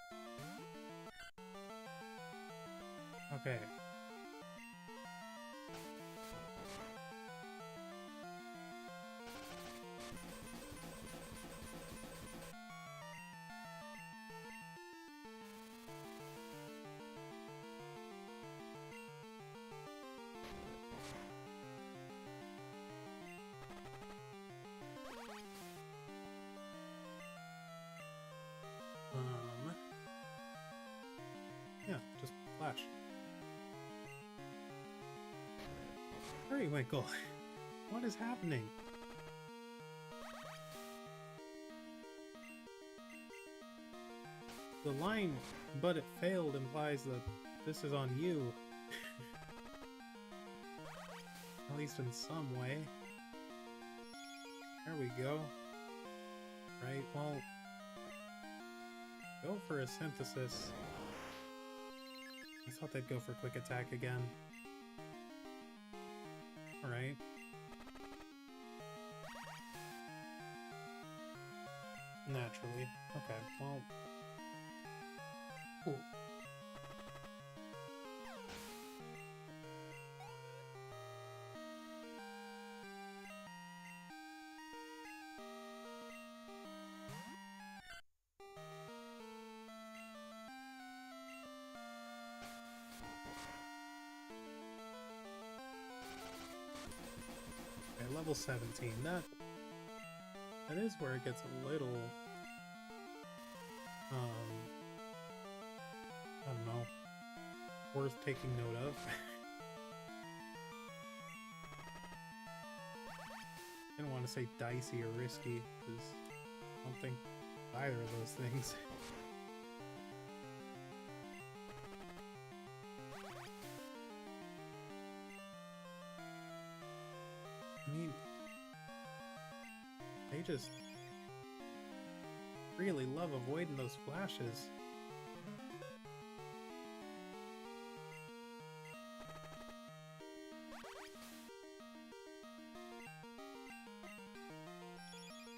A: Okay. Yeah, just flash. Periwinkle, what is happening? The line, "but it failed," implies that this is on you. At least in some way. There we go. Right, well... Go for a synthesis. I thought they'd go for quick attack again. Alright. Naturally. Okay, well... Ooh. Okay, level 17. That is where it gets a little... I don't know, worth taking note of. I didn't want to say dicey or risky, because I don't think either of those things. I mean, they just really love avoiding those flashes.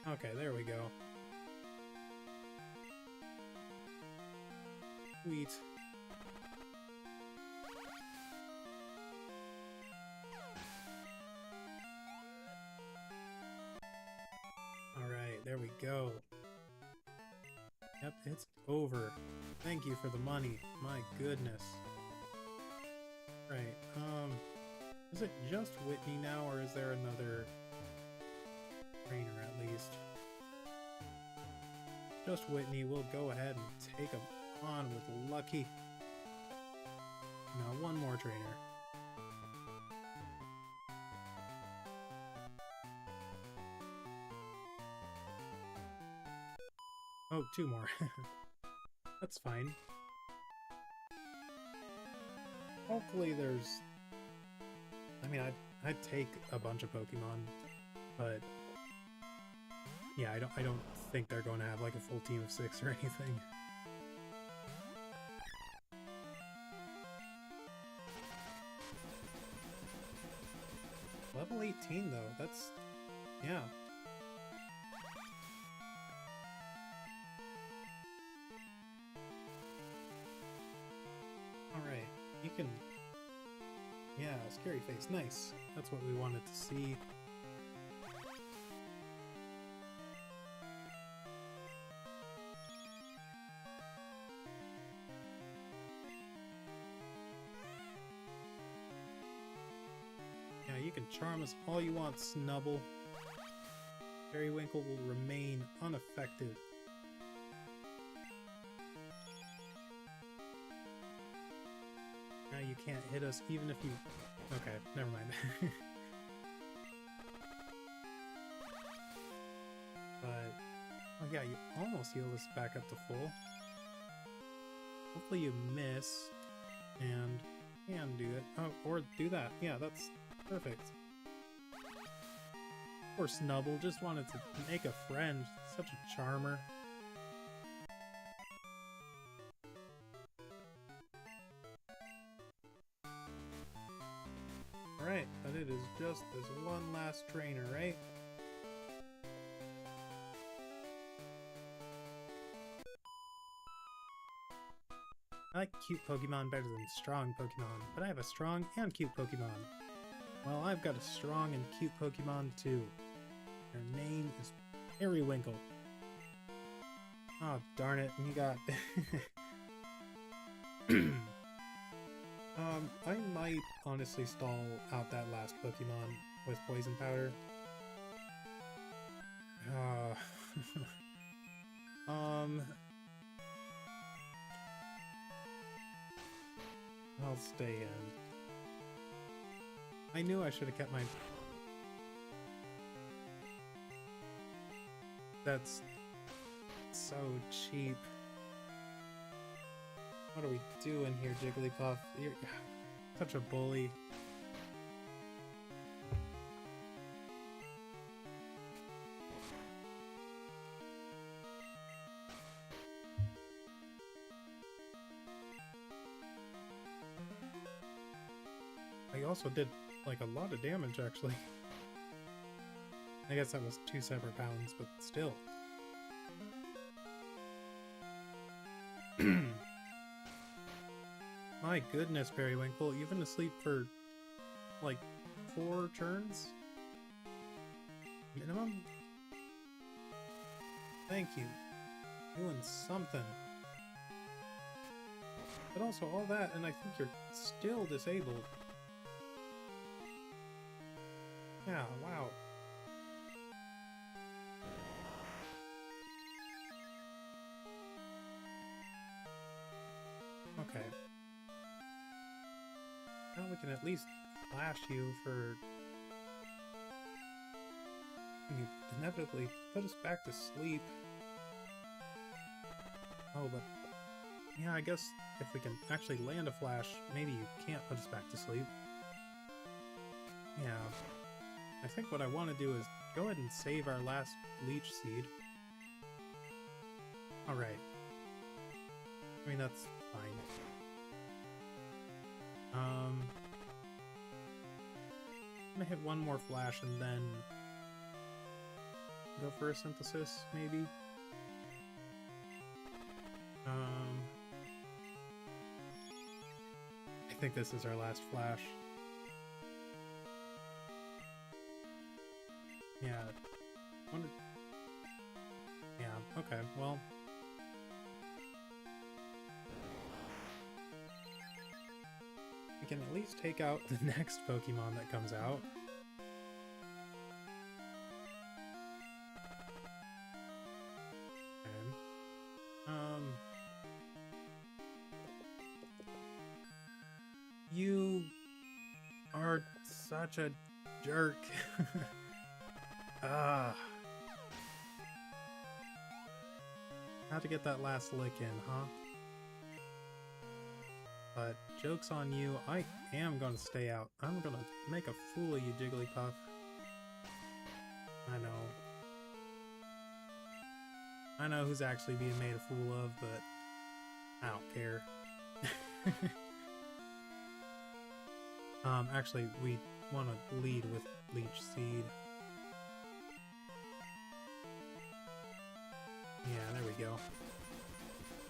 A: Okay, there we go. Sweet. Alright, there we go. Yep, it's over. Thank you for the money. My goodness. Right, is it just Whitney now, or is there another trainer at least? Just Whitney. We'll go ahead and take him on with Lucky. Now one more trainer. Oh, two more. That's fine. Hopefully there's... I mean, I'd take a bunch of Pokemon, but yeah, I don't think they're going to have like a full team of 6 or anything. Level 18 though, that's... yeah. Alright, you can... yeah, scary face, nice. That's what we wanted to see. You can charm us all you want, Snubble. Periwinkle will remain unaffected. Now you can't hit us even if you... okay, never mind. But... oh yeah, you almost heal us back up to full. Hopefully you miss and can do it. Oh, or do that. Yeah, that's... perfect. Poor Snubble, just wanted to make a friend. Such a charmer. Alright, but it is just this one last trainer, right? I like cute Pokemon better than strong Pokemon, but I have a strong and cute Pokemon. Well, I've got a strong and cute Pokemon too. Her name is Periwinkle. Oh, darn it, you got... I might honestly stall out that last Pokemon with Poison Powder. I'll stay in. I knew I should have kept my... That's so cheap. What are we doing here, Jigglypuff? You're such a bully. I also did like a lot of damage, actually. I guess that was 2 separate pounds, but still. My goodness, Periwinkle, you've been asleep for like 4 turns? Minimum? Thank you. Doing something. But also all that, and I think you're still disabled. Yeah, wow. Okay. Now we can at least flash you for... You inevitably put us back to sleep. Oh, but... Yeah, I guess if we can actually land a flash, maybe you can't put us back to sleep. Yeah. I think what I want to do is go ahead and save our last leech seed. Alright. I mean, that's fine. I'm gonna hit one more flash and then go for a synthesis, maybe. I think this is our last flash. Yeah. Yeah, okay, well. We can at least take out the next Pokemon that comes out. Okay. You are such a jerk. Ah. Had to get that last lick in, huh? But joke's on you, I am gonna stay out. I'm gonna make a fool of you, Jigglypuff. I know. I know who's actually being made a fool of, but I don't care. Actually, we want to lead with Leech Seed. Yeah, there we go.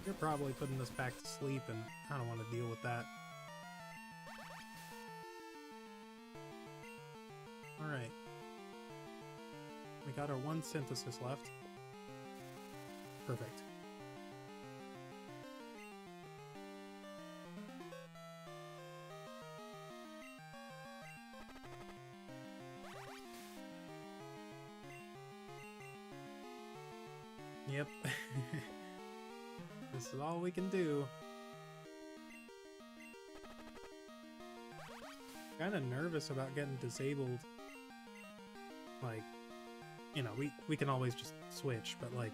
A: You're probably putting us back to sleep, and I don't want to deal with that. Alright. We got our 1 synthesis left. Perfect. Yep. This is all we can do. Kinda nervous about getting disabled. Like, you know, we can always just switch, but like...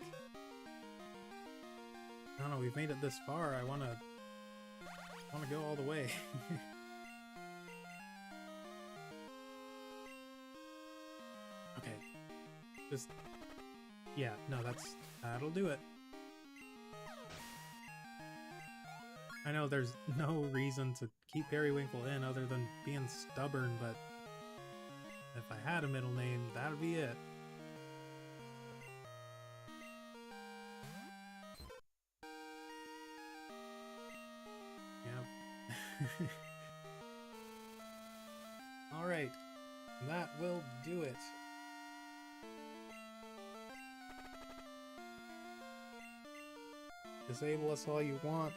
A: I don't know, we've made it this far, I wanna go all the way. Okay. Just... Yeah, no, that'll do it. I know there's no reason to keep Periwinkle in other than being stubborn, but if I had a middle name, that'd be it. Yep. Alright, that will do it. Disable us all you want.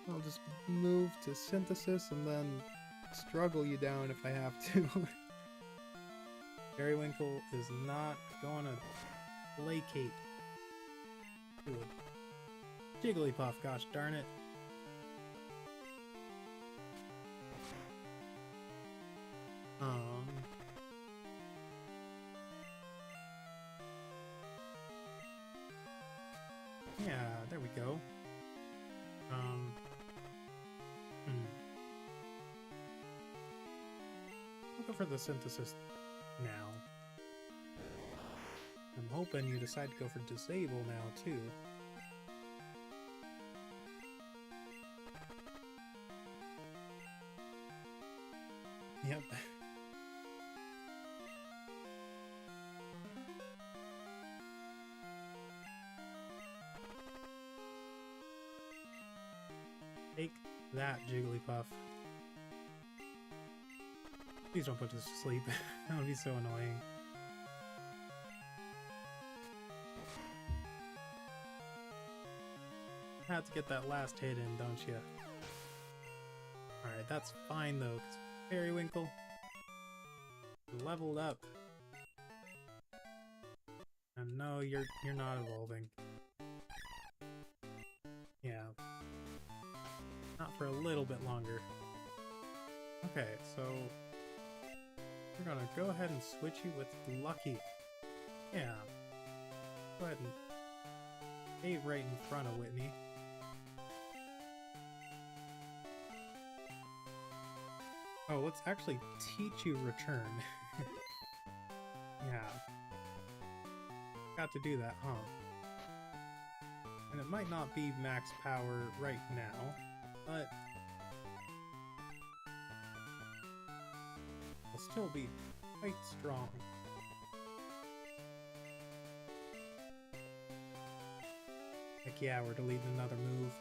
A: I'll just move to synthesis and then struggle you down if I have to. Periwinkle is not going to placate to a Jigglypuff, gosh darn it. Yeah, there we go. for the synthesis now. I'm hoping you decide to go for disable now, too. Yep. Take that, Jigglypuff. Please don't put this to sleep. That would be so annoying. Have to get that last hit in, don't you? Alright, that's fine though, because Periwinkle leveled up. And no, you're not evolving. Yeah. Not for a little bit longer. Okay, so we're gonna go ahead and switch you with Lucky. Yeah. Go ahead and stay right in front of Whitney. Oh, let's actually teach you Return. Yeah. Got to do that, huh? And it might not be max power right now, but it'll still be quite strong. Heck yeah, we're deleting another move.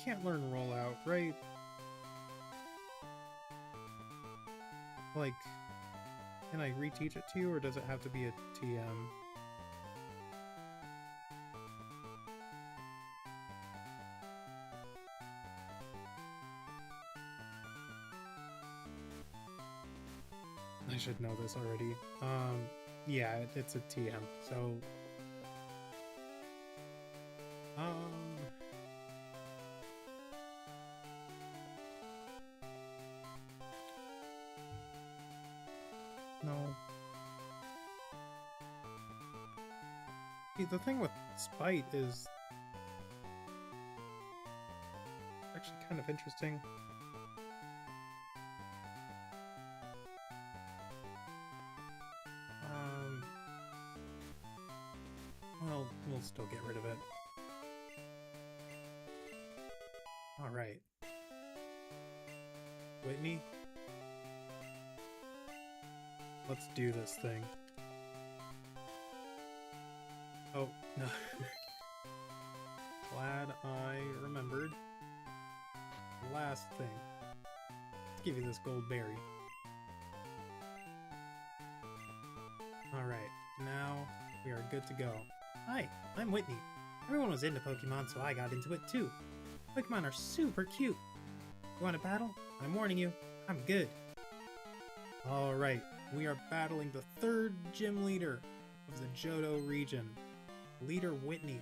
A: Can't learn rollout, right? Like, can I reteach it to you, or does it have to be a TM? I should know this already. Yeah, it's a TM, so... No. See, the thing with Spite is actually kind of interesting. Well, we'll still get rid of it. Alright. Whitney? Let's do this thing. Oh, no. Glad I remembered. Last thing. Let's give you this gold berry. Alright, now we are good to go. Hi, I'm Whitney. Everyone was into Pokemon, so I got into it too. Pokemon are super cute. You want to battle? I'm warning you, I'm good. Alright. We are battling the third gym leader of the Johto region, Leader Whitney.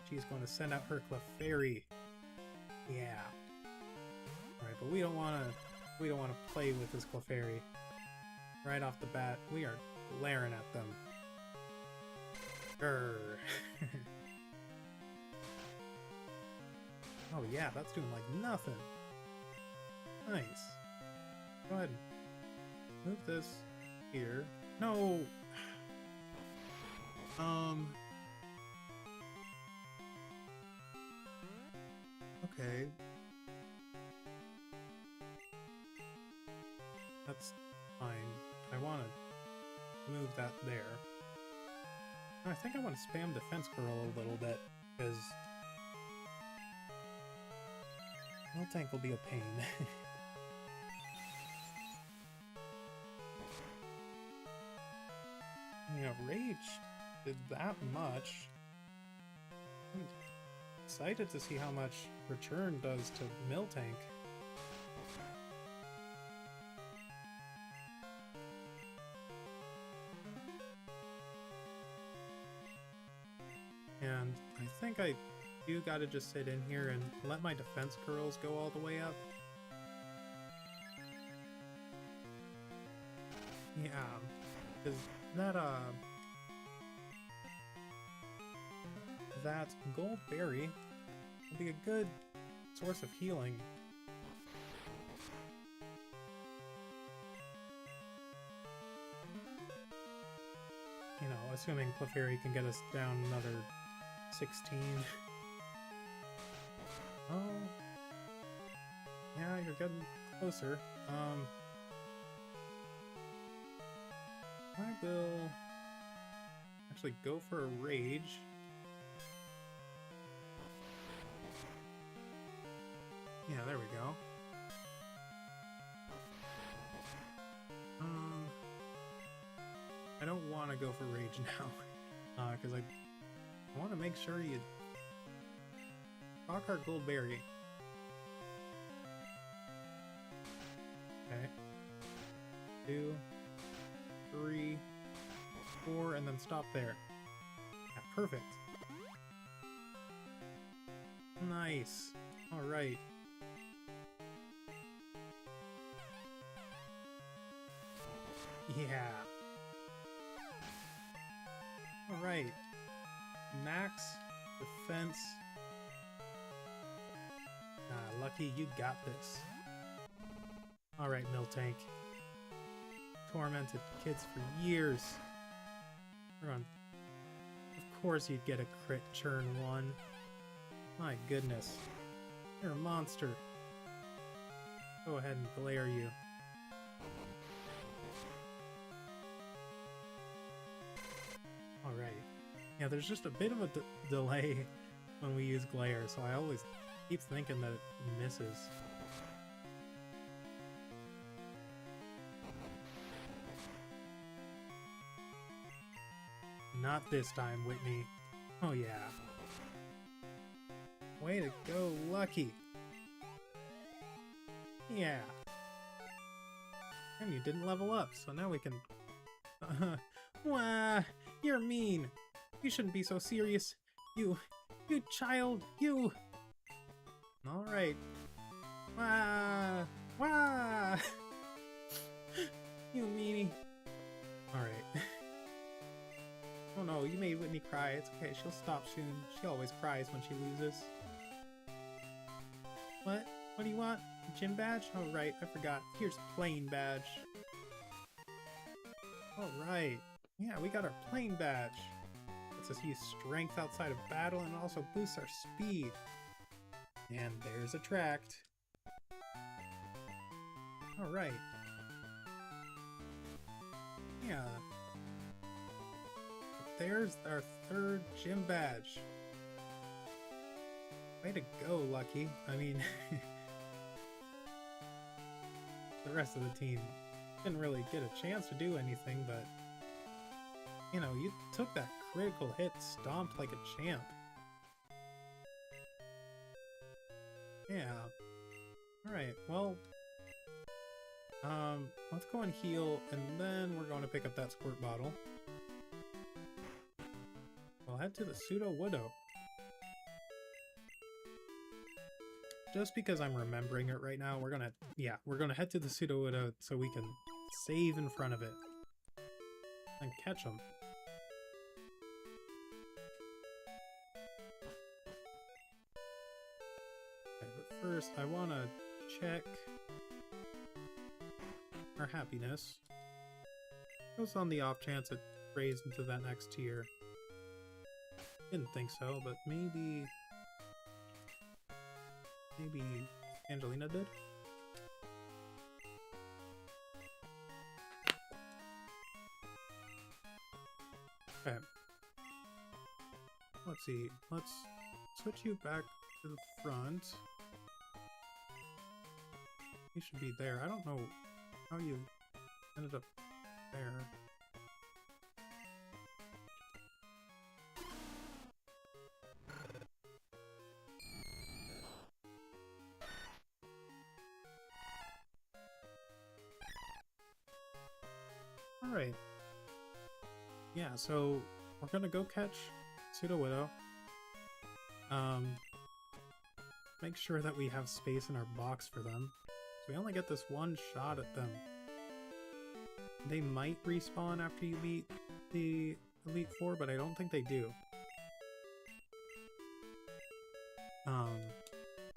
A: She's going to send out her Clefairy. Yeah. Alright, but we don't wanna play with this Clefairy. Right off the bat, we are glaring at them. Grrr. Oh yeah, that's doing like nothing. Nice. Go ahead. Move this here. No! Okay. That's fine. I want to move that there. I think I want to spam Defense Curl a little bit, because Miltank will be a pain. Yeah, Rage did that much. I'm excited to see how much Return does to Miltank. And I think I do gotta just sit in here and let my defense curls go all the way up. Yeah, because that gold berry It'd be a good source of healing. You know, assuming Clefairy can get us down another 16. Oh. Yeah, you're getting closer. I will actually go for a rage. Yeah, there we go. I don't want to go for rage now, because I want to make sure you rock our gold berry. Okay. 2, 3, 4, and then stop there. Yeah, perfect. Nice. All right. Yeah. All right. Max defense. Ah, Lucky, you got this. All right, Miltank. Tormented kids for years. Run. Of course you'd get a crit churn 1. My goodness. You're a monster. Go ahead and glare you. Alright. Yeah, there's just a bit of a delay when we use glare, so I always keep thinking that it misses. Not this time, Whitney. Oh yeah. Way to go, Lucky. Yeah. And you didn't level up, so now we can... Wah! You're mean! You shouldn't be so serious. You child, you! Alright. Wah! Wah! You meanie. Alright. Oh no, you made Whitney cry. It's okay, she'll stop soon. She always cries when she loses. What? What do you want? A gym badge? Oh right, I forgot. Here's plain badge. Alright. Yeah, we got our plain badge. Lets us use strength outside of battle and also boosts our speed. And there's attract. Alright. Yeah. There's our 3rd gym badge. Way to go, Lucky. I mean, the rest of the team didn't really get a chance to do anything, but, you know, you took that critical hit, stomped like a champ. Yeah. Alright, well, let's go and heal, and then we're going to pick up that squirt bottle. We'll head to the Pseudo Widow. Just because I'm remembering it right now, we're gonna head to the Pseudo Widow so we can save in front of it and catch them. Okay, but first I want to check our happiness. Just on the off chance it raised into that next tier. Didn't think so, but maybe Angelina did? Okay. Let's see. Let's switch you back to the front. You should be there. I don't know how you ended up there. Alright. Yeah, so we're gonna go catch Pseudo Widow. Make sure that we have space in our box for them. So we only get this one shot at them. They might respawn after you beat the Elite Four, but I don't think they do. Um,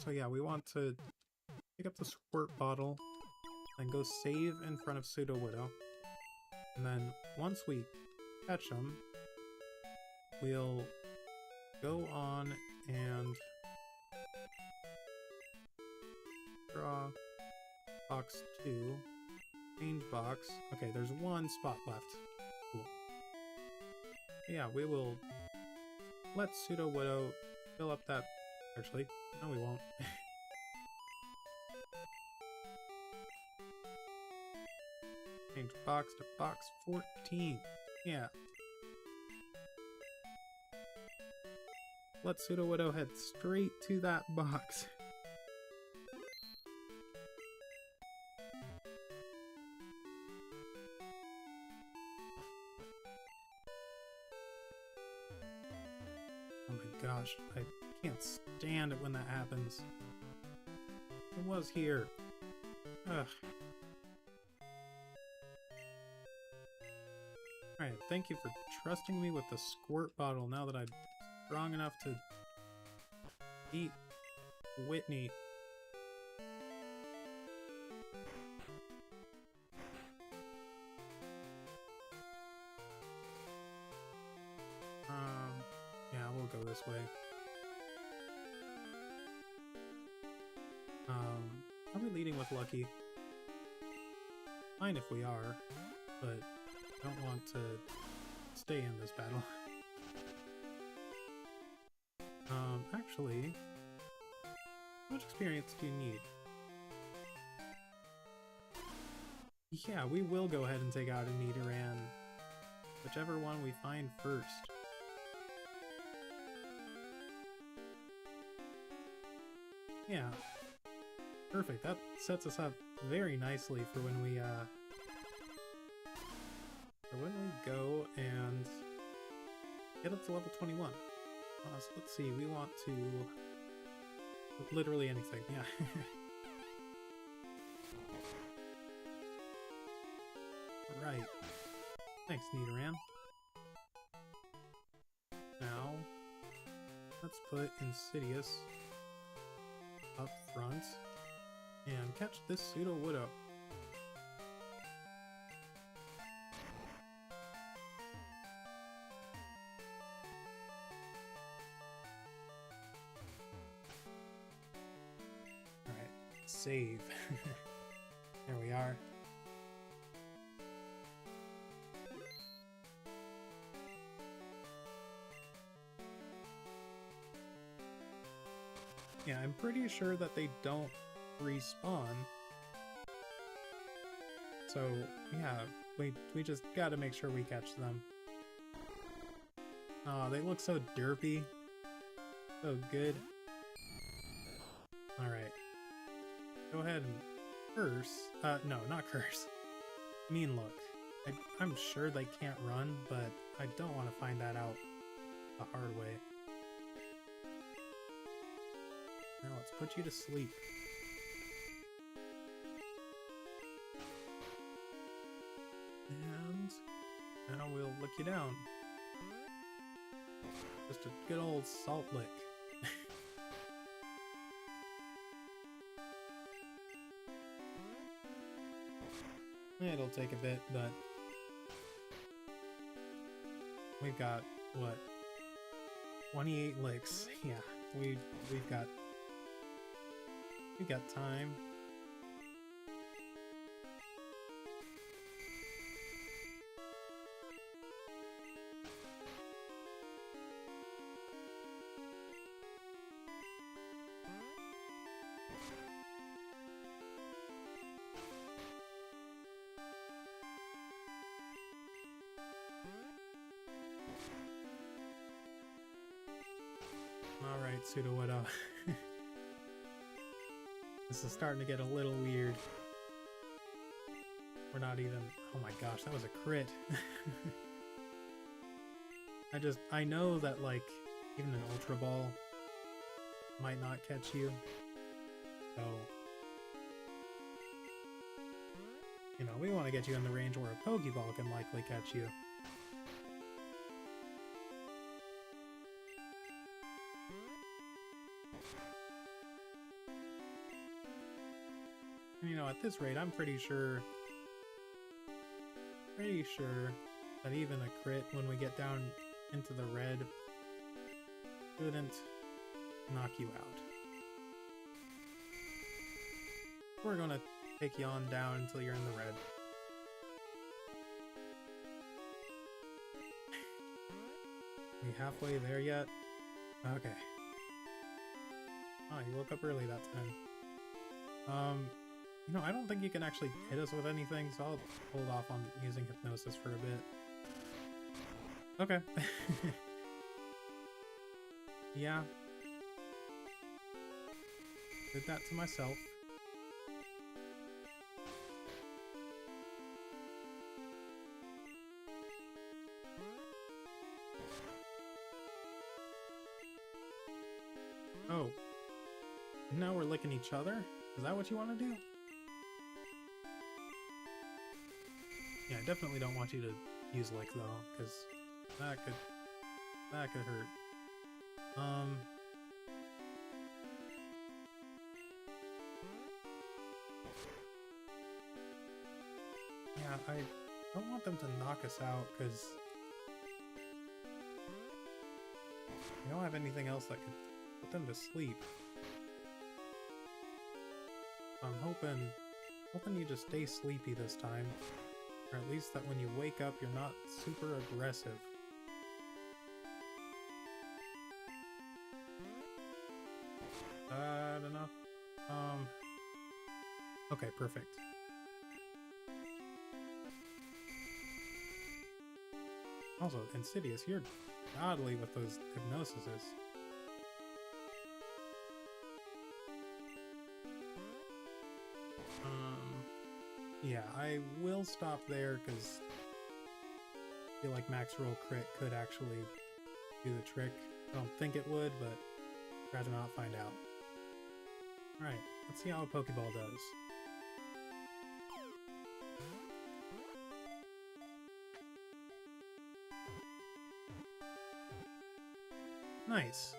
A: so yeah, we want to pick up the squirt bottle and go save in front of Pseudo Widow. And then once we catch him, we'll go on and draw box 2, change box. Okay, there's one spot left. Cool. Yeah, we will let Pseudo Widow fill up that. Actually, no, we won't. Change box to box 14. Yeah. Let Pseudo Widow head straight to that box. Oh my gosh, I can't stand it when that happens. It was here. Ugh. Alright, thank you for trusting me with the squirt bottle now that I'm strong enough to beat Whitney. Yeah, we'll go this way. Are we leading with Lucky? Fine if we are, but I don't want to stay in this battle. Actually, how much experience do you need? Yeah, we will go ahead and take out a Nidoran. Whichever one we find first. Yeah. Perfect. That sets us up very nicely for when we go and get up to level 21. So let's see, we want to literally anything, yeah. Right. Thanks, Nidoran. Now, let's put Insidious up front and catch this Pseudo Widow. Alright, save. There we are. Yeah, I'm pretty sure that they don't respawn. So, yeah, we just gotta make sure we catch them. Aw, they look so derpy. So good. Alright. Go ahead and curse. No, not curse. Mean look. I'm sure they can't run, but I don't want to find that out the hard way. Now let's put you to sleep. And now we'll lick you down. Just a good old salt lick. It'll take a bit, but we've got, what, 28 licks. Yeah, we've got time. Alright, Pseudo Widow. This is starting to get a little weird. We're not even... Oh my gosh, that was a crit. I know that, like, even an Ultra Ball might not catch you. So... You know, we want to get you in the range where a Pokeball can likely catch you. You know, at this rate, I'm pretty sure that even a crit when we get down into the red shouldn't knock you out. We're gonna take you on down until you're in the red. We halfway there yet? Okay. Oh, you woke up early that time. You know, I don't think you can actually hit us with anything, so I'll hold off on using hypnosis for a bit. Okay. Yeah. Did that to myself. Oh. Now we're licking each other? Is that what you want to do? Yeah, I definitely don't want you to use lick though, because that could hurt. Yeah, I don't want them to knock us out, because I don't have anything else that could put them to sleep. I'm hoping you just stay sleepy this time. Or at least that when you wake up, you're not super aggressive. I don't know. Okay, perfect. Also, Insidious, you're godly with those hypnosises. Yeah, I will stop there because I feel like max roll crit could actually do the trick. I don't think it would, but I'd rather not find out. Alright, let's see how a Pokeball does. Nice.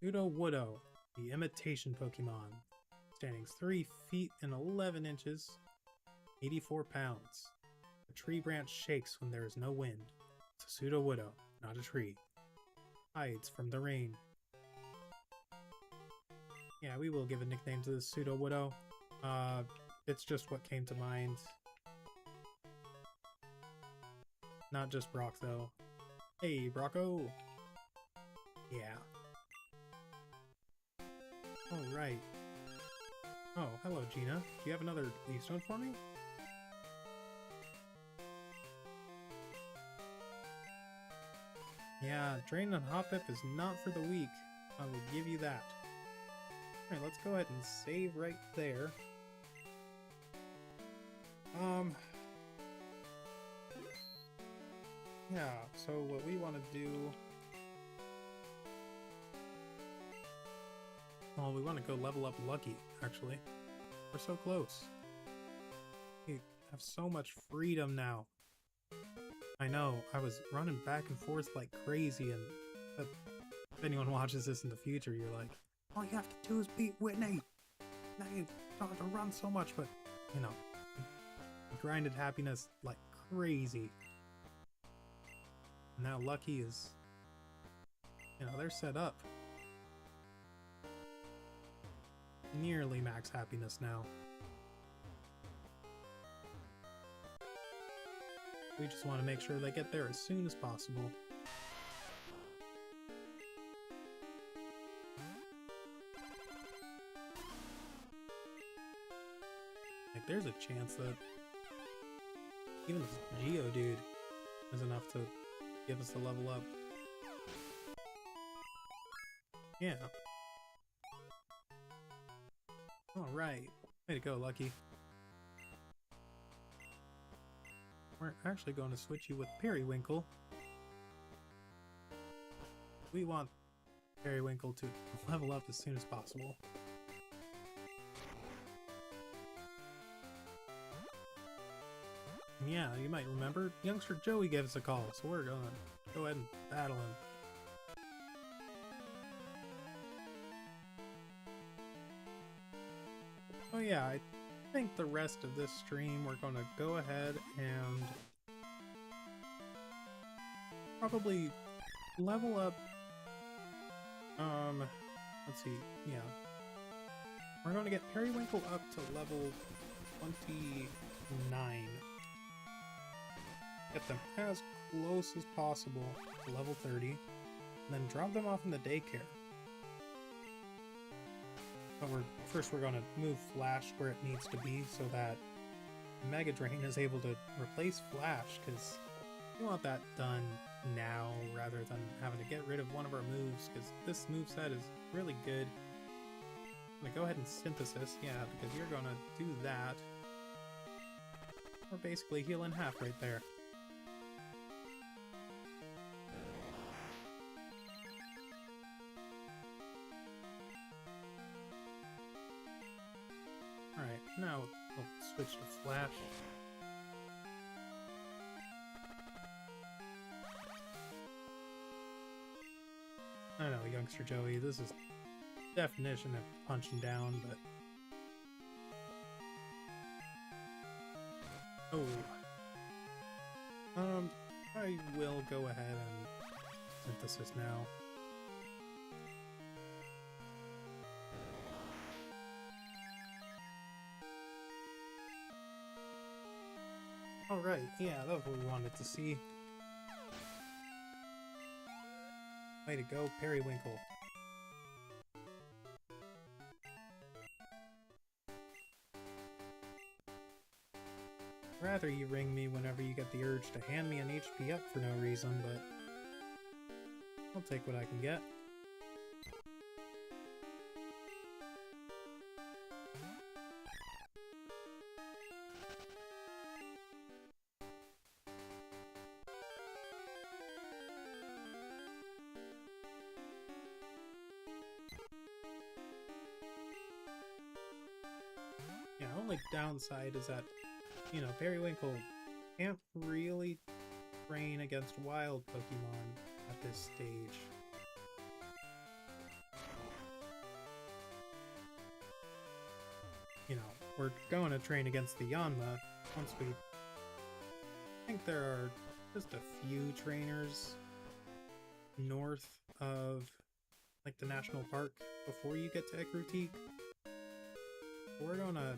A: Sudowoodo, the imitation Pokemon. Standing 3 feet and 11 inches, 84 pounds. The tree branch shakes when there is no wind. It's a Sudowoodo, not a tree. Hides from the rain. Yeah, we will give a nickname to this Sudowoodo. It's just what came to mind. Not just Brock, though. Hey, Brocko! Yeah. Oh, right. Oh, hello, Gina. Do you have another leaf stone for me? Yeah, Drain and Hoppip is not for the weak. I will give you that. Alright, let's go ahead and save right there. Yeah, so what we want to do... Oh, we want to go level up Lucky, actually. We're so close. We have so much freedom now. I know, I was running back and forth like crazy, and if anyone watches this in the future, you're like, all you have to do is beat Whitney! Now you don't have to run so much, but, you know, I grinded happiness like crazy. Now Lucky is, you know, they're set up. Nearly max happiness now. We just want to make sure they get there as soon as possible. Like, there's a chance that even this Geodude is enough to give us the level up. Yeah. Alright. Way to go, Lucky. We're actually going to switch you with Periwinkle. We want Periwinkle to level up as soon as possible. Yeah, you might remember, youngster Joey gave us a call, so we're gonna go ahead and battle him. yeah, I think the rest of this stream we're gonna go ahead and probably level up. Let's see, yeah. We're gonna get Periwinkle up to level 29. Get them as close as possible to level 30, and then drop them off in the daycare. But first we're gonna move Flash where it needs to be so that Mega Drain is able to replace Flash, because we want that done now rather than having to get rid of one of our moves, because this moveset is really good. I'm gonna go ahead and Synthesis, yeah, because you're gonna do that. We're basically healing half right there. Alright, now we'll switch to Flash. I know, Youngster Joey, this is definition of punching down, but... Oh. I will go ahead and Synthesis now. Alright, yeah, that's what we wanted to see. Way to go, Periwinkle. Rather you ring me whenever you get the urge to hand me an HP up for no reason, but I'll take what I can get. Yeah, only downside is that, you know, Periwinkle can't really train against wild Pokemon at this stage. You know, we're going to train against the Yanma once we... I think there are just a few trainers north of, like, the national park before you get to Ekrutik. We're gonna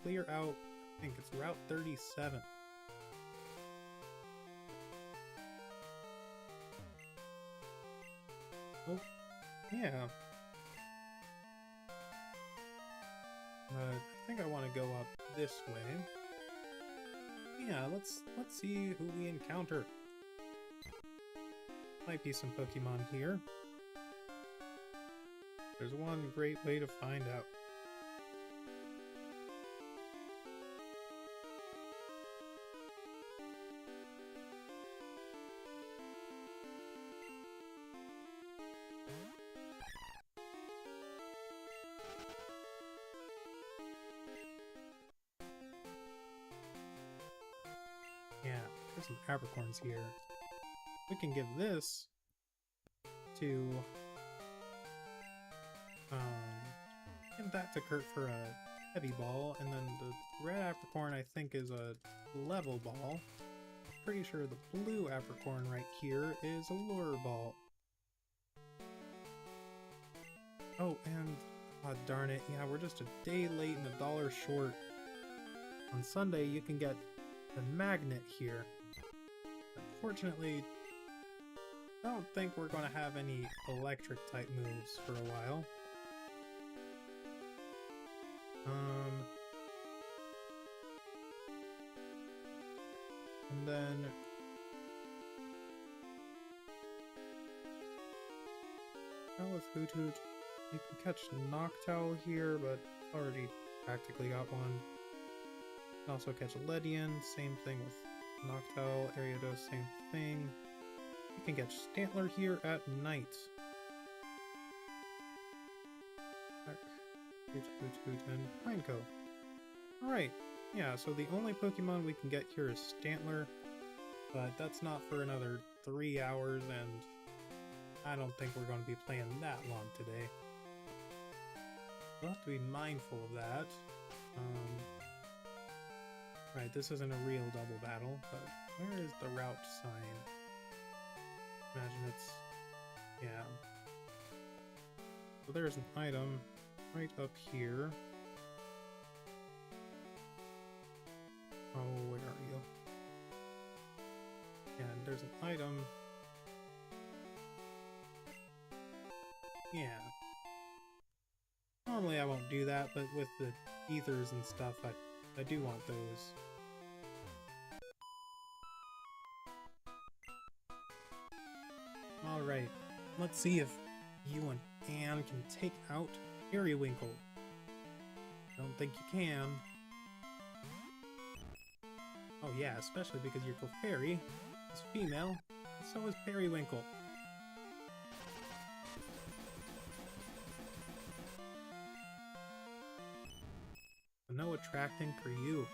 A: clear out, I think it's Route 37. Oh, yeah. I think I want to go up this way. Yeah, let's see who we encounter. Might be some Pokemon here. There's one great way to find out. Yeah, there's some Apricorns here. We can give this to give that to Kurt for a heavy ball, and then the red Apricorn I think is a level ball. Pretty sure the blue Apricorn right here is a lure ball. Oh, and darn it, yeah, we're just a day late and $1 short. On Sunday you can get the magnet here. Unfortunately, I don't think we're going to have any electric type moves for a while. And then with Hoot Hoot, you can catch Noctowl here, but already practically got one. You can also catch a Ledian, same thing with Noctowl, Ariados, same thing. You can catch Stantler here at night. Hoot Hoot Hoot and Pineco. Alright, yeah, so the only Pokemon we can get here is Stantler, but that's not for another 3 hours, and I don't think we're going to be playing that long today. we'll have to be mindful of that. Right, this isn't a real double battle, but where is the route sign? Imagine it's... yeah. So there's an item right up here. Oh, where are you? And there's an item. Yeah. Normally I won't do that, but with the ethers and stuff, I do want those. Alright, let's see if you and Anne can take out Periwinkle. Don't think you can. Oh yeah, especially because your Clefairy is female, and so is Periwinkle. No attracting for you.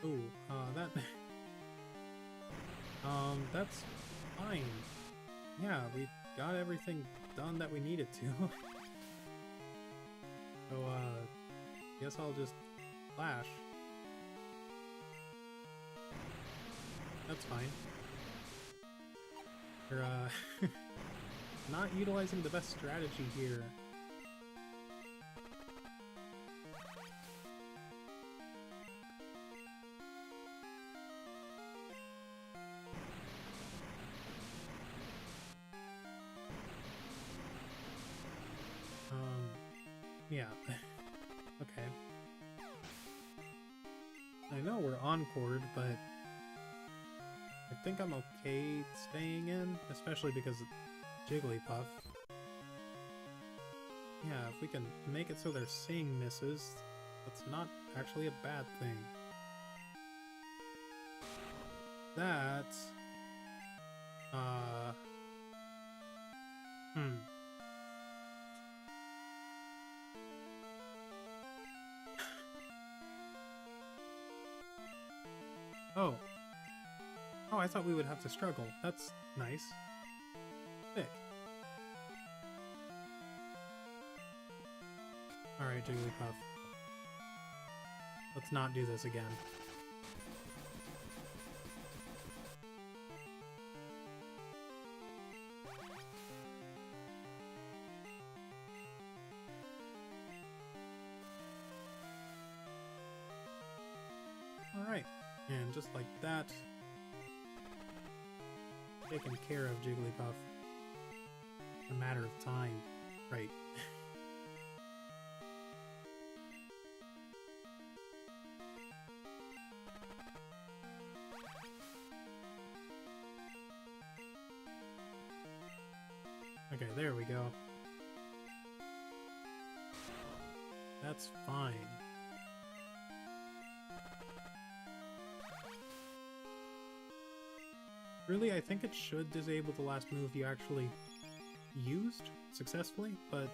A: Ooh, that's fine. Yeah, we got everything done that we needed to. So, guess I'll just flash. That's fine. You're, not utilizing the best strategy here. Yeah. Okay. I know we're encored, but I think I'm okay staying in, especially because of Jigglypuff. Yeah, if we can make it so their sing misses, that's not actually a bad thing. That... Oh. Oh, I thought we would have to struggle. That's nice. Sick. Alright, Jigglypuff. Let's not do this again. Alright. And just like that, taking care of Jigglypuff. A matter of time. Right. Okay, there we go. That's fine. Really, I think it should disable the last move you actually used successfully, but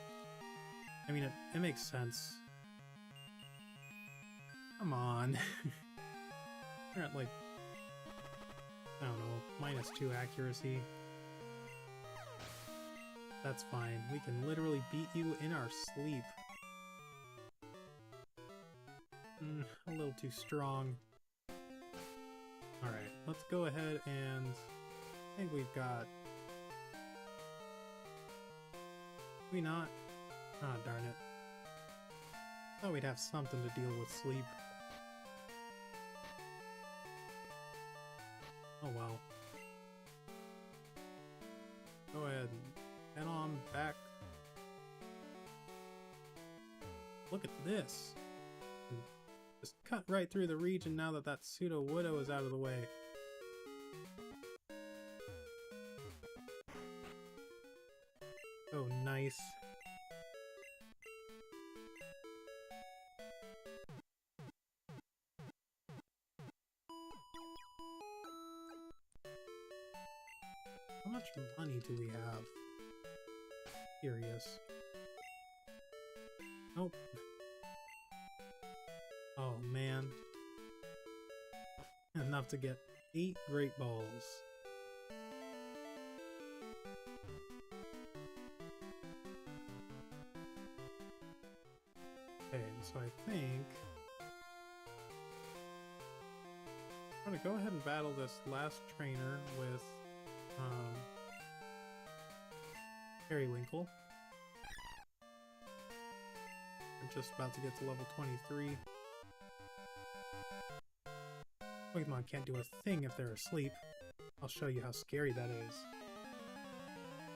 A: I mean, it makes sense. Come on. We're at like, I don't know, -2 accuracy. That's fine. We can literally beat you in our sleep. A little too strong. Alright, let's go ahead and I think we've got... we not? Ah, darn it. Thought we'd have something to deal with sleep. Oh well. Go ahead and head on back. Look at this! Just cut right through the region now that that pseudo-widow is out of the way. Oh, nice. How much money do we have? Curious. Nope. Oh, man. enough to get 8 Great Balls. Okay, so I think I'm gonna go ahead and battle this last trainer with Periwinkle. I'm just about to get to level 23. Pokemon can't do a thing if they're asleep. I'll show you how scary that is.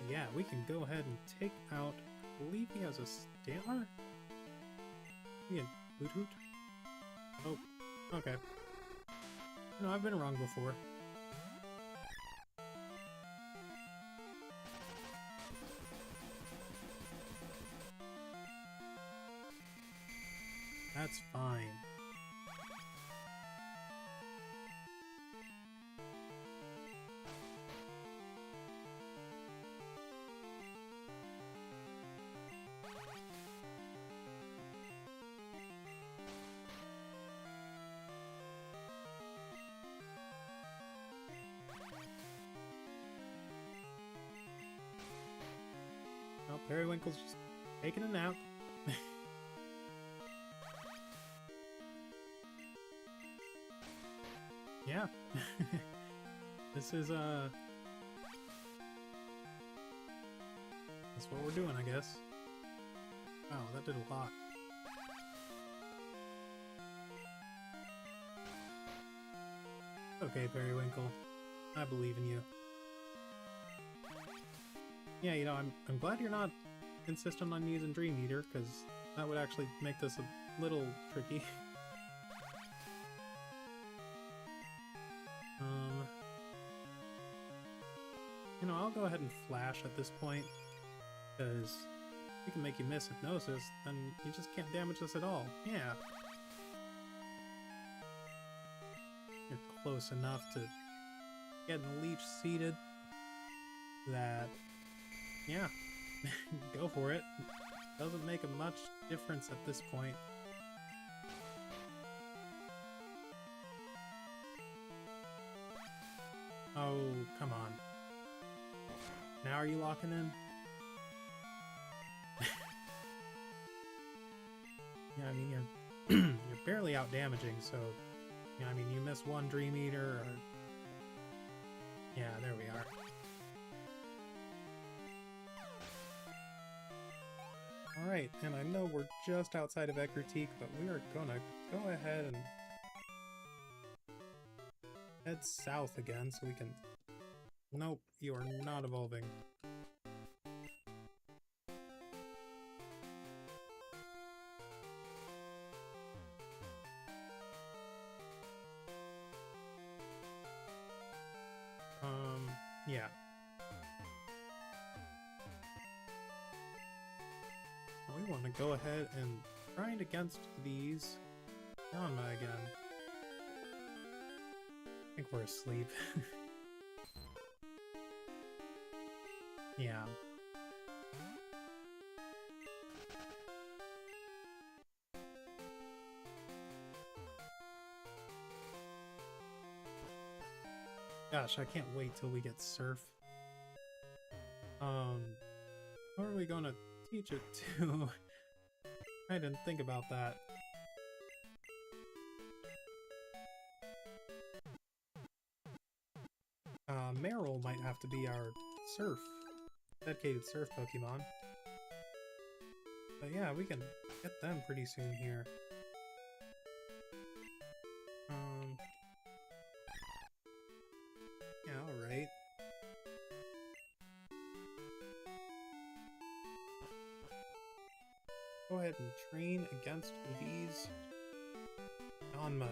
A: Yeah, we can go ahead and take out, I believe he has a Stantler? Yeah, Hoot Hoot? Oh, okay. No, I've been wrong before. That's fine. Oh, Periwinkle's just taking a nap. Yeah. This is, that's what we're doing, I guess. Wow, that did a lot. Okay, Periwinkle. I believe in you. Yeah, you know, I'm glad you're not insistent on using Dream Eater, because that would actually make this a little tricky. You know, I'll go ahead and Flash at this point, because we can make you miss Hypnosis, then you just can't damage us at all. Yeah. You're close enough to getting the leech seated that, yeah, go for it. Doesn't make a much difference at this point. Oh, come on. Now are you locking in? Yeah, I mean, you're you're barely out damaging, so yeah, I mean, you miss one Dream Eater, or yeah, there we are. Alright, and I know we're just outside of Ecruteak, but we are gonna go ahead and head south again so we can... Nope, you are not evolving. Yeah. We want to go ahead and grind against these Yanma again. I think we're asleep. Yeah. Gosh, I can't wait till we get Surf. Who are we gonna teach it to? I didn't think about that. Meryl might have to be our Surf, dedicated Surf Pokemon. But yeah, we can get them pretty soon here. Yeah, alright. Go ahead and train against these Yanma.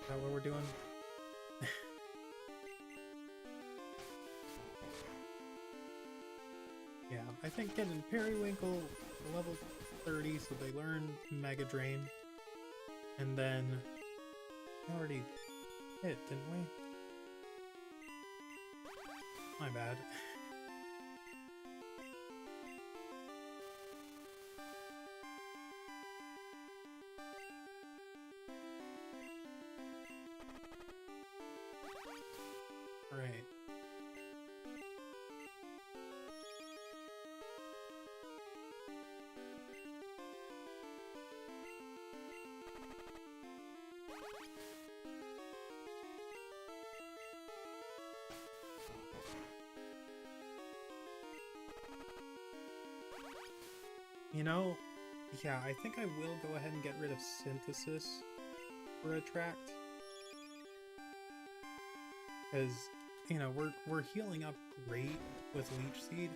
A: Is that what we're doing? Yeah, I think getting Periwinkle to level 30 so they learn Mega Drain. And then we already hit, didn't we? My bad. Right. You know, yeah, I think I will go ahead and get rid of Synthesis for Attract. Because, you know, we're healing up great with Leech Seed.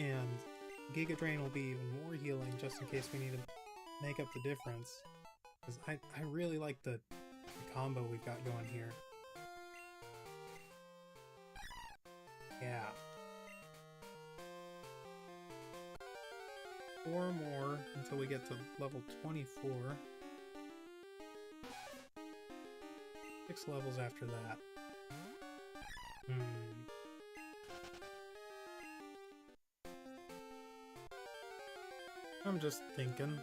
A: And Giga Drain will be even more healing just in case we need to make up the difference. Because I really like the combo we've got going here. Yeah. 4 more until we get to level 24. 6 levels after that. I'm just thinking,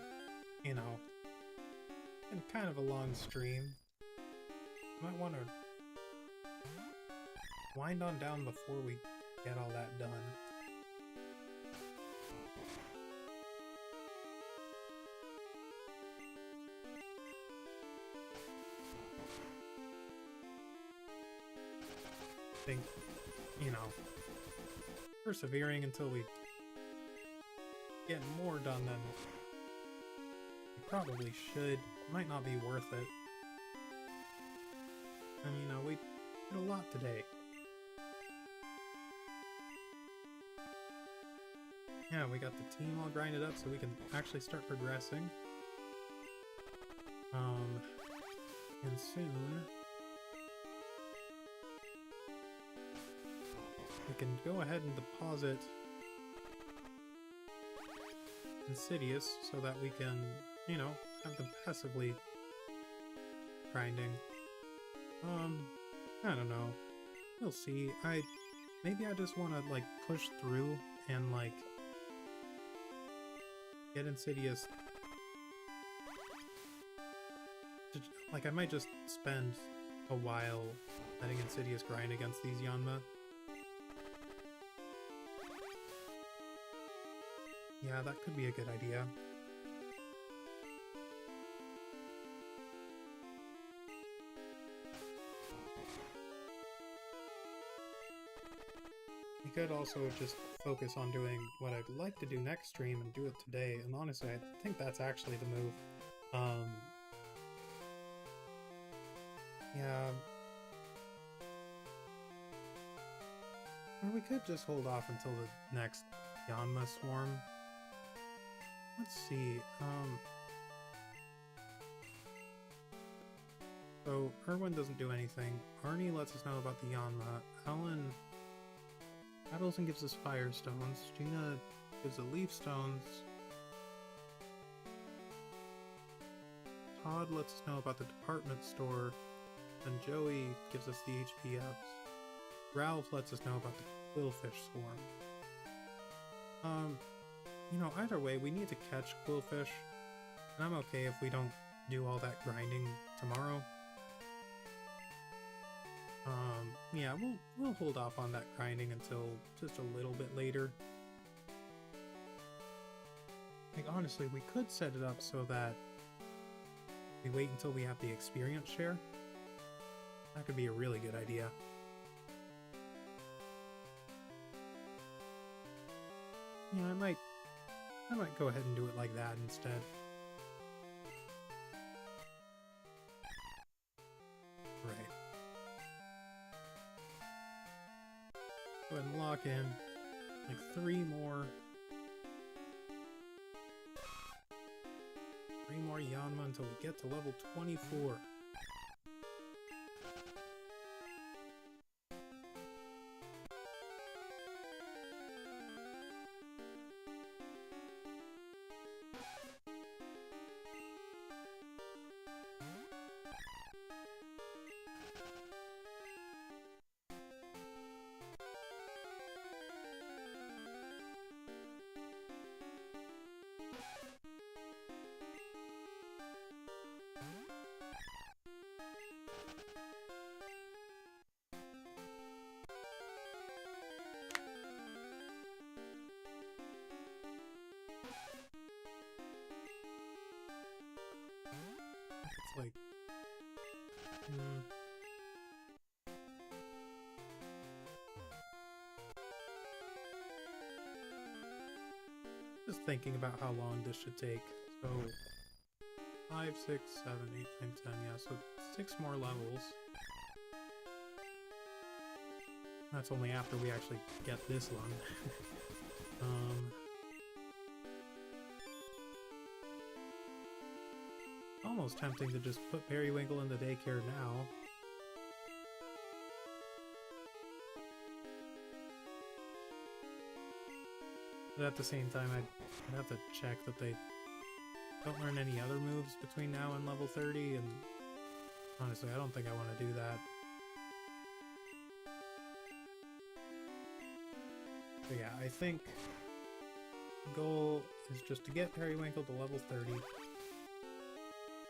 A: you know, in kind of a long stream, might want to wind on down before we get all that done. I think, you know, persevering until we get more done than we probably should might not be worth it. And you know, we did a lot today. Yeah, we got the team all grinded up so we can actually start progressing. And soon we can go ahead and deposit Insidious so that we can, you know, have them passively grinding. I don't know. We'll see. Maybe I just want to, like, push through and, like, get Insidious. Like, I might just spend a while letting Insidious grind against these Yanma. Yeah, that could be a good idea. We could also just focus on doing what I'd like to do next stream and do it today, and honestly, I think that's actually the move. Yeah. Or we could just hold off until the next Yanma Swarm. Let's see, so Erwin doesn't do anything. Arnie lets us know about the Yanma. Alan battles and gives us Fire Stones. Gina gives us Leaf Stones. Todd lets us know about the department store. And Joey gives us the HP ups. Ralph lets us know about the Quillfish Swarm. You know, either way, we need to catch Quillfish, and I'm okay if we don't do all that grinding tomorrow. Yeah, we'll hold off on that grinding until just a little bit later. Like, honestly, we could set it up so that we wait until we have the experience share. That could be a really good idea. Yeah, I might go ahead and do it like that instead. Right. Go ahead and lock in. Like 3 more. 3 more Yanma until we get to level 24. like... Just thinking about how long this should take. So 5, 6, 7, 8, 9, 10, yeah, so 6 more levels. That's only after we actually get this one. Almost tempting to just put Periwinkle in the daycare now. But at the same time, I'd have to check that they don't learn any other moves between now and level 30, and honestly, I don't think I want to do that. But yeah, I think the goal is just to get Periwinkle to level 30.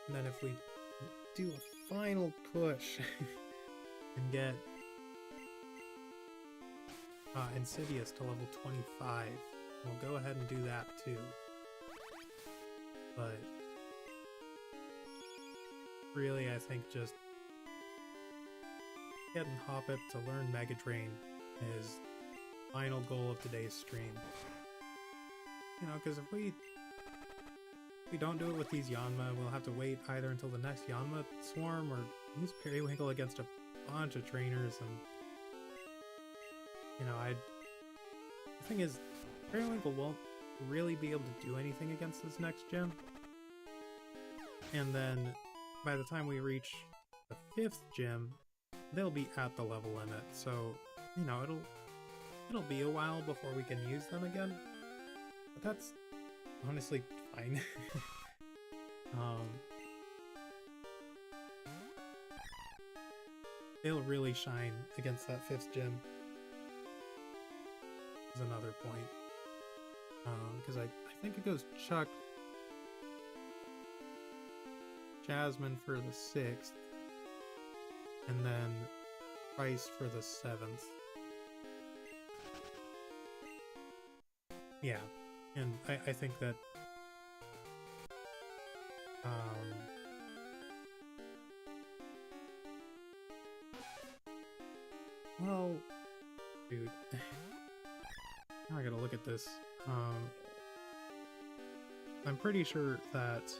A: And then if we do a final push and get Insidious to level 25, we'll go ahead and do that too. But really, I think just getting Hoppip to learn Mega Drain is the final goal of today's stream. You know, because if we don't do it with these Yanma, we'll have to wait either until the next Yanma swarm or use Periwinkle against a bunch of trainers, and you know, the thing is, Periwinkle won't really be able to do anything against this next gym. And then by the time we reach the 5th gym, they'll be at the level limit. So, you know, it'll be a while before we can use them again. But that's honestly fine. They'll really shine against that 5th gym. Is another point. Because I think it goes Chuck, Jasmine for the 6th, and then Price for the 7th. Yeah, and I think that well, dude, now I gotta look at this. I'm pretty sure that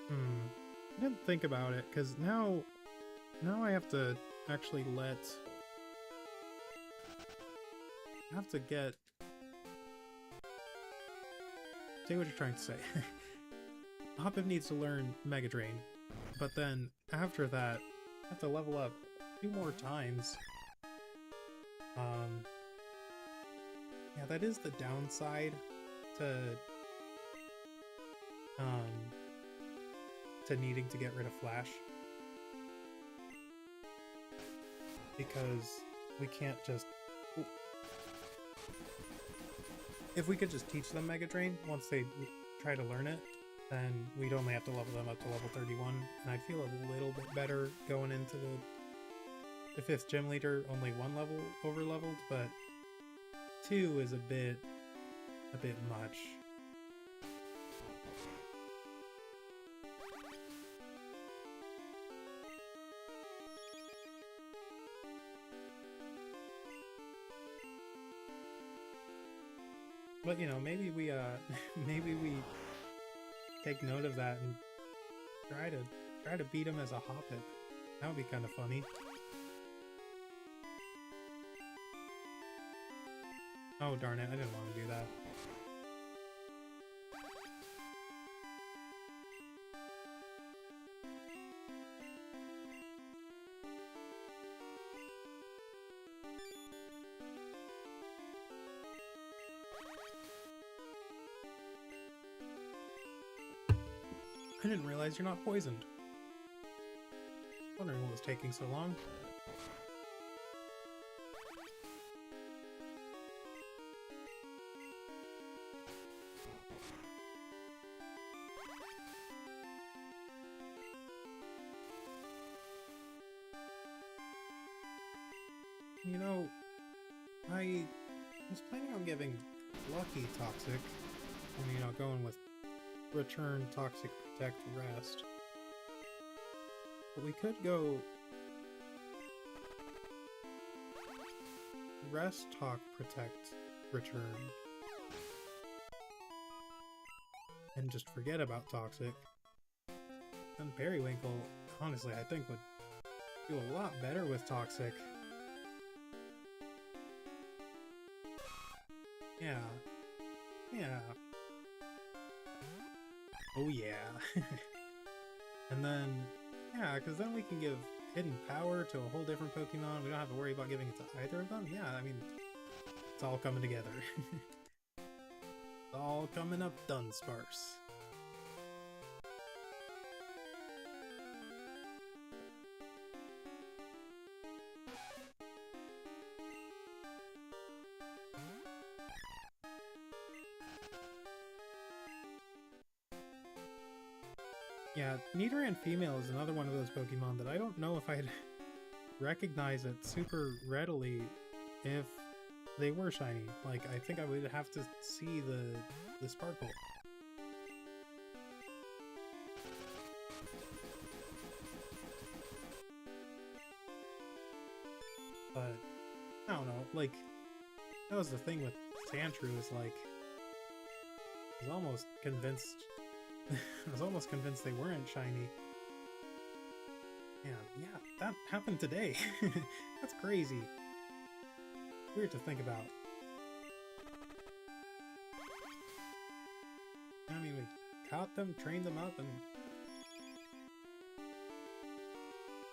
A: I didn't think about it, because now I have to actually say what you're trying to say. Hoppip needs to learn Mega Drain, but then after that, I have to level up 2 more times. Yeah, that is the downside to needing to get rid of Flash, because we can't just... If we could just teach them Mega Drain once they try to learn it, then we'd only have to level them up to level 31, and I'd feel a little bit better going into the 5th gym leader, only 1 level over leveled, but 2 is a bit much. But you know, maybe we take note of that and try to beat him as a Hoppip. That would be kind of funny. Oh darn it, I didn't want to do that. I didn't realize you're not poisoned. Wondering what was taking so long. You know, I was planning on giving Lucky Toxic, You know, going with Return, Toxic, Protect, Rest. But we could go Rest, Talk, Protect, Return. And just forget about Toxic. And Periwinkle, honestly, I think would do a lot better with Toxic. Yeah. Yeah. Oh yeah. And then, yeah, because then we can give Hidden Power to a whole different Pokemon. We don't have to worry about giving it to either of them. Yeah, I mean, it's all coming together. It's all coming up Dunsparce. Yeah, Nidoran Female is another one of those Pokemon that I don't know if I'd recognize it super readily if they were shiny. Like, I think I would have to see the sparkle. But, I don't know, like, that was the thing with Sandshrew, is like, I was almost convinced they weren't shiny. Yeah, that happened today. That's crazy. Weird to think about. I mean, we caught them, trained them up, and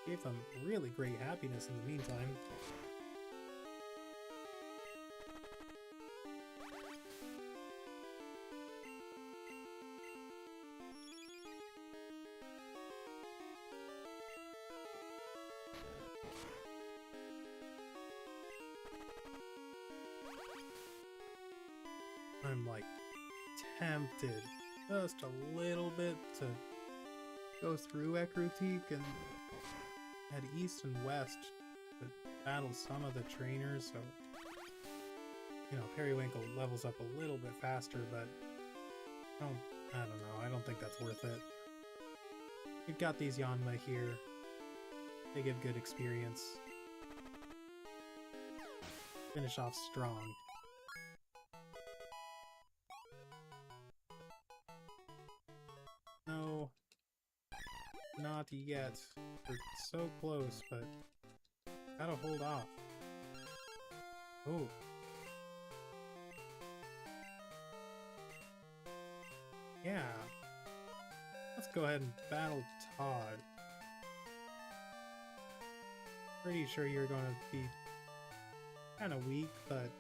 A: gave them really great happiness in the meantime. I'm like tempted just a little bit to go through Ekrutik and head east and west to battle some of the trainers, so you know, Periwinkle levels up a little bit faster, but I don't know, I don't think that's worth it. We've got these Yanma here. They give good experience. Finish off strong. No, not yet. We're so close, but gotta hold off. Oh. Yeah. Let's go ahead and battle Todd. Pretty sure you're going to be kind of weak, but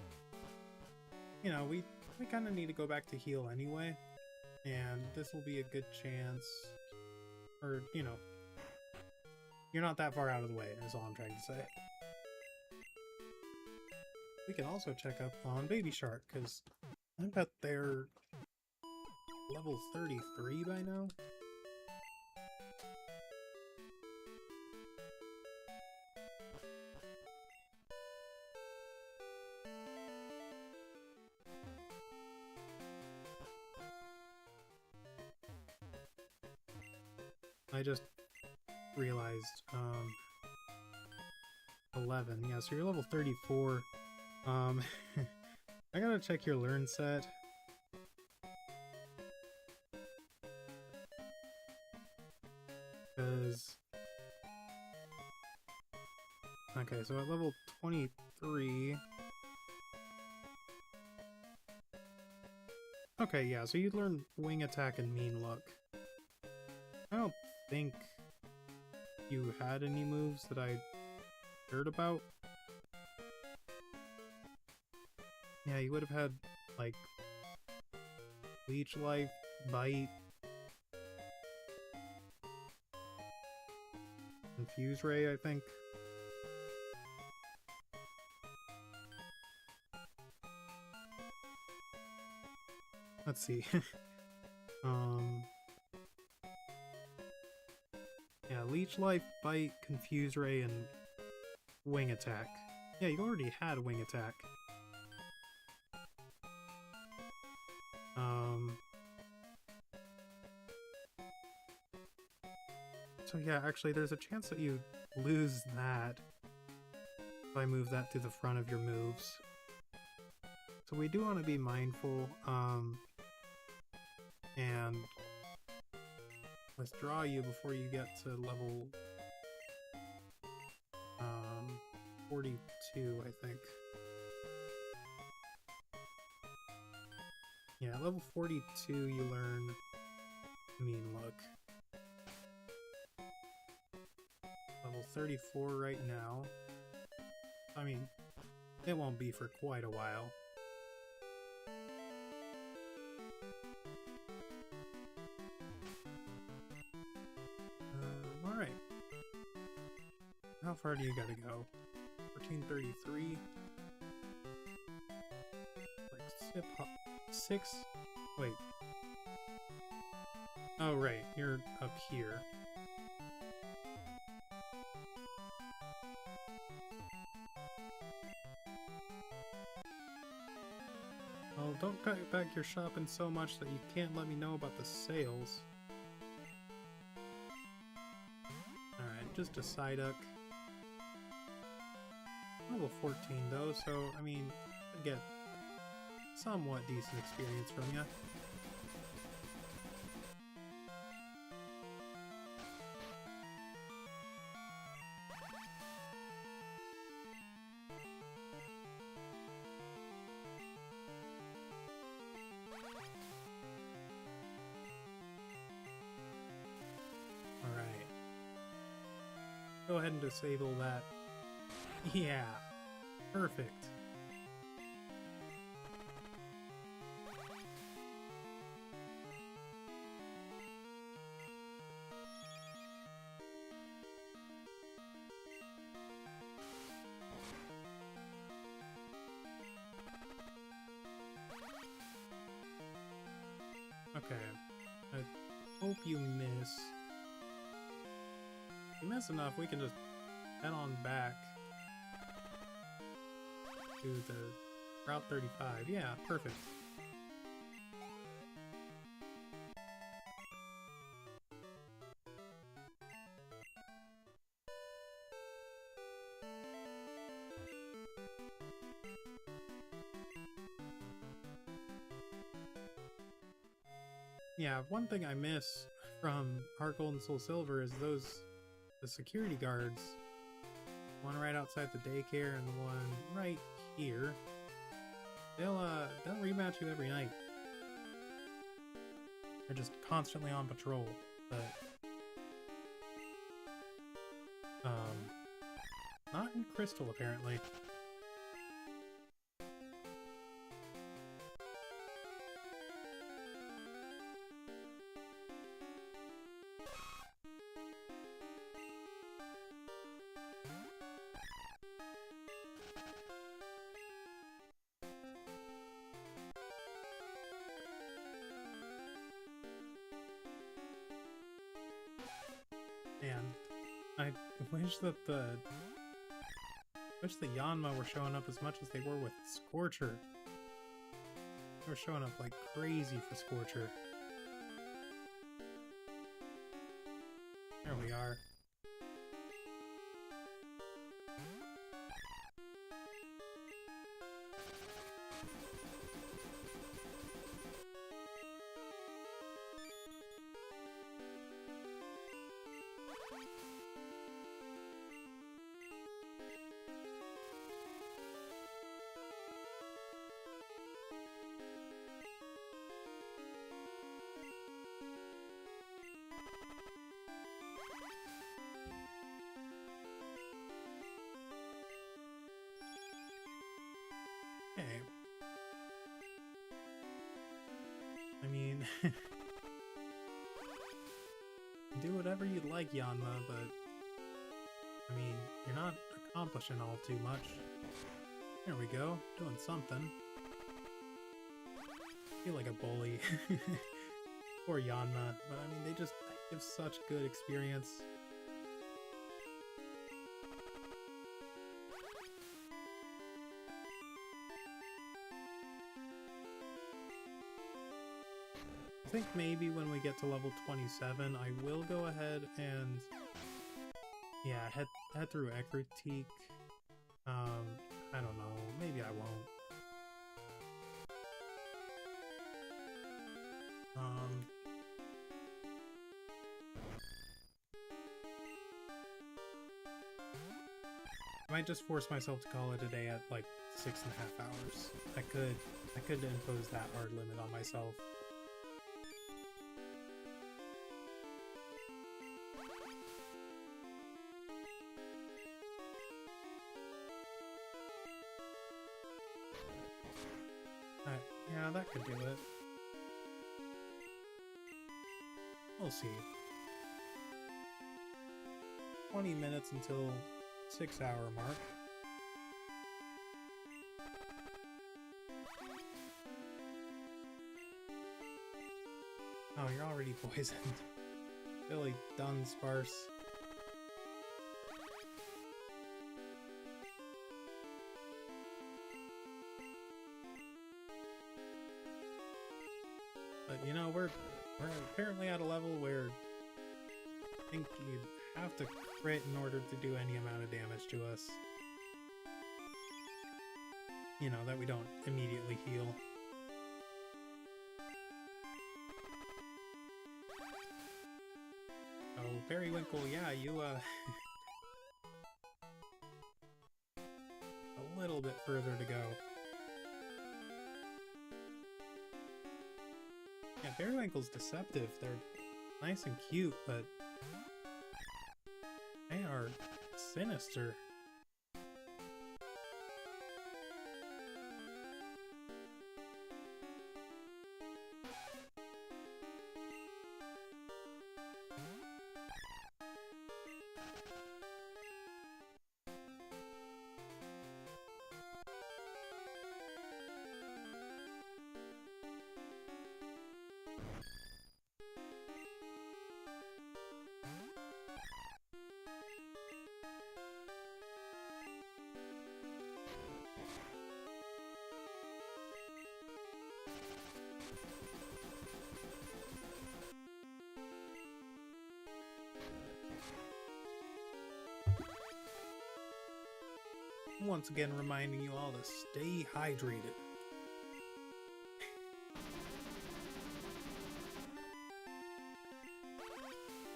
A: you know, we kind of need to go back to heal anyway. And this will be a good chance, or, you know, you're not that far out of the way, is all I'm trying to say. We can also check up on Baby Shark, because I bet they're level 33 by now. I just realized, 11. Yeah, so you're level 34. I gotta check your learn set. Because... okay, so at level 23... okay, yeah, so you'd learn Wing Attack and Mean Look. I don't think you had any moves that I heard about. Yeah, you would have had, like, Leech Life, Bite, Confuse Ray, I think. Let's see. Yeah, Leech Life, Bite, Confuse Ray, and Wing Attack. Yeah, you already had Wing Attack. So yeah, actually there's a chance that you lose that if I move that to the front of your moves. So we do want to be mindful, and withdraw you before you get to level 42, I think. Yeah, level 42 you learn Mean Look. Level 34 right now. I mean, it won't be for quite a while. Alright. How far do you gotta go? 1433. Like sip hop. 6? Wait. Oh, right. You're up here. Well, don't cut back your shopping so much that you can't let me know about the sales. Alright, just a Psyduck. Level 14 though, so I mean, I get somewhat decent experience from you. Alright. Go ahead and disable that. Yeah, perfect. Okay, I hope you miss. If you miss enough, we can just head on back to the Route 35. Yeah, perfect. Yeah, one thing I miss from Heart Gold and Soul Silver is the security guards. One right outside the daycare and the one right here. They'll rematch you every night. They're just constantly on patrol, but not in Crystal apparently. Man, I wish that the Yanma were showing up as much as they were with Scorcher. They were showing up like crazy for Scorcher. There we are. Okay. I mean, do whatever you'd like, Yanma, but I mean, you're not accomplishing all too much. There we go, doing something. I feel like a bully. Poor Yanma, but I mean, they give such good experience. I think maybe when we get to level 27, I will go ahead and Yeah, head through Ekritique. I don't know. Maybe I won't. I might just force myself to call it a day at like 6.5 hours. I could impose that hard limit on myself. Yeah, that could do it. We'll see. 20 minutes until 6-hour mark. Oh, you're already poisoned. Really done, Sparse. But you know, we're apparently at a level where I think you'd have to crit in order to do any amount of damage to us. You know, that we don't immediately heal. Oh, Periwinkle, yeah, you, a little bit further to go. Yeah, Periwinkle's deceptive. They're nice and cute, but they are sinister. Once again, reminding you all to stay hydrated.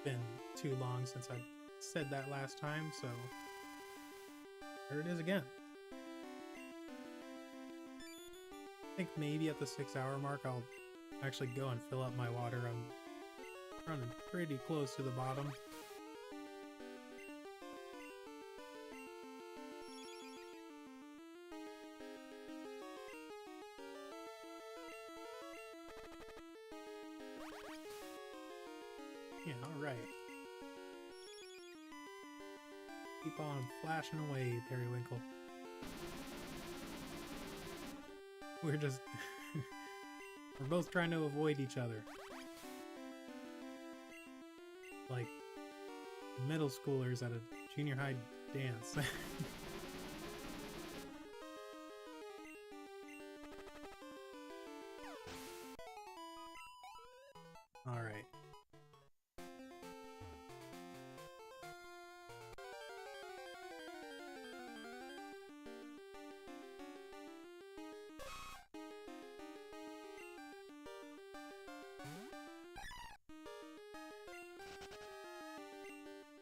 A: Been too long since I said that last time, so there it is again. I think maybe at the 6-hour mark I'll actually go and fill up my water. I'm running pretty close to the bottom. Yeah, alright. Keep on flashing away, Periwinkle. We're just... we're both trying to avoid each other. Like middle schoolers at a junior high dance. Alright.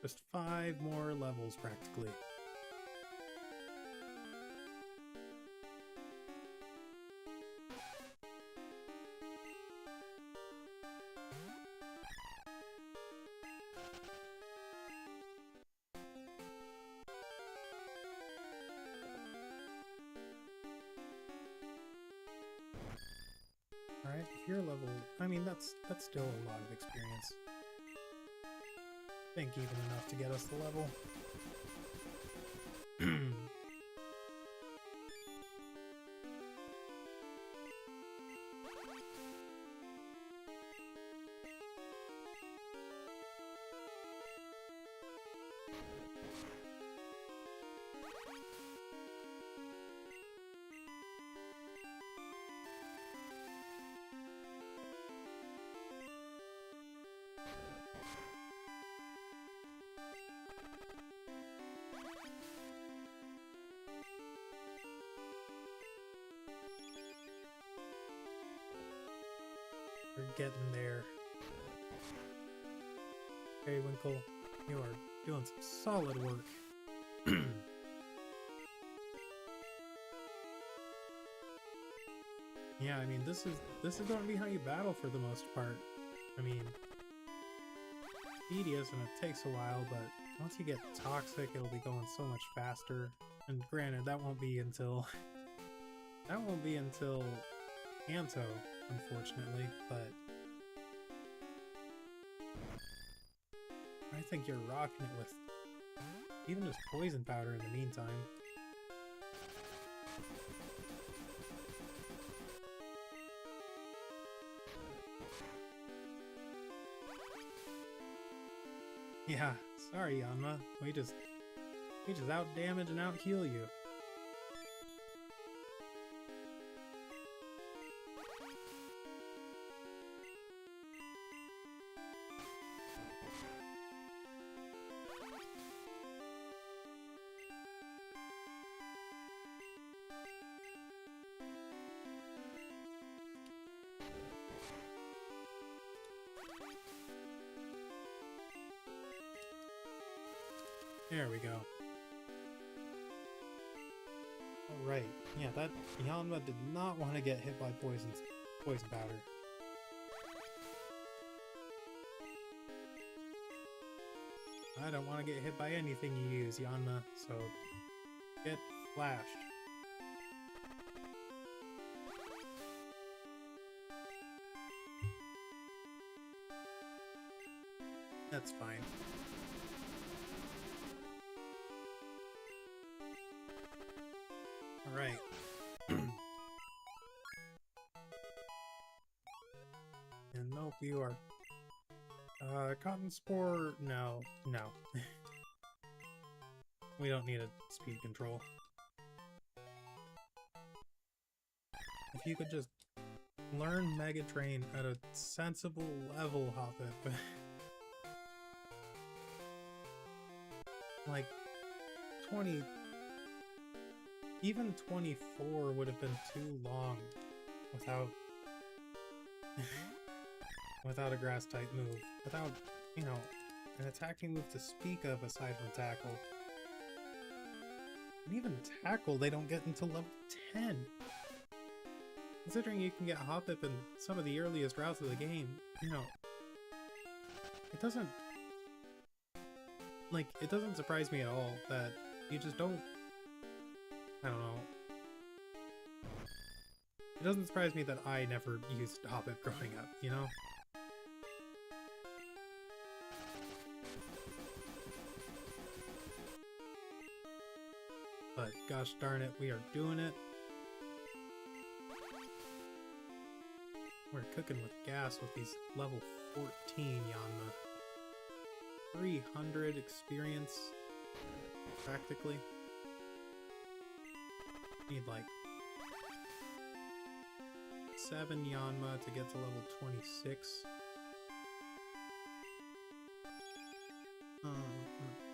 A: Just 5 more levels, practically. Alright, if you're level... I mean, that's still a lot of experience. I think even enough to get us the level. We're getting there. Okay, Winkle, you are doing some solid work. Yeah, I mean, this is going to be how you battle for the most part. I mean, tedious and it takes a while, but once you get toxic, it'll be going so much faster. And granted, that won't be until Kanto, unfortunately, but I think you're rocking it with even just poison powder in the meantime. Yeah, sorry, Yanma. We just out damage and out heal you. There we go. Alright, yeah, that Yanma did not want to get hit by poison powder. I don't want to get hit by anything you use, Yanma, so get flashed. That's fine. Alright. And nope, you are... Cotton Spore... No. We don't need a speed control. If you could just learn Mega Train at a sensible level, Hoppip. Like, 20... Even 24 would have been too long without without a grass type move. Without, you know, an attacking move to speak of aside from tackle. And even tackle they don't get until level 10. Considering you can get Hoppip in some of the earliest routes of the game, you know, it doesn't surprise me at all that you just don't, I don't know. It doesn't surprise me that I never used Hoppip growing up, you know? But gosh darn it, we are doing it. We're cooking with gas with these level 14 Yanma. 300 experience, practically. Need like 7 Yanma to get to level 26.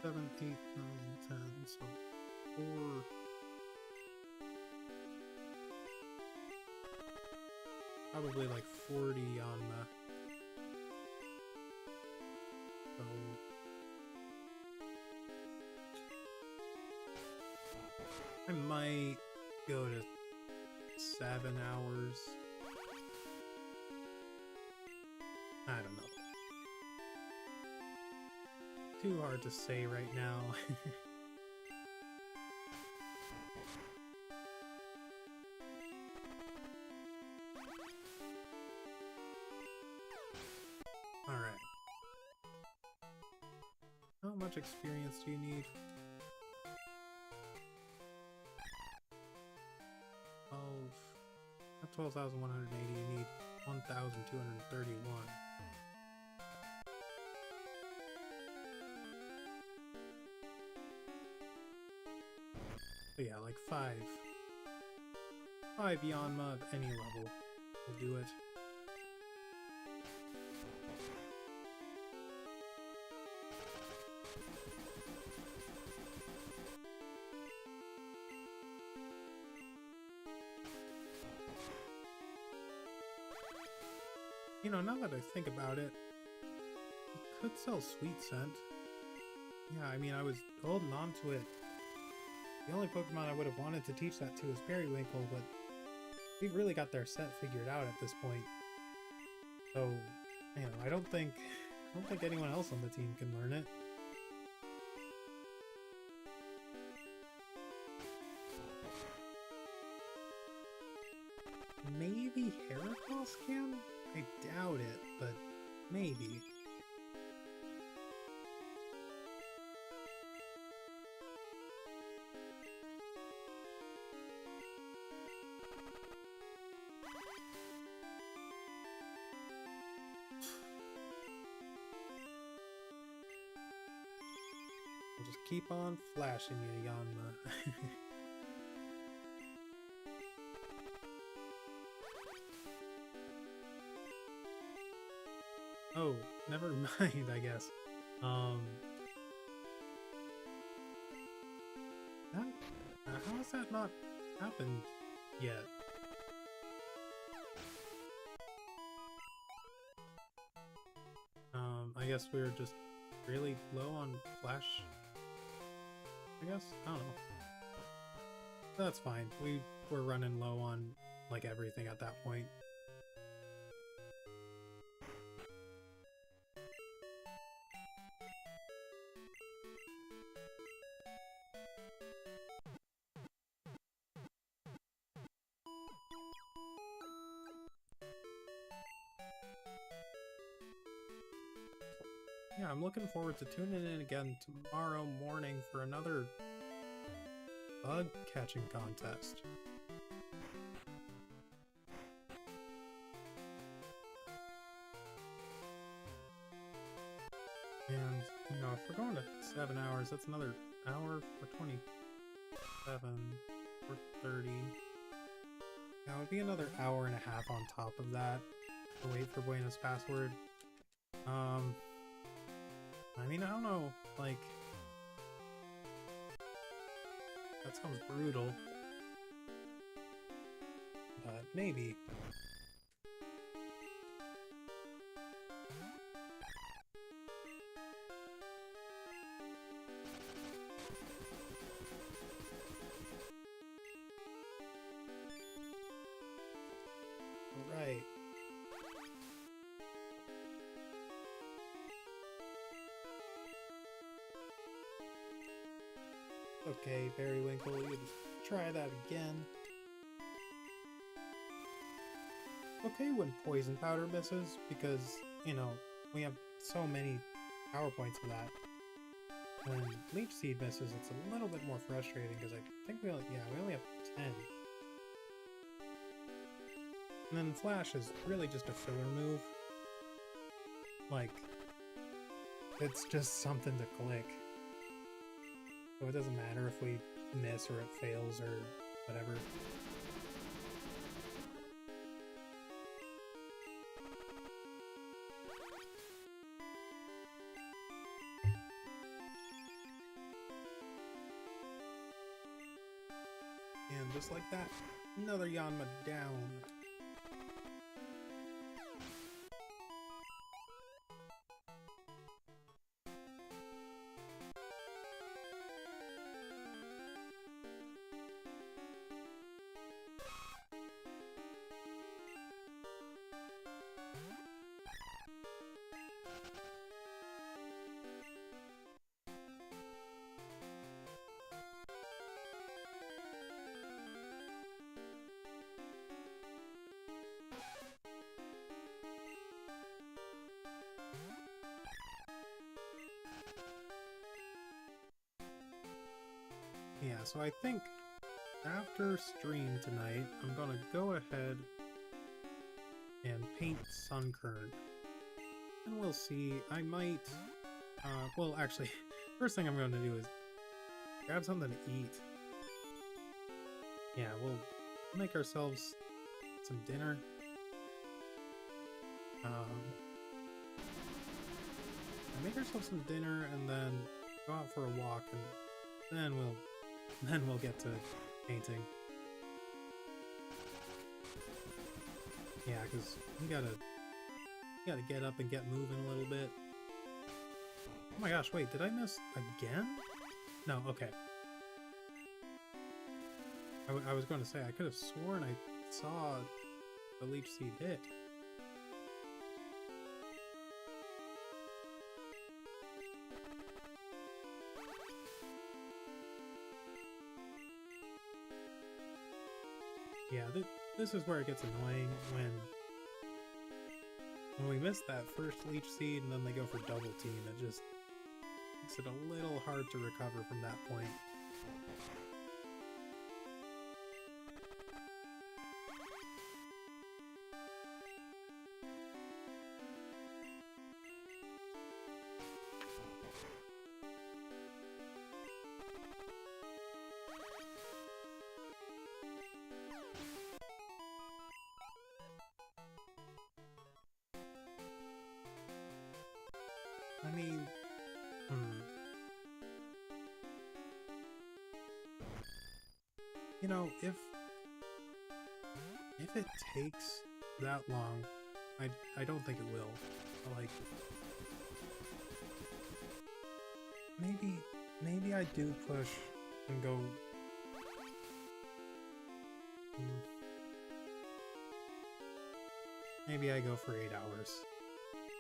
A: 7, 8, 9, 10, so 4. Probably like 40 Yanma. So I might go to 7 hours. I don't know. Too hard to say right now. Alright. How much experience do you need? 12,180, you need 1,231. But yeah, like 5 Yanma of any level will do it. You know, now that I think about it, you could sell Sweet Scent. Yeah, I mean, I was holding on to it. The only Pokemon I would have wanted to teach that to is Periwinkle, but we've really got their set figured out at this point. So, you know, I don't think anyone else on the team can learn it. Maybe Heracross can? I doubt it, but maybe. We'll just keep on flashing you, Yanma. Oh, never mind, I guess. How has that not happened yet? I guess we're just really low on flash. I guess? I don't know. That's fine. We were running low on, like, everything at that point. Yeah, I'm looking forward to tuning in again tomorrow morning for another bug catching contest. And, you know, if we're going to 7 hours, that's another hour for 27, or 30. Yeah, it would be another hour and a half on top of that to wait for Buena's password. I mean, I don't know, like, that sounds brutal, but maybe. Right. Okay, Periwinkle, you just try that again. Okay when Poison Powder misses, because, you know, we have so many power points for that. When Leech Seed misses, it's a little bit more frustrating, because I think we only have 10. And then Flash is really just a filler move. Like, it's just something to click. So it doesn't matter if we miss or it fails or whatever. And just like that, another Yanma down. Yeah, so I think after stream tonight, I'm gonna go ahead and paint Sunkern. And we'll see. I might... well, actually, first thing I'm going to do is grab something to eat. Yeah, we'll make ourselves some dinner. Make ourselves some dinner and then go out for a walk, and then we'll get to painting. Yeah, because we gotta Gotta get up and get moving a little bit. Oh my gosh, wait, did I miss again? No, okay. I was going to say, I could have sworn I saw the leech seed hit. Yeah, this is where it gets annoying when we miss that first leech seed and then they go for double team. It just makes it a little hard to recover from that point. I mean, you know, if it takes that long, I don't think it will. Like, maybe I do push and go. Maybe I go for 8 hours,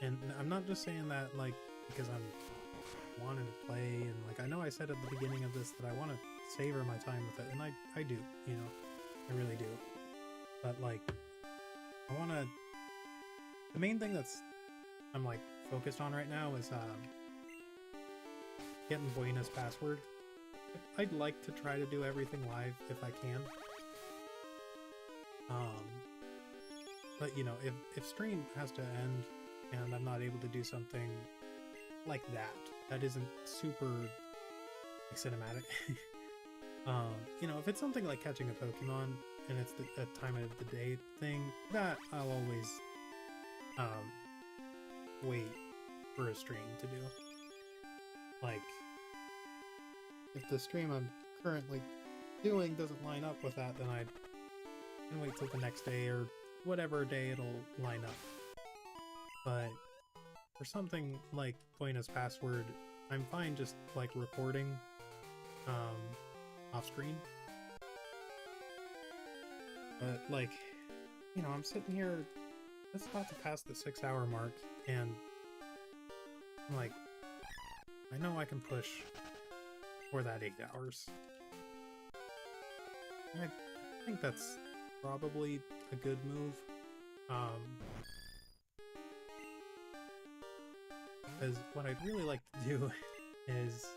A: and I'm not just saying that like because I'm wanting to play, and like I know I said at the beginning of this that I want to savor my time with it, and I do, you know, I really do. But like, I want to. The main thing I'm like focused on right now is getting Buena's password. I'd like to try to do everything live if I can. But you know, if stream has to end and I'm not able to do something like that isn't super like, cinematic. You know, if it's something like catching a Pokemon and it's a time of the day thing, that I'll always wait for a stream to do. Like, if the stream I'm currently doing doesn't line up with that, then I can wait till the next day or whatever day it'll line up. But for something like Buena's password, I'm fine just like recording off screen. But like, you know, I'm sitting here, it's about to pass the 6-hour mark, and I'm like, I know I can push for that 8 hours. And I think that's probably a good move. Because what I'd really like to do is,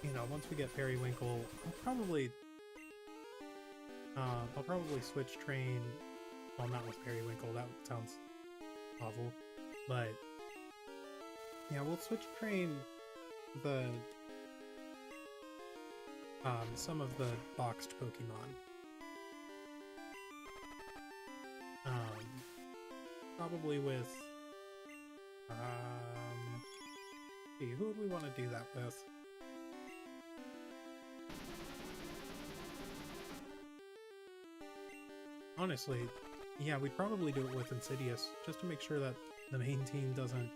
A: you know, once we get Periwinkle, I'll probably switch train. Well, not with Periwinkle, that sounds awful. But yeah, we'll switch train the some of the boxed Pokemon. Probably with see, who would we want to do that with? Honestly, yeah, we'd probably do it with Insidious, just to make sure that the main team doesn't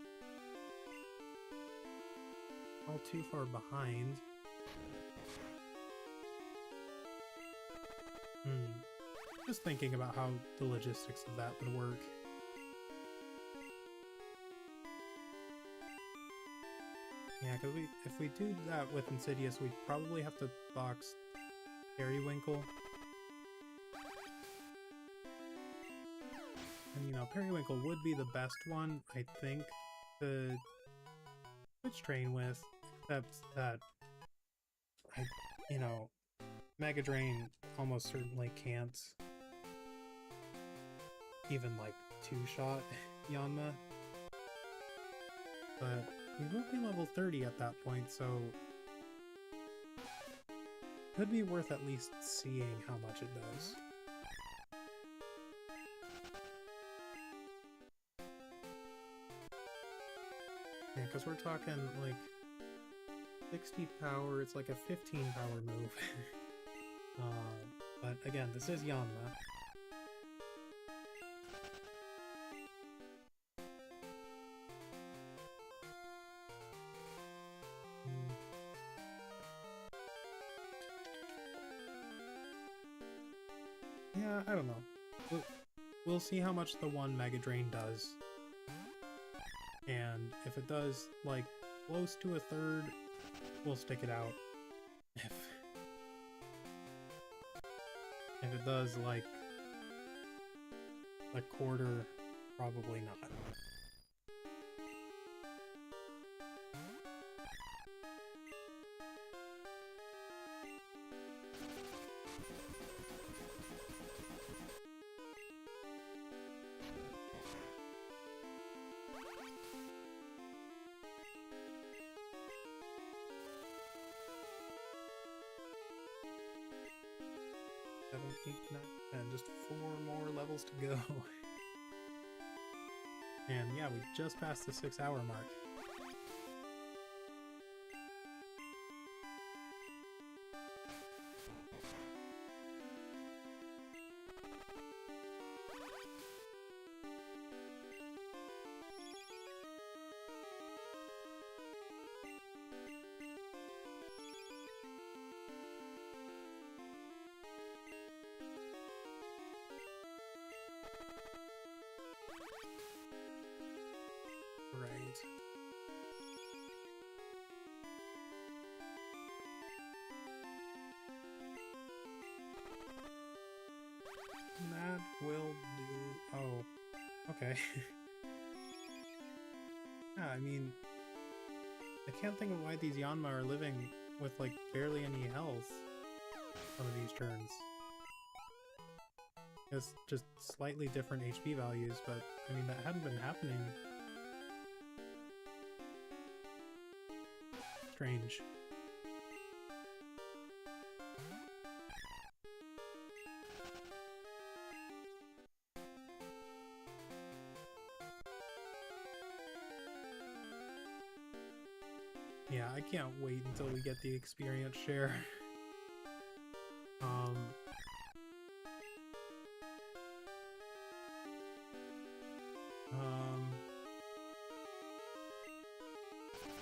A: fall too far behind. Just thinking about how the logistics of that would work. Yeah, because if we do that with Insidious, we'd probably have to box Periwinkle. And, you know, Periwinkle would be the best one, I think, to switch train with, except that, you know, Mega Drain almost certainly can't even, like, two-shot Yanma. But he will be level 30 at that point, so could be worth at least seeing how much it does. Yeah, because we're talking, like, 60 power, it's like a 15 power move. But again, this is Yanma. Yeah, I don't know. We'll see how much the one Mega Drain does. And if it does, like, close to a third, we'll stick it out. If it does, like, a quarter, probably not. Seven, 8, 9, 10. Just 4 more levels to go. And yeah, we just passed the 6-hour mark. Right. That will do. Oh, okay. Yeah, I mean, I can't think of why these Yanma are living with, like, barely any health some of these turns. It's just slightly different HP values, but, I mean, that hadn't been happening. Strange. Yeah, I can't wait until we get the experience share.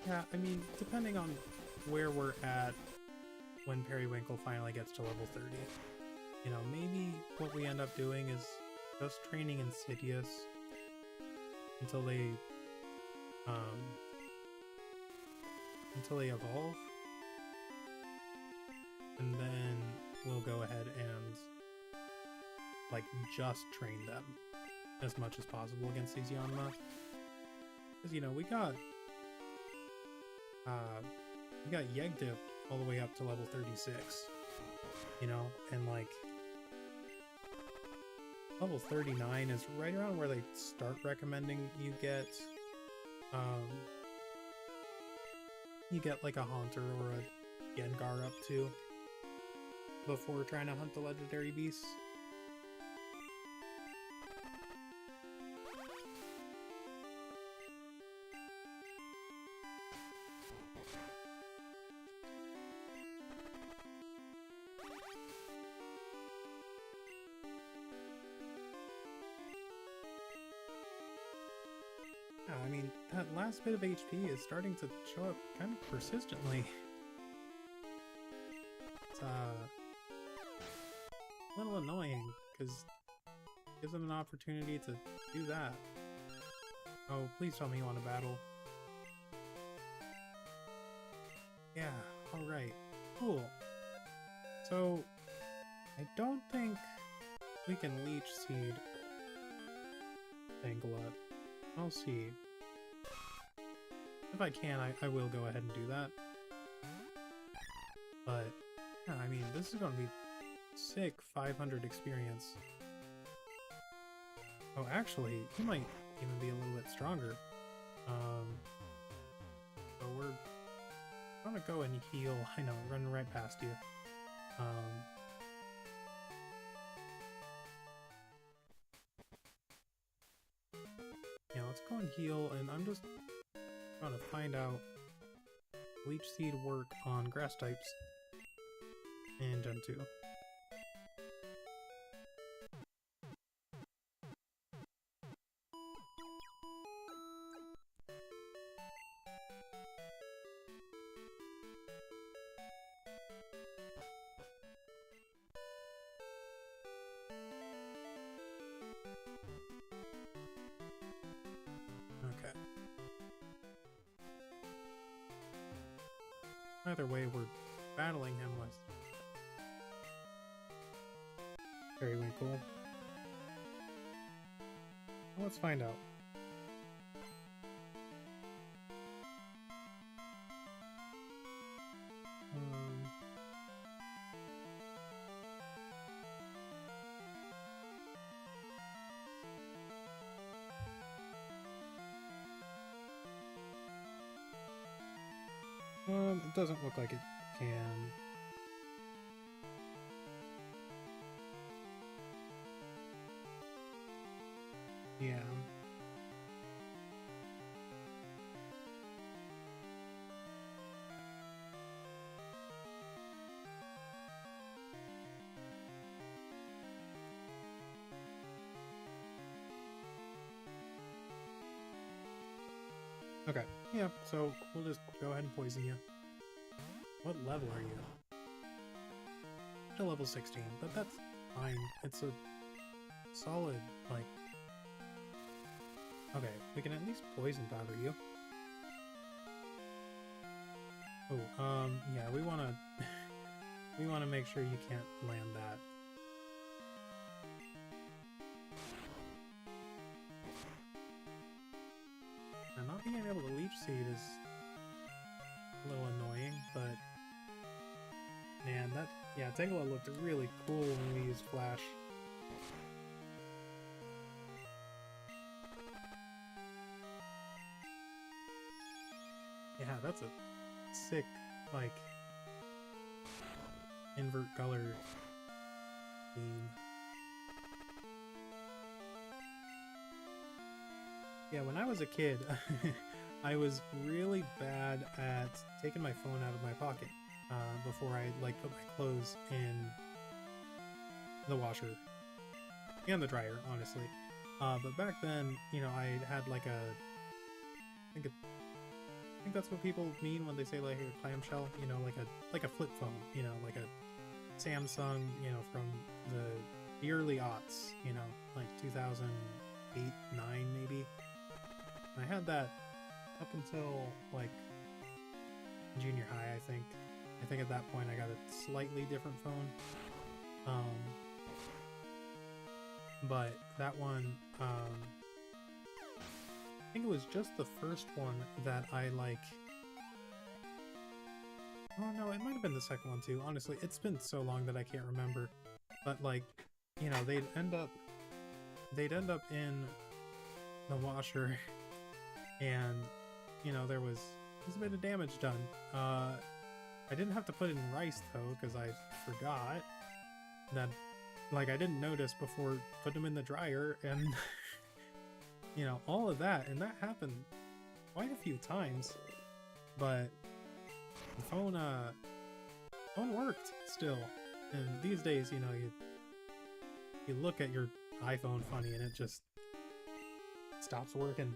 A: Yeah, I mean, depending on where we're at when Periwinkle finally gets to level 30, you know, maybe what we end up doing is just training Insidious until they evolve, and then we'll go ahead and, like, just train them as much as possible against these Yanma. Because, you know, we got Yegdip all the way up to level 36, you know, and, like, level 39 is right around where they start recommending you get like a Haunter or a Gengar up to before trying to hunt the legendary beasts. Yeah, I mean, that last bit of HP is starting to show up kind of persistently. It's a little annoying, because it gives them an opportunity to do that. Oh, please tell me you want to battle. Yeah, alright. Cool. So, I don't think we can Leech Seed Tangela. I'll see. If I can, I will go ahead and do that. But, yeah, I mean, this is going to be sick 500 experience. Oh, actually, he might even be a little bit stronger. So we're gonna go and heal. I know, running right past you. Yeah, let's go and heal, and I'm just trying to find out Leech Seed work on grass types in Gen 2. Okay. Either way, we're battling him with Periwinkle. Let's find out. It doesn't look like it can. Yeah. Okay, yeah, so we'll just go ahead and poison you. What level are you? To level 16, but that's fine. It's a solid, like... Okay, we can at least poison powder you. Oh, yeah, we wanna... we wanna make sure you can't land that. And not being able to leech seed is a little annoying, but... Man, that... Yeah, Tangela looked really cool when we used Flash. Yeah, that's a sick, like, invert color theme. Yeah, when I was a kid, I was really bad at taking my phone out of my pocket before I, like, put my clothes in the washer and the dryer, honestly. But back then, you know, I had, like, I think that's what people mean when they say, like, a clamshell, you know, like a flip phone, you know, like a Samsung, you know, from the early aughts, you know, like 2008, 9 maybe. I had that up until, like, junior high, I think. I think at that point I got a slightly different phone. But that one, I think it was just the first one that I, like... Oh no, it might have been the second one too. Honestly, it's been so long that I can't remember. But, like, you know, they'd end up in the washer, and, you know, there was a bit of damage done. I didn't have to put it in rice though, because I forgot that, like, I didn't notice before putting them in the dryer, and you know, all of that, and that happened quite a few times. But the phone worked still, and these days, you know, you look at your iPhone funny and it just stops working.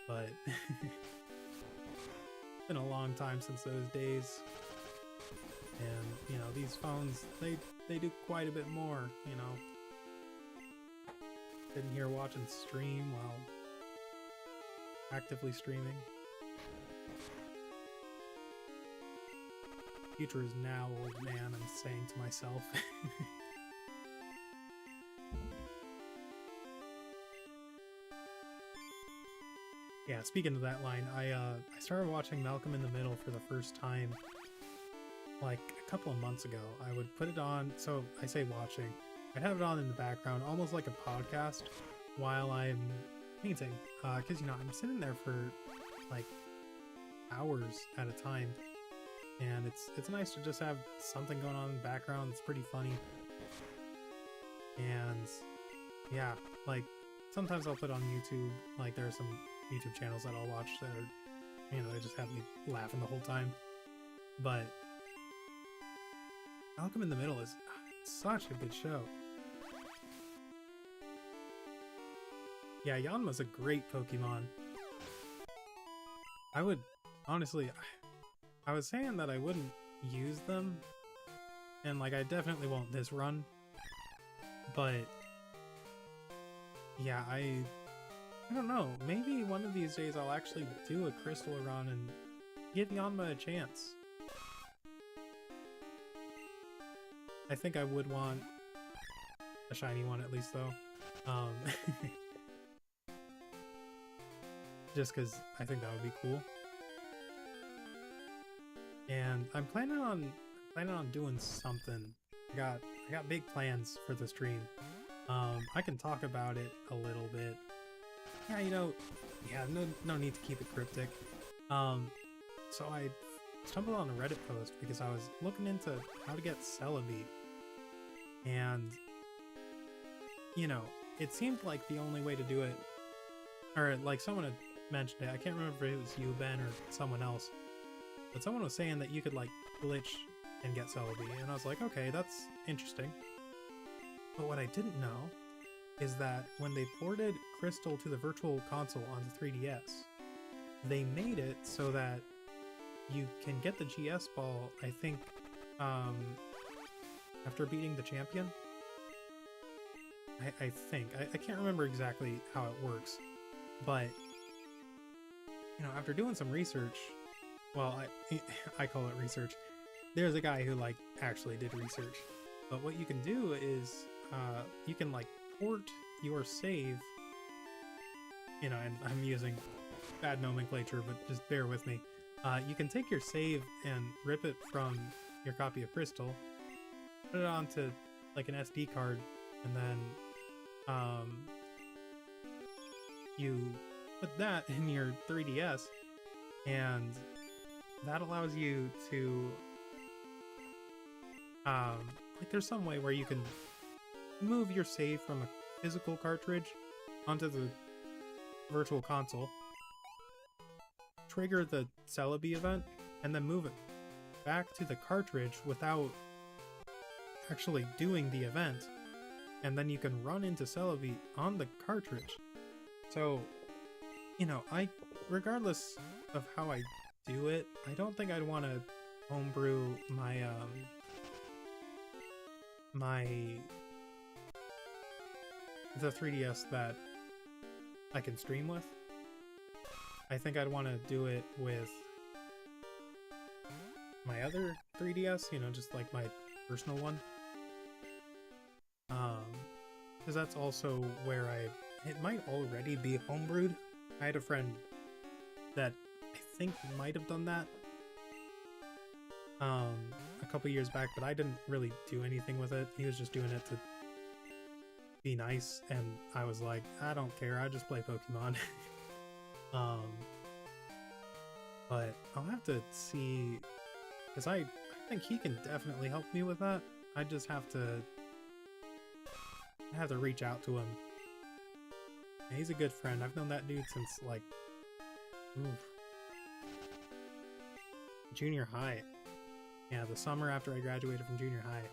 A: But it's been a long time since those days, and you know, these phones, they do quite a bit more, you know. Sitting here watching stream while actively streaming. Future is now, old man, I'm saying to myself. Yeah, speaking of that line, I started watching Malcolm in the Middle for the first time like a couple of months ago. I would put it on, so I say watching, I'd have it on in the background, almost like a podcast, while I'm painting. Because, you know, I'm sitting there for like hours at a time, and it's nice to just have something going on in the background that's pretty funny. And yeah, like sometimes I'll put on YouTube, like there are some YouTube channels that I'll watch that are, you know, they just have me laughing the whole time. But Malcolm in the Middle is such a good show. Yeah, Yanma's a great Pokemon. I would, honestly, I was saying that I wouldn't use them, and like I definitely won't this run, But yeah, I don't know. Maybe one of these days I'll actually do a crystal run and give Yanma a chance. I think I would want a shiny one at least, though. Just because I think that would be cool. And I'm planning on doing something. I got big plans for the stream. I can talk about it a little bit. Yeah, you know, yeah, no need to keep it cryptic. So I stumbled on a Reddit post because I was looking into how to get Celebi. And, you know, it seemed like the only way to do it, or like someone had mentioned it, I can't remember if it was you, Ben, or someone else, but someone was saying that you could like glitch and get Celebi, and I was like, okay, that's interesting. But what I didn't know is that when they ported Crystal to the Virtual Console on the 3DS, they made it so that you can get the GS ball, I think, after beating the champion. I think. I can't remember exactly how it works, but, you know, after doing some research, well, I call it research. There's a guy who, like, actually did research. But what you can do is, you can, like, port your save, you know, and I'm using bad nomenclature, but just bear with me. You can take your save and rip it from your copy of Crystal, put it onto, like, an SD card, and then, you put that in your 3DS, and that allows you to, like, there's some way where you can move your save from a physical cartridge onto the Virtual Console, trigger the Celebi event, and then move it back to the cartridge without actually doing the event, and then you can run into Celebi on the cartridge. So, you know, regardless of how I do it, I don't think I'd want to homebrew my, the 3DS that I can stream with. I think I'd want to do it with my other 3DS, you know, just like my personal one. Because that's also where it might already be homebrewed. I had a friend that I think might have done that a couple years back, but I didn't really do anything with it. He was just doing it to be nice, and I was like, I don't care, I just play Pokemon. But I'll have to see, because I think he can definitely help me with that. I just have to reach out to him. And he's a good friend. I've known that dude since, like, junior high. Yeah, the summer after I graduated from junior high.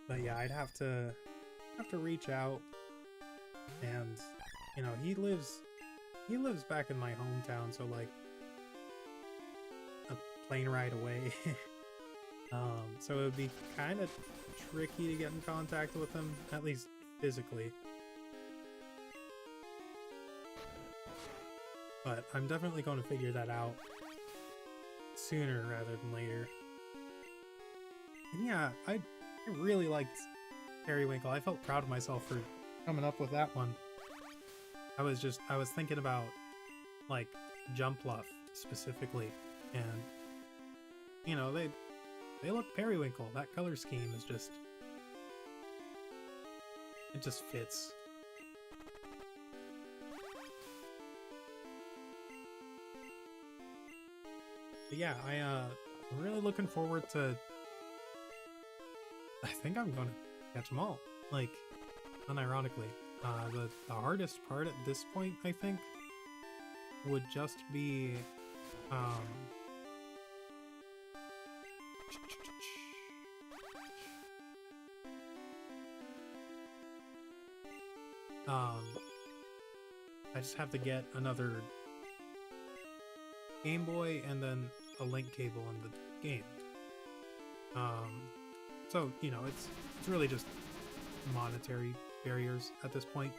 A: But yeah, I'd have to reach out, and, you know, he lives back in my hometown, so, like, a plane ride away. So it would be kind of tricky to get in contact with him, at least physically. But I'm definitely going to figure that out sooner rather than later. And yeah, I really liked Periwinkle. I felt proud of myself for coming up with that one. I was thinking about, like, Jumpluff specifically, and, you know, they look Periwinkle. That color scheme is just, it just fits. But yeah, I'm really looking forward to, I think I'm gonna catch them all, like, unironically. The hardest part at this point, I think, would just be, I just have to get another Game Boy and then a link cable in the game. So, you know, it's really just monetary barriers at this point.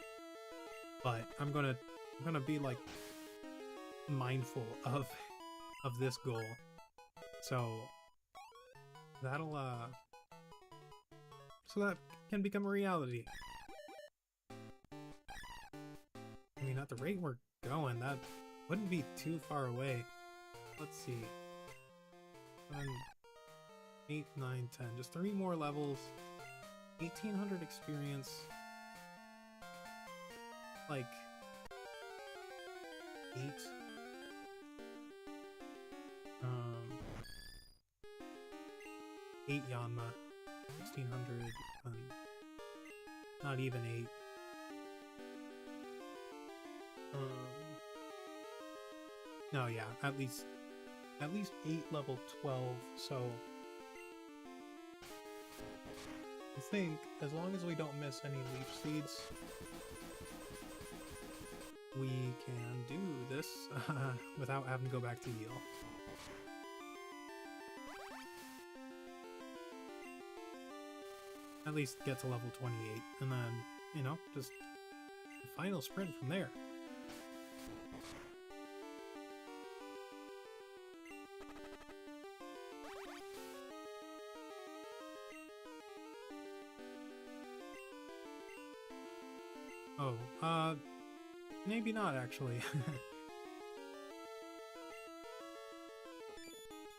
A: But I'm gonna be like mindful of this goal. So that'll so that can become a reality. I mean, at the rate we're going, that wouldn't be too far away. Let's see. 7, 8, 9, 10. Just 3 more levels. 1,800 experience. Like 8. 8 Yanma. 1,600. Not even 8. No, yeah, at least 8 level 12, so I think as long as we don't miss any leaf seeds, we can do this without having to go back to heal. At least get to level 28, and then, you know, just the final sprint from there. Oh, maybe not actually.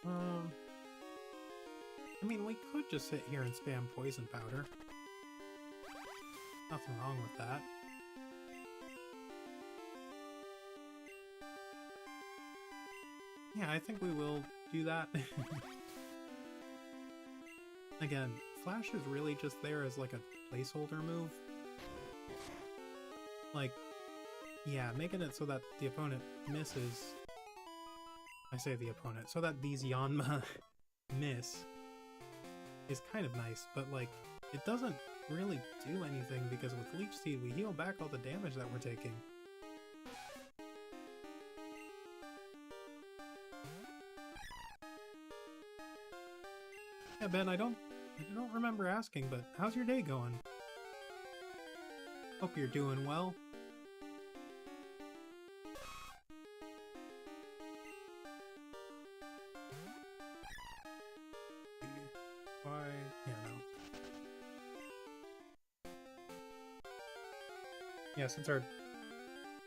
A: I mean, we could just sit here and spam poison powder. Nothing wrong with that. Yeah, I think we will do that. Again, Flash is really just there as like a placeholder move. Like, yeah, making it so that the opponent misses. I say the opponent, so that these Yanma miss is kind of nice, but like, it doesn't really do anything because with Leech Seed we heal back all the damage that we're taking. Yeah, Ben, I don't remember asking, but how's your day going? Hope you're doing well. Why? Yeah, no. Yeah, since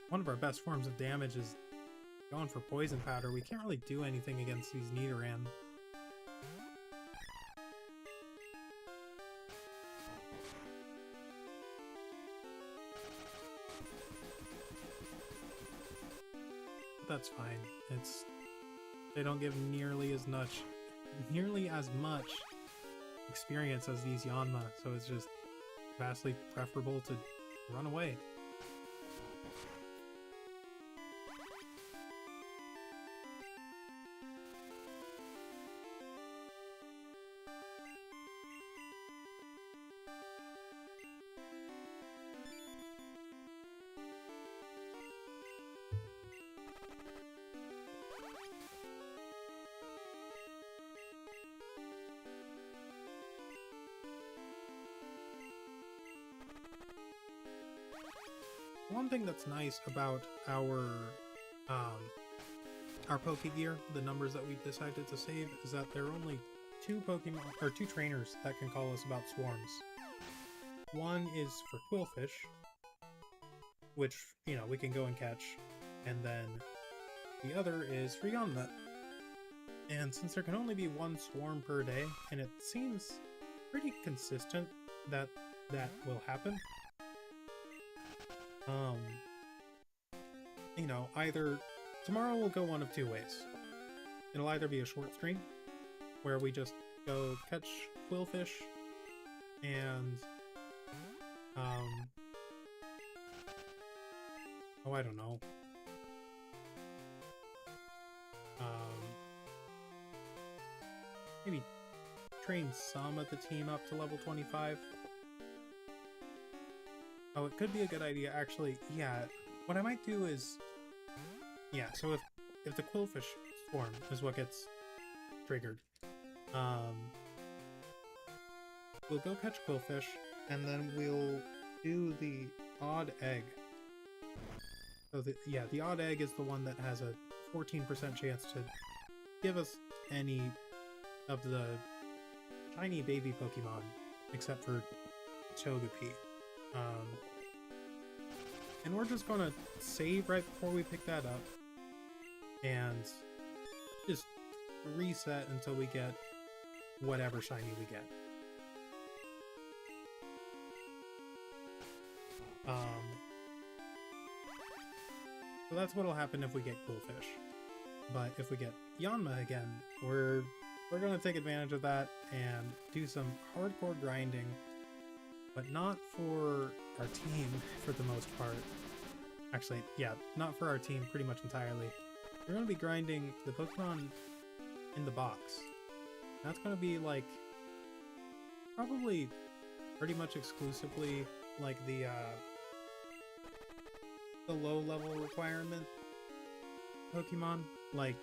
A: one of our best forms of damage is going for poison powder, we can't really do anything against these Nidoran. That's fine. They don't give nearly as much experience as these Yanma, so it's just vastly preferable to run away. One thing that's nice about our Pokegear, the numbers that we've decided to save, is that there are only 2 Pokemon, or 2 trainers that can call us about swarms. One is for Quillfish, which, you know, we can go and catch, and then the other is for Yanma. And since there can only be 1 swarm per day, and it seems pretty consistent that that will happen, you know, either tomorrow will go one of 2 ways. It'll either be a short stream where we just go catch Quillfish and oh, I don't know. Maybe train some of the team up to level 25. Oh, it could be a good idea, actually. Yeah, what I might do is... Yeah, so if the Quillfish swarm is what gets triggered. We'll go catch quillfish, and then we'll do the odd egg. So the odd egg is the one that has a 14% chance to give us any of the shiny baby Pokemon, except for Togepi. And we're just gonna save right before we pick that up, and just reset until we get whatever shiny we get. So that's what'll happen if we get Quillfish. But if we get Yanma again, we're gonna take advantage of that and do some hardcore grinding, but not for our team for the most part. Actually, yeah, not for our team pretty much entirely. We're gonna be grinding the Pokemon in the box. That's gonna be like probably pretty much exclusively like the low level requirement Pokemon, like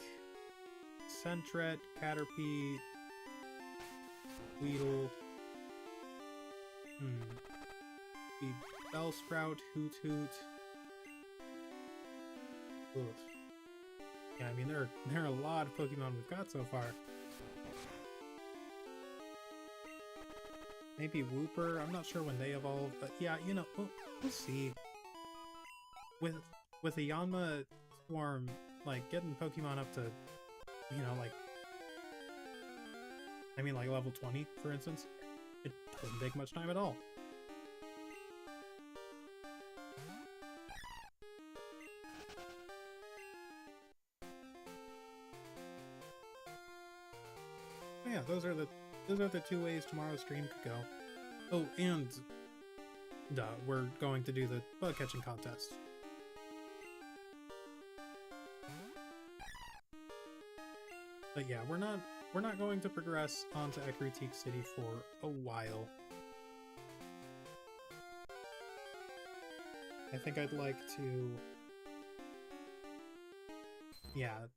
A: Sentret, Caterpie, Weedle, the Bellsprout, Hoot Hoot. Oof. Yeah, I mean there are a lot of Pokemon we've got so far. Maybe Wooper, I'm not sure when they evolve, but yeah, you know, we'll see. With a Yanma Swarm, like, getting Pokemon up to, you know, like, I mean, like, level 20, for instance, it doesn't take much time at all. So yeah, those are the two ways tomorrow's stream could go. Oh, and we're going to do the bug catching contest. But yeah, we're not going to progress onto Ecruteak City for a while. I think I'd like to, yeah,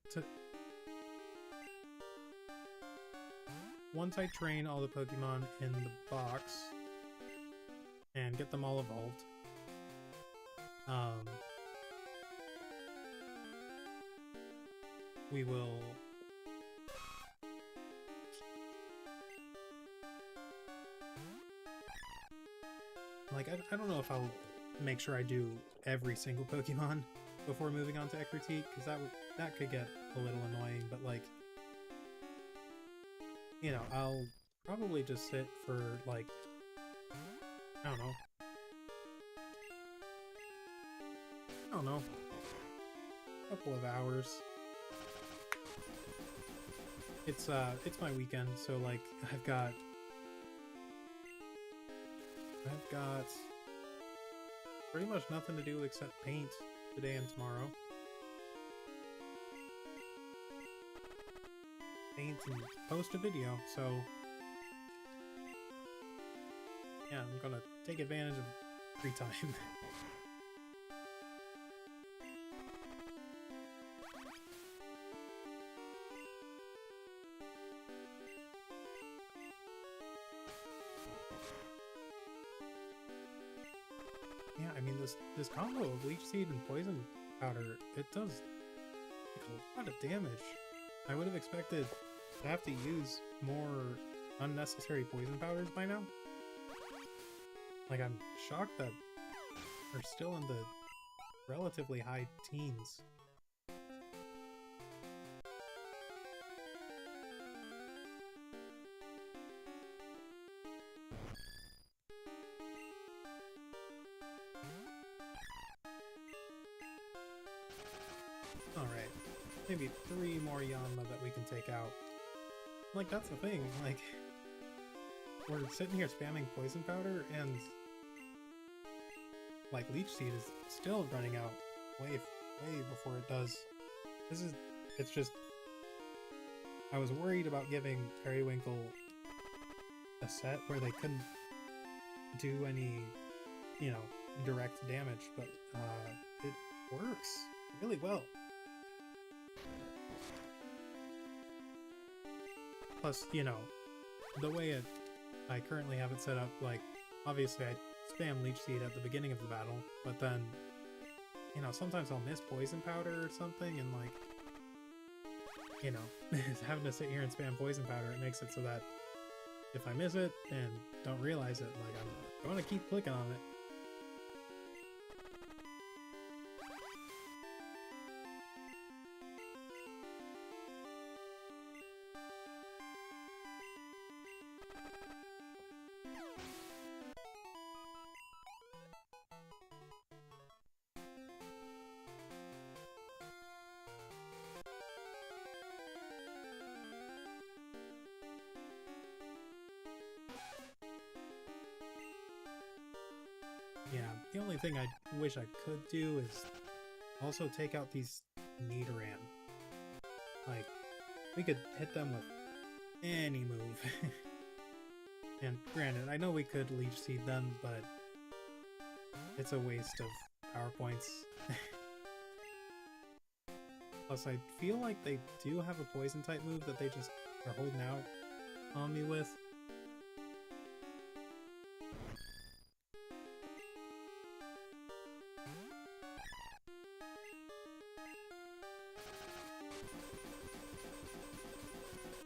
A: once I train all the Pokemon in the box and get them all evolved, we will like, I don't know if I'll make sure I do every single Pokemon before moving on to Ecruteak, because that could get a little annoying, but like, you know, I'll probably just sit for like, I don't know, a couple of hours. It's my weekend, so like I've got pretty much nothing to do except paint today and tomorrow. Paint and post a video, so yeah, I'm gonna take advantage of free time. Yeah, I mean, this combo of Leech Seed and Poison Powder, it does a lot of damage. I would have expected to have to use more unnecessary poison powders by now. Like, I'm shocked that we're still in the relatively high teens. Alright, maybe 3 more Yanma that we can take out. Like, that's the thing, like, we're sitting here spamming Poison Powder, and, like, Leech Seed is still running out way before it does. It's just, I was worried about giving Periwinkle a set where they couldn't do any, you know, direct damage, but, it works really well. Plus, you know, the way I currently have it set up, like, obviously I spam Leech Seed at the beginning of the battle, but then, you know, sometimes I'll miss Poison Powder or something, and like, you know, having to sit here and spam Poison Powder, it makes it so that if I miss it and don't realize it, like, I'm going to keep clicking on it. Yeah, the only thing I wish I could do is also take out these Nidoran. Like, we could hit them with any move. And granted, I know we could Leech Seed them, but it's a waste of power points. Plus, I feel like they do have a poison type move that they just are holding out on me with.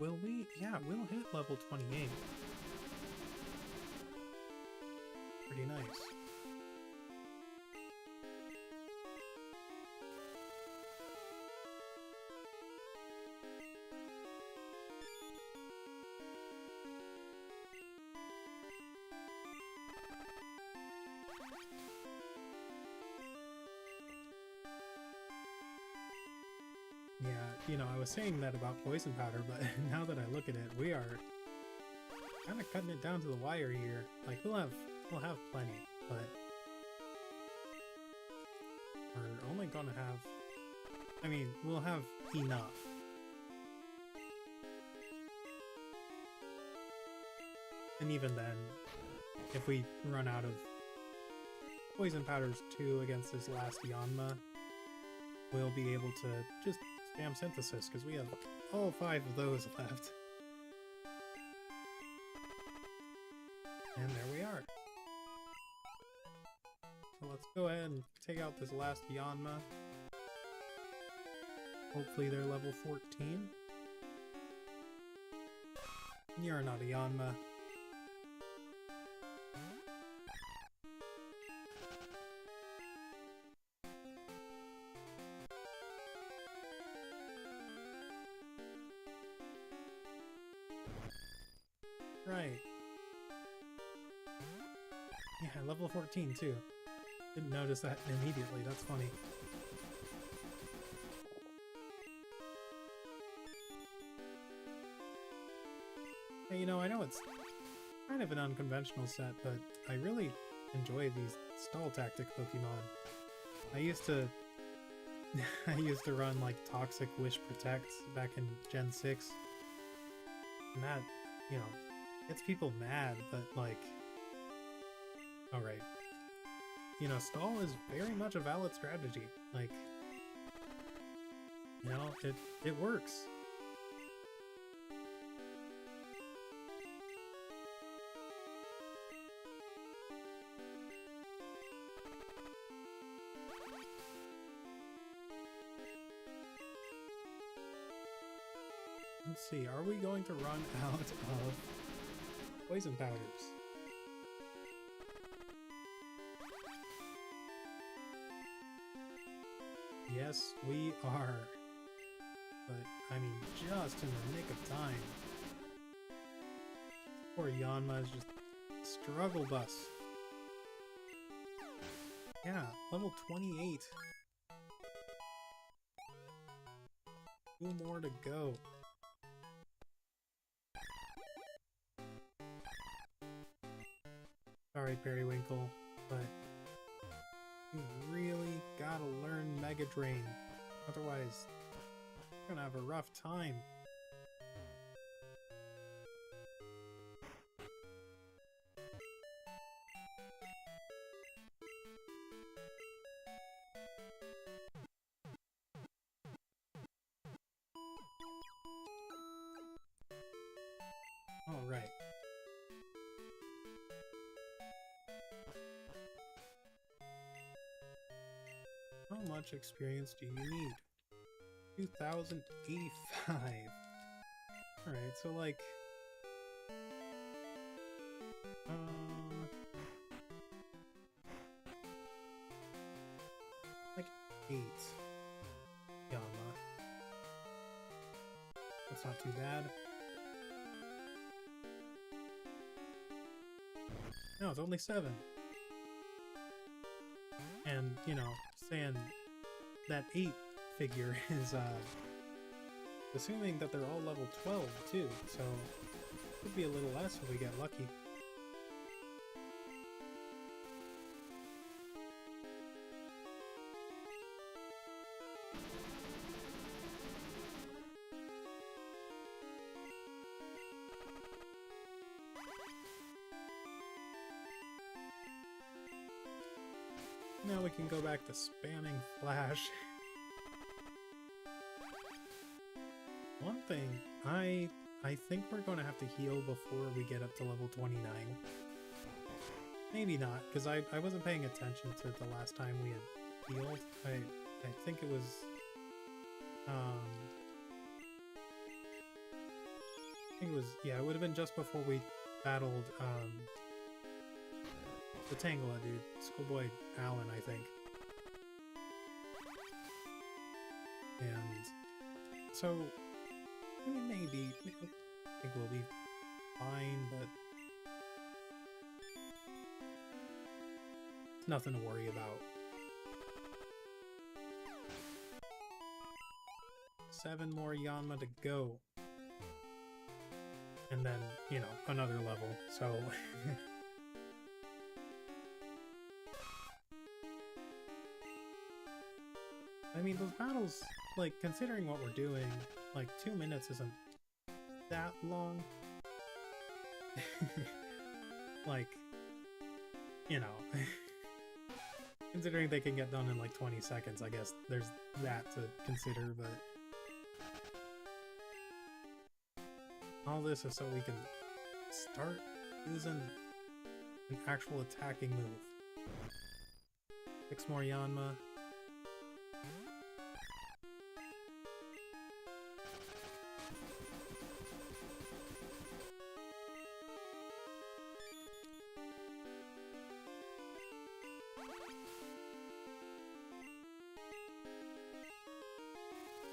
A: Will we? Yeah, we'll hit level 28. Pretty nice. Yeah, you know, I was saying that about Poison Powder, but now that I look at it, we are kind of cutting it down to the wire here. Like, we'll have plenty, but we're only gonna have, I mean, we'll have enough. And even then, if we run out of Poison Powders too against this last Yanma, we'll be able to just spam Synthesis, because we have all 5 of those left. And there we are. So let's go ahead and take out this last Yanma. Hopefully they're level 14. You're not a Yanma. Right. Yeah, level 14 too. Didn't notice that immediately, that's funny. Hey, you know, I know it's kind of an unconventional set, but I really enjoy these stall tactic Pokemon. I used to run like Toxic Wish Protect back in Gen 6. And that, you know, gets people mad, but like, alright. You know, stall is very much a valid strategy. Like, you know, it works. Let's see, are we going to run out of poison powders? Yes, we are. But, I mean, just in the nick of time. Poor Yanma is just struggle bus. Yeah, level 28. 2 more to go. Sorry, Periwinkle, but you really gotta learn Mega Drain. Otherwise, you're gonna have a rough time. All right. How much experience do you need? 2085. Alright, so like... like 8. Yama. That's not too bad. No, it's only 7. And, you know, saying that 8 figure is, assuming that they're all level 12, too, so it could be a little less if we get lucky. Now we can go back to spamming Flash. One thing, I think we're going to have to heal before we get up to level 29. Maybe not, because I wasn't paying attention to the last time we had healed. I think it was... I think it was... yeah, it would have been just before we battled, the Tangela dude. Schoolboy Allen, I think. And... so... I mean, maybe. I think we'll be fine, but... it's nothing to worry about. 7 more Yanma to go. And then, you know, another level, so... I mean, those battles, like, considering what we're doing, like, 2 minutes isn't that long. Like, you know, considering they can get done in, like, 20 seconds, I guess there's that to consider, but... all this is so we can start using an actual attacking move. 6 more Yanma.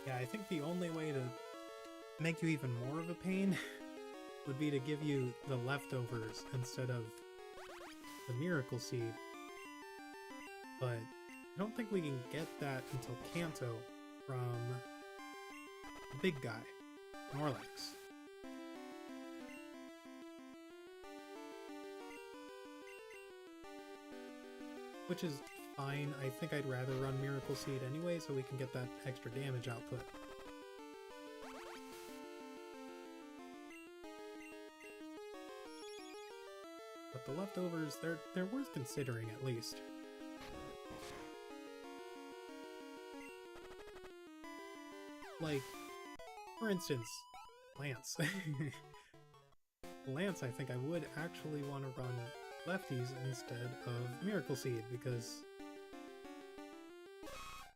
A: Yeah, I think the only way to make you even more of a pain would be to give you the leftovers instead of the Miracle Seed. But I don't think we can get that until Kanto from the big guy, Norlax. Which is fine. I think I'd rather run Miracle Seed anyway so we can get that extra damage output. But the leftovers, they're worth considering at least. Like, for instance, Lance. Lance, I think I would actually want to run lefties instead of Miracle Seed, because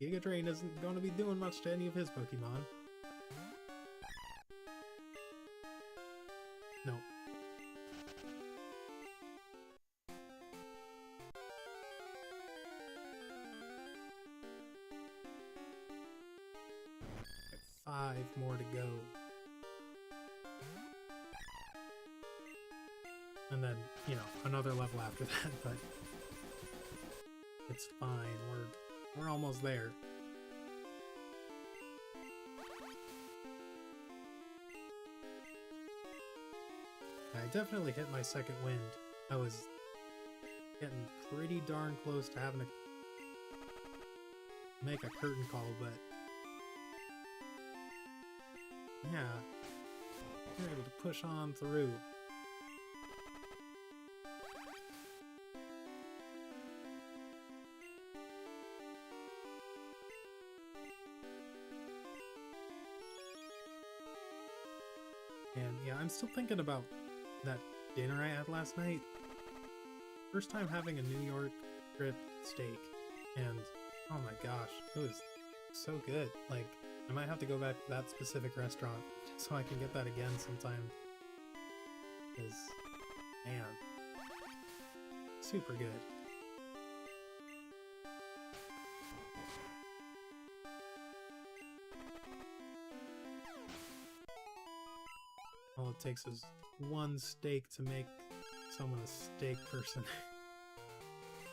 A: Giga Drain isn't going to be doing much to any of his Pokemon. No. Got 5 more to go. And then, you know, another level after that, but it's fine. We're almost there. I definitely hit my second wind. I was getting pretty darn close to having to make a curtain call, but yeah, you're able to push on through. And yeah, I'm still thinking about that dinner I had last night. First time having a New York strip steak, and oh my gosh, it was so good. Like, I might have to go back to that specific restaurant so I can get that again sometime. Because, man, super good. All it takes is one steak to make someone a steak person.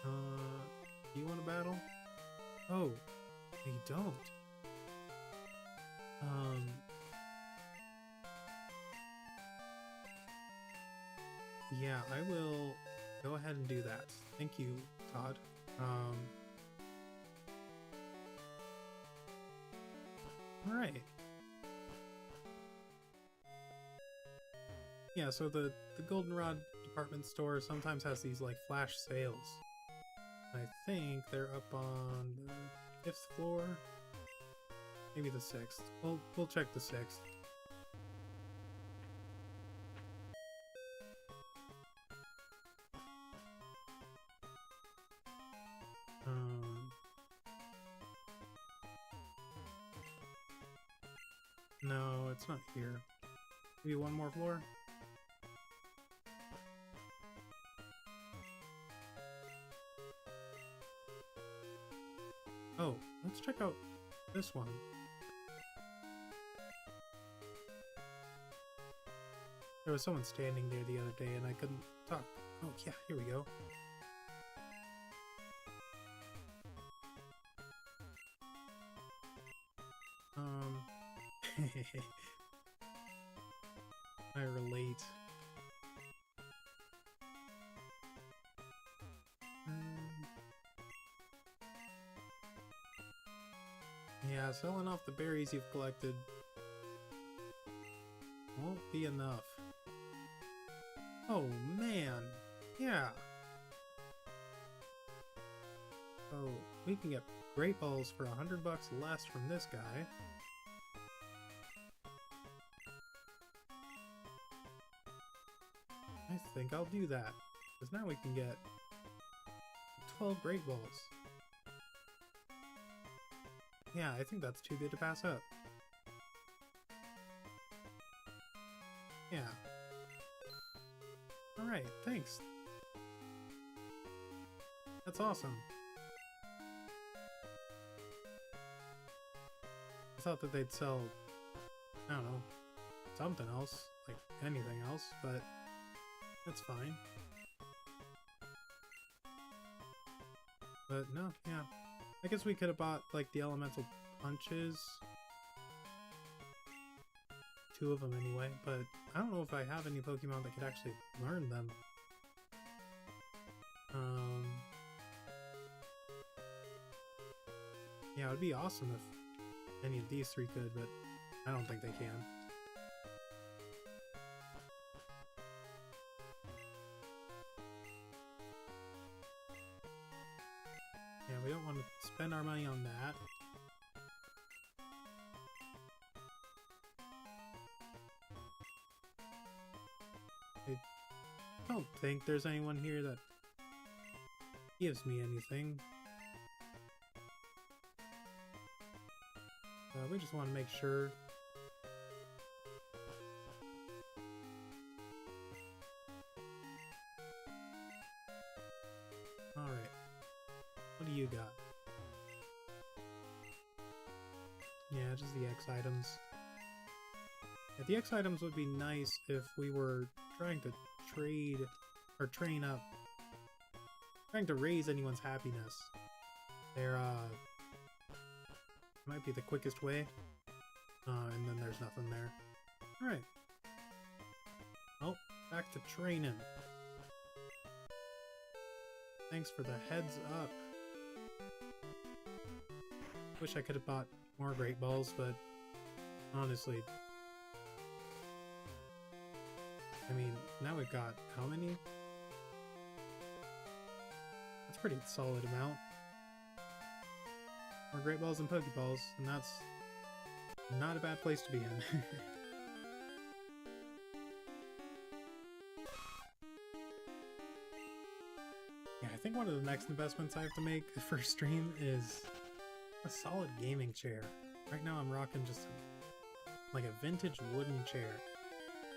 A: Do you want to battle? Oh, you don't. Yeah, I will go ahead and do that. Thank you, Todd. Alright. Yeah, so the Goldenrod department store sometimes has these like flash sales. I think they're up on the 5th floor, maybe the 6th. We'll check the 6th. No, it's not here. Maybe one more floor. Oh, let's check out this one. There was someone standing there the other day and I couldn't talk. Oh yeah, here we go. I relate. Yeah, selling off the berries you've collected won't be enough. Oh man, yeah. So we can get great balls for $100 less from this guy. I think I'll do that, because now we can get 12 great balls. Yeah, I think that's too good to pass up. Yeah. Alright, thanks. That's awesome. I thought that they'd sell, I don't know, something else, like anything else, but that's fine. But no, yeah. I guess we could have bought, like, the elemental punches. 2 of them anyway, but I don't know if I have any Pokemon that could actually learn them. Yeah, it would be awesome if any of these 3 could, but I don't think they can. Yeah, we don't want to spend our money on that. I don't think there's anyone here that gives me anything. We just want to make sure. Alright. What do you got? Yeah, just the X items. Yeah, the X items would be nice if we were trying to trade or train up, trying to raise anyone's happiness. They're might be the quickest way, and then there's nothing there. Alright. Well, back to training. Thanks for the heads up. Wish I could have bought more Great Balls, but honestly, I mean, now we've got how many? That's a pretty solid amount. More Great Balls and Pokeballs, and that's not a bad place to be in. think one of the next investments I have to make for stream is a solid gaming chair. Right now I'm rocking just like a vintage wooden chair.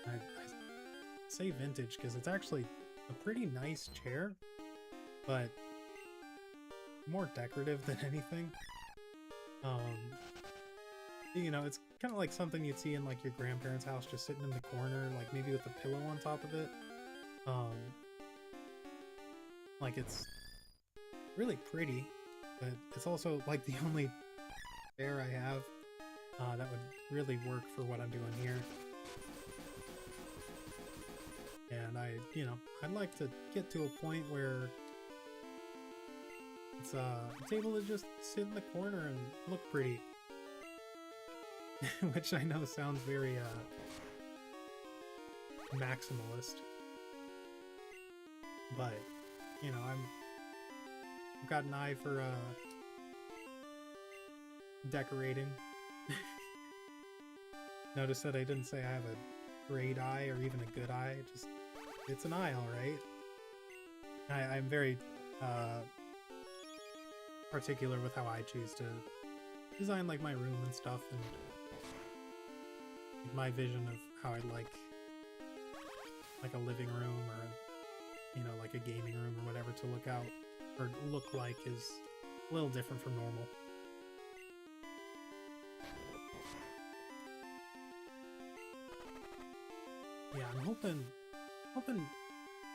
A: I say vintage because it's actually a pretty nice chair, but more decorative than anything. You know, it's kind of like something you'd see in like your grandparents' house, just sitting in the corner, like maybe with a pillow on top of it. Like it's really pretty, but it's also like the only chair I have that would really work for what I'm doing here. And I'd like to get to a point where it's able to just sit in the corner and look pretty. Which I know sounds very maximalist. But, you know, I've got an eye for decorating. Notice that I didn't say I have a great eye or even a good eye, just it's an eye, alright. I'm very particular with how I choose to design like my room and stuff, and my vision of how I'd like a living room or like a gaming room or whatever to look out or look like is a little different from normal. Yeah, I'm hoping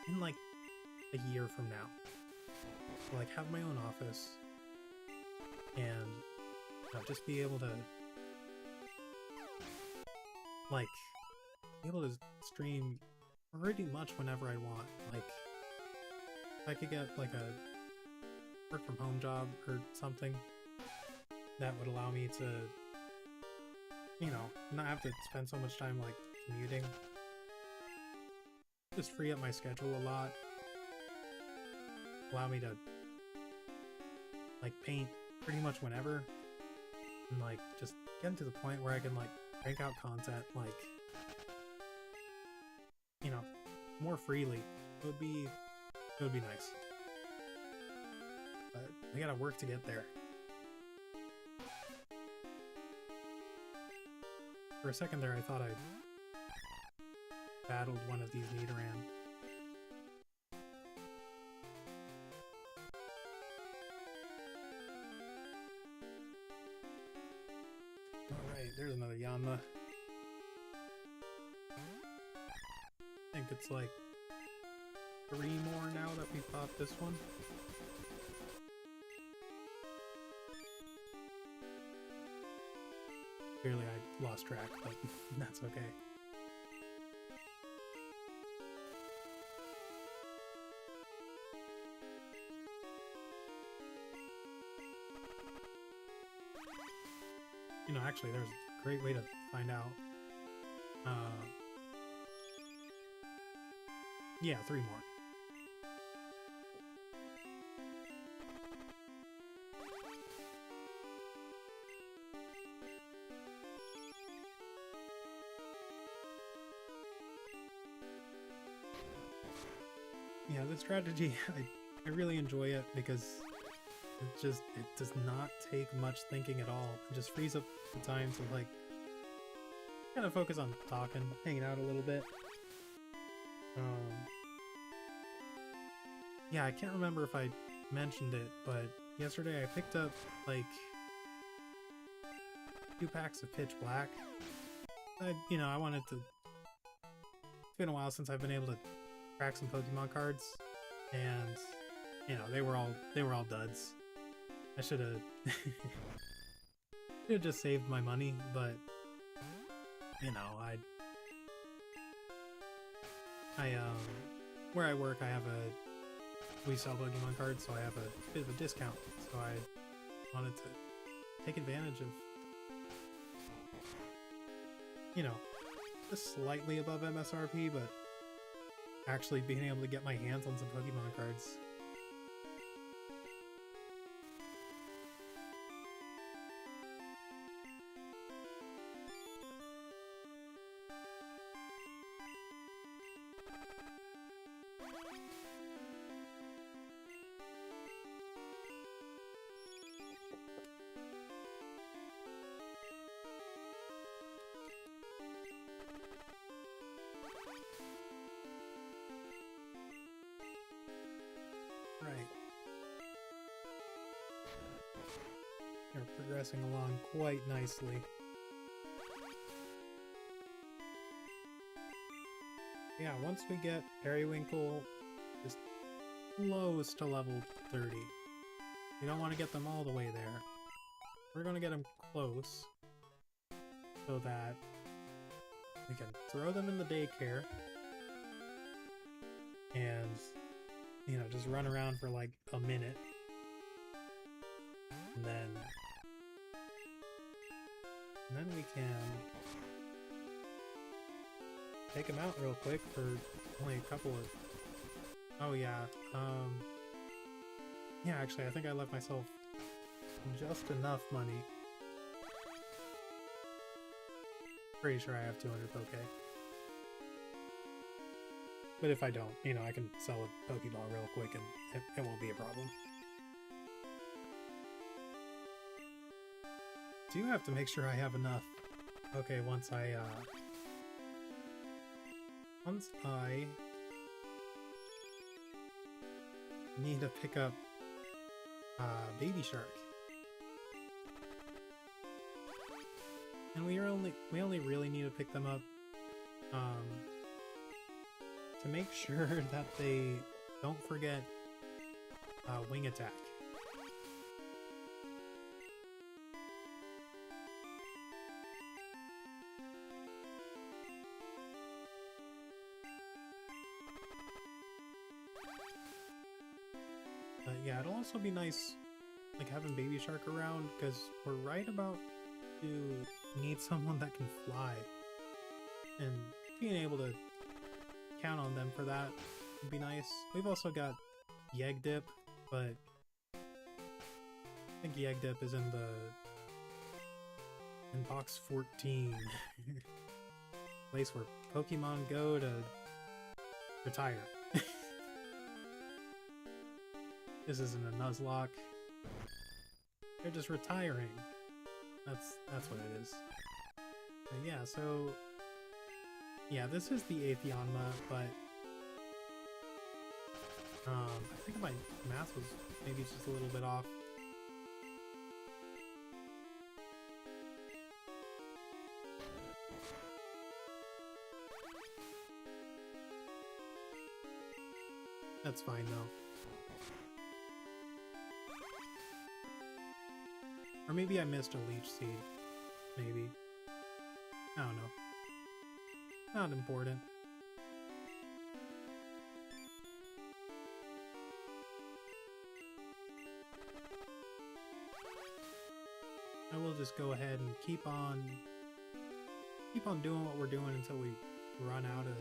A: in like a year from now to like have my own office and just be able to like be able to stream pretty much whenever I want. Like if I could get like a work from home job or something that would allow me to not have to spend so much time like commuting. Just free up my schedule a lot. Allow me to like paint pretty much whenever and like just get to the point where I can like crank out content like more freely. It would be nice. But I gotta work to get there. For a second there I thought I battled one of these Nidoran. Alright, there's another Yanma. I think it's like 3 more now that we popped this one. Clearly I lost track, but that's okay. Actually, there's a great way to find out. Yeah, 3 more. Yeah, this strategy, I really enjoy it because it does not take much thinking at all. It just frees up the time to like kind of focus on talking, hanging out a little bit. Yeah, I can't remember if I mentioned it, but yesterday I picked up like 2 packs of Pitch Black. I wanted to. It's been a while since I've been able to crack some Pokemon cards, and they were all duds. I should have just saved my money, but where I work I have we sell Pokemon cards, so I have a bit of a discount, so I wanted to take advantage of just slightly above MSRP, but actually being able to get my hands on some Pokemon cards. progressing along quite nicely. Yeah, once we get Periwinkle just close to level 30. We don't want to get them all the way there. We're going to get them close so that we can throw them in the daycare and, you know, just run around for like a minute. And then we can take them out real quick for only a couple of... Oh yeah, yeah, actually I think I left myself just enough money. Pretty sure I have 200 Poke. But if I don't, you know, I can sell a Pokeball real quick and it won't be a problem. Do have to make sure I have enough. Okay, once I need to pick up Baby Shark. And we only really need to pick them up to make sure that they don't forget Wing Attack. Yeah, it'll also be nice, like, having Baby Shark around, because we're right about to need someone that can fly. And being able to count on them for that would be nice. We've also got Yegdip, but I think Yegdip is in box 14. Place where Pokemon go to retire. This isn't a Nuzlocke. They're just retiring. That's what it is. But yeah, so yeah, this is the 8th Yanma, but I think my math was maybe just a little bit off. That's fine though. Or maybe I missed a Leech Seed. Maybe. I don't know. Not important. I will just go ahead and keep on doing what we're doing until we run out of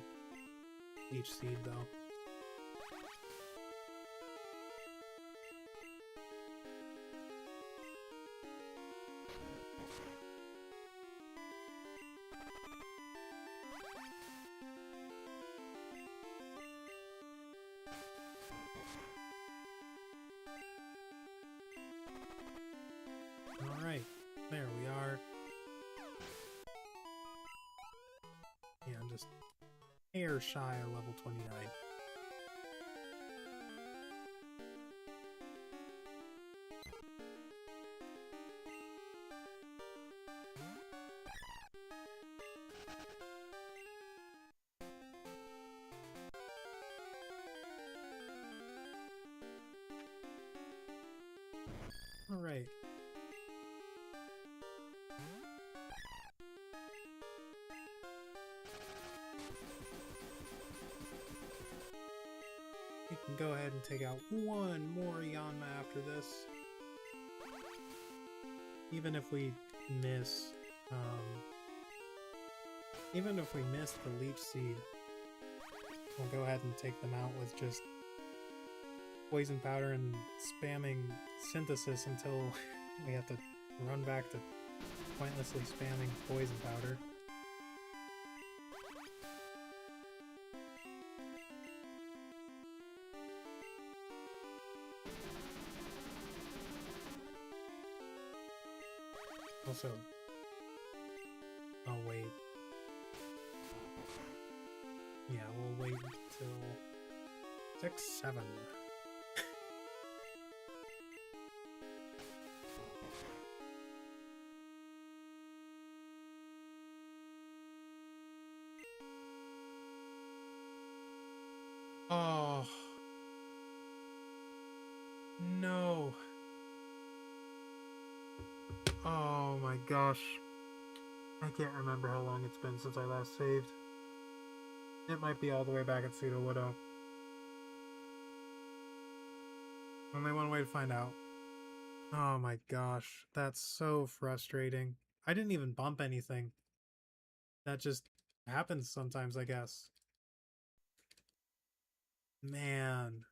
A: Leech Seed though. Alright, there we are. Yeah, I'm just hair shy of level 29. Alright. We can go ahead and take out one more Yanma after this. Even if we miss, even if we miss the Leech Seed, we'll go ahead and take them out with just Poison Powder and spamming Synthesis until we have to run back to pointlessly spamming Poison Powder. Also, I'll wait. Yeah, we'll wait until 6-7. gosh. I can't remember how long it's been since I last saved. It might be all the way back at Pseudo Widow. Only one way to find out. Oh my gosh, that's so frustrating. I didn't even bump anything. That just happens sometimes, I guess. Man.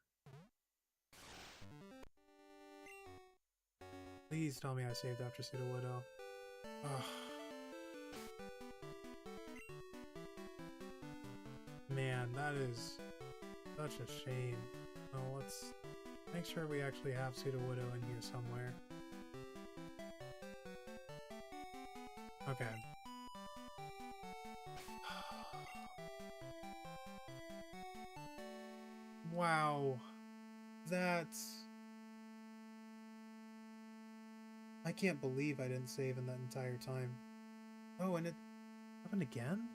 A: Please tell me I saved after Pseudo Widow. Ugh. Man, that is such a shame. Oh, let's make sure we actually have Pseudo Widow in here somewhere. Okay. Wow. That's... I can't believe I didn't save in that entire time. Oh, and it happened again?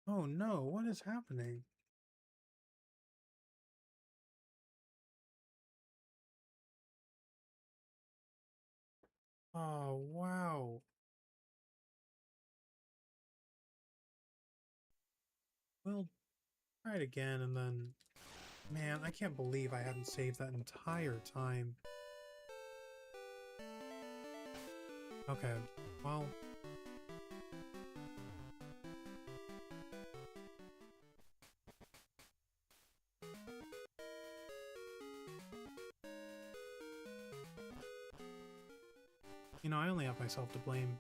A: Oh no, what is happening? Oh, wow. We'll try it again and then... Man, I can't believe I hadn't saved that entire time. Okay, well... You know, I only have myself to blame.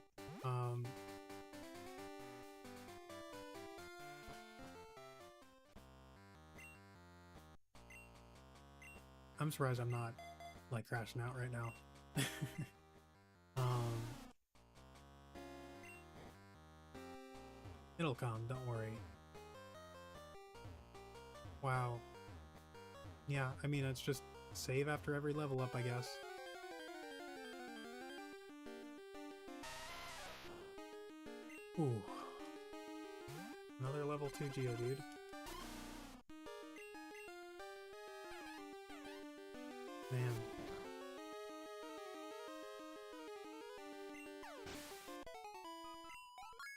A: I'm surprised I'm not, like, crashing out right now. It'll come, don't worry. Wow. Yeah, I mean, it's just save after every level up, I guess. Ooh. Another level 2 Geodude. Man.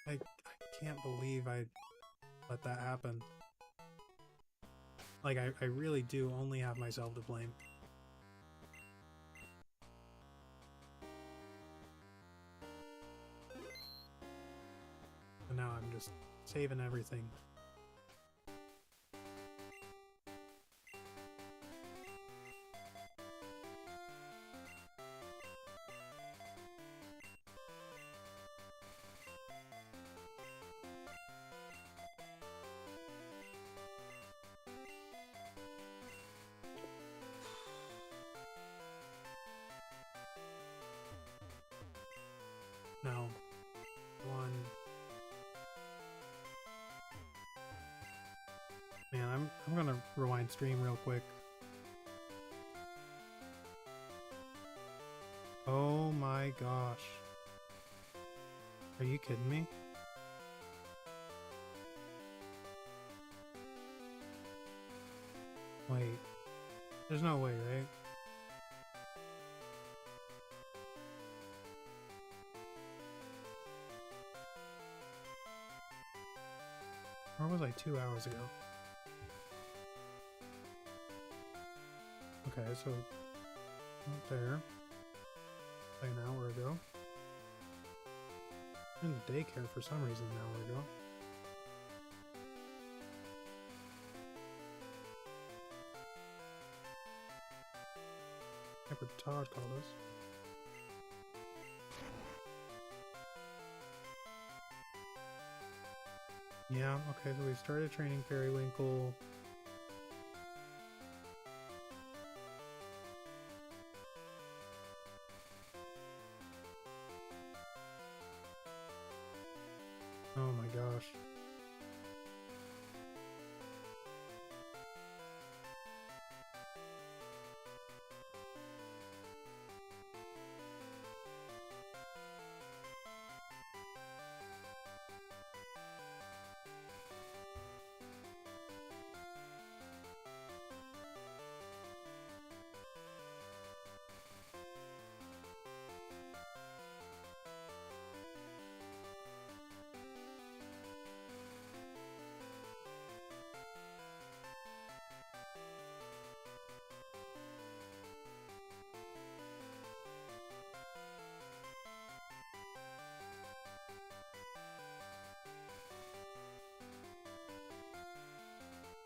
A: I can't believe I let that happen. Like, I really do only have myself to blame. And now I'm just saving everything. No. One. Man, I'm gonna rewind stream real quick. Oh my gosh. Are you kidding me? Wait. There's no way, right? Where was I 2 hours ago? Okay, so right there. Like an hour ago. In the daycare for some reason an hour ago. Remember Todd called us. Yeah, okay, so we started training Periwinkle. Oh my gosh.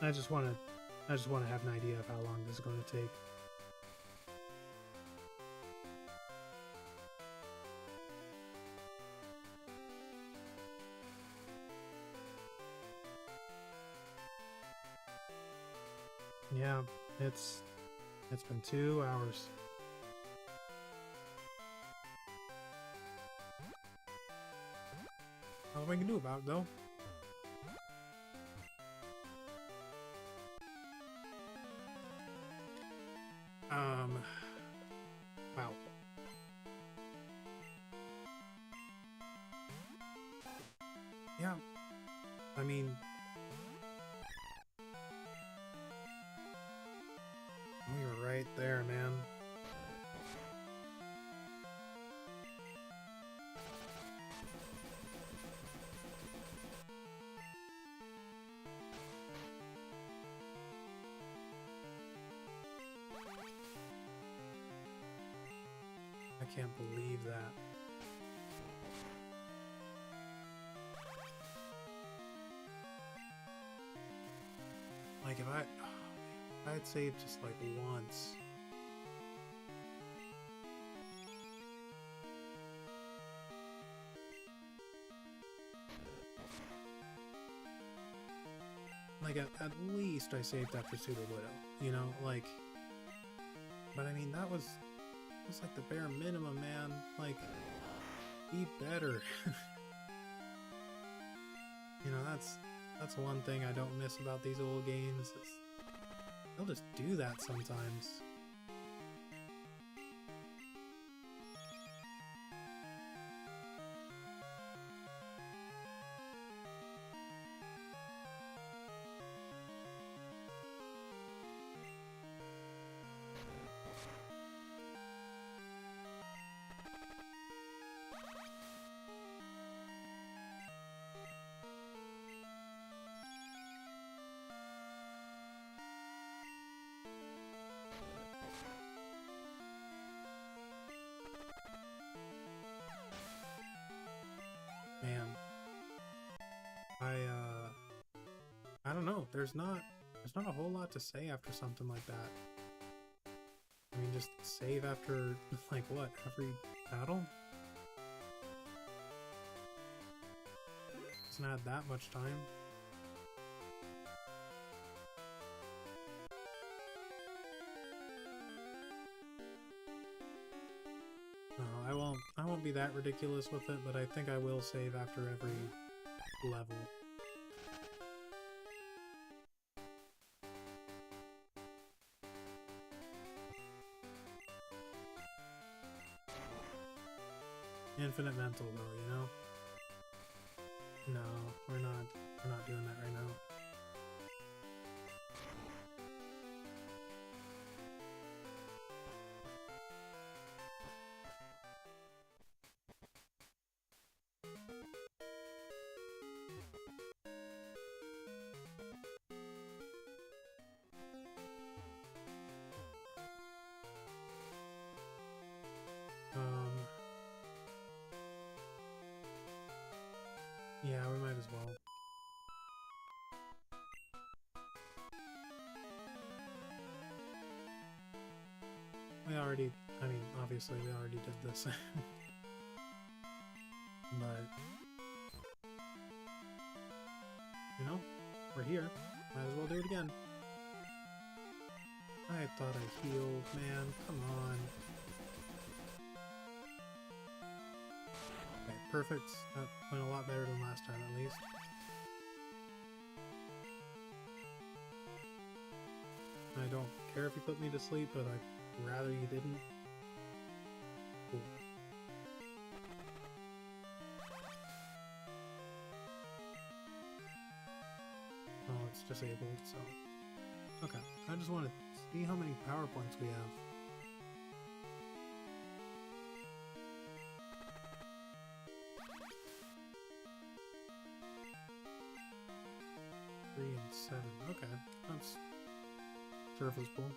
A: I just want to have an idea of how long this is going to take. Yeah, it's been 2 hours. Nothing we can do about it, though. Wow. Yeah, I mean, we were right there, man. I can't believe that. Like if I'd saved just like once. Like at least I saved after Super Widow, you know, like. But I mean that was like the bare minimum, man. Like, be better. You know, that's one thing I don't miss about these old games. Is they'll just do that sometimes. Man, I don't know. There's not a whole lot to say after something like that. I mean, just save after like what, every battle? It's not that much time. No, I won't be that ridiculous with it, but I think I will save after every level. Infinite mental though, you know? No, we're not doing that right now. Yeah, we might as well. I mean, obviously we already did this. But, you know, we're here. Might as well do it again. I thought I healed, man. Come on. Okay, perfect. That went a lot better than last time, at least. I don't care if you put me to sleep, but I'd rather you didn't. Cool. Oh, it's disabled, so... Okay, I just want to see how many power points we have. 3 and 7. Okay, that's serviceable.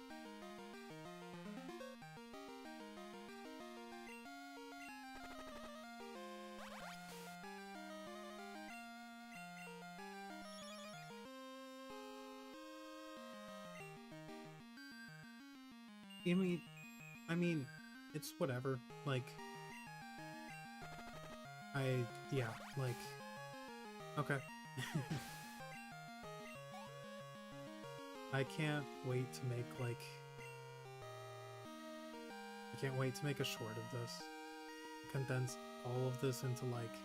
A: I mean, it's whatever. Like, yeah, like, okay. I can't wait to make, like, I can't wait to make a short of this. Condense all of this into, like,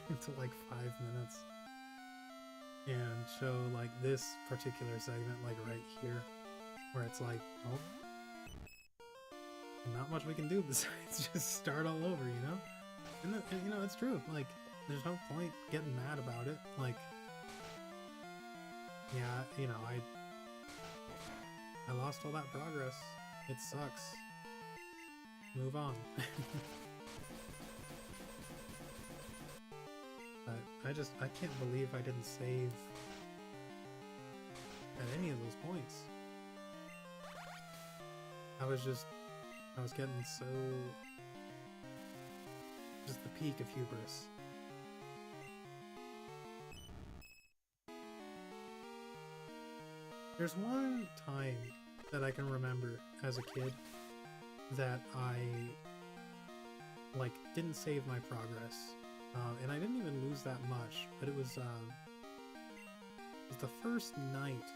A: into, like, 5 minutes. And show, like, this particular segment, like, right here. Where it's like, oh, not much we can do besides just start all over, you know? And you know, it's true. Like, there's no point getting mad about it. Like, yeah, you know, I lost all that progress. It sucks. Move on. But I can't believe I didn't save at any of those points. I was getting so... just the peak of hubris. There's one time that I can remember as a kid that I, like, didn't save my progress. And I didn't even lose that much, but it was the first night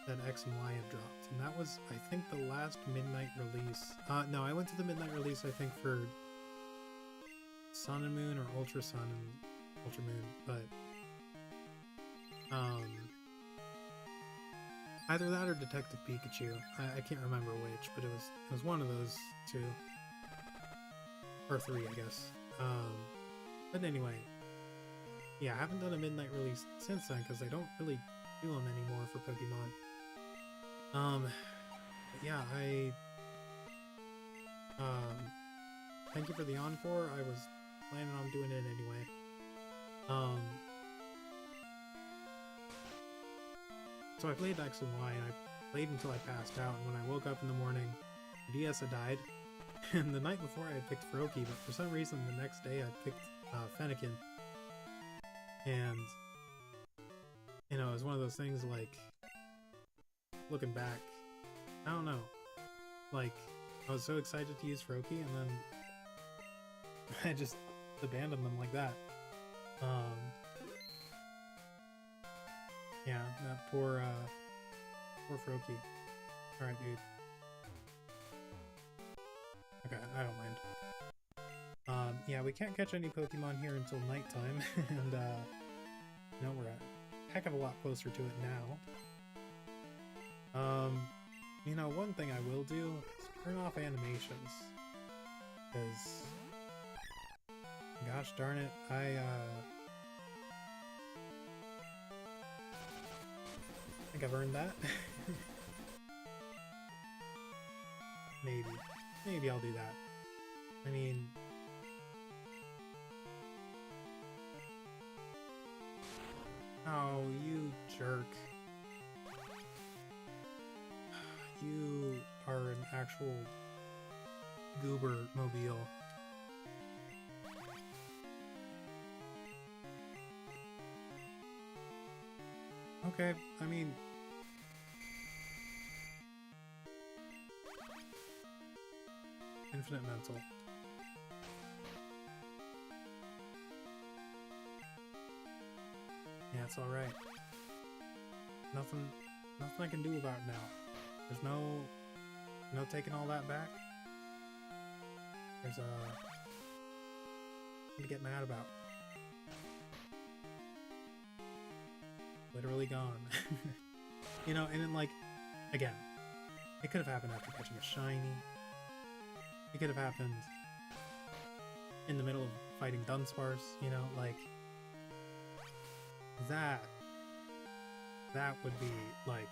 A: that X and Y had dropped, and that was, I think, the last midnight release. No, I went to the midnight release, I think, for Sun and Moon or Ultra Sun and Ultra Moon, but either that or Detective Pikachu. I can't remember which, but it was one of those two, or three, I guess. But anyway, yeah, I haven't done a midnight release since then because I don't really do them anymore for Pokemon. But yeah, thank you for the encore. I was planning on doing it anyway. So I played X and Y, and I played until I passed out, and when I woke up in the morning, DS had died, and the night before I had picked Froakie, but for some reason the next day I picked Fennekin, and, you know, it was one of those things, like, looking back, I don't know, like, I was so excited to use Froakie, and then I just abandoned them like that. Yeah, that poor Froakie. Alright, dude. Okay, I don't mind. Yeah, we can't catch any Pokemon here until nighttime, and, you know, we're a heck of a lot closer to it now. You know, one thing I will do is turn off animations, because, gosh darn it, I think I've earned that. Maybe I'll do that. I mean, oh, you jerk. You are an actual goober mobile. Okay, I mean, infinite mental. Yeah, it's alright. Nothing I can do about it now. There's no taking all that back. There's nothing to get mad about. Literally gone. You know, and then, like, again, it could have happened after catching a shiny. It could have happened in the middle of fighting Dunsparce, you know, like, that would be, like,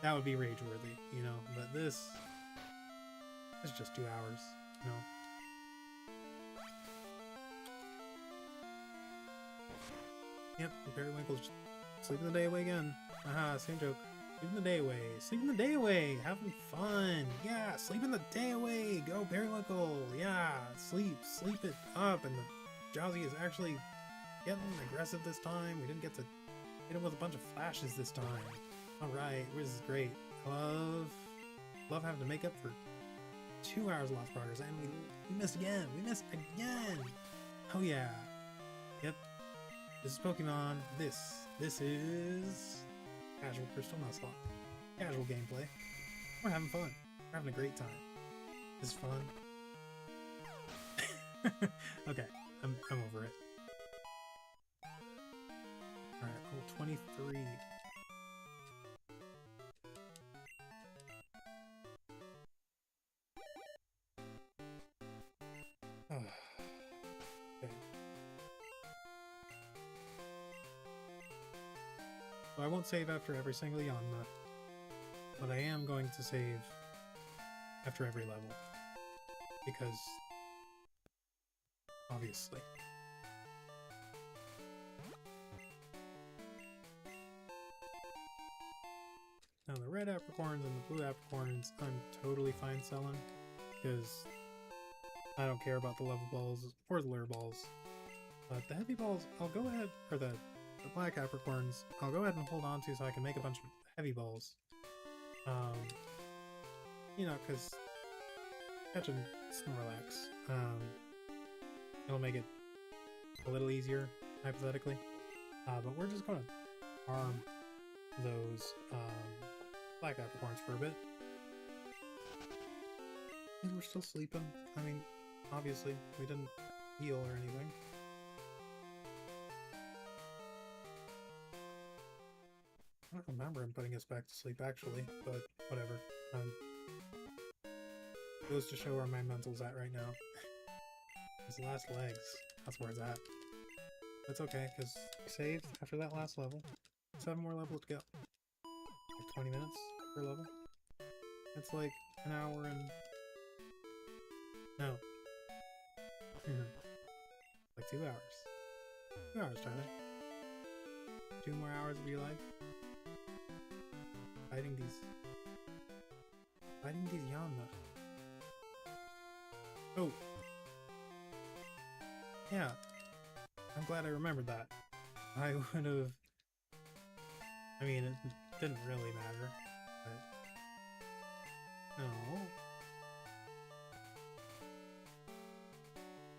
A: that would be rage-worthy, you know, but this is just 2 hours, you know. Yep, Periwinkle's sleeping the day away again. Haha, same joke. Sleeping the day away. Sleeping the day away. Having fun. Yeah, sleeping the day away. Go Periwinkle. Yeah, sleep it up. And the Drowsy is actually getting aggressive this time. We didn't get to Hit him with a bunch of flashes this time. Alright, this is great. I love having to make up for 2 hours lost progress, and we missed again. We missed again. Oh yeah. Yep. This is Pokemon. This is casual Crystal Nuzlocke. Casual gameplay. We're having fun. We're having a great time. This is fun. Okay, I'm over it. Alright, level 23. Okay. So I won't save after every single Yanma, but I am going to save after every level. Because obviously. Now the red apricorns and the blue apricorns I'm totally fine selling, because I don't care about the level balls or the lure balls. But the heavy balls, I'll go ahead, or the black apricorns, I'll go ahead and hold on to so I can make a bunch of heavy balls. You know, because catching Snorlax, it'll make it a little easier, hypothetically. But we're just gonna farm those black apricorns for a bit. And we're still sleeping. I mean, obviously, we didn't heal or anything. I don't remember him putting us back to sleep, actually, but whatever. Goes to show where my mental's at right now. His last legs. That's where it's at. That's okay, because we saved after that last level. 7 more levels to go. Like 20 minutes per level. It's like an hour and... No. Like 2 hours. 2 hours, Tyler. 2 more hours of your life. Fighting these Yanma. Oh. Yeah. I'm glad I remembered that. I would have... I mean, it didn't really matter, but... No.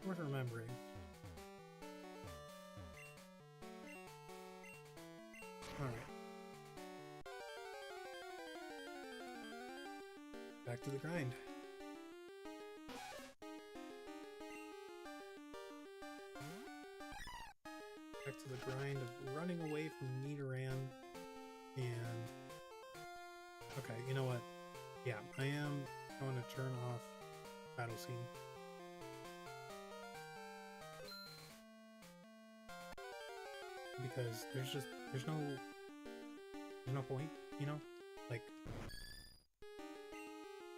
A: Worth remembering. Alright. Back to the grind. Back to the grind of running away from Nidoran and... Okay, you know what? Yeah, I am going to turn off Battle Scene. Because there's no point, you know?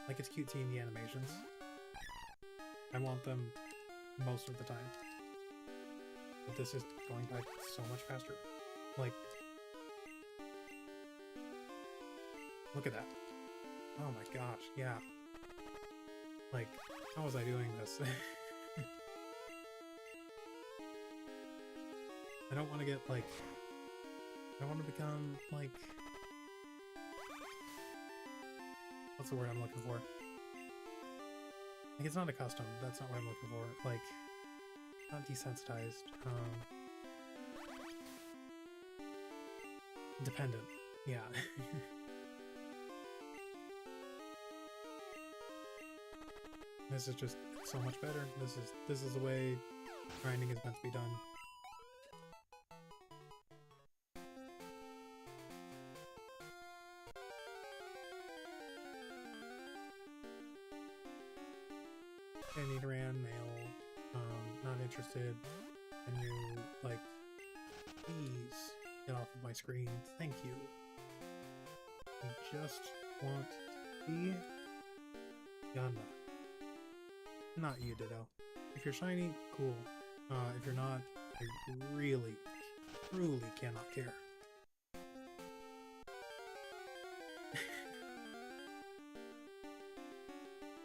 A: Like it's cute seeing the animations. I want them most of the time. But this is going by so much faster. Like, look at that. Oh my gosh, yeah. Like, how was I doing this? I don't want to get, like... I don't want to become, like... What's the word I'm looking for? Like, it's not accustomed. That's not what I'm looking for. Like, not desensitized. Dependent. Yeah. This is just so much better. This is the way grinding is meant to be done. Nidoran, male, not interested. Can you, like, please get off of my screen? Thank you. I just want to be Yanma. Not you, Ditto. If you're shiny, cool. If you're not, I really, truly cannot care.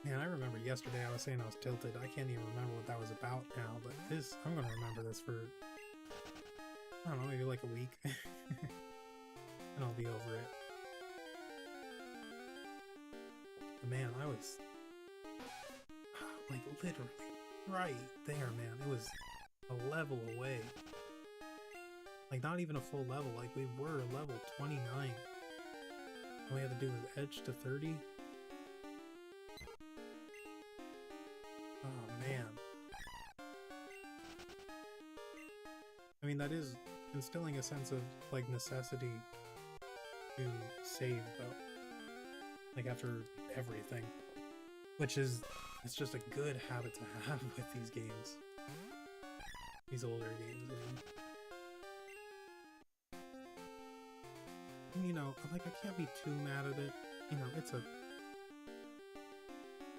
A: Man, I remember yesterday I was saying I was tilted. I can't even remember what that was about now, but this, I'm gonna remember this for I don't know, maybe like a week. And I'll be over it. But man, I was like literally right there, man. It was a level away. Like not even a full level, like we were level 29. All we had to do was edge to 30. Oh man. I mean, that is instilling a sense of like necessity to save though. Like after everything. Which is, it's just a good habit to have with these games. These older games, I mean. And, you know, like I can't be too mad at it. You know, it's a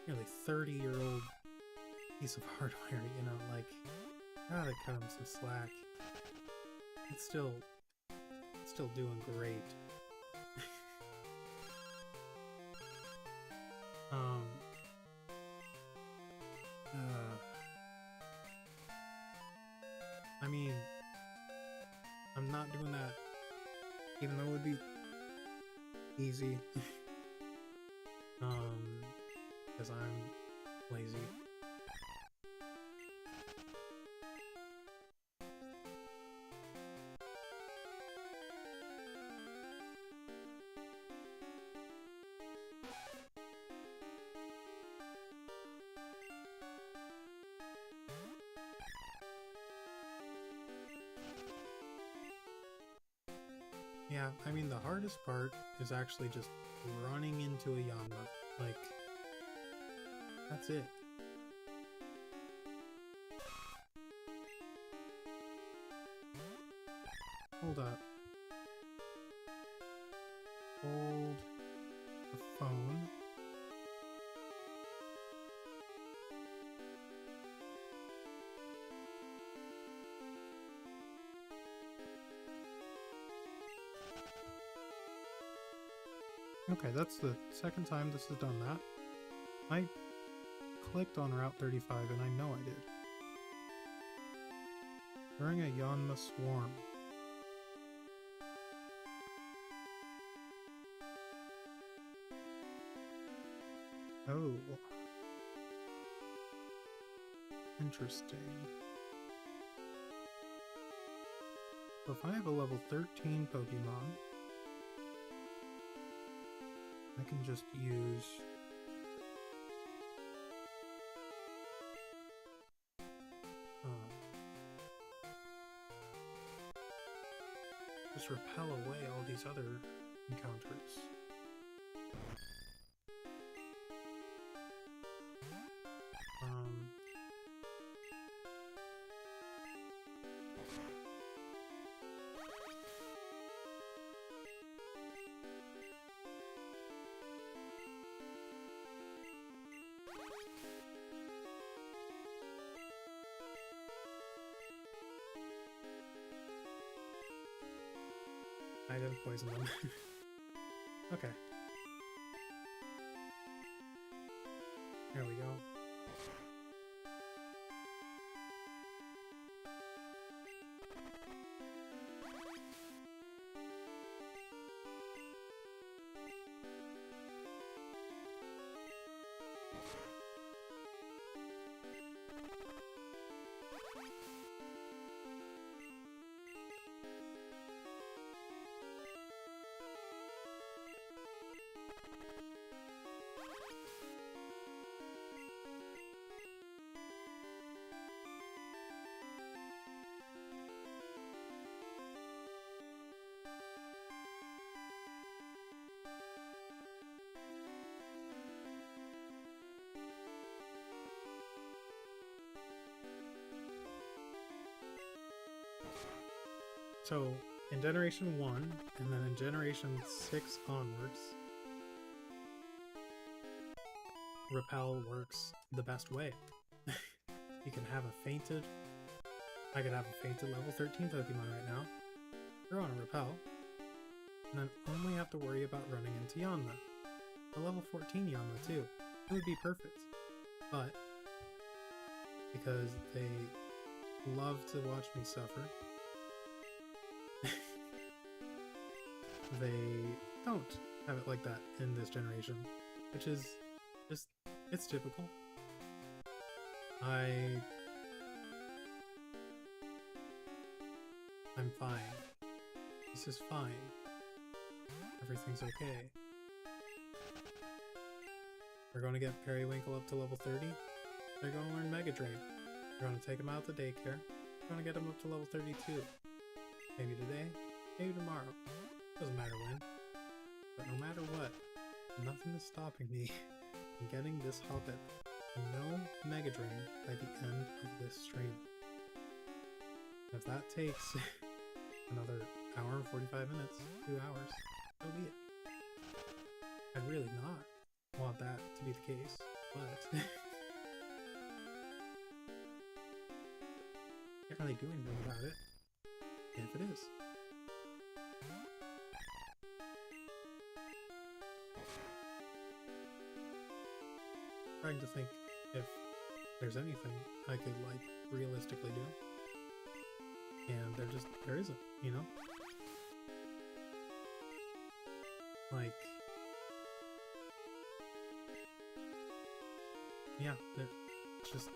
A: nearly 30-year-old piece of hardware, you know, like, gotta cut him some slack. It's still doing great. I mean, I'm not doing that, even though it would be easy, because I'm lazy. Yeah, I mean, the hardest part is actually just running into a Yanma. Like, that's it. Hold up. Hold the phone. Okay, that's the second time this has done that. I clicked on Route 35 and I know I did. During a Yanma swarm. Oh. Interesting. So if I have a level 13 Pokemon, I can just use just repel away all these other encounters. I didn't poison them. Okay. There we go. So, in Generation 1, and then in Generation 6 onwards, Repel works the best way. You can have a fainted... I could have a fainted level 13 Pokemon right now, throw on a Repel, and then only have to worry about running into Yanma. A level 14 Yanma too. It would be perfect. But, because they love to watch me suffer, They don't have it like that in this generation, which is just, it's typical. I'm fine. This is fine. Everything's okay. We're gonna get Periwinkle up to level 30. They're gonna learn Mega Drain. We're gonna take him out to daycare. We're gonna get him up to level 32. Maybe today, maybe tomorrow. Doesn't matter when. But no matter what, nothing is stopping me from getting this Hobbit no Mega Drain by the end of this stream. And if that takes another hour and 45 minutes, 2 hours, so be it. I'd really not want that to be the case, but can't really do anything about it if it is. Trying to think if there's anything I could like realistically do, and there isn't, you know? Like, yeah, it's just,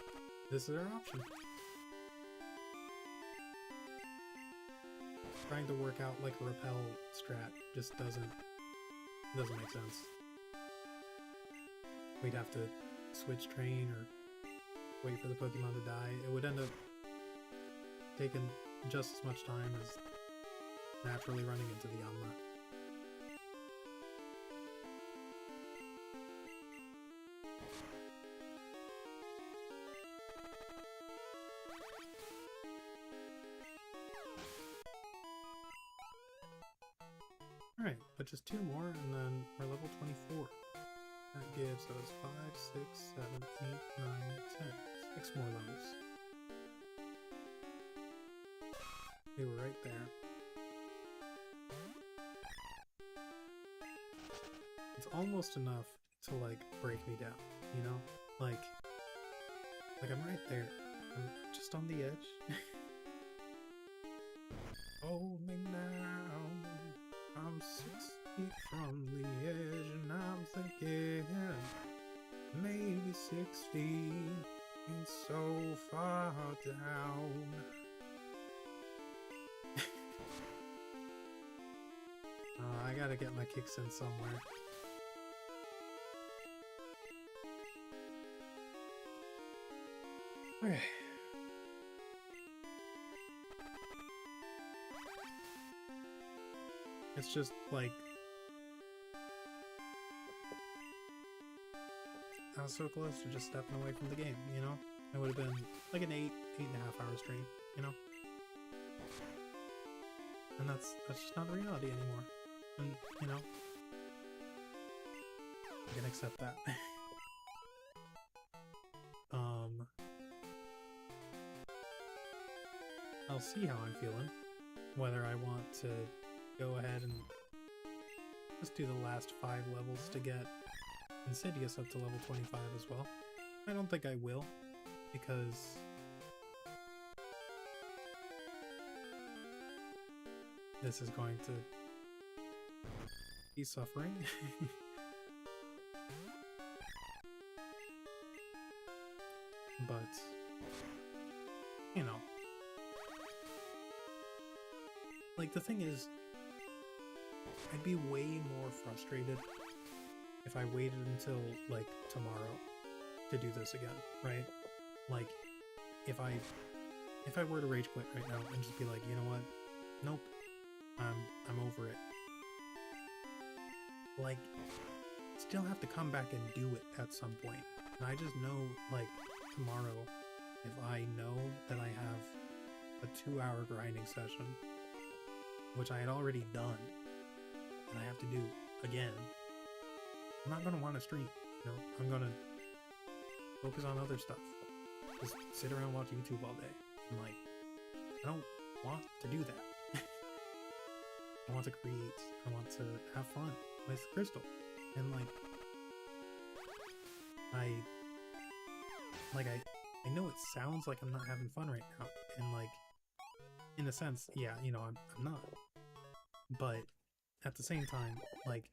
A: this is our option. Trying to work out like a repel strat just doesn't make sense. We'd have to switch train or wait for the Pokemon to die. It would end up taking just as much time as naturally running into the Yanma. Alright, but just 2 more and then we're level 24. That gives us 5, 6, 7, 8, 9, 10. 6 more levels. They were right there. It's almost enough to like break me down, you know? Like I'm right there. I'm just on the edge. Hold me now. I'm 6 feet from the edge and I'm thinking maybe 6 feet ain't so far down. I gotta get my kicks in somewhere. Okay. It's just like I was so close to just stepping away from the game, you know? It would have been like an 8.5 hour stream, you know? And that's just not reality anymore. And, you know, I can accept that. I'll see how I'm feeling. Whether I want to go ahead and just do the last 5 levels to get Insidious up to level 25 as well. I don't think I will, because this is going to be suffering. But, you know, like the thing is, I'd be way more frustrated if I waited until, like, tomorrow to do this again, right? Like, if I were to rage quit right now and just be like, you know what? Nope. I'm over it. Like, still have to come back and do it at some point. And I just know, like, tomorrow, if I know that I have a 2-hour grinding session, which I had already done, and I have to do again, I'm not gonna want to stream, you know? I'm gonna focus on other stuff. Just sit around and watch YouTube all day. And like, I don't want to do that. I want to create. I want to have fun with Crystal. And like, I know it sounds like I'm not having fun right now. And like, in a sense, yeah, you know, I'm not. But at the same time, like,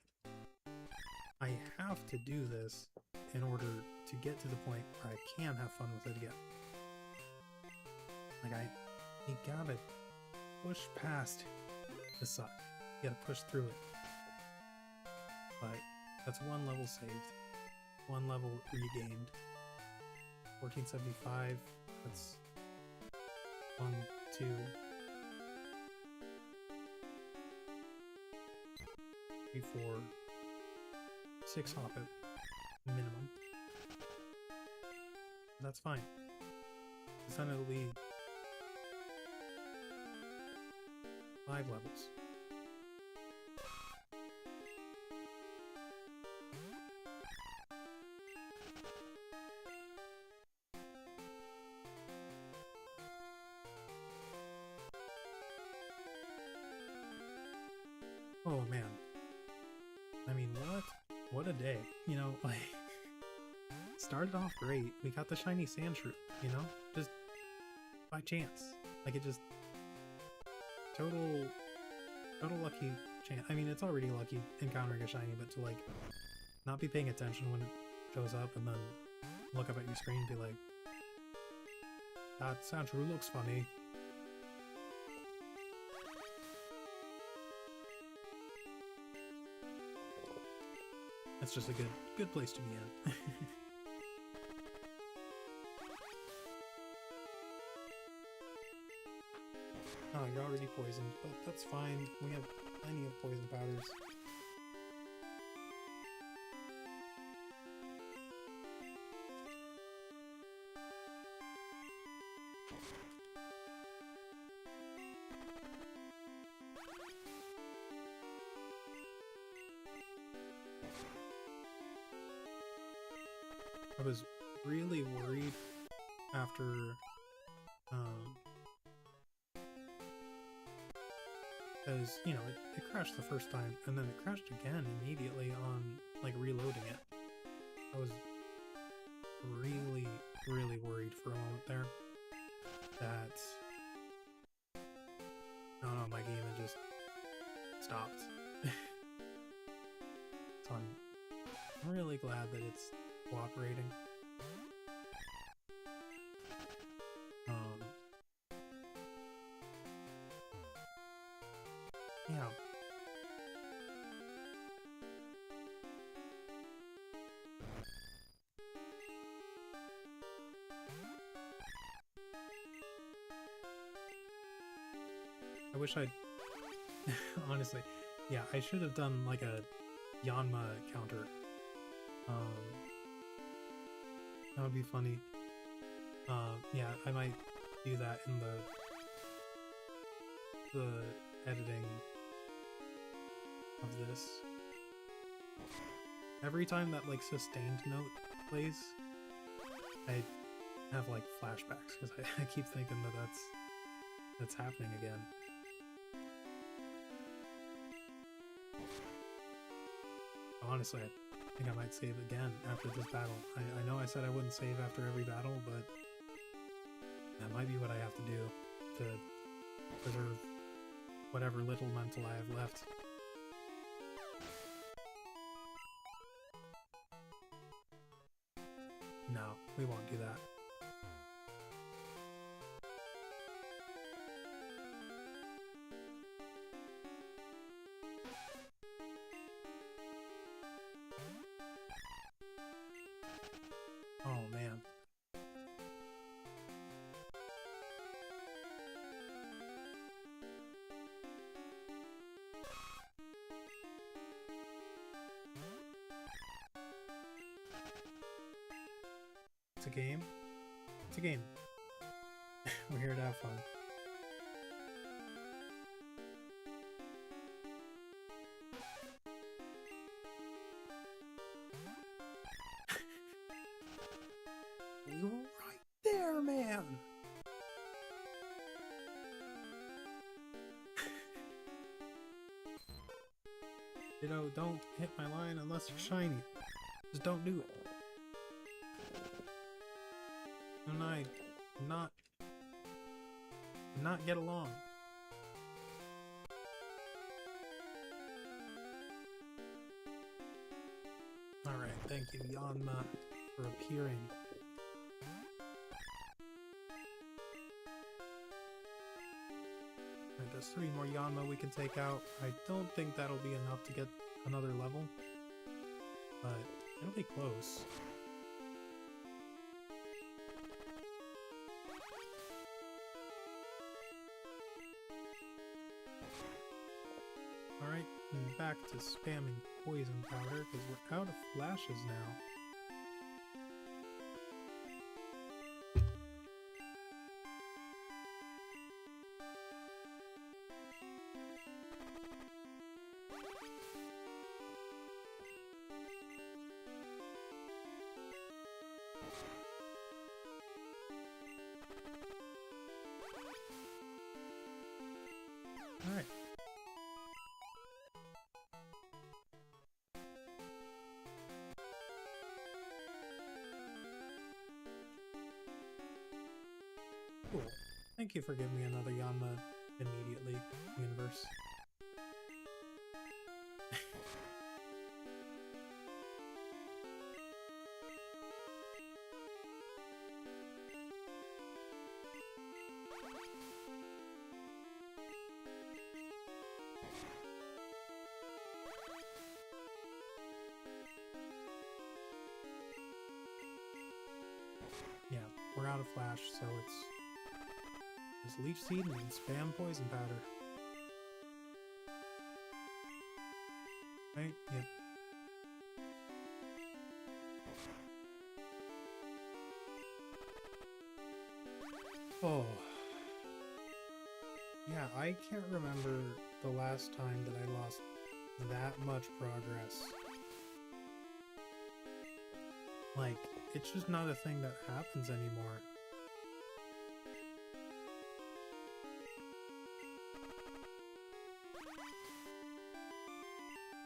A: I have to do this in order to get to the point where I can have fun with it again. Like, you gotta push past the suck. You gotta push through it. But that's one level saved. One level regained. 1475, that's 1, 2, 3, 4, 6 hop it minimum. That's fine. Because then it'll be 5 levels. Oh man. I mean, what a day. You know, like, started off great. We got the shiny sand shrew, you know? Just by chance. Like, it just total lucky chance. I mean, it's already lucky encountering a shiny, but to, like, not be paying attention when it shows up and then look up at your screen and be like, that sand shrew looks funny. It's just a good place to be in. Oh, you're already poisoned, but that's fine. We have plenty of poison powders. I was really worried after because, you know, it crashed the first time and then it crashed again immediately on, like, reloading it. I was really worried for a moment there that, I don't know, my game had just stopped. So I'm really glad that it's cooperating. Yeah. I wish I'd honestly, yeah, I should have done like a Yanma counter. That would be funny. Yeah, I might do that in the editing of this. Every time that, like, sustained note plays, I have, like, flashbacks, because I keep thinking that that's happening again. Honestly, I think I might save again after this battle. I know I said I wouldn't save after every battle, but that might be what I have to do to preserve whatever little mental I have left. No, we won't do that. Oh man. It's a game. It's a game. We're here to have fun. You're right there, man! You know, don't hit my line unless you're shiny. Just don't do it. And I not get along. Thank you, Yanma, for appearing. Alright, there's 3 more Yanma we can take out. I don't think that'll be enough to get another level, but it'll be close. Alright, and back to spamming poison powder, because we're out of flashes now. Alright. Cool. Thank you for giving me another Yanma immediately, universe. Yeah, we're out of flash, so it's leech seed and spam poison powder. Right? Yep. Oh. Yeah, I can't remember the last time that I lost that much progress. Like, it's just not a thing that happens anymore.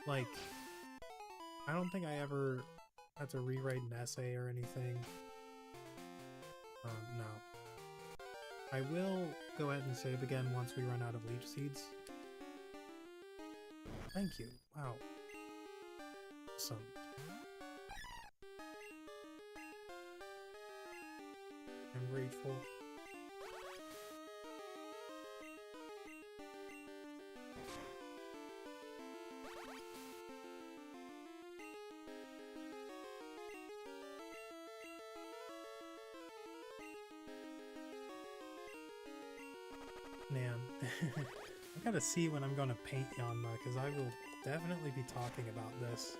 A: Like, I don't think I ever had to rewrite an essay or anything. No. I will go ahead and save again once we run out of leech seeds. Thank you. Wow. Awesome. I'm grateful. Man, I gotta see when I'm gonna paint Yanma, because I will definitely be talking about this.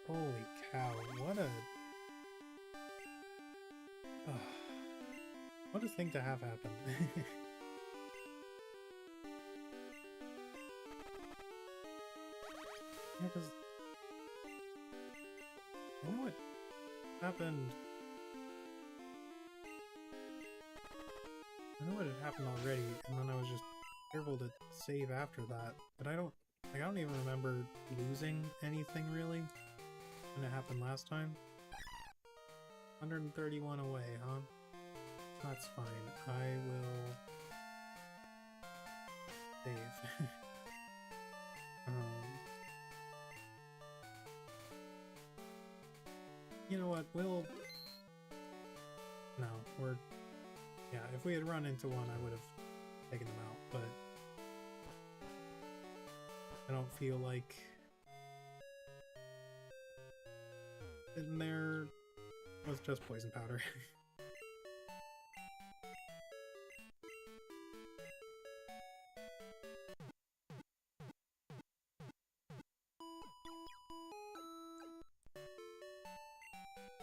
A: Holy cow, what a... what a thing to have happen. Yeah, because... I know what happened... I know what had happened already, and then I was just careful to save after that, but I don't even remember losing anything really when it happened last time. 131 away, huh? That's fine. I will save. You know what? No, we're... Yeah, if we had run into one, I would have taken them out, but I don't feel like in there was just poison powder.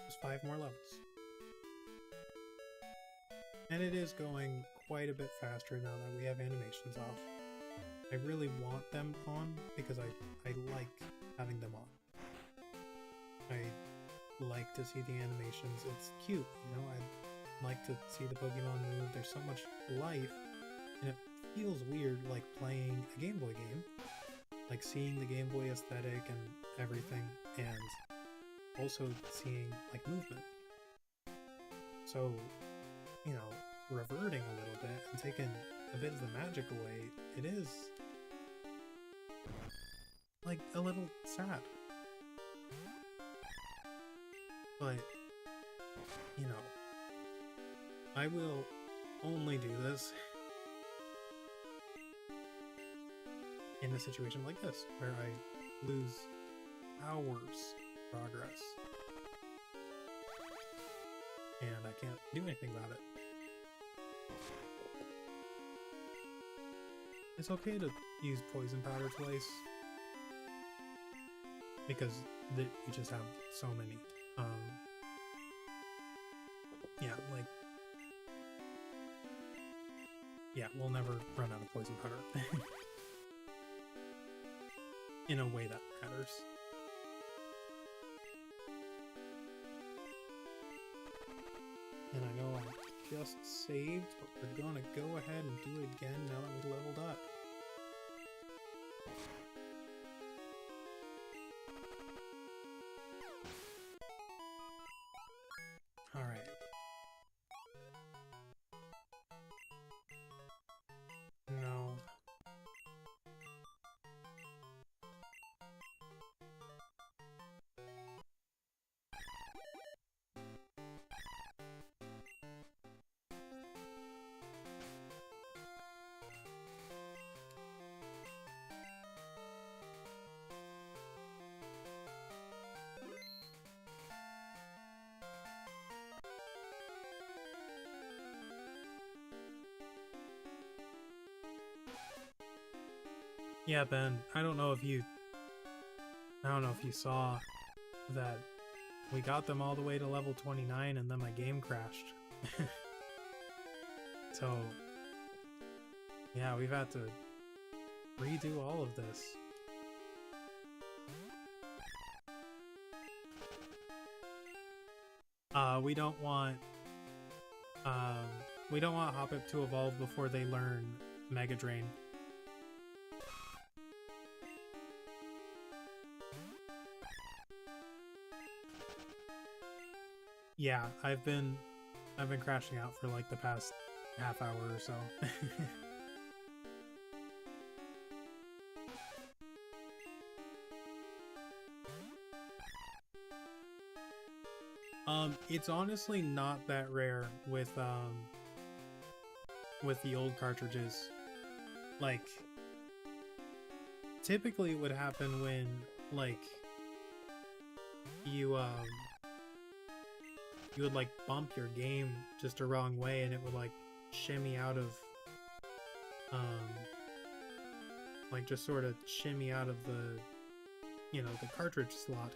A: Just 5 more levels. And it is going quite a bit faster now that we have animations off. I really want them on because I like having them on. I like to see the animations. It's cute, you know? I like to see the Pokemon move. There's so much life, and it feels weird like playing a Game Boy game. Like seeing the Game Boy aesthetic and everything, and also seeing like movement. So, you know, reverting a little bit and taking a bit of the magic away, it is like a little sad. But, you know, I will only do this in a situation like this, where I lose hours progress. And I can't do anything about it. It's okay to use poison powder twice, because you just have so many. Yeah, like, yeah, we'll never run out of poison powder in a way that matters. And I know I just saved, but we're gonna go ahead and do it again now that we leveled up. Alright. No. Yeah, Ben, I don't know if you saw that we got them all the way to level 29 and then my game crashed. So, yeah, we've had to redo all of this. We don't want Hoppip to evolve before they learn Mega Drain. Yeah, I've been crashing out for like the past half hour or so. It's honestly not that rare with the old cartridges. Like, typically it would happen when, like, you would like bump your game just a wrong way and it would like shimmy out of like just sort of shimmy out of the, you know, the cartridge slot.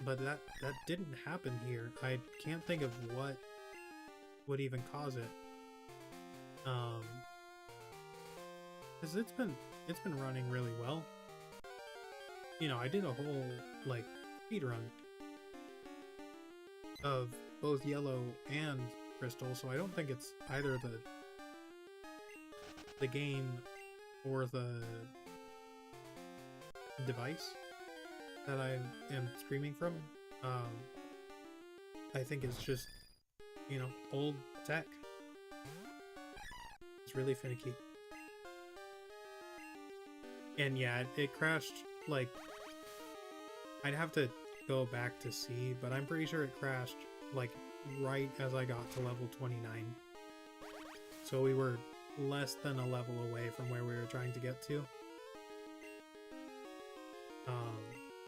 A: But that didn't happen here. I can't think of what would even cause it. Because it's been running really well. You know, I did a whole like speed run of both yellow and crystal, so I don't think it's either the game or the device that I am streaming from. I think it's just, you know, old tech. It's really finicky. And yeah, it crashed, like, I'd have to go back to see, but I'm pretty sure it crashed, like, right as I got to level 29. So we were less than a level away from where we were trying to get to.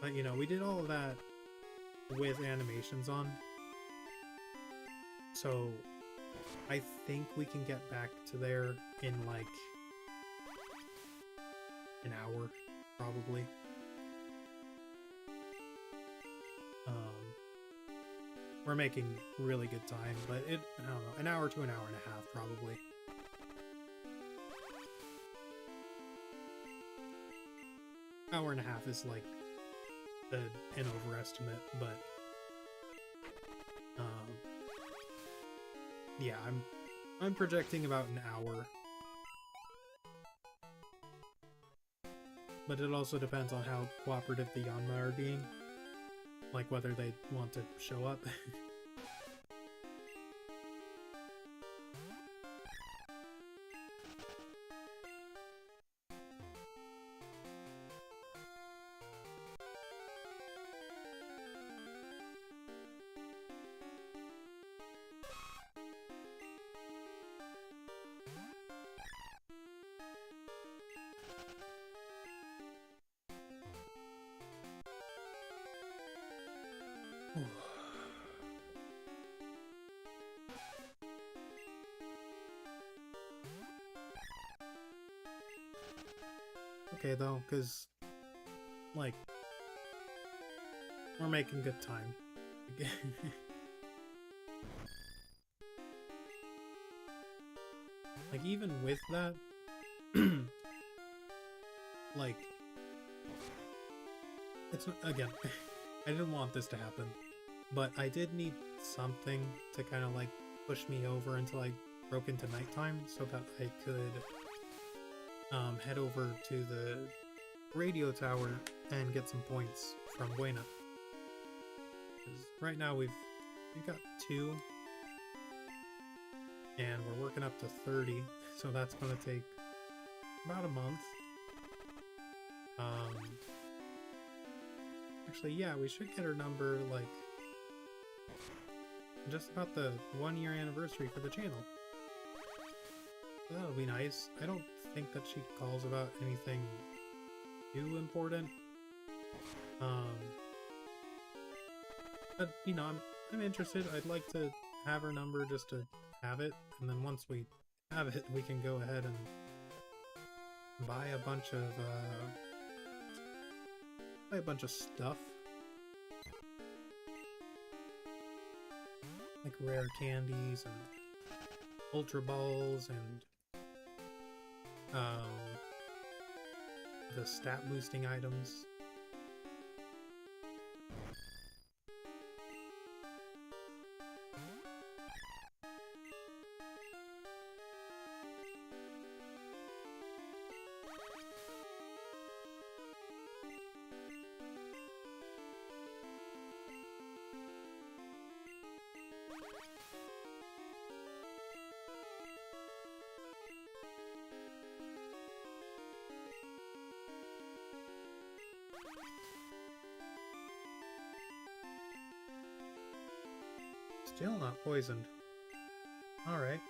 A: But, you know, we did all of that with animations on. So I think we can get back to there in, like, an hour, probably. We're making really good time, but I don't know, an hour to an hour and a half, probably. Hour and a half is like an overestimate, but yeah, I'm projecting about an hour. But it also depends on how cooperative the Yanma are being. Like whether they want to show up. okay though, because, like, we're making good time. Like, even with that, like, it's, again, I didn't want this to happen, but I did need something to kind of, like, push me over until I broke into nighttime so that I could head over to the radio tower and get some points from Buena. Because right now we've got 2, and we're working up to 30, so that's gonna take about a month. Actually, yeah, we should get her number, like, just about the 1-year anniversary for the channel. That'll be nice. I don't think that she calls about anything too important. But, you know, I'm interested. I'd like to have her number just to have it, and then once we have it, we can go ahead and buy a bunch of stuff. Like rare candies and ultra balls and the stat boosting items. Still not poisoned. Alright.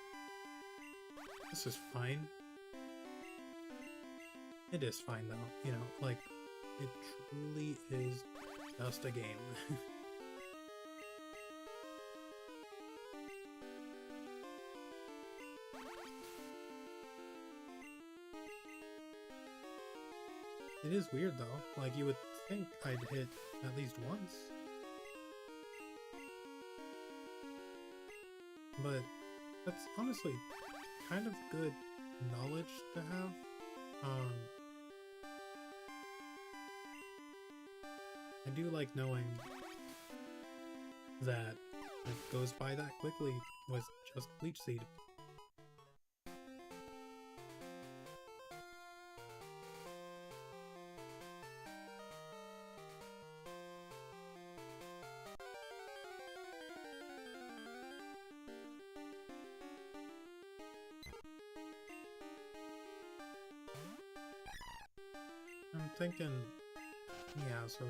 A: This is fine. It is fine though, you know, like, it truly is just a game. It is weird though, like you would think I'd hit at least once. But that's honestly kind of good knowledge to have. I do like knowing that it goes by that quickly with just Leech Seed. I'm thinking, yeah, so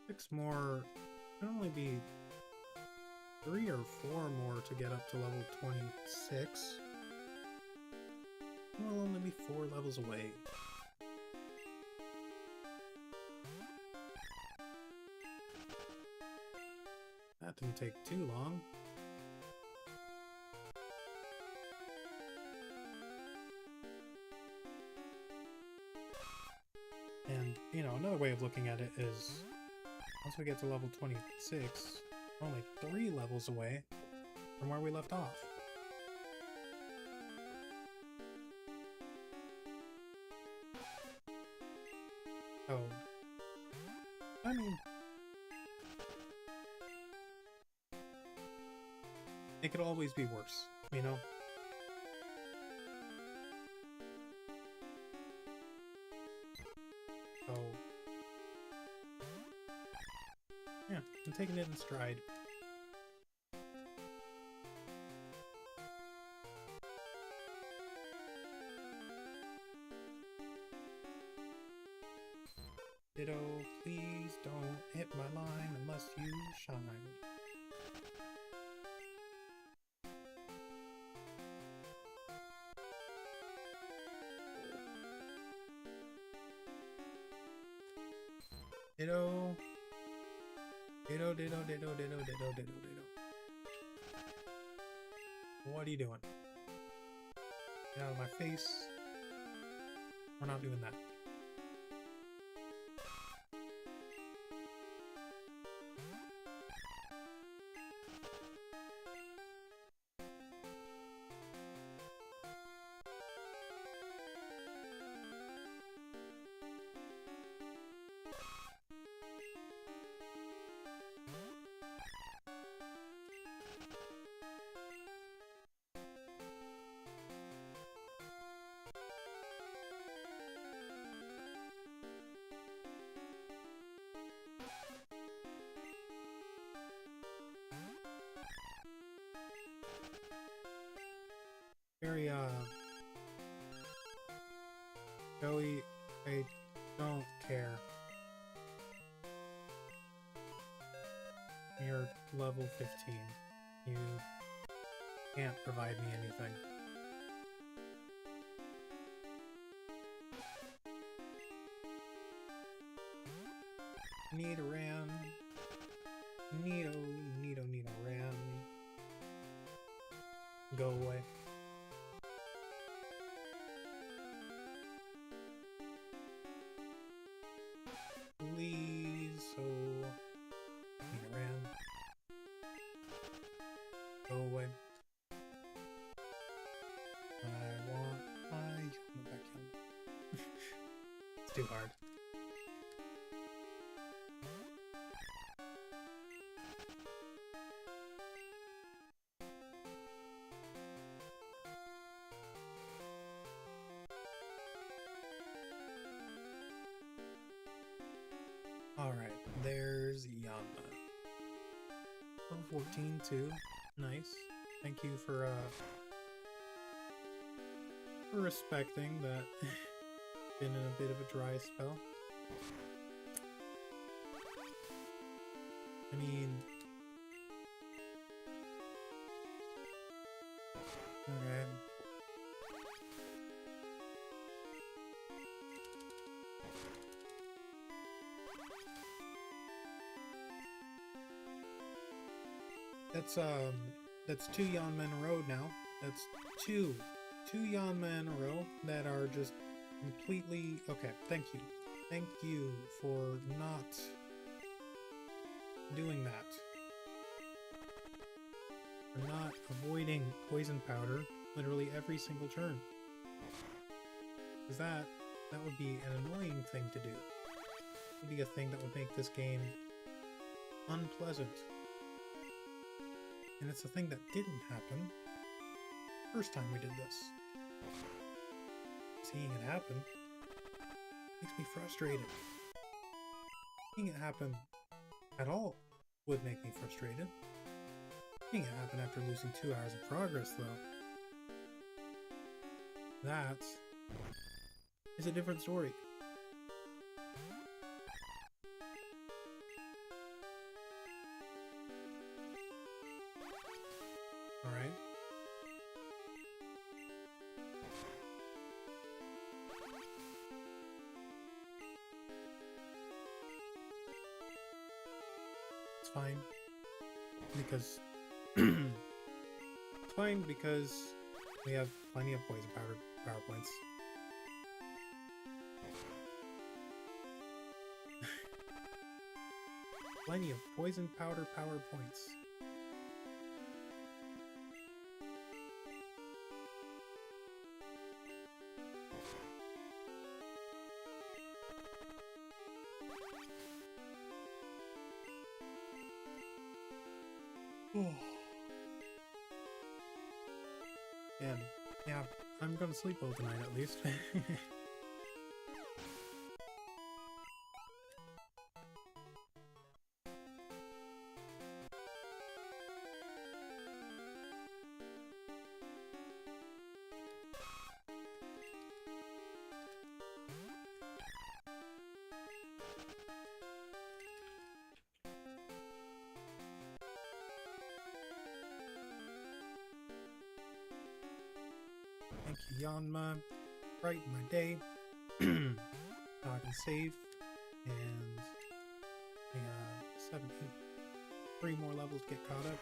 A: 6 more, could only be 3 or 4 more to get up to level 26. We'll only be 4 levels away. That didn't take too long. And, you know, another way of looking at it is, once we get to level 26, we're only 3 levels away from where we left off. So, I mean, it could always be worse, you know? So, yeah, I'm taking it in stride. Ditto, please don't hit my line unless you shine. Ditto. Ditto, ditto, ditto, ditto, ditto, ditto, ditto. What are you doing? Get out of my face. We're not doing that. very, Joey, I don't care. You're level 15. You can't provide me anything. Nidoran. Nidoran. Go away. Please, so Nidoran. Go away. I want my back in. It's too hard. Alright, there's Yanma. Level 14 too. Nice. Thank you for respecting that. Been in a bit of a dry spell. I mean... Okay. That's two Yanma in a row now. That's two Yanma in a row that are just completely... Okay, thank you. Thank you for not doing that. For not avoiding poison powder literally every single turn. Because that would be an annoying thing to do. It would be a thing that would make this game unpleasant. And it's a thing that didn't happen first time we did this. Seeing it happen makes me frustrated. Seeing it happen at all would make me frustrated. Seeing it happen after losing 2 hours of progress, though, that is a different story. Alright. It's fine. Because... it's fine because we have plenty of poison power points. Plenty of poison powder power points. And yeah, I'm gonna sleep well tonight at least. Thank you, Yanma. Brighten my day. Now I can save. And yeah, 7, 8, 3 more levels to get caught up.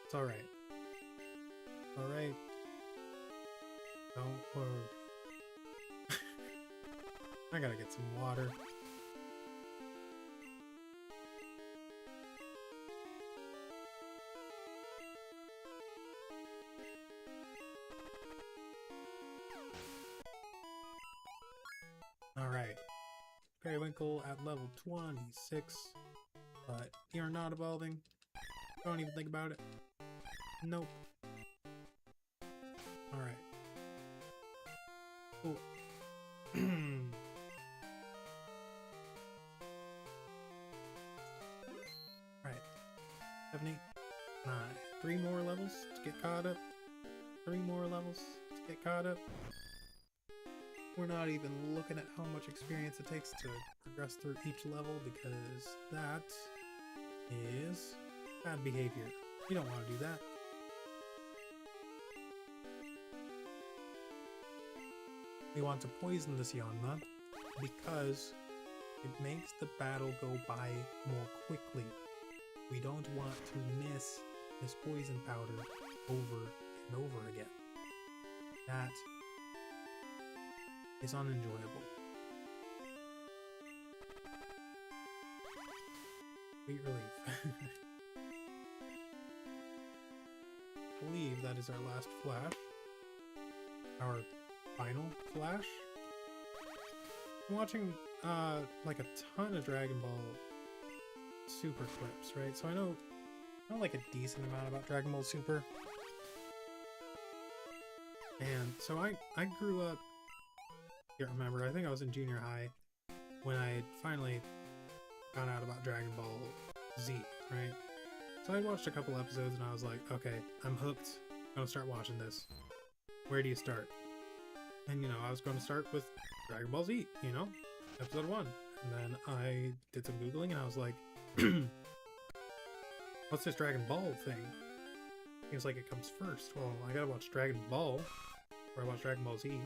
A: It's alright. Alright. Don't worry. I gotta get some water. Periwinkle at level 26. But you're not evolving. Don't even think about it. Nope. Alright. Cool. Alright. 70. 9. 3 more levels to get caught up. 3 more levels to get caught up. We're not even looking at how much experience it takes to progress through each level because that is bad behavior. You don't want to do that. We want to poison this Yanma because it makes the battle go by more quickly. We don't want to miss this poison powder over and over again. That is unenjoyable. Sweet relief. I believe that is our last flash. Our final flash. I'm watching like a ton of Dragon Ball Super clips, right? So I know like a decent amount about Dragon Ball Super. And so I grew up, I can't remember, I think I was in junior high when I finally found out about Dragon Ball Z, right? So I watched a couple episodes and I was like, okay, I'm hooked. I'm gonna start watching this. Where do you start? And you know, I was going to start with Dragon Ball Z, you know, episode 1. And then I did some Googling and I was like, what's this Dragon Ball thing? He was like, it comes first. Well, I gotta watch Dragon Ball, or I watched Dragon Ball Z.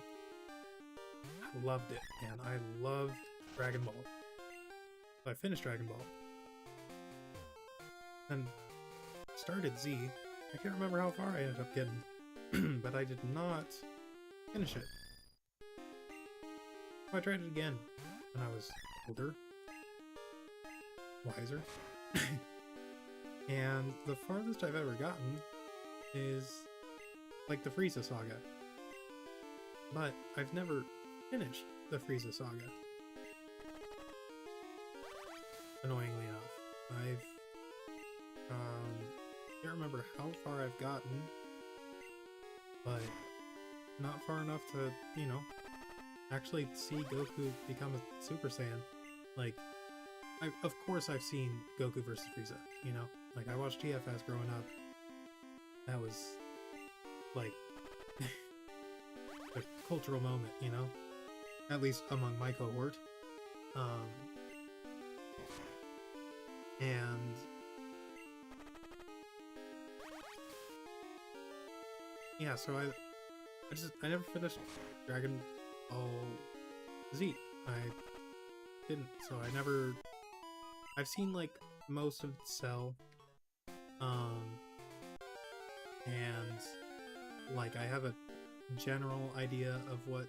A: I loved it, man. I love Dragon Ball. So I finished Dragon Ball. And started Z. I can't remember how far I ended up getting, but I did not finish it. So I tried it again when I was older, wiser, and the farthest I've ever gotten is like the Frieza saga. But I've never finished the Frieza saga. Annoyingly enough. I've can't remember how far I've gotten, but not far enough to, you know, actually see Goku become a Super Saiyan. Like, of course I've seen Goku versus Frieza, you know? Like, I watched TFS growing up. That was, like, a cultural moment, you know? At least among my cohort. And yeah, so I never finished Dragon Ball Z. I didn't, so I've seen like most of Cell, and like I have a general idea of what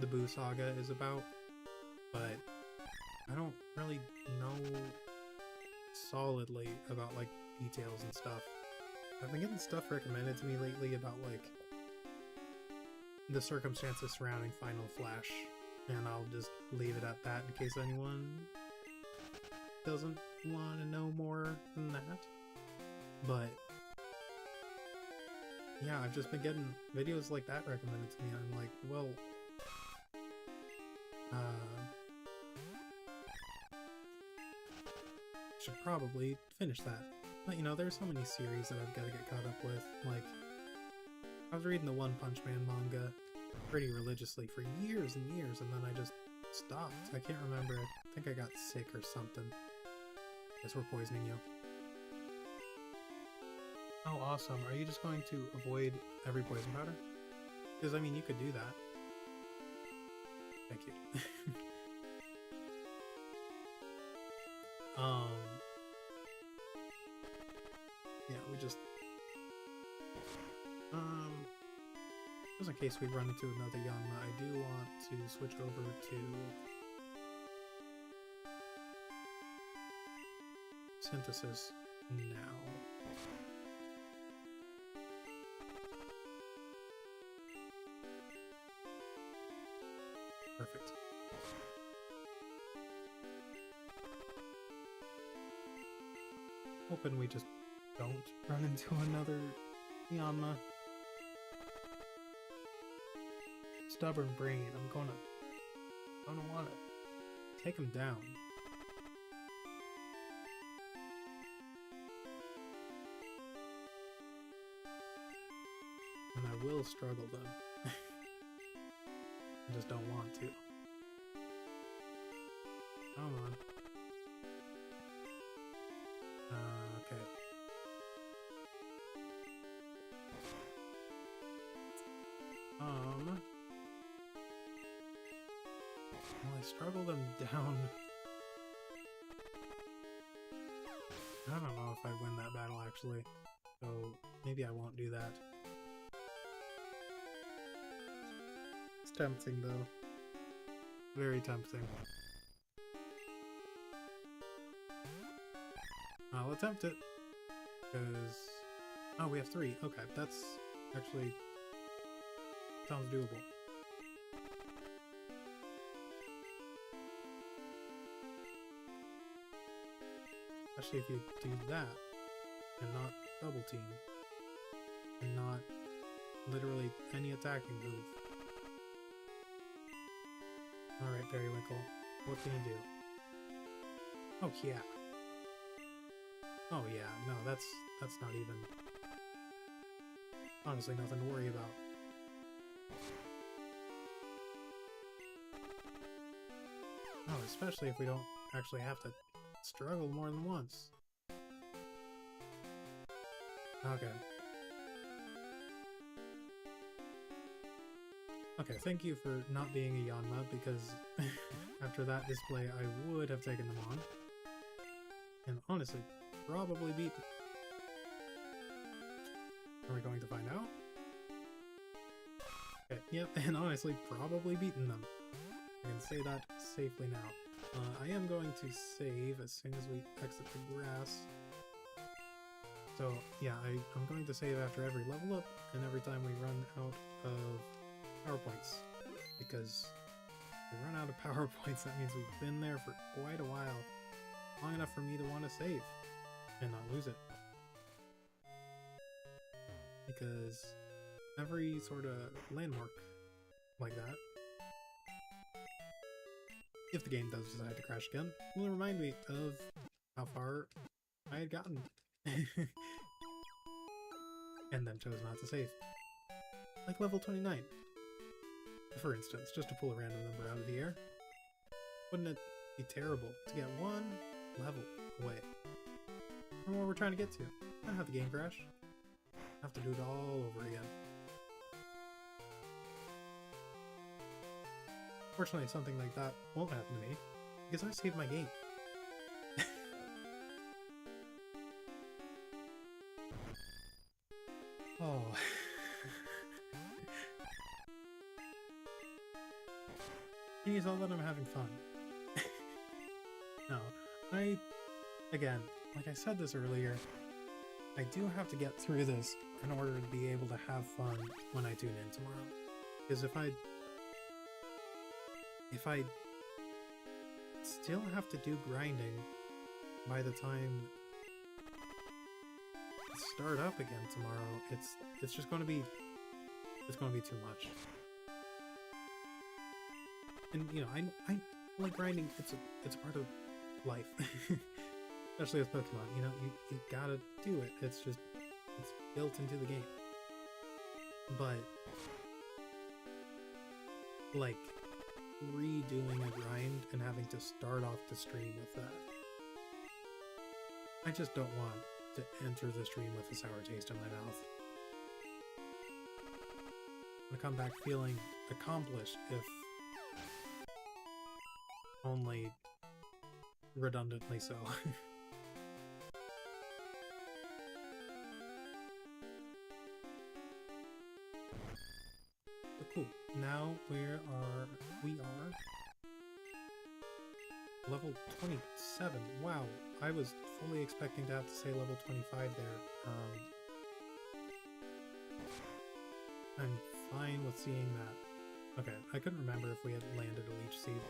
A: the Buu saga is about, but I don't really know solidly about like details and stuff. I've been getting stuff recommended to me lately about like the circumstances surrounding Final Flash, and I'll just leave it at that in case anyone doesn't want to know more than that. But yeah, I've just been getting videos like that recommended to me, and I'm like, well, should probably finish that. But you know, there's so many series that I've got to get caught up with. Like, I was reading the One Punch Man manga pretty religiously for years and years, and then I just stopped. I can't remember. I think I got sick or something. Guess we're poisoning you. Oh, awesome. Are you just going to avoid every poison powder? Because, I mean, you could do that. Thank you. Yeah, we just... just in case we run into another Yanma, I do want to switch over to synthesis now. Perfect. Hoping we just don't run into another Yanma. Stubborn brain. I'm gonna want to take him down. And I will struggle them. I just don't want to. Come on. Okay. Well, I struggle them down. I don't know if I win that battle, actually. So, maybe I won't do that. It's tempting, though. Very tempting. I'll attempt it. Because... oh, we have 3. Okay, that's actually... sounds doable. Especially if you do that, and not double team, and not literally any attacking move. Alright, Periwinkle, what can you do? Oh yeah. Oh yeah, no, that's not even... honestly nothing to worry about. Oh, especially if we don't actually have to struggle more than once. Okay. Okay, thank you for not being a Yanma, because after that display I would have taken them on. And honestly, probably beaten. Are we going to find out? Okay, yep, and honestly, probably beaten them. I can say that safely now. I am going to save as soon as we exit the grass. So yeah, I'm going to save after every level up and every time we run out of PowerPoints. Because if we run out of PowerPoints, that means we've been there for quite a while. Long enough for me to want to save and not lose it. Because every sort of landmark like that, if the game does decide to crash again, will remind me of how far I had gotten. And then chose not to save. Like level 29. For instance, just to pull a random number out of the air. Wouldn't it be terrible to get one level away from where we're trying to get to? Not have the game crash. Have to do it all over again. Fortunately, something like that won't happen to me, because I saved my game. Oh. Can you tell that I'm having fun? No, again, like I said this earlier, I do have to get through this in order to be able to have fun when I tune in tomorrow. Because if I still have to do grinding by the time I start up again tomorrow, it's just going to be too much. And you know, I like grinding. It's a part of life, especially with Pokemon. You know, you gotta do it. It's built into the game. But like redoing a grind and having to start off the stream with that, I just don't want to enter the stream with a sour taste in my mouth. I'm gonna come back feeling accomplished, if only redundantly so. But cool. Now we are level 27. Wow, I was fully expecting to have to say level 25 there. I'm fine with seeing that. Okay, I couldn't remember if we had landed a leech seed.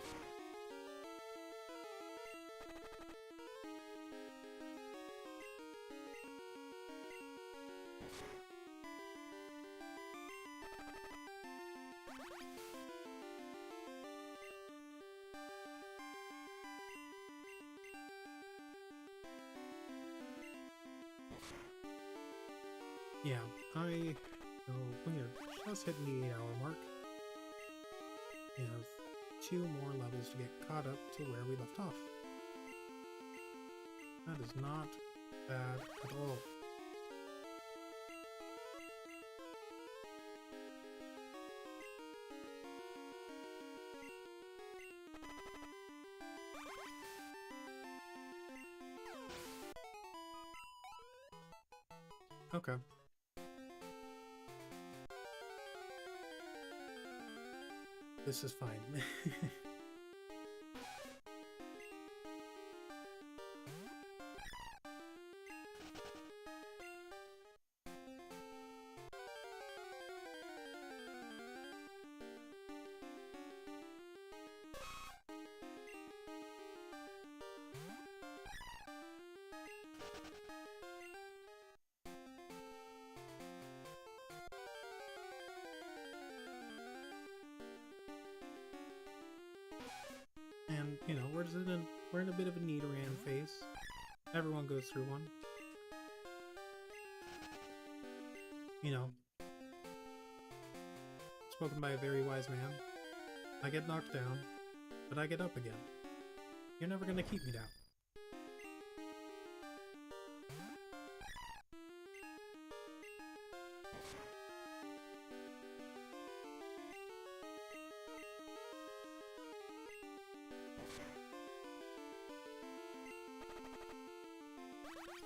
A: Yeah, we're just hitting the 8-hour mark. We have 2 more levels to get caught up to where we left off. That is not bad at all. Okay. This is fine. And, you know, we're in a bit of a Nidoran phase. Everyone goes through one. You know, spoken by a very wise man. I get knocked down, but I get up again. You're never gonna keep me down.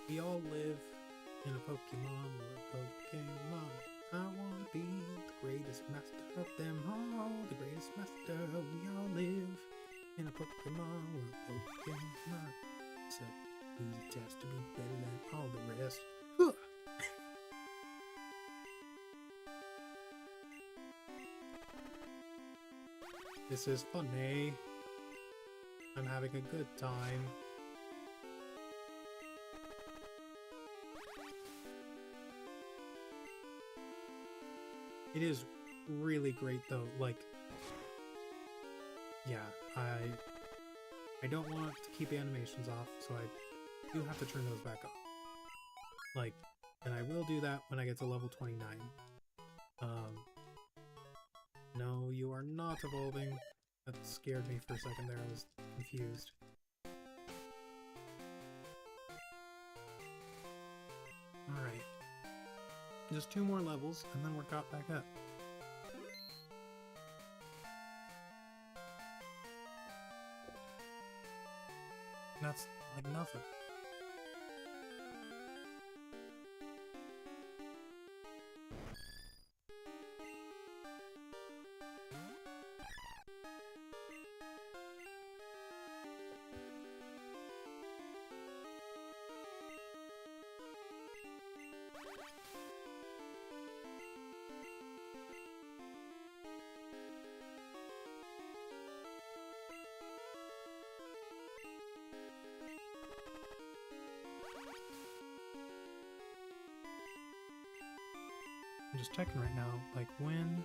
A: We all live in a Pokemon world, Pokemon. I wanna be the greatest master of them all, the greatest master. We all live in a Pokemon world, Pokemon. So who's attached to be better than all the rest? This is funny. I'm having a good time. It is really great though, like, yeah, I don't want to keep animations off, so I do have to turn those back on. Like, and I will do that when I get to level 29. No, you are not evolving. That scared me for a second there, I was confused. Alright. Just 2 more levels, and then we're got back up. That's like nothing. I'm just checking right now, like when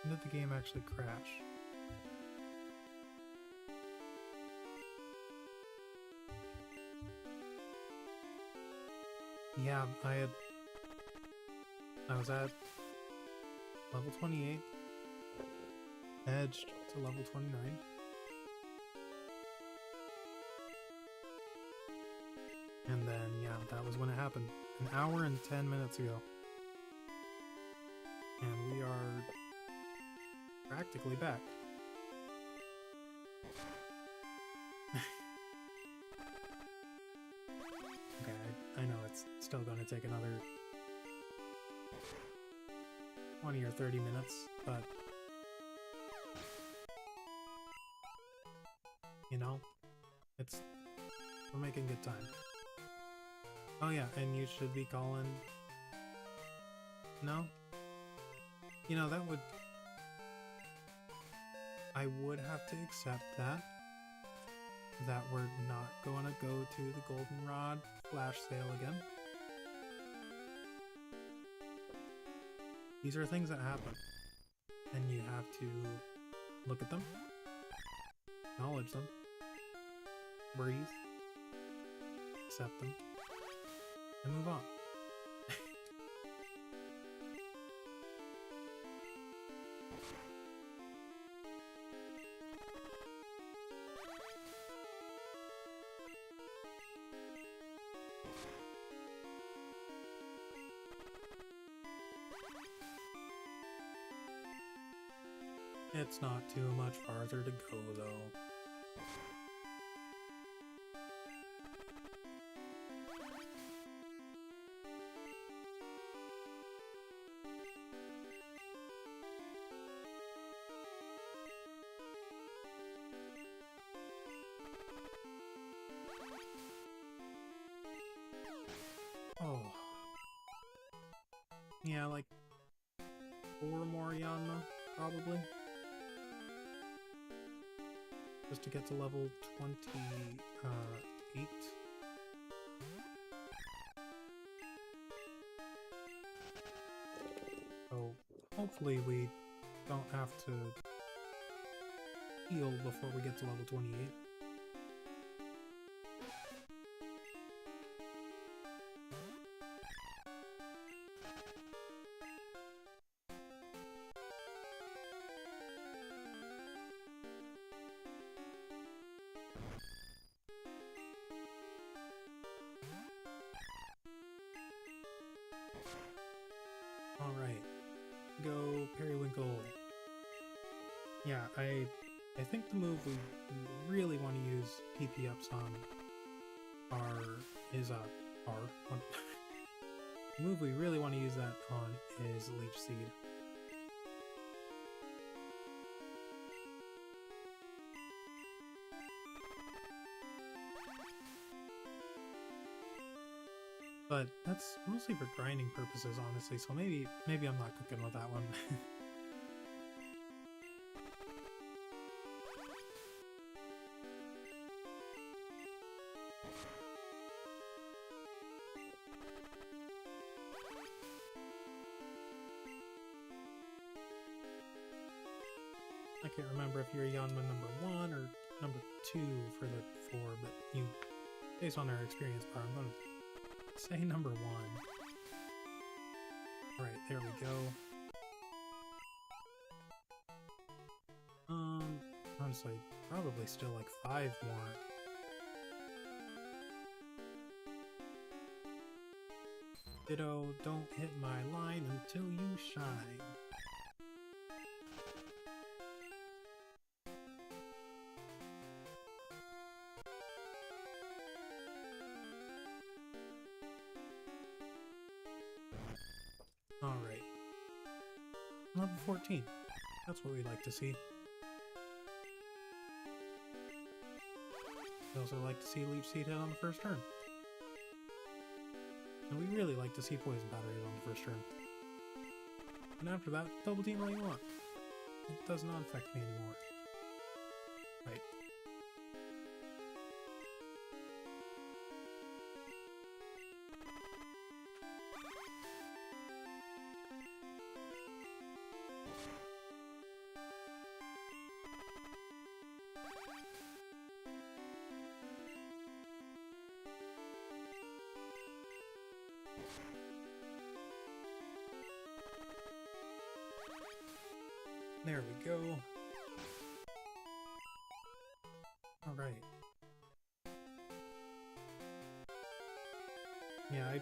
A: did the game actually crash? Yeah, I was at level 28, edged to level 29. And then, yeah, that was when it happened. An hour and 10 minutes ago. And we are practically back. Okay, I know it's still going to take another 20 or 30 minutes, but you know, we're making good time. Oh yeah, and you should be calling... No? You know, I would have to accept that we're not going to go to the Goldenrod flash sale again. These are things that happen, and you have to look at them, acknowledge them, breathe, accept them, and move on. It's not too much farther to go, though. Oh. Yeah, like 4 more Yanma, probably. Just to get to level 28. So hopefully we don't have to heal before we get to level 28. Alright, go Periwinkle. Yeah, I think the move we really want to use PP ups on is the move we really want to use that on is Leech Seed. But that's mostly for grinding purposes, honestly, so maybe I'm not cooking with that one. I can't remember if you're Yanma number 1 or number 2 for the 4, but you, based on our experience bar, I'm going to say number 1. Alright, there we go. Honestly, probably still like 5 more. Ditto, don't hit my line until you shine. Alright. Level 14. That's what we'd like to see. We also like to see Leech Seed hit on the first turn. And we really like to see Poison Powder hit on the first turn. And after that, double team all you want. It does not affect me anymore. Right. There we go. Alright. Yeah, I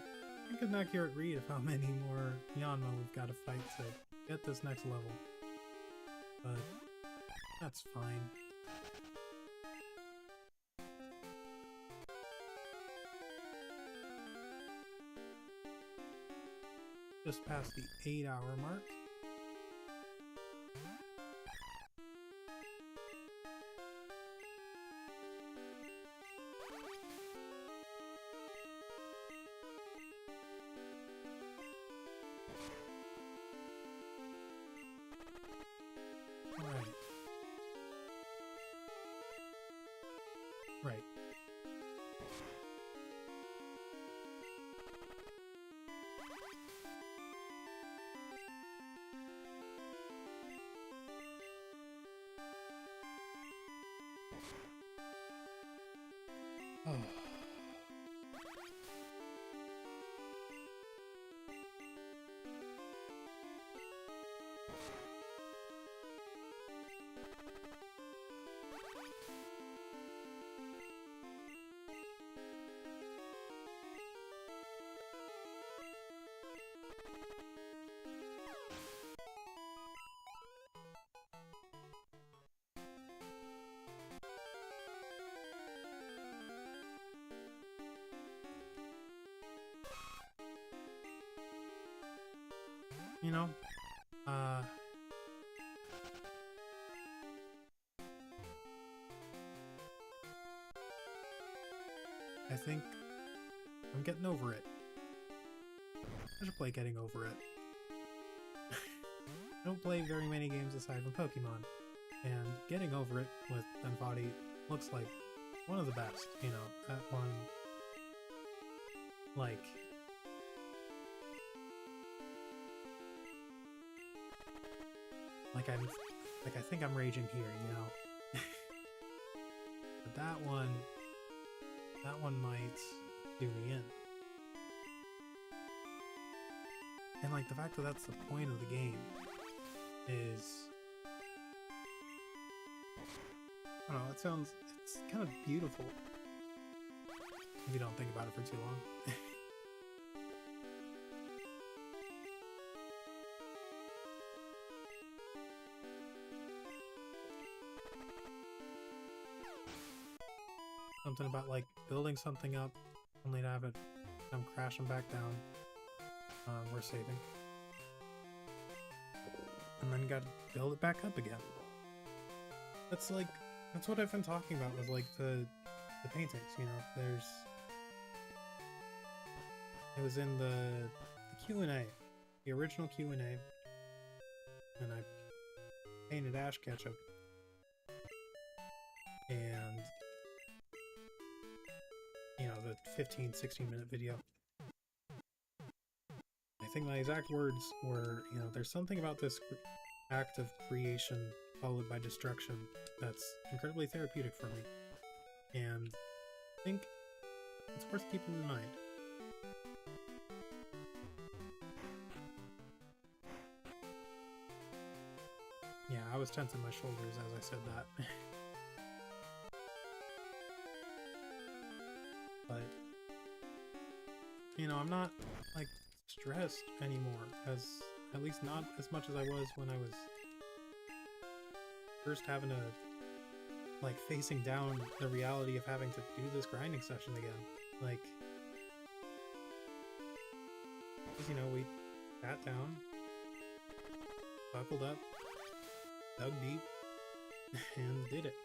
A: think an accurate read of how many more Yanma we've got to fight to get this next level. But that's fine. Just past the 8-hour mark. Right. Oh. you know, I think I'm getting over it. I should play Getting Over It. I don't play very many games aside from Pokemon, and Getting Over It with Denfati looks like one of the best, you know, that one, like, I think I'm raging here, you know. But that one might do me in. And like the fact that that's the point of the game is, I don't know, it's kind of beautiful if you don't think about it for too long. Something about like building something up only to have it come crashing back down. We're saving. And then gotta build it back up again. That's what I've been talking about with like the paintings, you know. It was in the Q&A, the original Q&A, and I painted Ash Ketchum. And you know, the 15-16 minute video. I think my exact words were, you know, there's something about this act of creation followed by destruction that's incredibly therapeutic for me. And I think it's worth keeping in mind. Yeah, I was tensing my shoulders as I said that. But, you know, I'm not, like, stressed anymore, at least not as much as I was when I was first having to, like, facing down the reality of having to do this grinding session again. Like, because, you know, we sat down, buckled up, dug deep, and did it.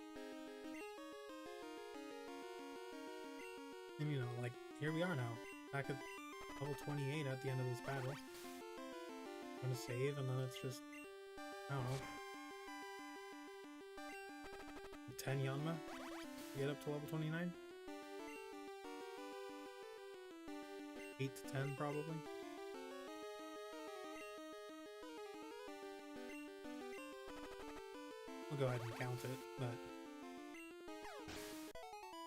A: And, you know, like, here we are now, back at level 28 at the end of this battle. I'm gonna save, and then it's just, I don't know, 10 Yanma to get up to level 29? 8 to 10, probably. We'll go ahead and count it, but it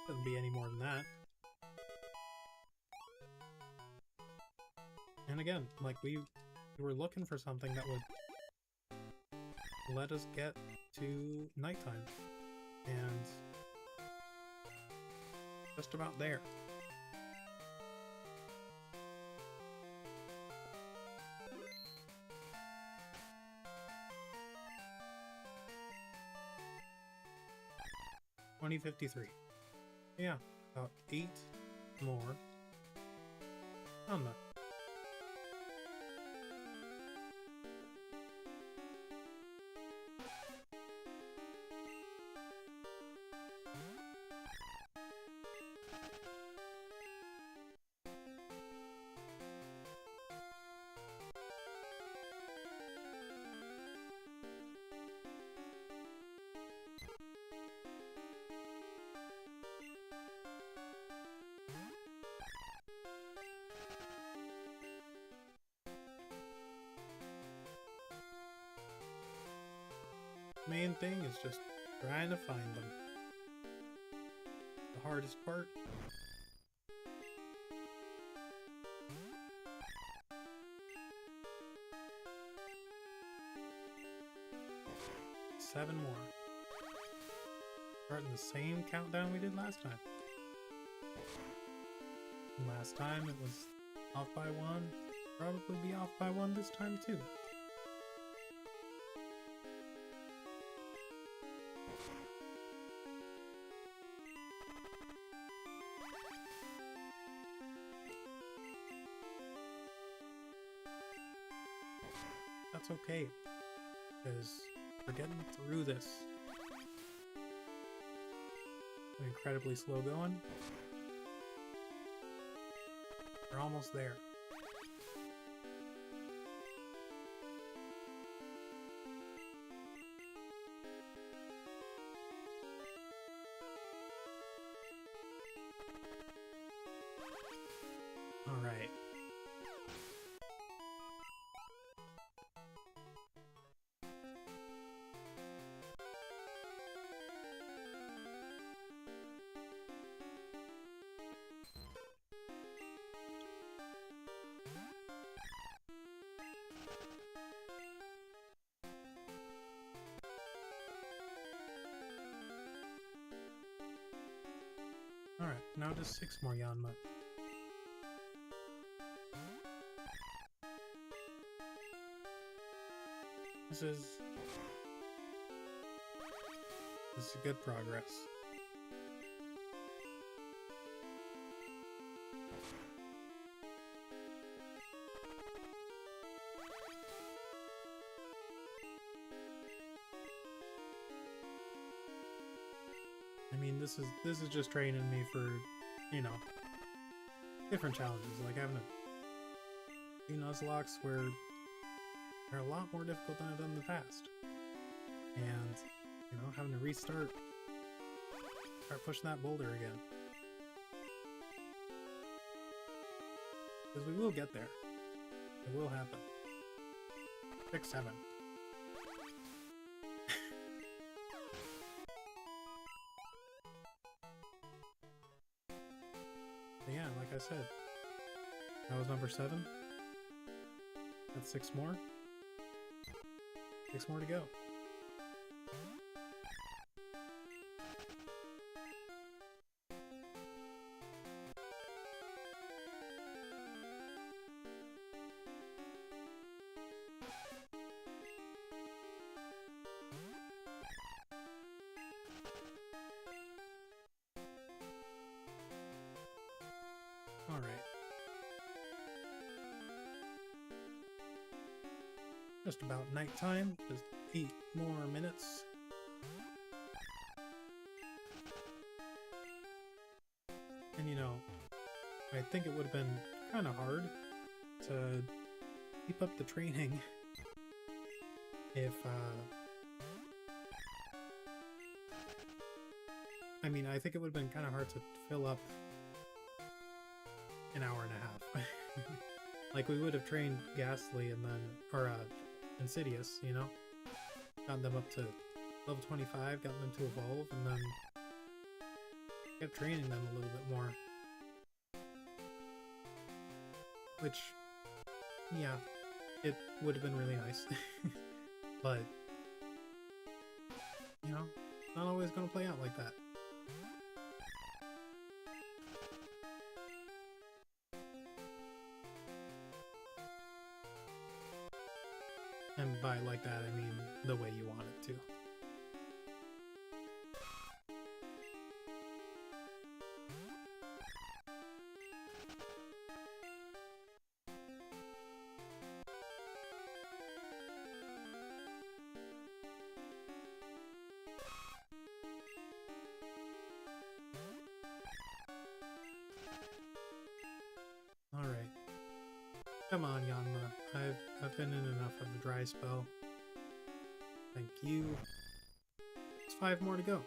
A: doesn't be any more than that. And again, like, we were looking for something that would let us get to nighttime. And just about there. $20.53. Yeah, about 8 more on that. Main thing is just trying to find them. The hardest part. Seven more. Starting the same countdown we did last time. Last time it was off by 1. Probably be off by 1 this time too. that's okay. Because we're getting through this. We're incredibly slow going. We're almost there. All right. All right, now just 6 more Yanma. This is good progress. I mean, this is just training me for, you know, different challenges, like having a few Nuzlockes where they're a lot more difficult than I've done in the past. And, you know, having to start pushing that boulder again. Because we will get there. It will happen. 6, 7. Yeah, like I said, that was number 7. That's 6 more. 6 more to go. All right. Just about nighttime. Just 8 more minutes. And you know, I think it would have been kind of hard to keep up the training if, I mean, I think it would have been kind of hard to fill up an hour and a half. Like, we would have trained Ghastly and then, or, Insidious, you know? Gotten them up to level 25, gotten them to evolve, and then kept training them a little bit more. Which, yeah, it would have been really nice. But, you know, not always gonna play out like that. And by like that, I mean the way you want it to. Alright. Come on, Yanma. I've been in enough of the dry spell. Thank you. There's 5 more to go.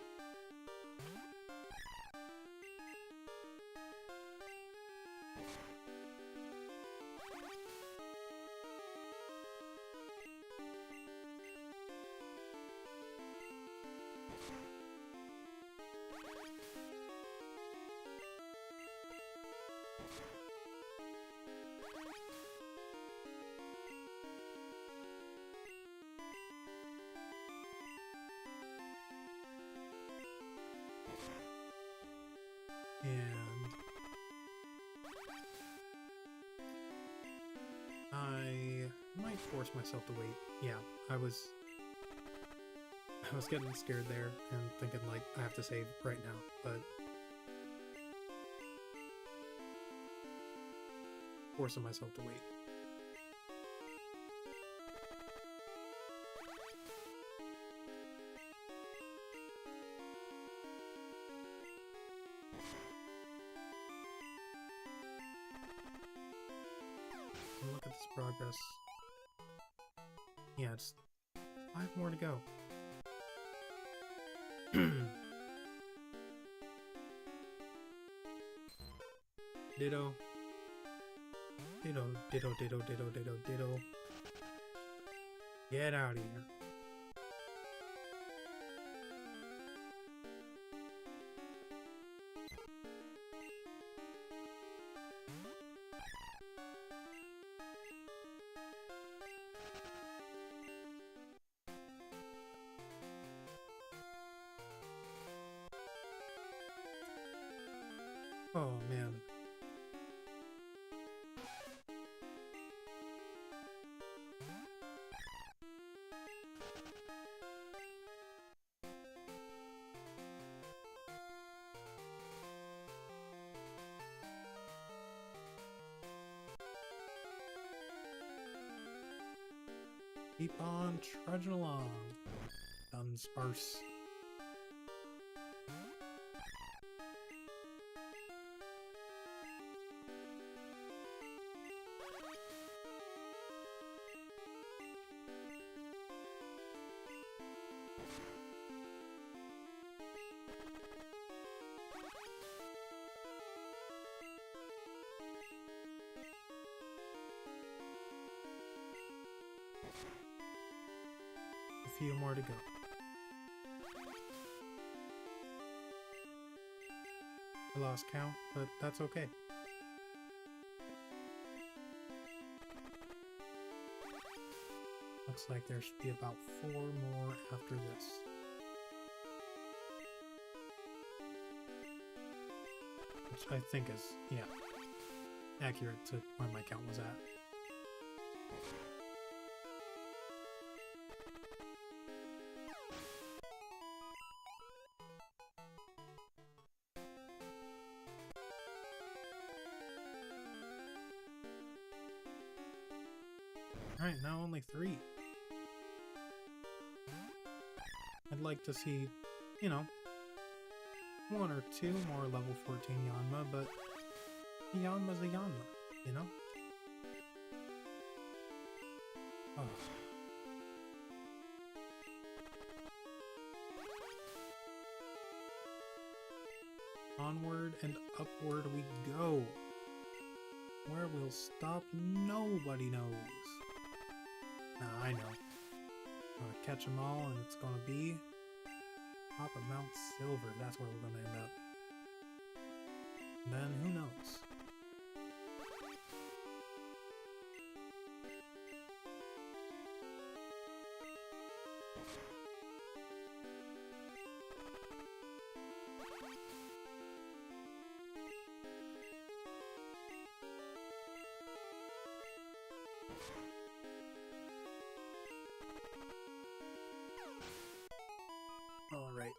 A: And I might force myself to wait. Yeah, I was getting scared there and thinking like I have to save right now, but forcing myself to wait. and look at this progress. Yeah, it's 5 more to go. Ditto. Ditto, ditto, ditto, ditto, ditto, ditto. Get out of here. Oh man. Keep on trudging along, Dunsparce. A few more to go. I lost count, but that's okay. Looks like there should be about 4 more after this. Which I think is, yeah, accurate to where my count was at. Alright, now only 3. I'd like to see, you know, 1 or 2 more level 14 Yanma, but Yanma's a Yanma, you know? Oh. Onward and upward we go. Where we'll stop, nobody knows. Nah, I know. I'm gonna catch them all, and it's gonna be top of Mount Silver. That's where we're gonna end up. And then who knows? All right.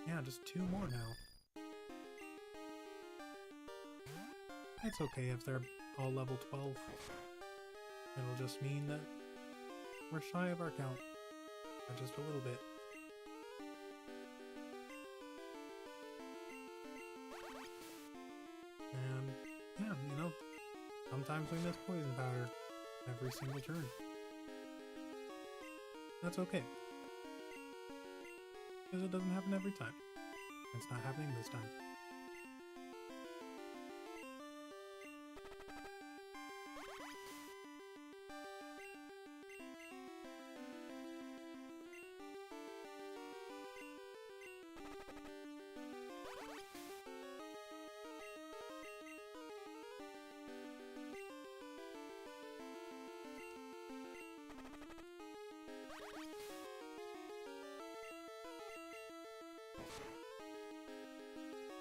A: Yeah, just 2 more now. It's okay if they're all level 12. It'll just mean that we're shy of our count by just a little bit. And yeah, you know, sometimes we miss poison powder every single turn. That's okay. Because it doesn't happen every time. It's not happening this time.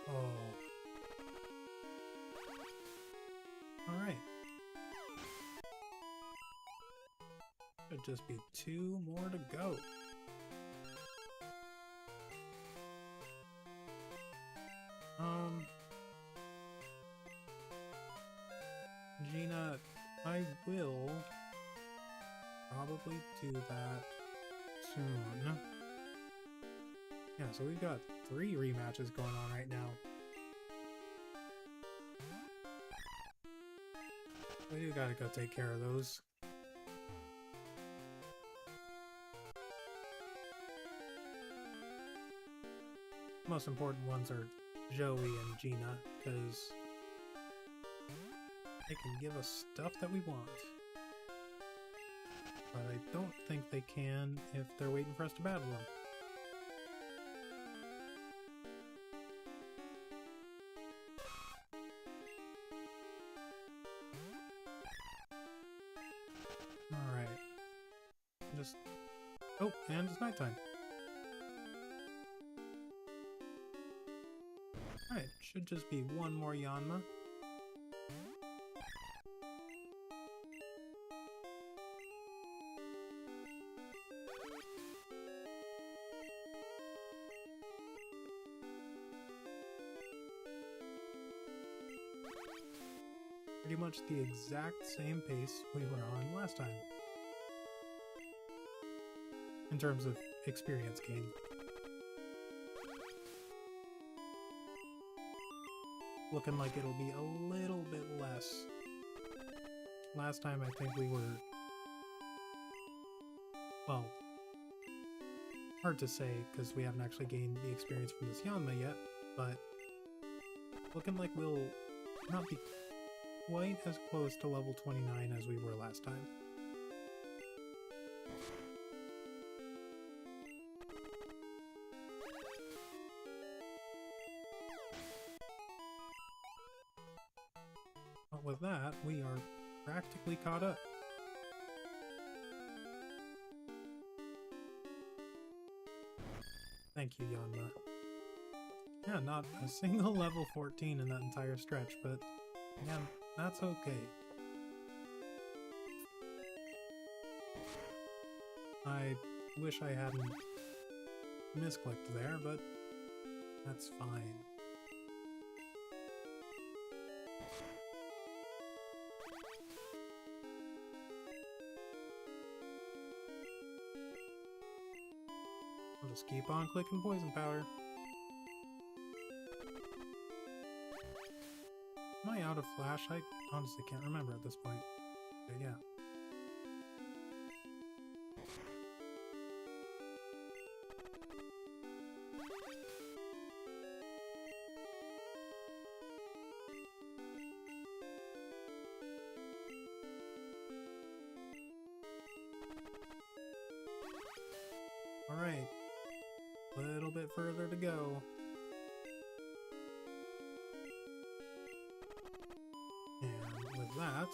A: Oh. Alright. Should just be 2 more to go. Gina, I will probably do that soon. Yeah, so we've got 3 rematches going on right now. We do gotta go take care of those. Most important ones are Joey and Gina, because they can give us stuff that we want. But I don't think they can if they're waiting for us to battle them. Alright. Just... Oh, and it's nighttime. Alright, should just be one more Yanma. Pretty much the exact same pace we were on last time. In terms of experience gain. Looking like it'll be a little bit less. Last time I think we were... Well, hard to say because we haven't actually gained the experience from this Yanma yet, but looking like we'll not be quite as close to level 29 as we were last time. But with that, we are practically caught up. Thank you, Yanma. Yeah, not a single level 14 in that entire stretch, but yeah, that's okay. I wish I hadn't misclicked there, but that's fine. I'll just keep on clicking poison powder. Am I out of flash? I honestly can't remember at this point. But yeah. Alright. A little bit further to go. And with that...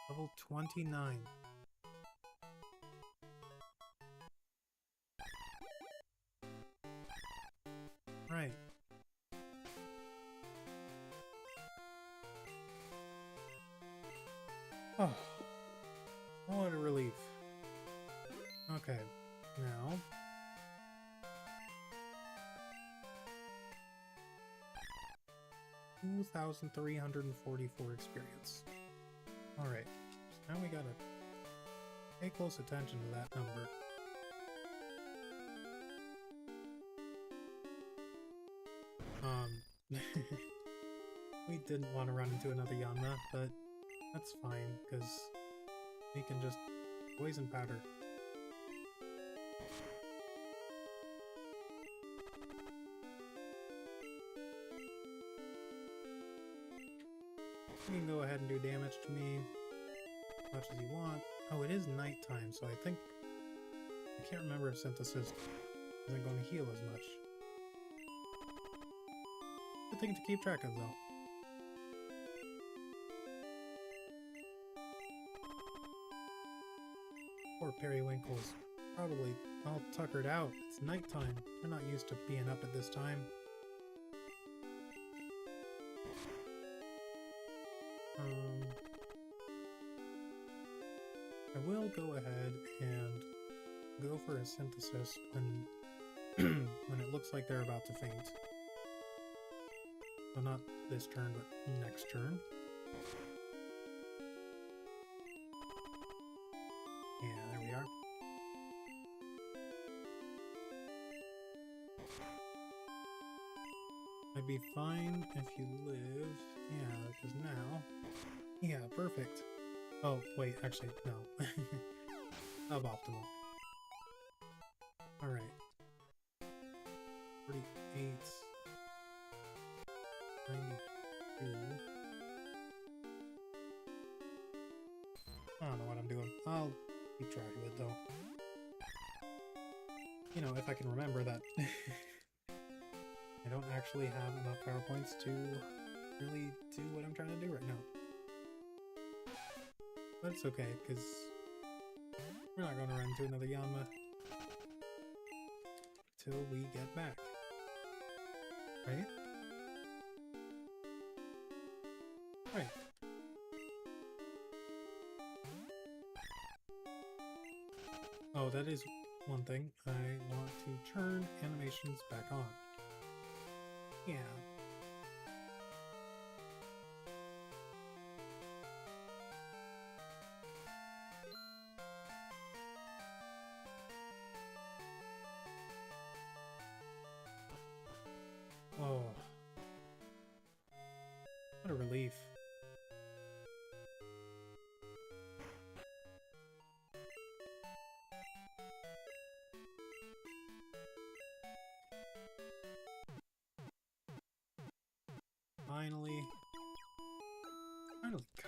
A: level 29. Right. Oh. What a relief. Okay, now... 2,344 experience. Alright, now we gotta pay close attention to that number. We didn't want to run into another Yanma, but that's fine, because we can just poison powder. You can go ahead and do damage to me as much as you want. Oh, it is nighttime, so I can't remember if synthesis isn't going to heal as much. Good thing to keep track of, though. Poor Periwinkle's probably all tuckered out. It's nighttime. They're not used to being up at this time. I will go ahead and go for a synthesis when when it looks like they're about to faint. So not this turn, but next turn. Yeah, there we I'd be fine if you live. Yeah, because now. Yeah, perfect. Oh, wait, actually, no. Suboptimal. Alright. 48. 92. I don't know what I'm doing. I'll keep track of it, though. You know, if I can remember that I don't actually have enough PowerPoints to really do what I'm trying to do right now. But it's okay, because we're not going to run into another Yanma till we get back. Right? Right. Oh, that is one thing. I want to turn animations back on. Yeah. Oh. What a relief. Finally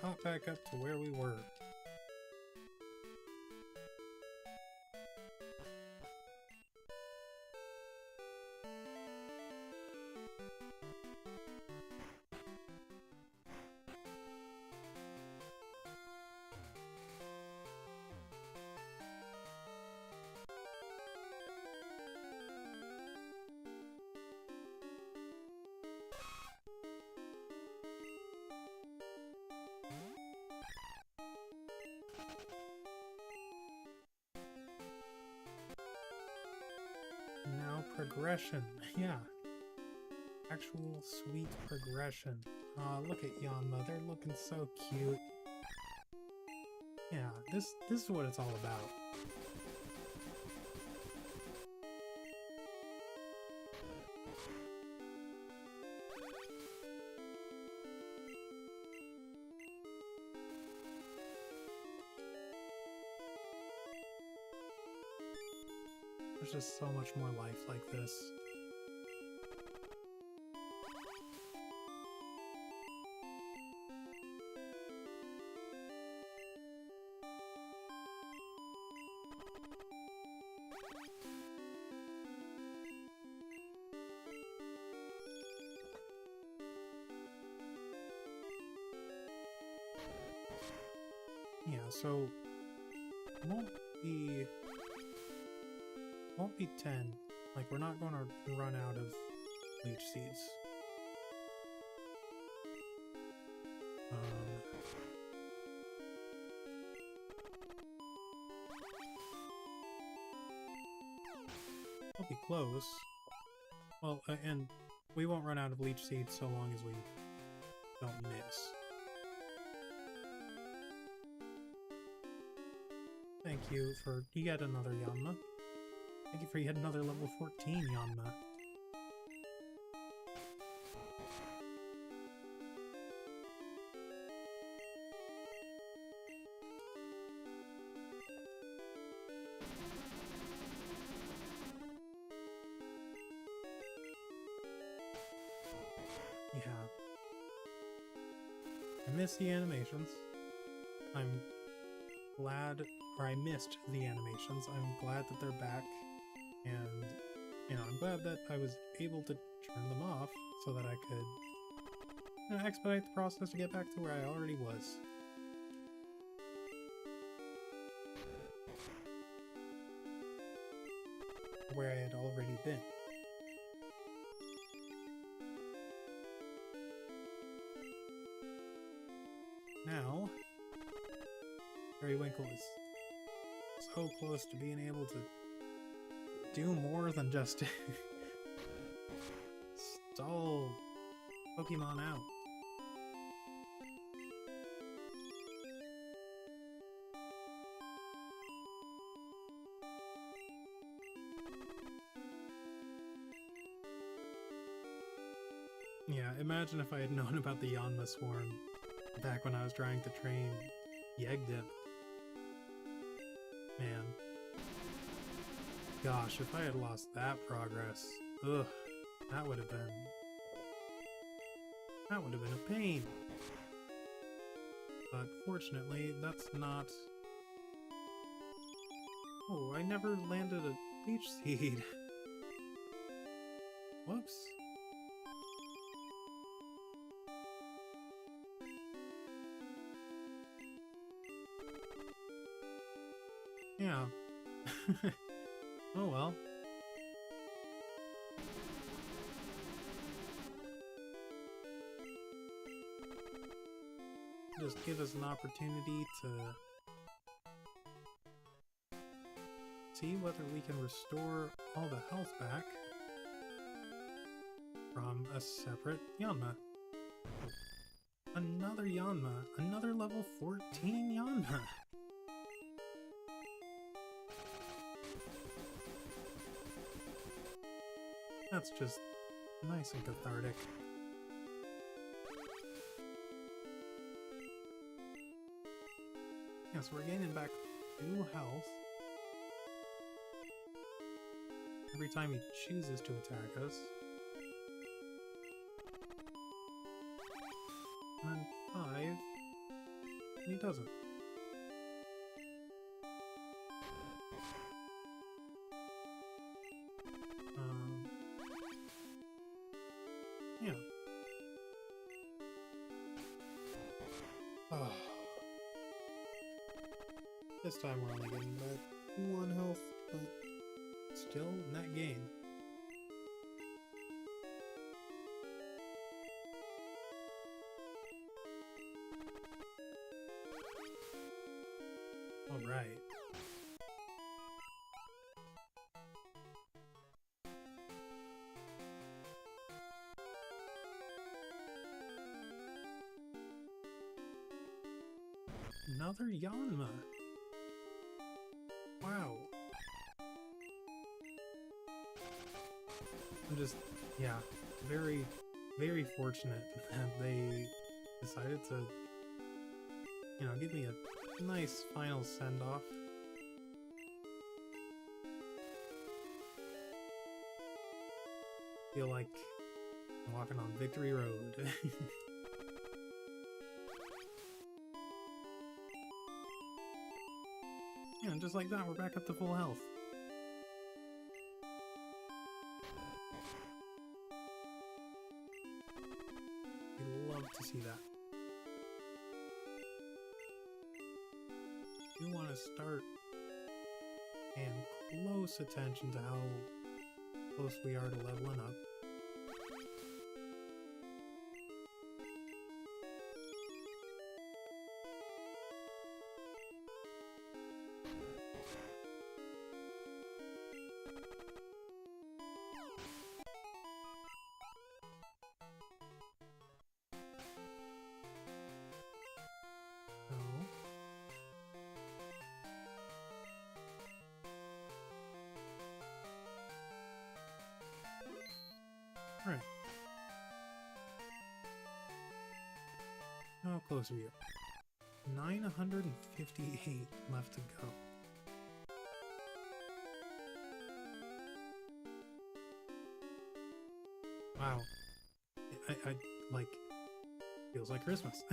A: caught back up to where we were. Now progression. Yeah. Actual sweet progression. Aw, look at Yanma. They're looking so cute. Yeah, this is what it's all about. There's just so much more life like this. Yeah, so won't be 10. Like, we're not going to run out of leech seeds. We'll be close. Well, and we won't run out of leech seeds so long as we don't miss. Thank you for yet another Yanma. Thank you for yet another level 14 Yanma. Yeah. I miss the animations. I'm glad, or I missed the animations. I'm glad that they're back. And, you know, I'm glad that I was able to turn them off so that I could, you know, expedite the process to get back to where I already was. Where I had already been. Now, Periwinkle is so close to being able to do more than just stall Pokemon out. Yeah, imagine if I had known about the Yanma swarm back when I was trying to train Yegdip. Man. Gosh, if I had lost that progress, ugh, that would have been a pain. But fortunately, that's not... Oh, I never landed a peach seed. Whoops. Yeah. Oh well. Just give us an opportunity to see whether we can restore all the health back from a separate Yanma. Another Yanma. Another level 14 Yanma. That's just nice and cathartic. Yes, we're gaining back 2 health every time he chooses to attack us. And 5 when he doesn't. Yeah. Oh. This time we're only getting back 1 health, but still net gain. Alright. Another Yanma. Wow. I'm just, yeah, very, very fortunate that they decided to, you know, give me a nice final send-off. Feel like I'm walking on Victory Road. Yeah, and just like that, we're back up to full health. We'd love to see that. You want to start paying close attention to how close we are to leveling up. Alright. How close are you? 958 left to go. Wow. I like, feels like Christmas.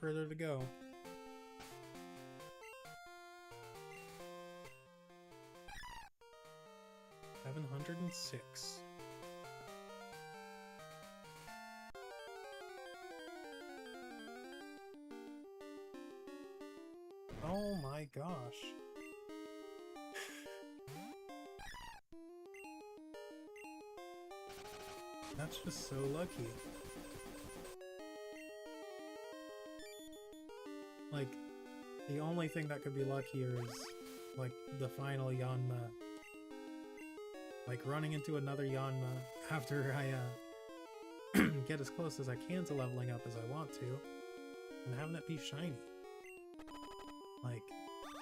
A: further to go. $706. Oh my gosh. That's just so lucky. Like, the only thing that could be luckier is, like, the final Yanma. Like, running into another Yanma after I, get as close as I can to leveling up as I want to, and having it be shiny. Like,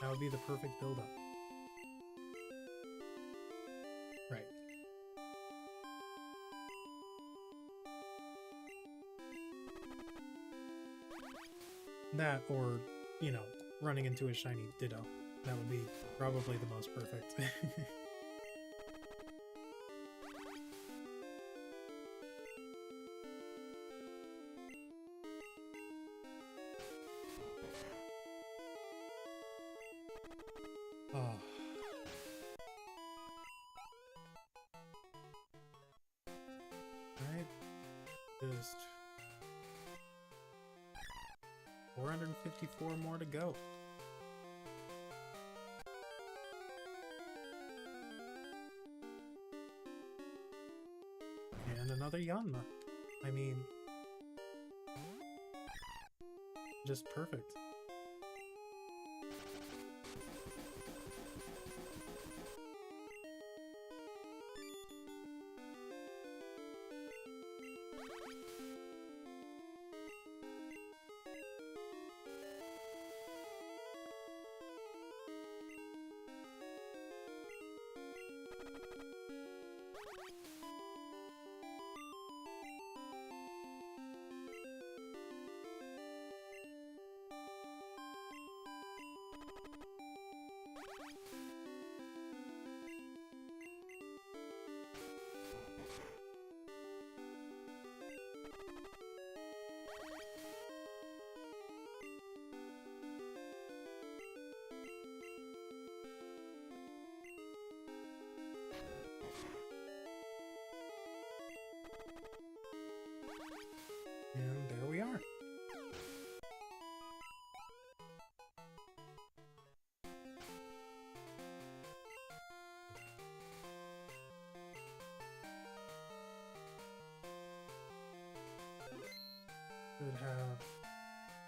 A: that would be the perfect build-up. Right. That, or, you know, running into a shiny Ditto. That would be probably the most perfect. Oh. Alright. Just 454 more to go. And another Yanma. I mean, just perfect. And there we are. Should have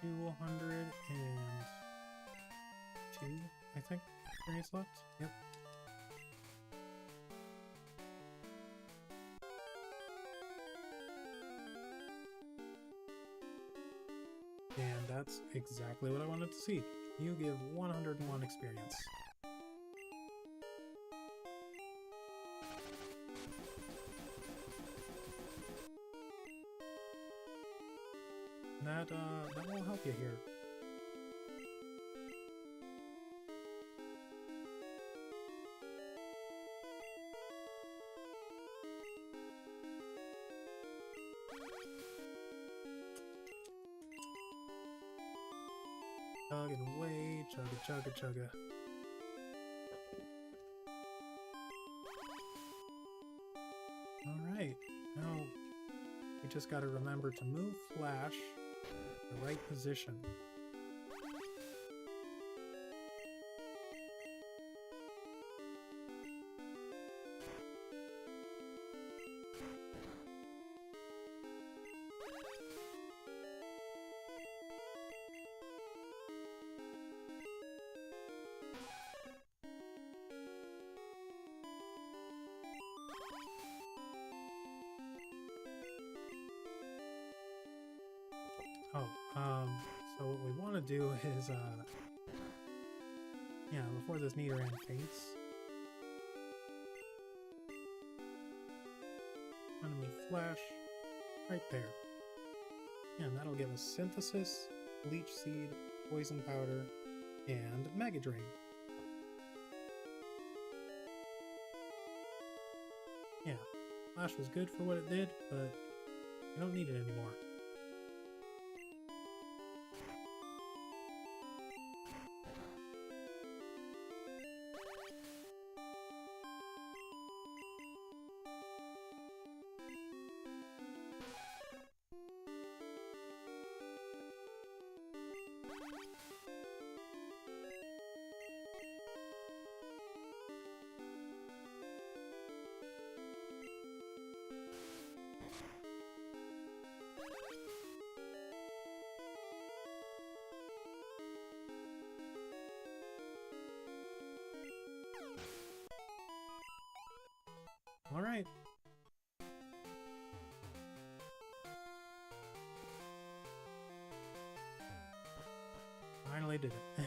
A: 202, I think, experience left. Yep. And that's exactly what I wanted to see. You give 101 experience. That will help you here. Chugging away, chugga chugga chugga. Alright, now we just gotta remember to move Flash to the right position. So what we want to do is, yeah, before this Nidoran faints, enemy Flash right there. And that'll give us Synthesis, Leech Seed, Poison Powder, and Mega Drain. Yeah, Flash was good for what it did, but I don't need it anymore. did it.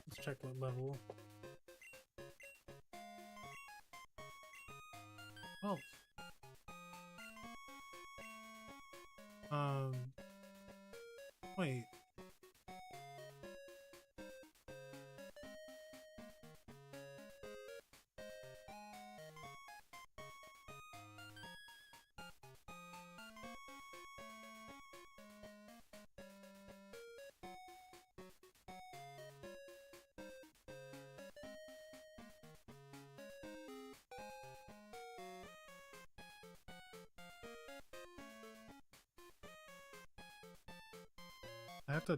A: Let's check what level. Oh. Wait. I have to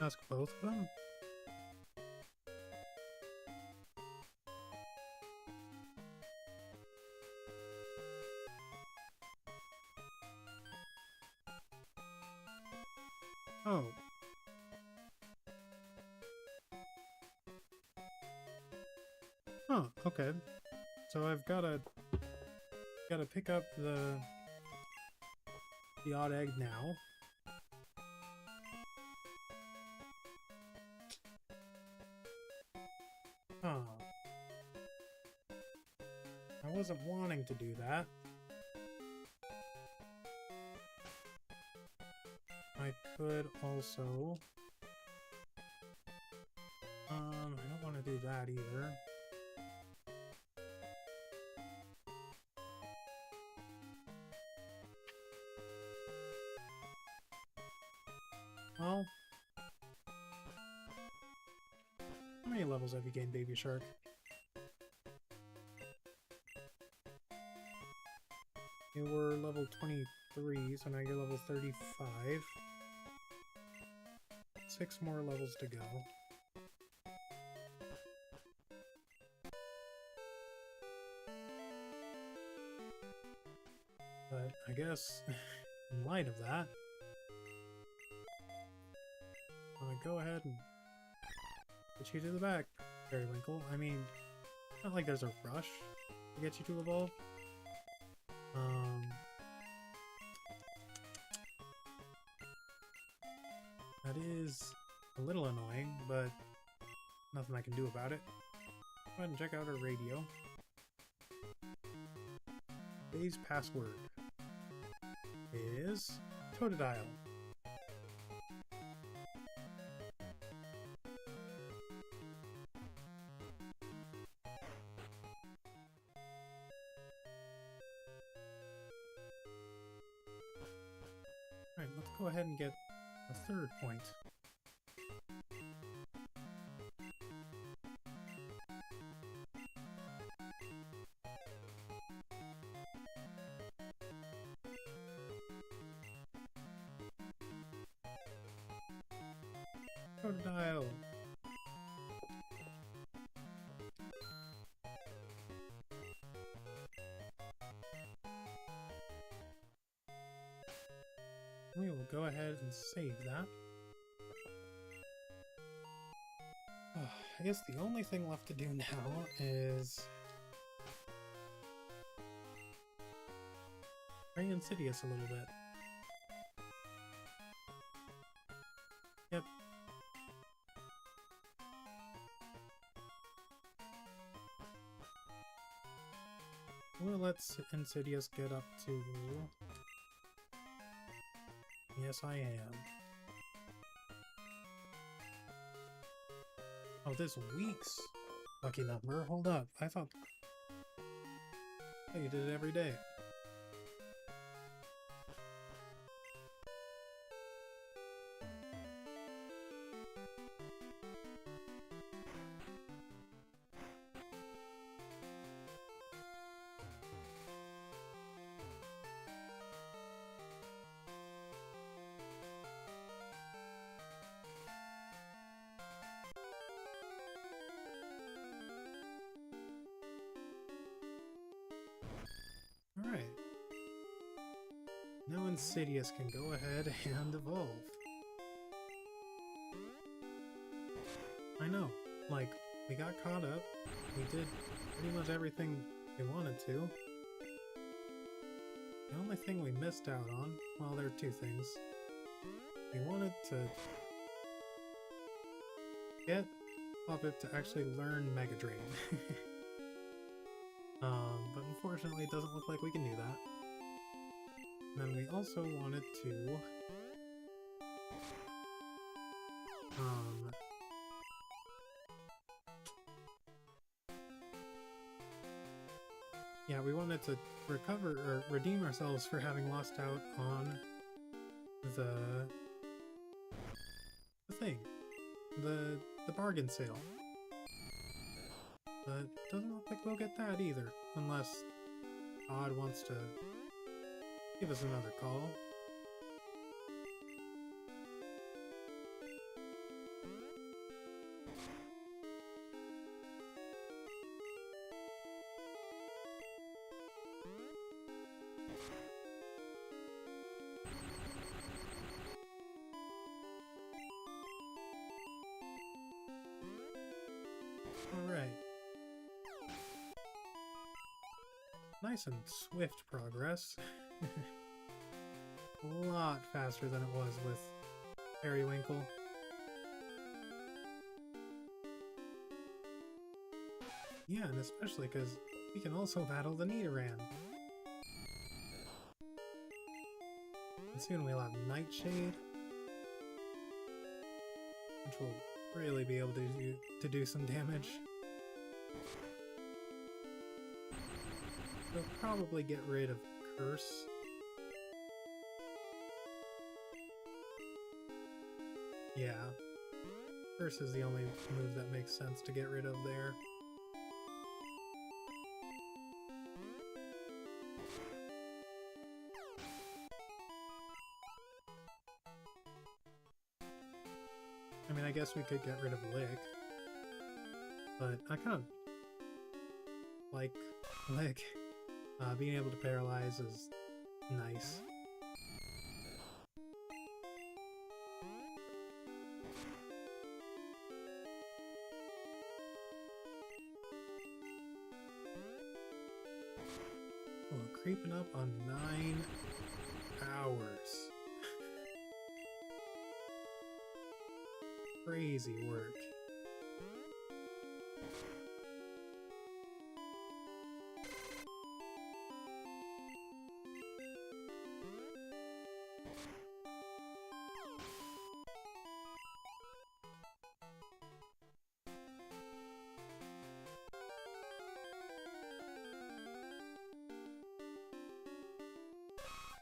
A: ask both of them? Oh. Huh, okay. So I've gotta pick up the odd egg now. Huh. I wasn't wanting to do that. I could also... I don't want to do that either. Well... How many levels have you gained, Baby Shark? You were level 23, so now you're level 35. 6 more levels to go. But I guess, in light of that, I'm gonna go ahead and get you to the back, Periwinkle. I mean, not like there's a rush to get you to evolve. That is a little annoying, but nothing I can do about it. Go ahead and check out our radio. Today's password is Totodile. Alright, let's go ahead and get a third point. Totodile! We will go ahead and save that. I guess the only thing left to do now is... try Insidious a little bit. Yep. We'll let Insidious get up to... Yes, I am. Oh, this week's lucky number? Hold up. I thought you did it every day. Alright. Now Insidious can go ahead and evolve. I know. Like, we got caught up. We did pretty much everything we wanted to. The only thing we missed out on, well, there are two things. We wanted to get Puppet to actually learn Mega Drain. But unfortunately it doesn't look like we can do that. And then we also wanted to yeah, we wanted to recover or redeem ourselves for having lost out on the thing. The bargain sale. But doesn't look like we'll get that either, unless Odd wants to give us another call. Alright. Nice and swift progress. A lot faster than it was with Periwinkle. Yeah, and especially because we can also battle the Nidoran. And soon we'll have Nightshade, which will really be able to do some damage. They'll probably get rid of Curse. Yeah. Curse is the only move that makes sense to get rid of there. I mean, I guess we could get rid of Lick. But I kind of like Lick. Being able to paralyze is nice. Oh, creeping up on 9 hours. Crazy work.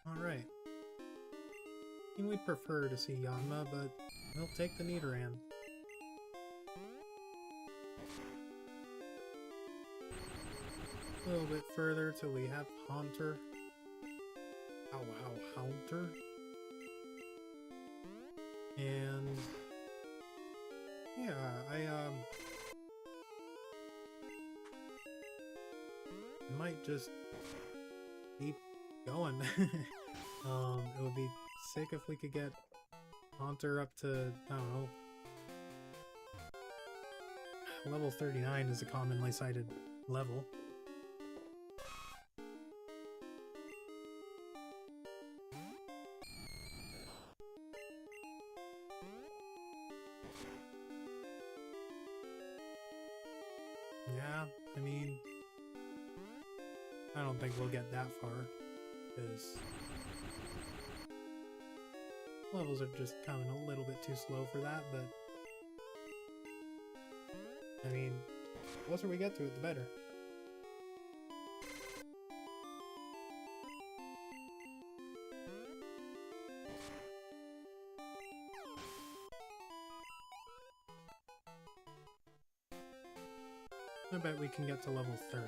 A: Alright. I mean, we'd prefer to see Yanma, but we'll take the Nidoran. A little bit further till we have Haunter. Haunter. And yeah, I might just keep going. It would be sick if we could get Haunter up to, I don't know, level 39 is a commonly cited level. Yeah, I mean, I don't think we'll get that far, because levels are just coming a little bit too slow for that, but I mean, the closer we get to it, the better. I bet we can get to level 30.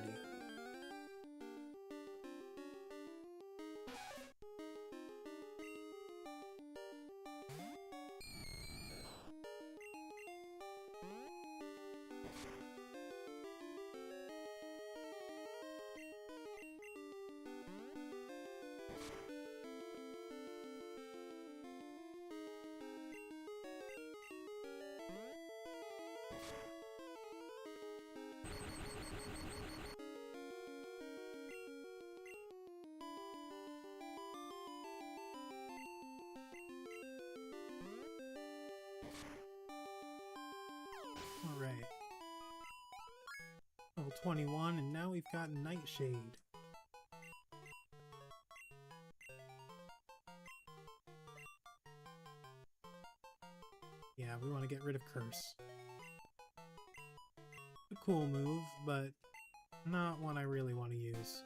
A: Level 21, and now we've got Nightshade. Yeah, we want to get rid of Curse. A cool move, but not one I really want to use.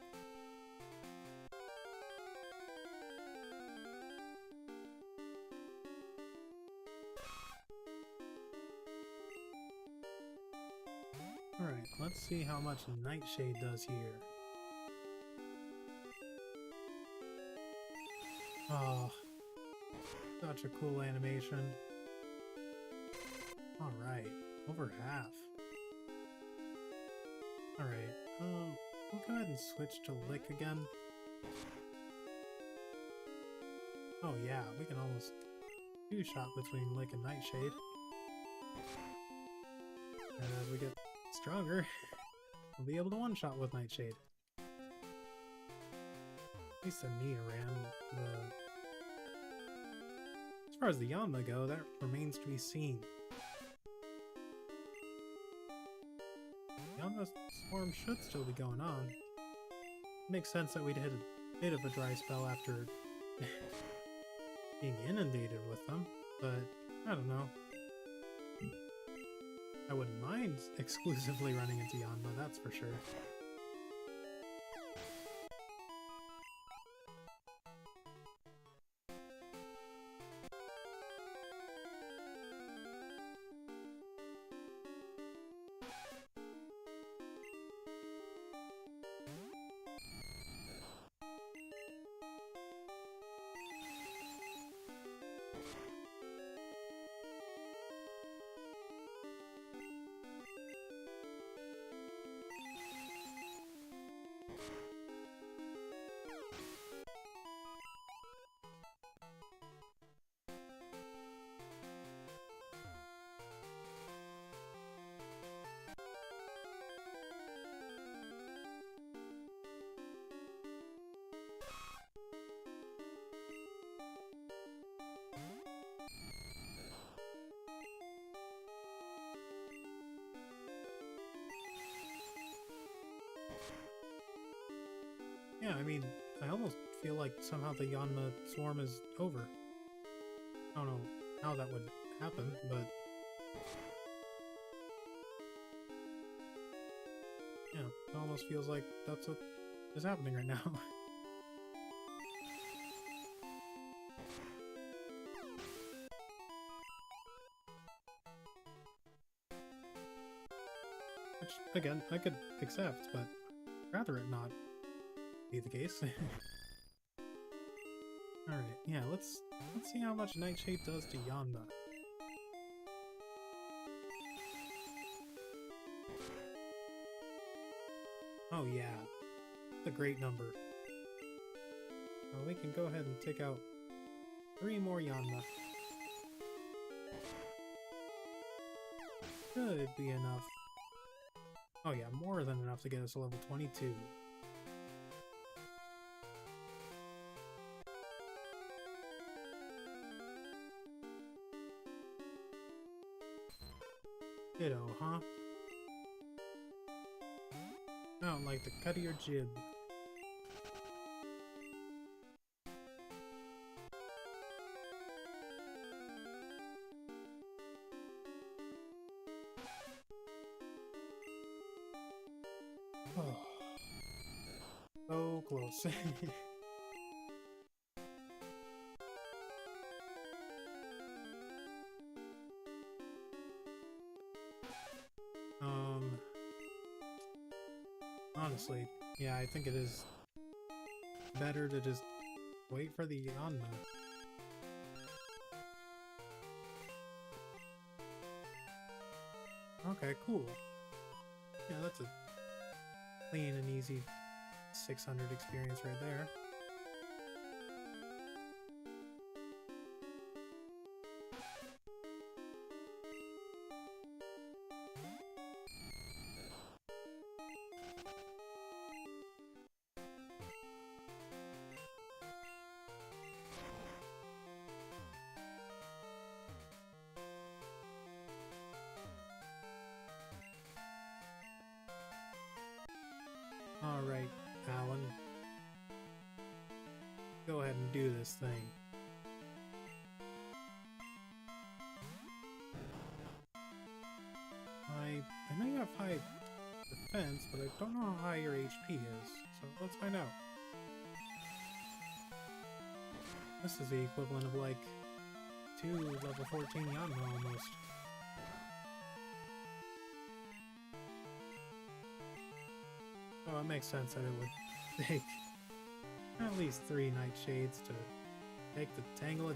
A: Alright, let's see how much Nightshade does here. Oh, such a cool animation. Alright, over half. Alright, we'll go ahead and switch to Lick again. Oh yeah, we can almost two-shot between Lick and Nightshade. And as we get stronger, we'll be able to one-shot with Nightshade. At least the Nia ran the... As far as the Yanma go, that remains to be seen. Yanma's swarm should still be going on. Makes sense that we'd hit a bit of a dry spell after being inundated with them, but I don't know. I wouldn't mind exclusively running into Yanma, that's for sure. Yeah, I mean, I almost feel like somehow the Yanma swarm is over. I don't know how that would happen, but... yeah, it almost feels like that's what is happening right now. Which, again, I could accept, but rather it not be the case. Alright, yeah, let's see how much Nightshade does to Yanma. Oh yeah, it's a great number. Well, we can go ahead and take out 3 more Yanma. Should be enough. Oh yeah, more than enough to get us to level 22. Ditto, huh? I don't like the cut of your jib. Oh. So close. Honestly, yeah, I think it is better to just wait for the Yanma. Okay, cool. Yeah, that's a clean and easy 600 experience right there. go ahead and do this thing. I know you have high defense, but I don't know how high your HP is, so let's find out. This is the equivalent of like 2 level 14 Yanma almost. Oh, it makes sense that it would take at least 3 nightshades to take the Tangela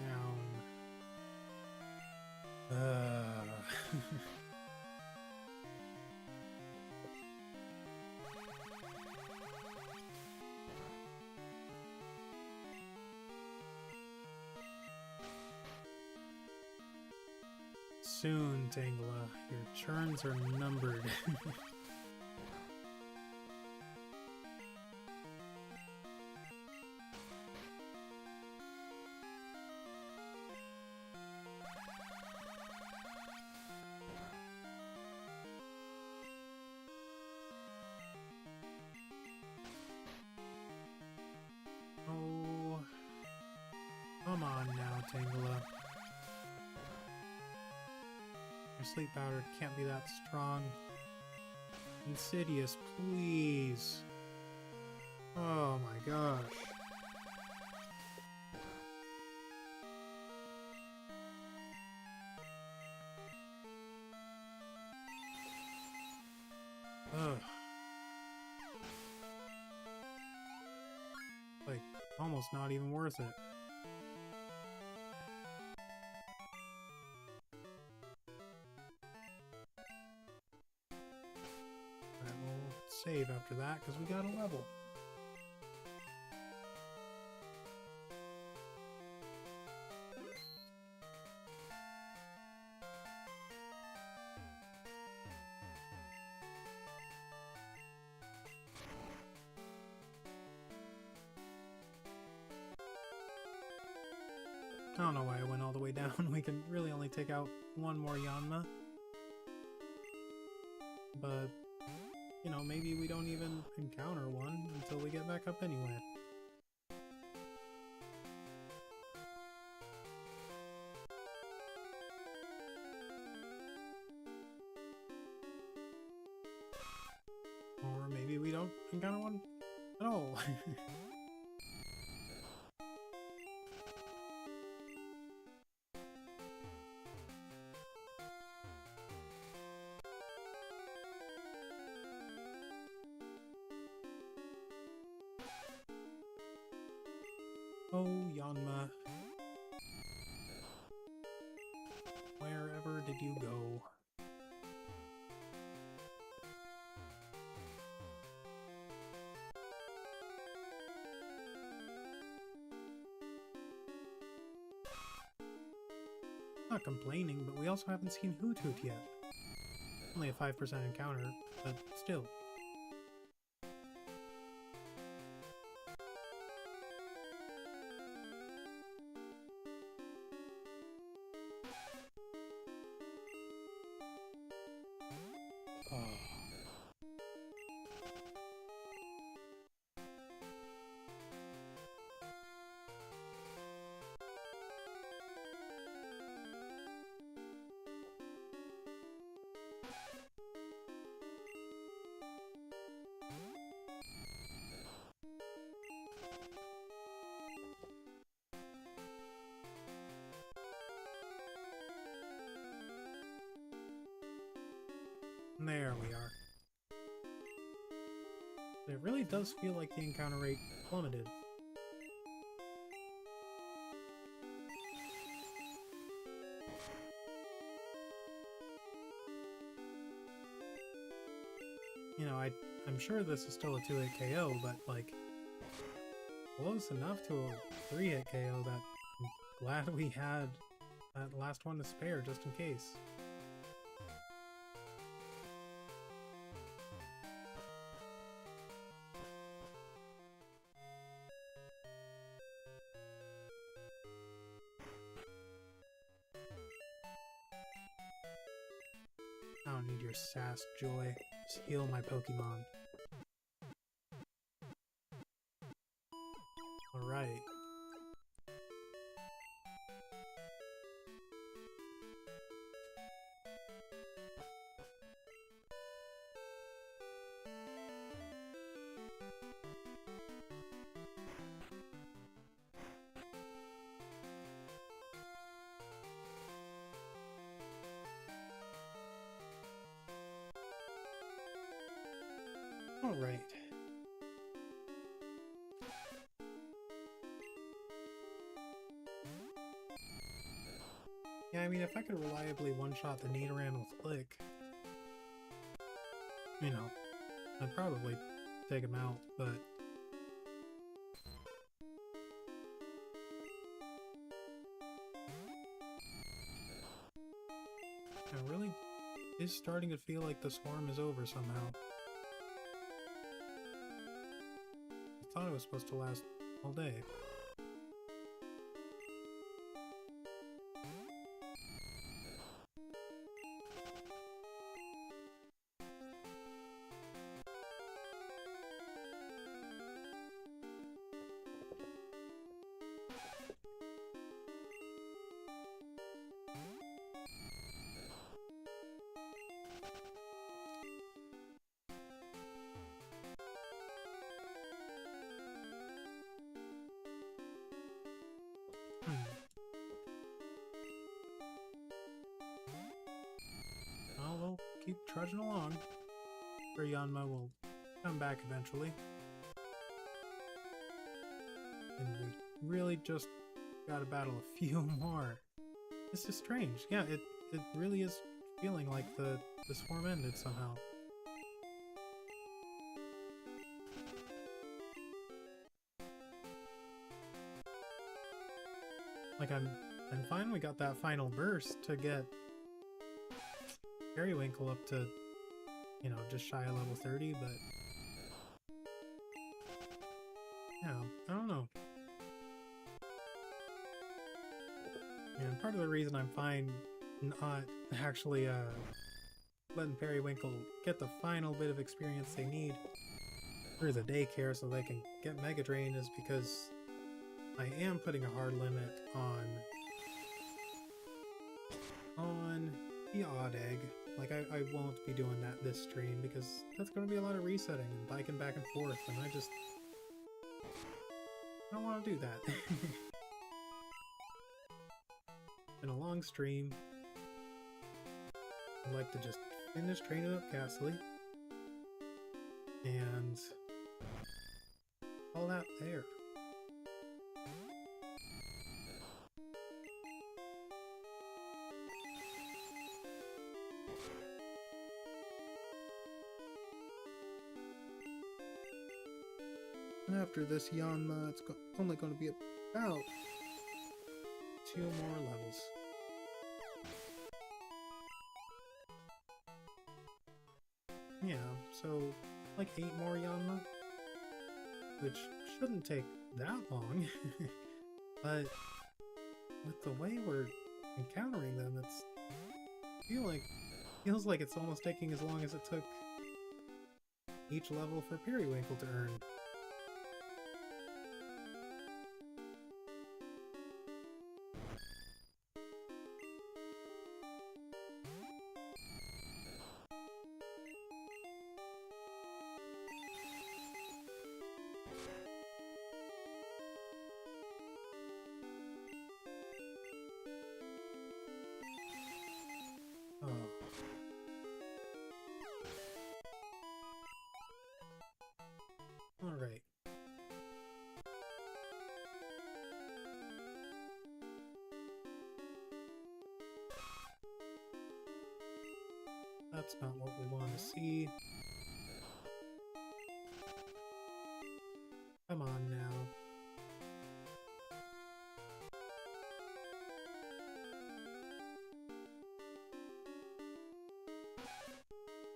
A: down. Soon, Tangela, your turns are numbered. Oh, come on now, Tangela. Your sleep powder can't be that strong. Insidious, please. Oh my gosh. Ugh. Like, almost not even worth it. Alright, we'll save after that, because we got a level. I don't know why I went all the way down. We can really only take out one more Yanma. But, you know, maybe we don't even encounter one until we get back up anyway. Or maybe we don't encounter one at all. Oh, Yanma. Wherever did you go? Not complaining, but we also haven't seen Hoot Hoot yet. Only a 5% encounter, but still. Oh. There we are. It really does feel like the encounter rate plummeted. You know, I'm sure this is still a 2-hit KO, but like close enough to a 3-hit KO that I'm glad we had that last one to spare just in case. I don't need your sass, Joy. Just heal my Pokemon. Alright. Alright. Yeah, I mean, if I could reliably one-shot the Nidoran with Click, you know, I'd probably take him out, but... it really is starting to feel like the swarm is over somehow. I thought it was supposed to last all day. Well, we'll keep trudging along. Or Yanma will come back eventually. And we really just gotta battle a few more. This is strange. Yeah, it really is feeling like the swarm ended somehow. Like I'm fine we got that final burst to get Periwinkle up to, you know, just shy of level 30, but yeah, I don't know. And part of the reason I'm fine not actually letting Periwinkle get the final bit of experience they need through the daycare so they can get Mega Drain is because I am putting a hard limit on the odd egg. Like, I won't be doing that this stream because that's going to be a lot of resetting and biking back and forth, and I don't want to do that. In a long stream, I'd like to just finish training up Ghastly and all that there. And after this Yanma, it's only going to be about 2 more levels. Yeah, so like 8 more Yanma, which shouldn't take that long. But with the way we're encountering them, feels like it's almost taking as long as it took each level for Periwinkle to earn. Oh. Alright. That's not what we want to see. Come on now.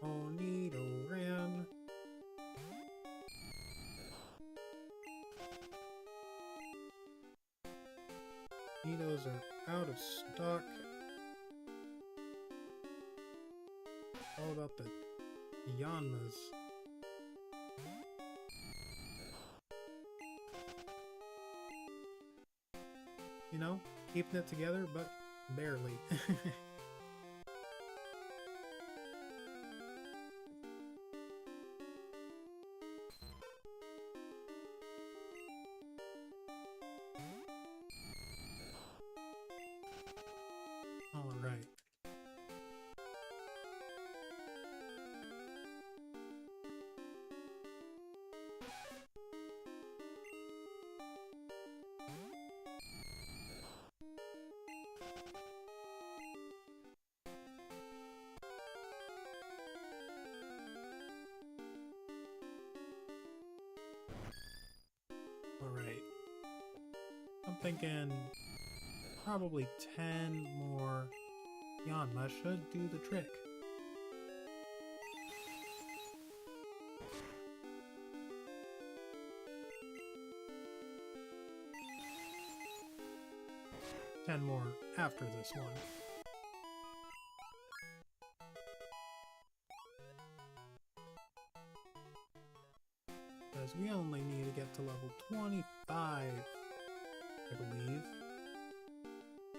A: Oh, Nidoran. Nidos are out of stock. All about the Yanmas. you know, keeping it together, but barely. All right. All right. I'm thinking probably 10 more Yanma should do the trick. Ten more after this one. Because we only need to get to level 25, I believe.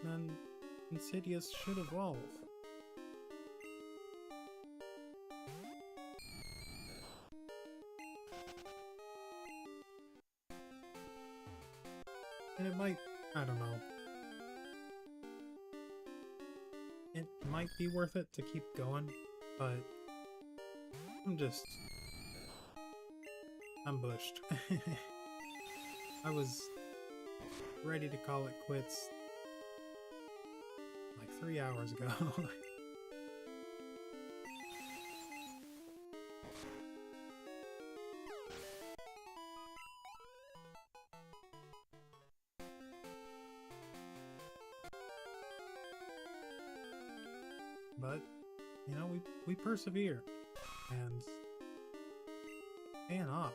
A: Then Insidious should evolve. And it might, I don't know. It might be worth it to keep going, but I'm bushed. I was ready to call it quits like 3 hours ago. But, you know, we persevere, and paying off.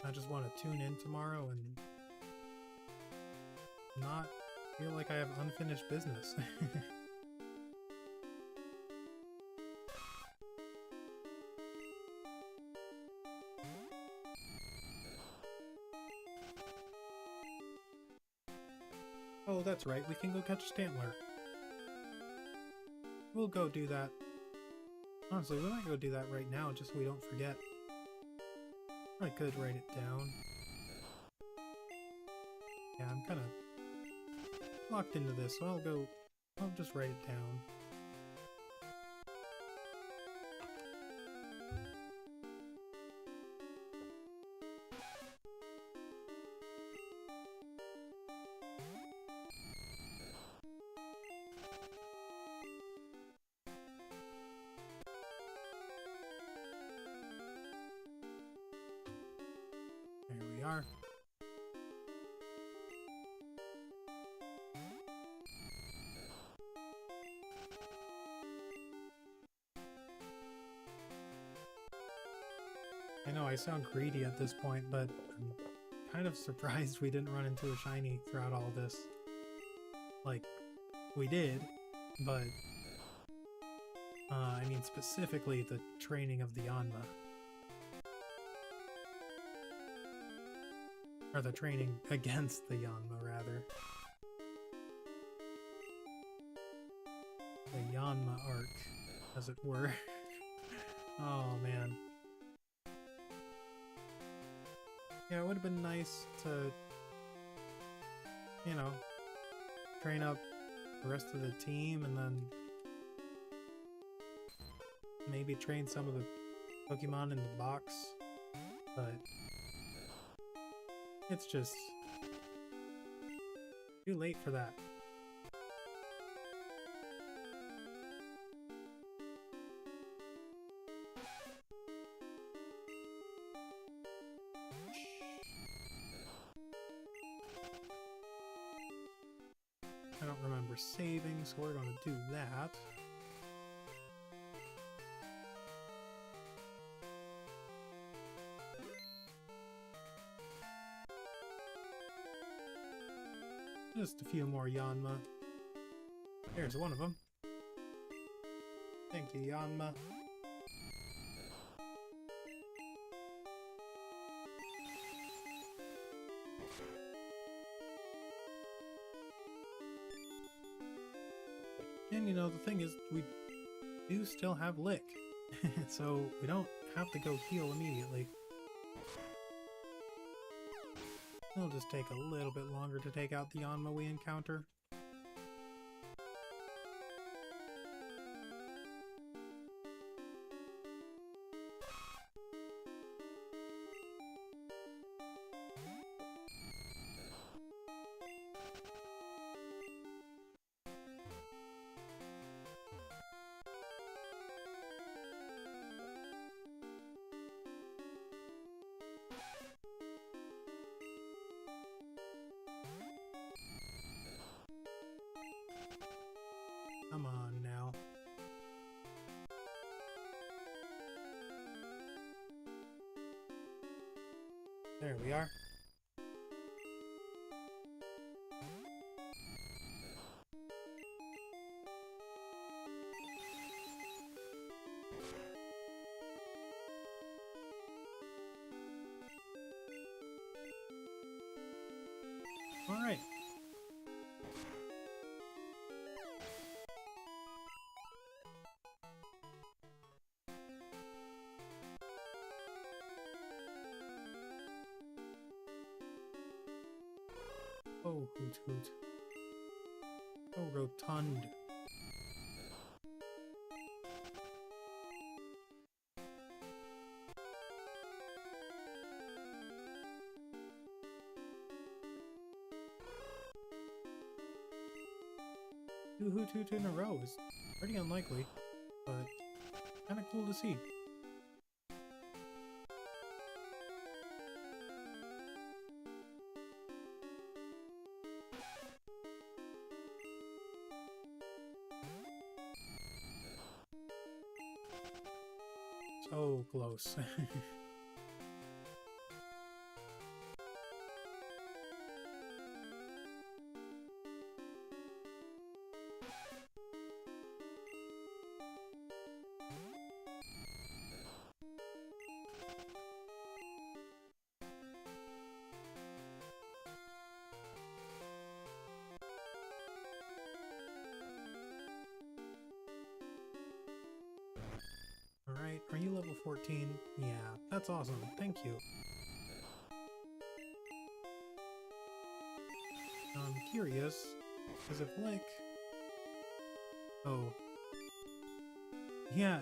A: I just want to tune in tomorrow and not feel like I have unfinished business. Oh, that's right, we can go catch a Stantler. We'll go do that. Honestly, we might go do that right now, just so we don't forget. I could write it down. Yeah, I'm kind of locked into this, so I'll just write it down. There we are. I know I sound greedy at this point, but I'm kind of surprised we didn't run into a shiny throughout all this. Like, we did, but I mean specifically the training of the Yanma. Or the training against the Yanma, rather. The Yanma arc, as it were. Oh, man. Yeah, it would have been nice to, you know, train up the rest of the team and then maybe train some of the Pokemon in the box, but it's just too late for that. I don't remember saving, so we're going to do that. Just a few more Yanma. There's one of them. Thank you, Yanma. And you know, the thing is, we do still have Lick, so we don't have to go heal immediately. It'll just take a little bit longer to take out the Yanma we encounter. Come on now. There we are. All right. Oh, hoot hoot. Oh, rotund. Two hoot hoot in a row is pretty unlikely, but kind of cool to see. So close. Alright, are you level 14? Yeah, that's awesome. Thank you. I'm curious, because if Lick... Oh. Yeah,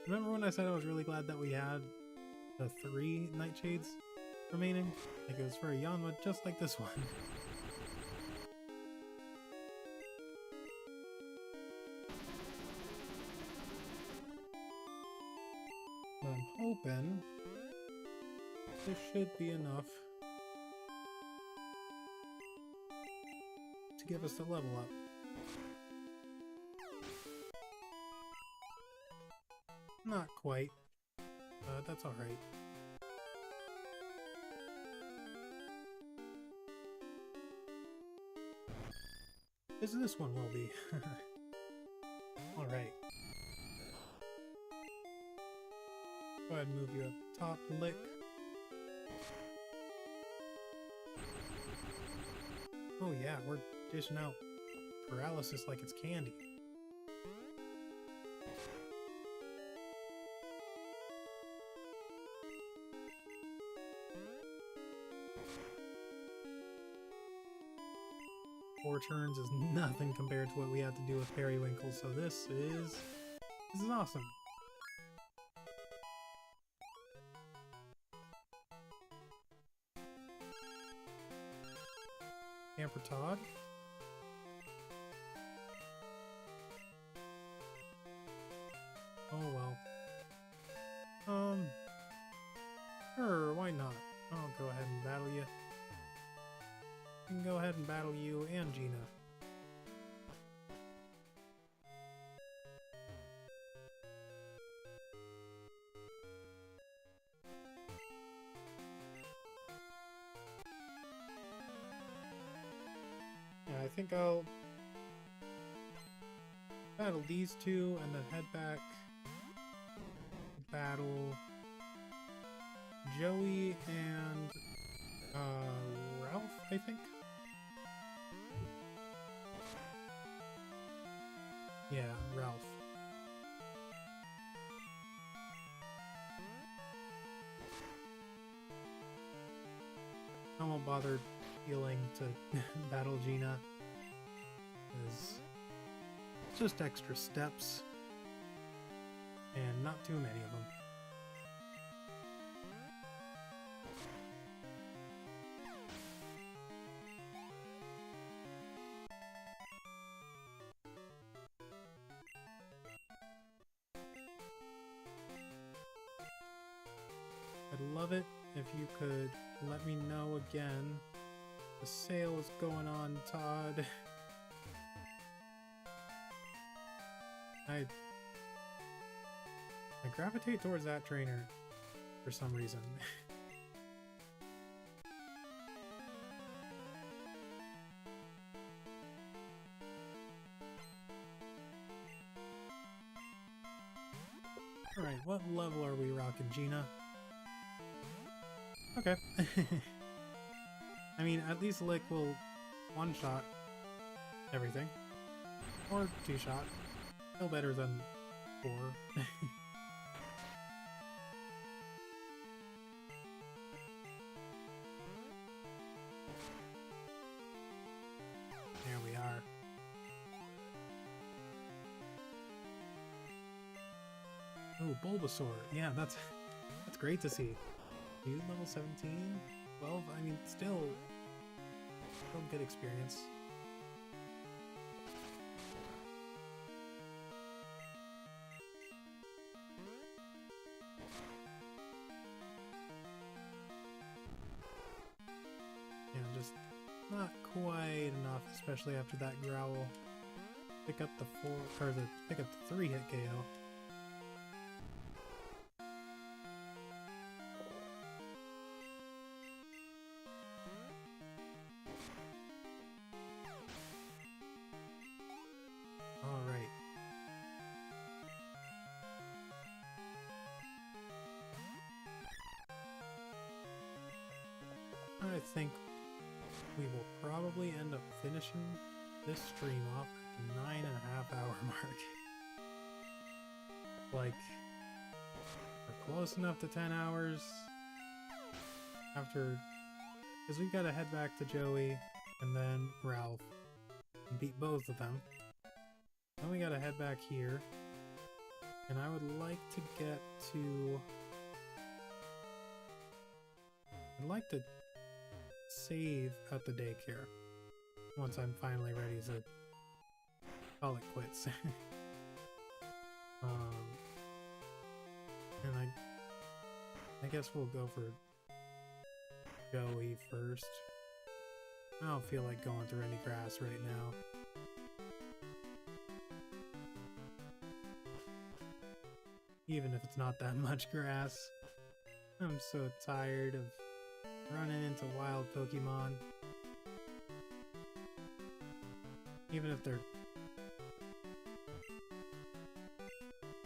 A: remember when I said I was really glad that we had the 3 Nightshades remaining? Like it was for a Yanma just like this one. But I'm hoping this should be enough to give us the level up. Not quite, but that's alright. This one will be. Alright. Go ahead and move you up top, Lick. Oh yeah, we're dishing out paralysis like it's candy. Four turns is nothing compared to what we had to do with Periwinkle, so this is awesome. Camper Todd. Oh well. Sure, why not? I'll go ahead and battle you. I can go ahead and battle you and Gina. Yeah, I think I'll battle these two and then head back to battle Joey and Ralph, I think. Yeah, Ralph. I won't bother healing to battle Gina. It's just extra steps. And not too many of them. I'd love it if you could let me know again. The sale is going on, Todd. I gravitate towards that trainer for some reason. Alright, what level are we rocking, Gina? Okay. I mean, at least Lick will one-shot everything. Or two-shot. Still better than 4. There we are. Oh, Bulbasaur. Yeah, that's great to see. Dude, level 17? 12? I mean, still good experience. Yeah, just not quite enough, especially after that growl. Pick up the 3 hit KO. Alright. I think we will probably end up finishing this stream off at the 9.5-hour mark. Like, we're close enough to 10 hours after, because we've got to head back to Joey and then Ralph and beat both of them. Then we gotta head back here, and I would like to get to... I'd like to save at the daycare once I'm finally ready to call it quits. And I guess we'll go for Joey first. I don't feel like going through any grass right now. Even if it's not that much grass. I'm so tired of running into wild Pokemon. Even if they're...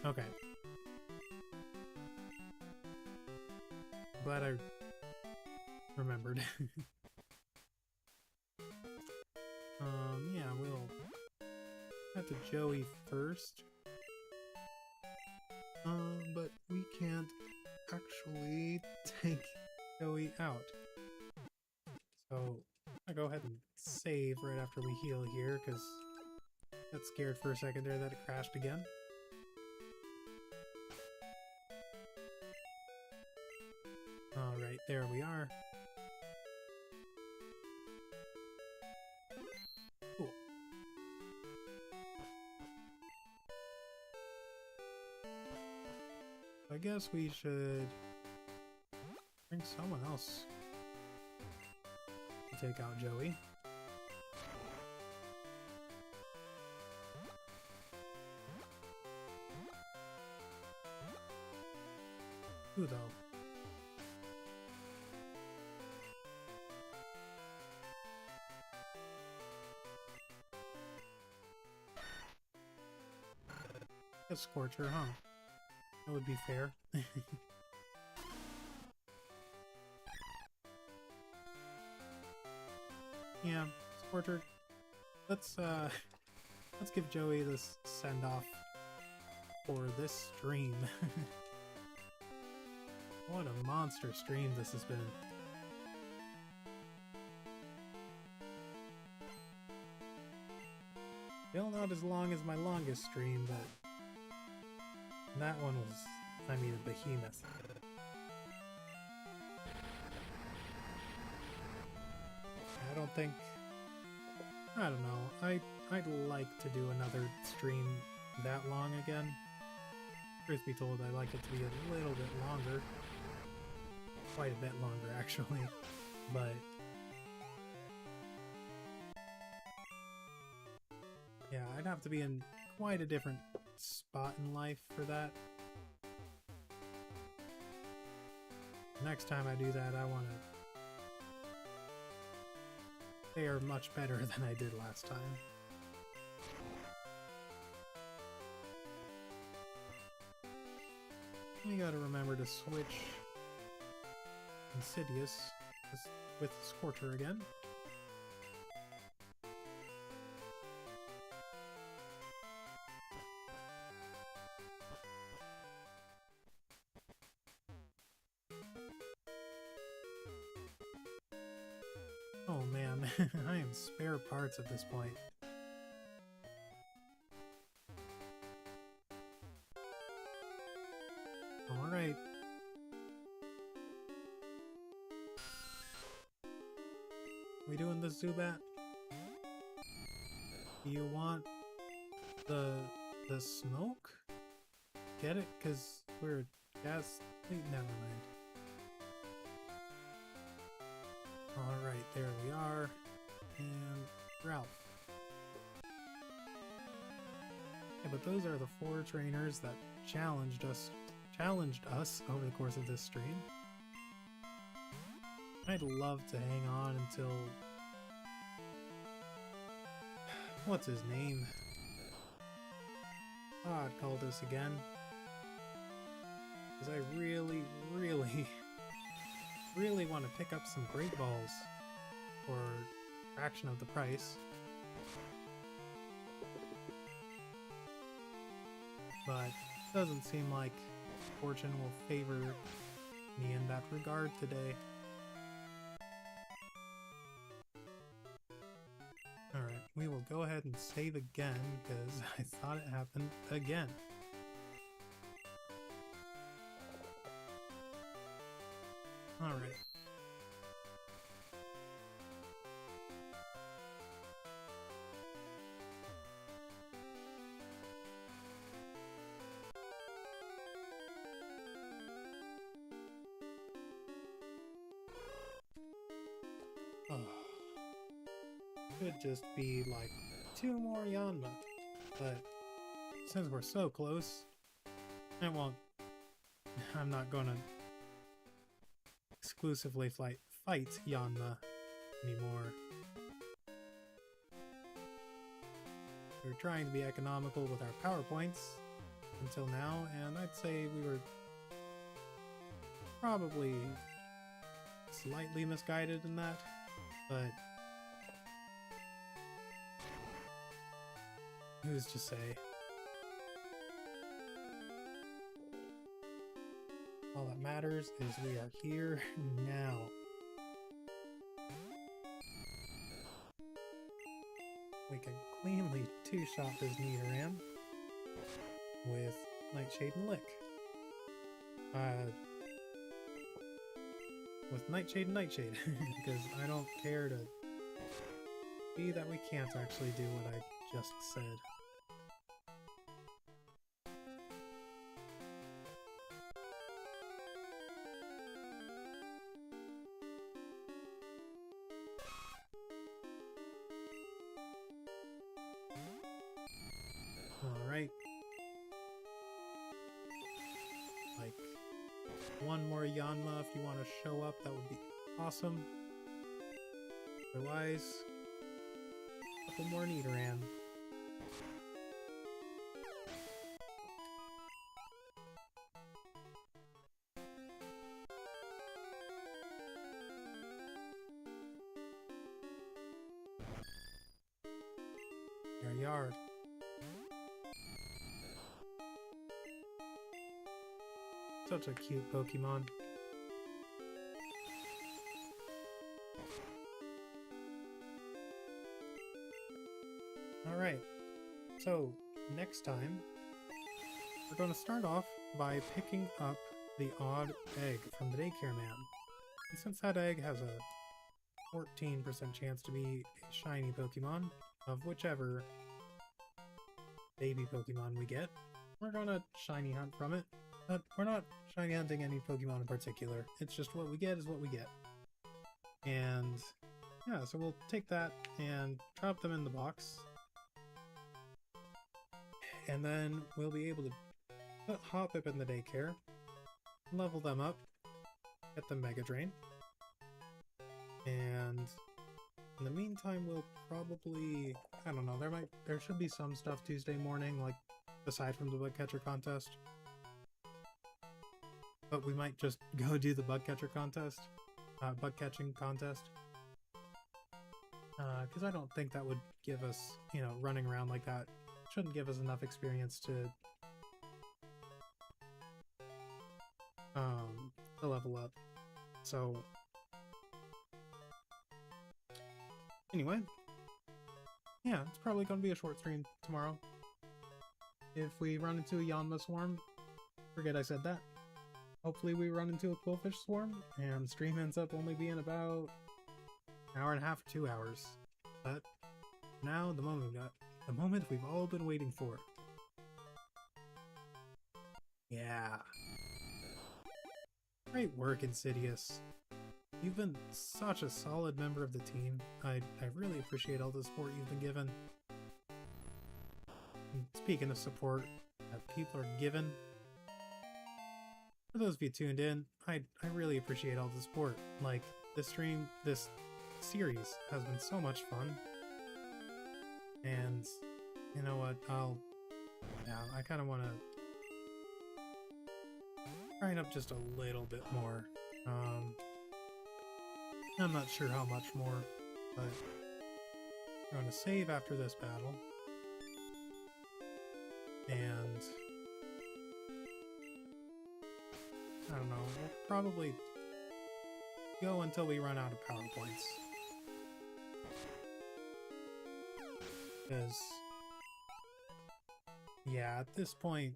A: Okay. Glad I remembered. Yeah, we'll head to Joey first. But we can't actually take Joey out. So, I go ahead and save right after we heal here, because I got scared for a second there that it crashed again. Alright, there we are. Cool. I guess we should bring someone else to take out Joey. Who though? A Scorcher, huh? That would be fair. Yeah, Scorcher. Let's let's give Joey this send-off for this stream. What a monster stream this has been. Still not as long as my longest stream, but that one was, I mean, a behemoth. I don't know, I'd like to do another stream that long again. Truth be told, I like it to be a little bit longer. Quite a bit longer, actually. But yeah, I'd have to be in quite a different spot in life for that. Next time I do that, I want to fare much better than I did last time. We gotta remember to switch Insidious with Scorcher again. Oh man, I am spare parts at this point. Alright. We doing this, Zubat? Do you want the smoke? Get it? 'Cause we're gas... Never mind. Alright, there we are. And Ralph. Yeah, but those are the 4 trainers that challenged us over the course of this stream. I'd love to hang on until... What's his name? Todd called us again. Because I really, really want to pick up some Great Balls for a fraction of the price. But it doesn't seem like fortune will favor me in that regard today. Alright, we will go ahead and save again because I thought it happened again. Alright. Oh. Could just be like 2 more Yanma, but since we're so close, I'm not gonna exclusively fight Yanma anymore. We were trying to be economical with our power points until now, and I'd say we were probably slightly misguided in that, but who's to say? All that matters is we are here now. We can cleanly 2-shot this Nidoran with Nightshade and Lick. With Nightshade and Nightshade, because I don't care to be that we can't actually do what I just said. Alright. Like, 1 more Yanma if you want to show up, that would be awesome. Otherwise, a couple more Nidoran. There you are. Such a cute Pokemon. Alright, so next time, we're going to start off by picking up the odd egg from the daycare man. And since that egg has a 14% chance to be a shiny Pokemon, of whichever baby Pokemon we get, we're going to shiny hunt from it. But we're not shiny hunting any Pokemon in particular. It's just what we get is what we get. And yeah, so we'll take that and drop them in the box. And then we'll be able to put Hoppip in the daycare, level them up, get them Mega Drain, and in the meantime we'll probably, I don't know, there should be some stuff Tuesday morning, like aside from the bug catcher contest. But we might just go do the bug catcher contest, bug catching contest. Because I don't think that would give us, you know, running around like that shouldn't give us enough experience to level up. So anyway, yeah, it's probably going to be a short stream tomorrow. If we run into a Yanma swarm, forget I said that. Hopefully we run into a Quillfish swarm, and the stream ends up only being about an hour and a half, 2 hours. But now the moment we've all been waiting for. Yeah. Great work, Insidious. You've been such a solid member of the team. I really appreciate all the support you've been given. And speaking of support that people are given, for those of you tuned in, I really appreciate all the support. Like, this stream, this series has been so much fun. And you know what, I kind of want to grind up just a little bit more. I'm not sure how much more, but I'm going to save after this battle. And I don't know, we'll probably go until we run out of power points. Because, yeah, at this point,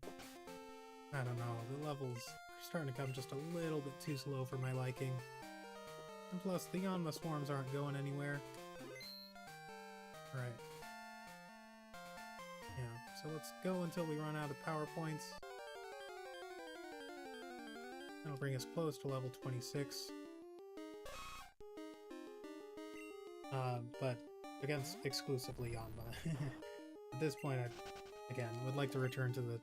A: I don't know, the levels are starting to come just a little bit too slow for my liking. And plus, the Yanma swarms aren't going anywhere. Right. Yeah, so let's go until we run out of power points. That'll bring us close to level 26. But against exclusively Yanma. At this point, I, again, would like to return to the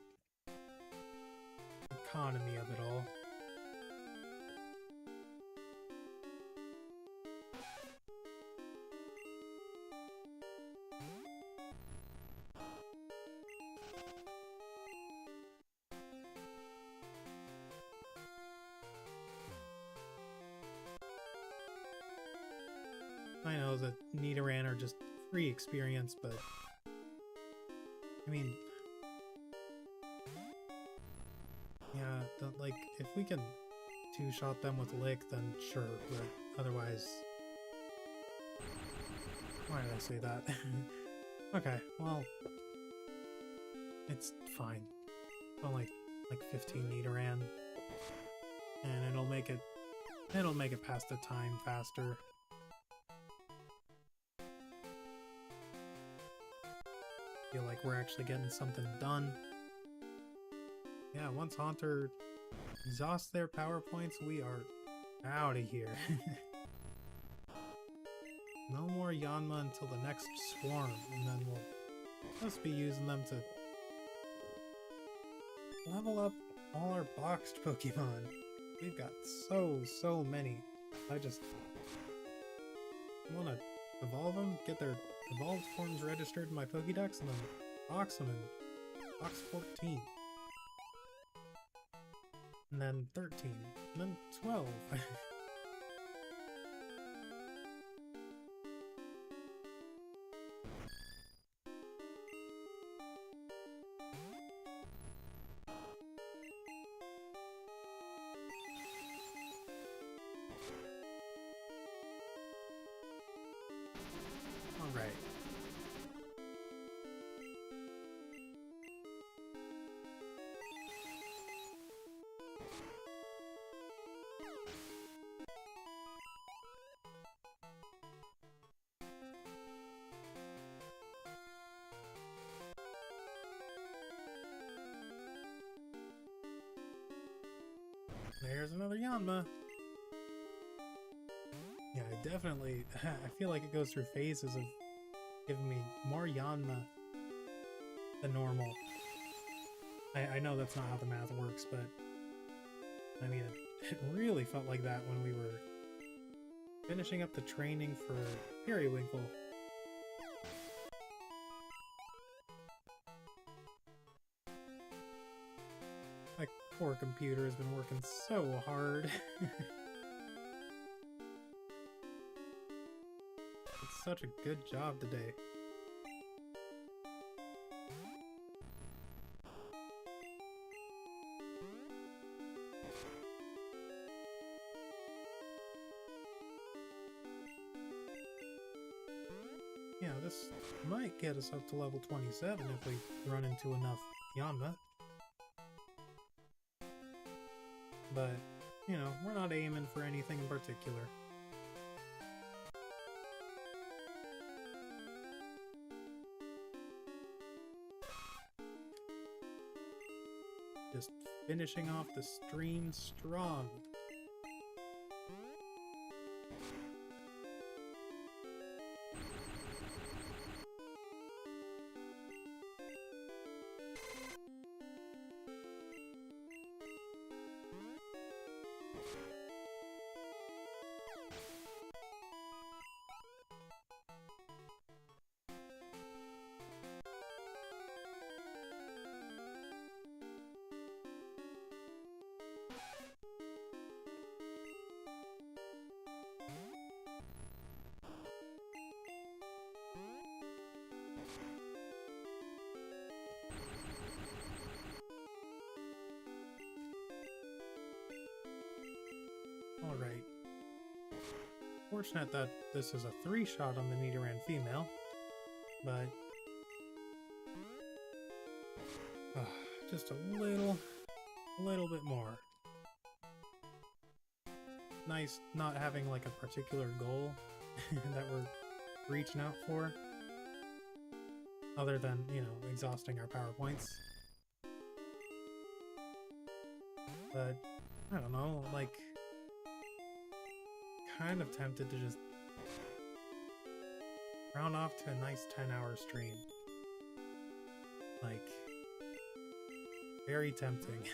A: economy of it all. I know that Nidoran are just free experience, but I mean, yeah, like, if we can two-shot them with Lick, then sure, but otherwise... Why did I say that? Okay, well, it's fine. It's only like 15 Nidoran, and it'll make it past the time faster. Feel like we're actually getting something done. Yeah, once Haunter exhausts their power points, we are out of here. No more Yanma until the next swarm, and then we'll just be using them to level up all our boxed Pokemon. We've got so many. I want to evolve them, get their evolved forms registered in my Pokédex, and then box them in box 14. And then 13. And then 12. There's another Yanma. Yeah, I definitely... I feel like it goes through phases of giving me more Yanma than normal. I know that's not how the math works, but... I mean, it really felt like that when we were finishing up the training for Periwinkle. My poor computer has been working so hard. It's such a good job today. Yeah, this might get us up to level 27 if we run into enough Yanma. But, you know, we're not aiming for anything in particular. Just finishing off the stream strong. Alright. Fortunate that this is a 3-shot on the Nidoran female, but... just a little bit more. Nice not having like a particular goal that we're reaching out for, other than, you know, exhausting our power points. But, I don't know, like... kind of tempted to just round off to a nice 10-hour stream. Like, very tempting.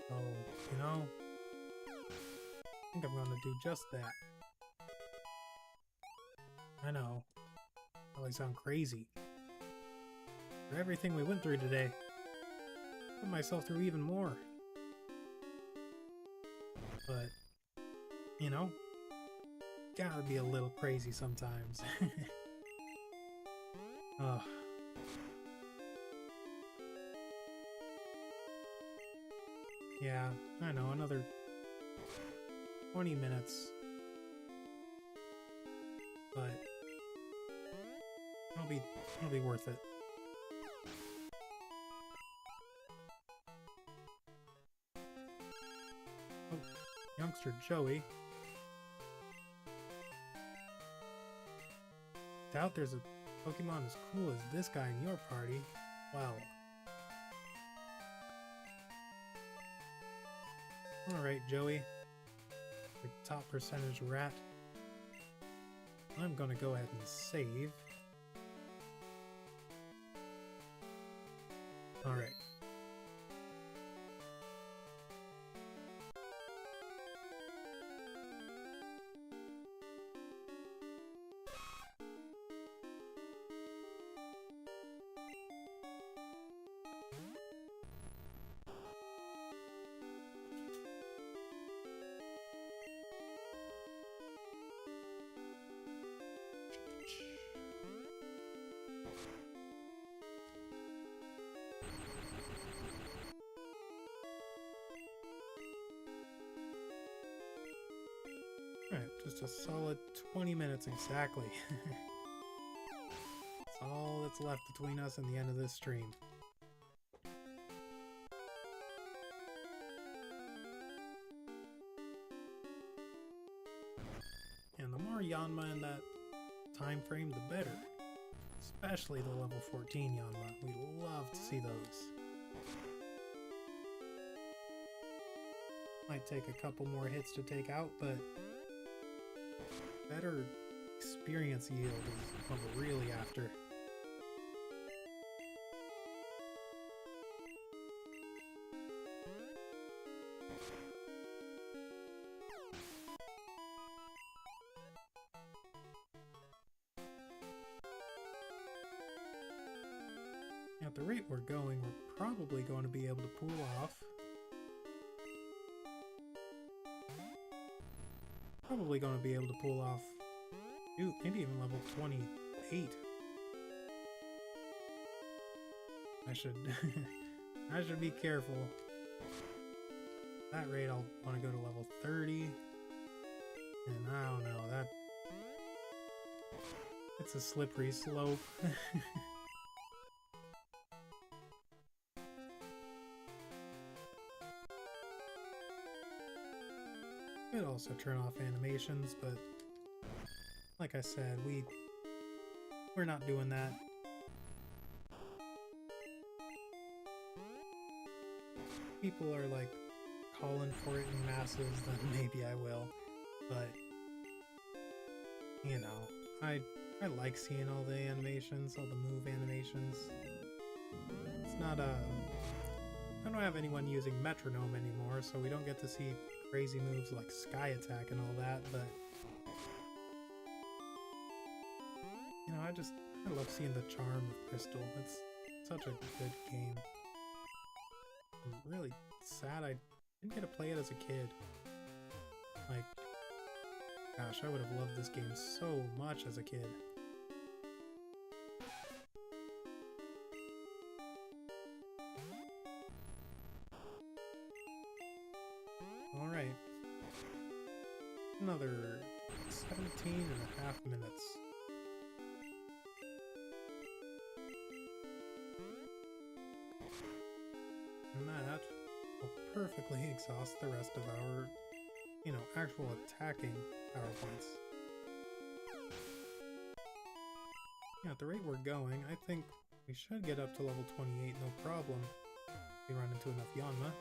A: So, you know, I think I'm gonna do just that. I know, probably sound crazy. For everything we went through today, put myself through even more. But, you know, gotta be a little crazy sometimes. Ugh. Yeah, I know, another 20 minutes. But it'll be worth it. Oh, youngster Joey. Doubt there's a Pokemon as cool as this guy in your party. Wow. Alright, Joey. The top percentage rat. I'm gonna go ahead and save. Alright. Alright, just a solid 20 minutes exactly. That's all that's left between us and the end of this stream. And the more Yanma in that time frame, the better. Especially the level 14 Yanma. We love to see those. Might take a couple more hits to take out, but better experience yield is what we're really after. At the rate we're going, we're probably going to be able to pull off. Probably going to be able to pull off, maybe even level 28. I should, I should be careful. At that rate, I'll want to go to level 30. And I don't know, it's a slippery slope. Could also turn off animations, but like I said, we're not doing that. People are like calling for it in masses, then maybe I will. But you know, I like seeing all the animations, all the move animations. It's not I don't have anyone using metronome anymore, so we don't get to see crazy moves like Sky Attack and all that, but you know, I love seeing the charm of Crystal. It's such a good game. I'm really sad I didn't get to play it as a kid. Like, gosh, I would have loved this game so much as a kid. Alright. Another 17 and a half minutes. And that will perfectly exhaust the rest of our, you know, actual attacking power points. Yeah, at the rate we're going, I think we should get up to level 28, no problem. If we run into enough Yanma.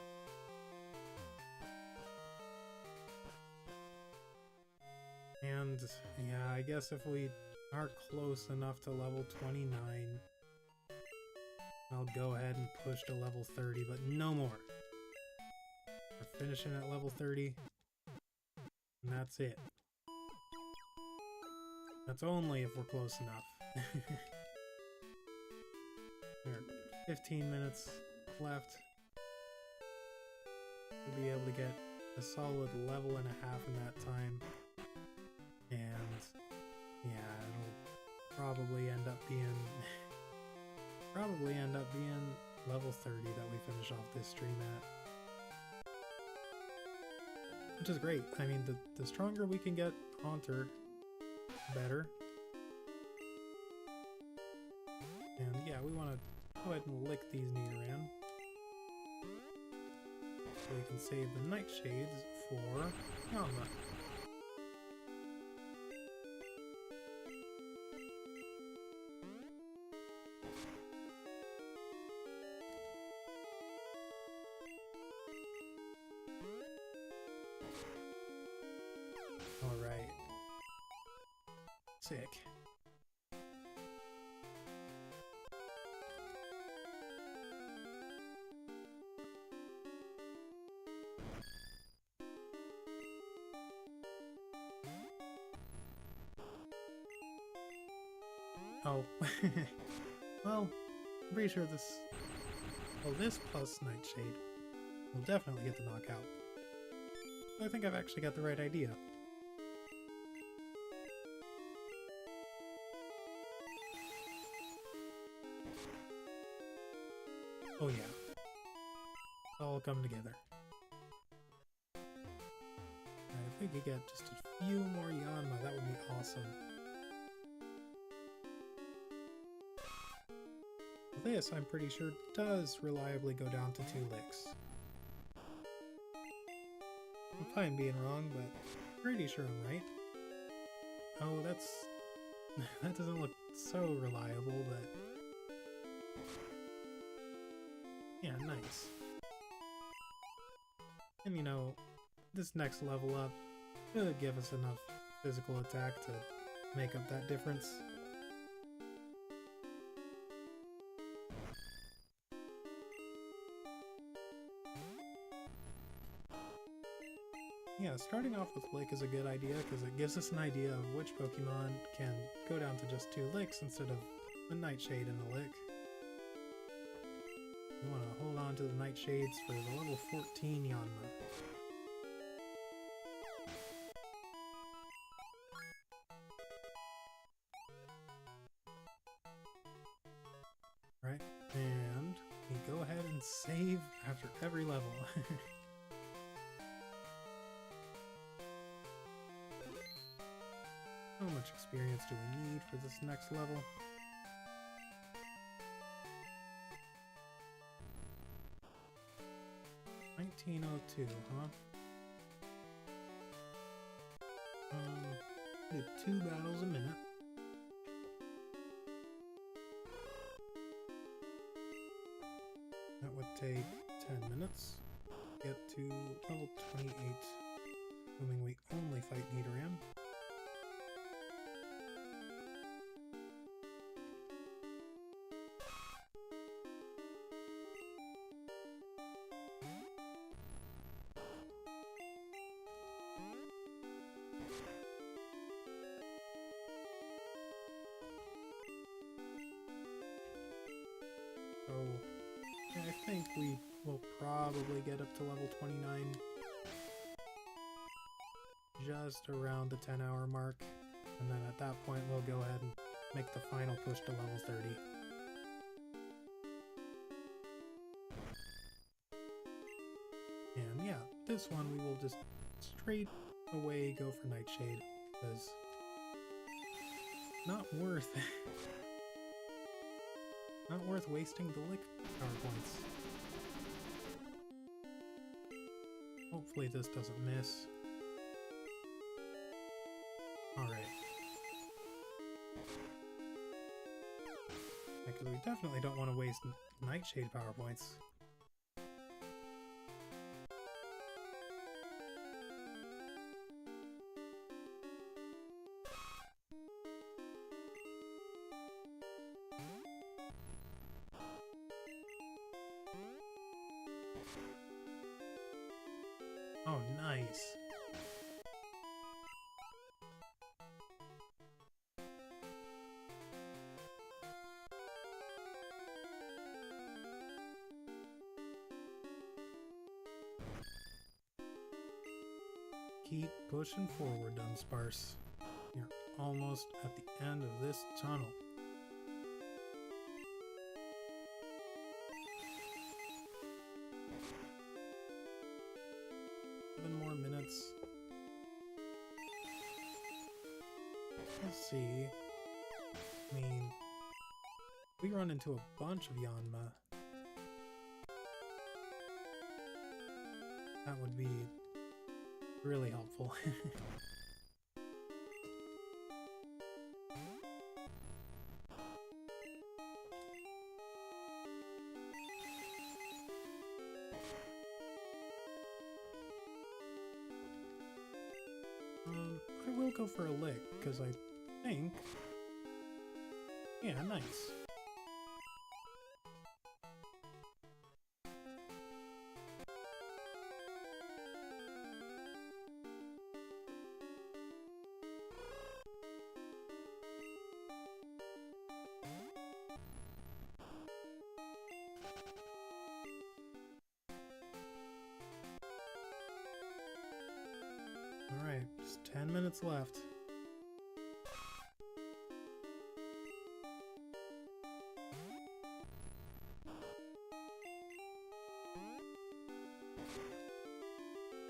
A: And yeah, I guess if we are close enough to level 29, I'll go ahead and push to level 30, but no more. We're finishing at level 30, and that's it. That's only if we're close enough. There are 15 minutes left. We'll be able to get a solid level and a half in that time. And yeah, it'll probably end up being level 30 that we finish off this stream at. Which is great. I mean, the stronger we can get Haunter, better. And yeah, we want to go ahead and lick these Nidoran. So we can save the Nightshades for Yanma. Alright. Sick. Oh. Well, I'm pretty sure this plus Nightshade will definitely get the knockout. I think I've actually got the right idea. Oh yeah. It's all come together. If we could get just a few more Yanma, that would be awesome. This, I'm pretty sure, does reliably go down to 2 licks. I'm fine being wrong, but pretty sure I'm right. Oh, that doesn't look so reliable, but yeah, nice. And you know, this next level up could give us enough physical attack to make up that difference. Yeah, starting off with Lick is a good idea because it gives us an idea of which Pokemon can go down to just 2 Licks instead of a Nightshade and a Lick. We want to hold on to the Nightshades for the level 14 Yanma. Right, and we go ahead and save after every level. How much experience do we need for this next level? $19.02, huh? Do 2 battles a minute. That would take 10 minutes. Get to level 28, assuming we only fight Nidoran. So, I think we will probably get up to level 29 just around the 10-hour mark, and then at that point we'll go ahead and make the final push to level 30. And yeah, this one we will just straight away go for Nightshade, because not worth not worth wasting the Lick power points. Hopefully this doesn't miss. Alright. Because we definitely don't want to waste Nightshade power points. Oh, nice. Keep pushing forward, Dunsparce. You're almost at the end of this tunnel. More minutes. Let's see. I mean, we run into a bunch of Yanma. That would be really helpful. I will go for a Lick, because I think... Yeah, nice. Alright, just 10 minutes left.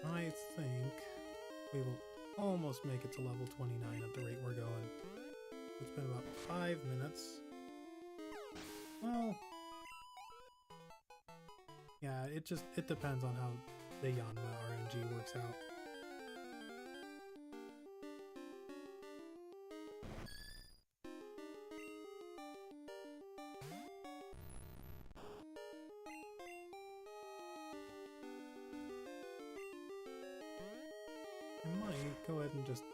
A: I think we will almost make it to level 29 at the rate we're going. It's been about 5 minutes. Well, yeah, it depends on how the Yanma RNG works out. I might go ahead and just...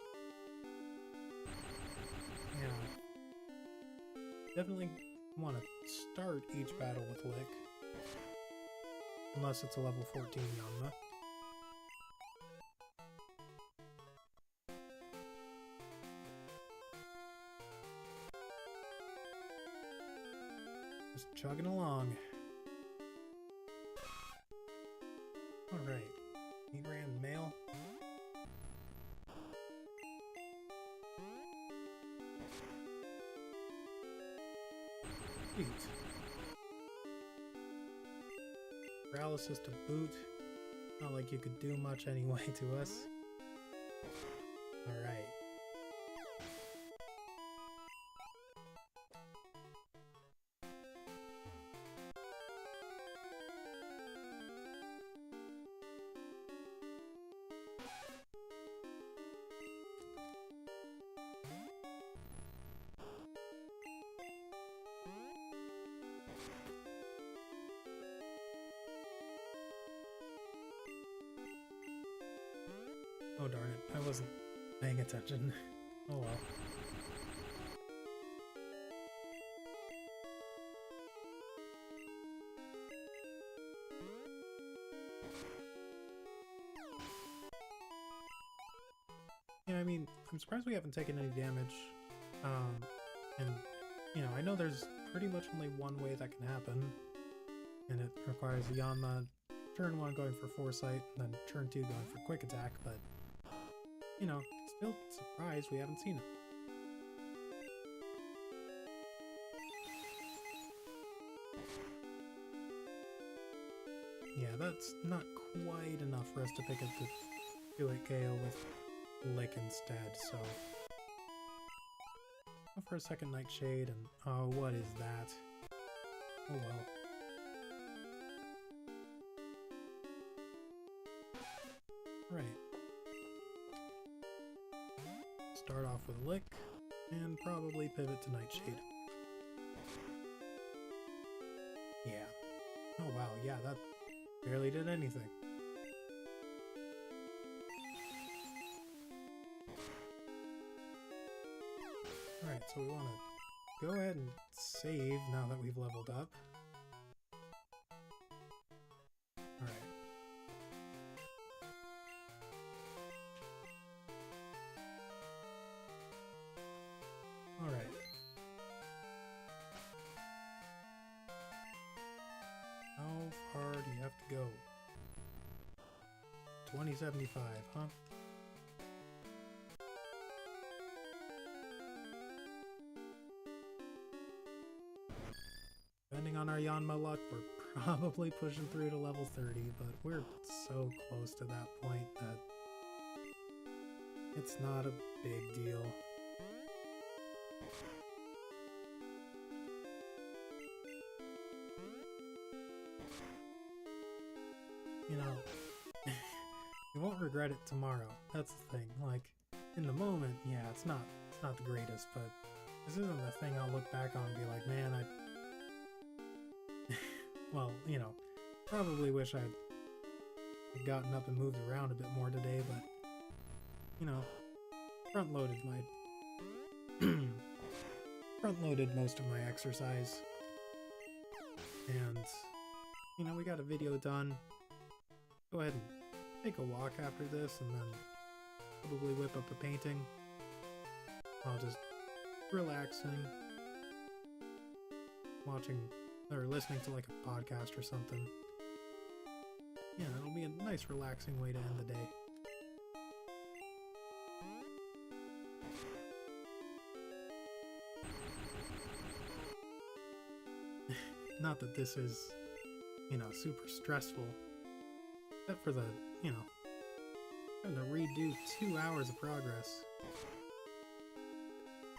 A: Yeah. Definitely want to start each battle with Lick. Unless it's a level 14 Yanma. Just chugging along. Alright. 8 rand mail. Sweet. Paralysis to boot. Not like you could do much anyway to us. Alright. Oh darn it, I wasn't paying attention. Oh well. Yeah, I mean, I'm surprised we haven't taken any damage. And, you know, I know there's pretty much only one way that can happen. And it requires Yanma turn 1 going for Foresight, and then turn 2 going for Quick Attack, but... You know, still surprised we haven't seen it. Yeah, that's not quite enough for us to pick up the 2-hit KO with Lick instead, so... Go for a second Nightshade, and oh, what is that? Oh well. Right. Start off with Lick, and probably pivot to Nightshade. Yeah. Oh wow, yeah, that barely did anything. Alright, so we want to go ahead and save now that we've leveled up. Alright. Alright. How far do you have to go? 2075, huh? Depending on our Yanma luck, we're probably pushing through to level 30, but we're so close to that point that it's not a big deal. You know, you won't regret it tomorrow. That's the thing. Like, in the moment, yeah, it's not the greatest, but this isn't the thing I'll look back on and be like, man, well, you know, probably wish I'd gotten up and moved around a bit more today, but, you know, front-loaded most of my exercise, and, you know, we got a video done. Go ahead and take a walk after this, and then probably whip up a painting. I'll just relaxing, watching or listening to like a podcast or something. Yeah, it'll be a nice relaxing way to end the day. Not that this is, you know, super stressful. Except for the, you know, having to redo 2 hours of progress.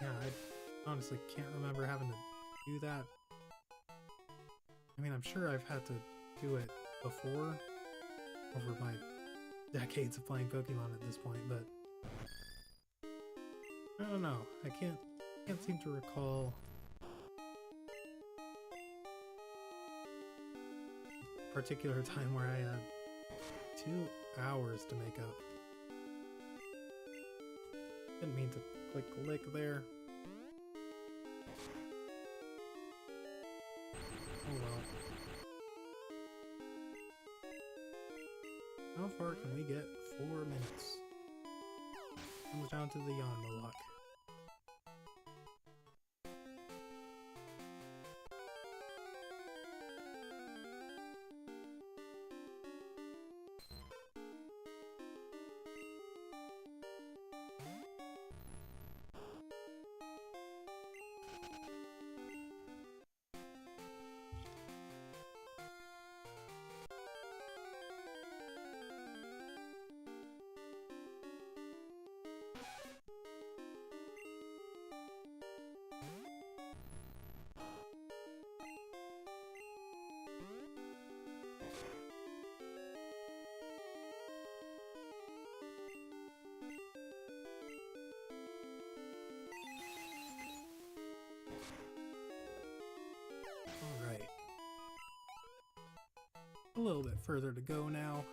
A: Yeah, I honestly can't remember having to do that. I mean, I'm sure I've had to do it before, over my decades of playing Pokemon at this point, but I don't know. I can't seem to recall a particular time where I had 2 hours to make up. Didn't mean to click lick there. Oh well. How far can we get? 4 minutes. Comes down to the Yanma luck. Alright. A little bit further to go now.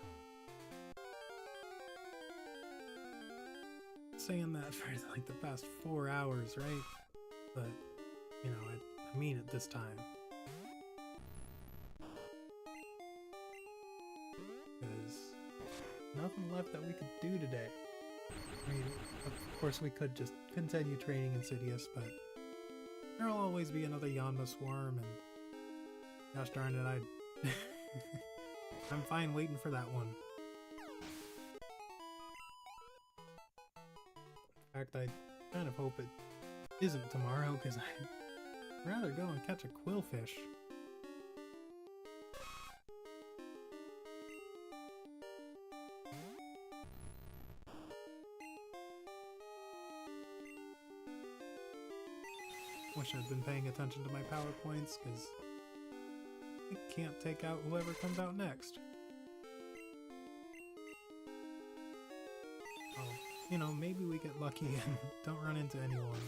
A: Saying that for like the past 4 hours, right? But, you know, I mean it this time. Because nothing left that we could do today. I mean, of course we could just continue training Insidious, but there'll always be another Yanma swarm, and gosh darn it, I'm fine waiting for that one. In fact, I kind of hope it isn't tomorrow, because I'd rather go and catch a quillfish. Wish I'd been paying attention to my PowerPoints, because I can't take out whoever comes out next. Oh, you know, maybe we get lucky and don't run into anyone,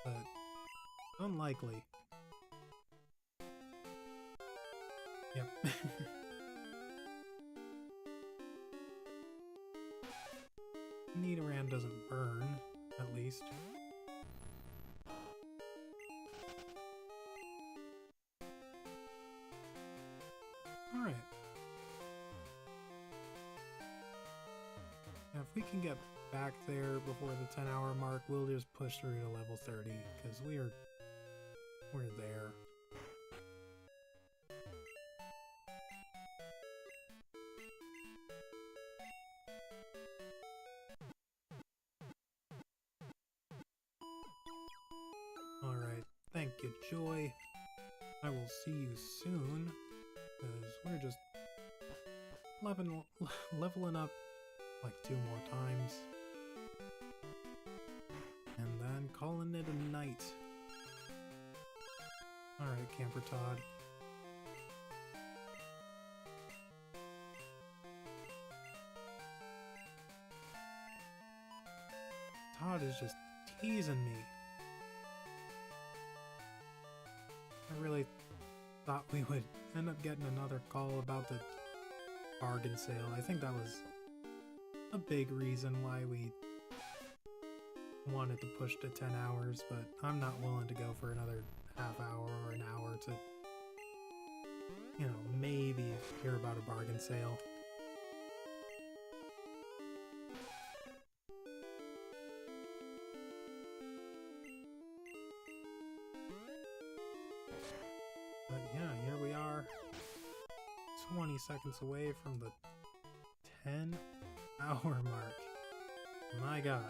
A: but unlikely. Yep. Nidoran doesn't burn, at least. Alright. Now if we can get back there before the 10-hour mark, we'll just push through to level 30, because we're there. Alright, thank you, Joy. I will see you soon, because we're just leveling up like 2 more times. And then calling it a night. Alright, Camper Todd. Todd is just teasing me. I really thought we would end up getting another call about the bargain sale. I think that was a big reason why we wanted to push to 10 hours, but I'm not willing to go for another half hour or an hour to, you know, maybe hear about a bargain sale. But yeah, here we are, 20 seconds away from the 10-hour mark. My gosh.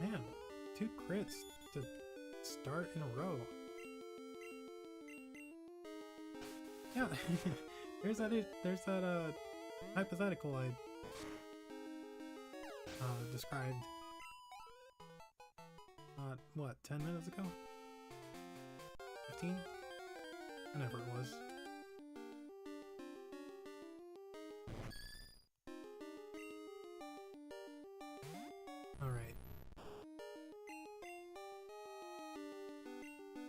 A: Man, 2 crits to start in a row. Yeah, there's that hypothetical I described what, 10 minutes ago? 15? Whenever it was. Alright.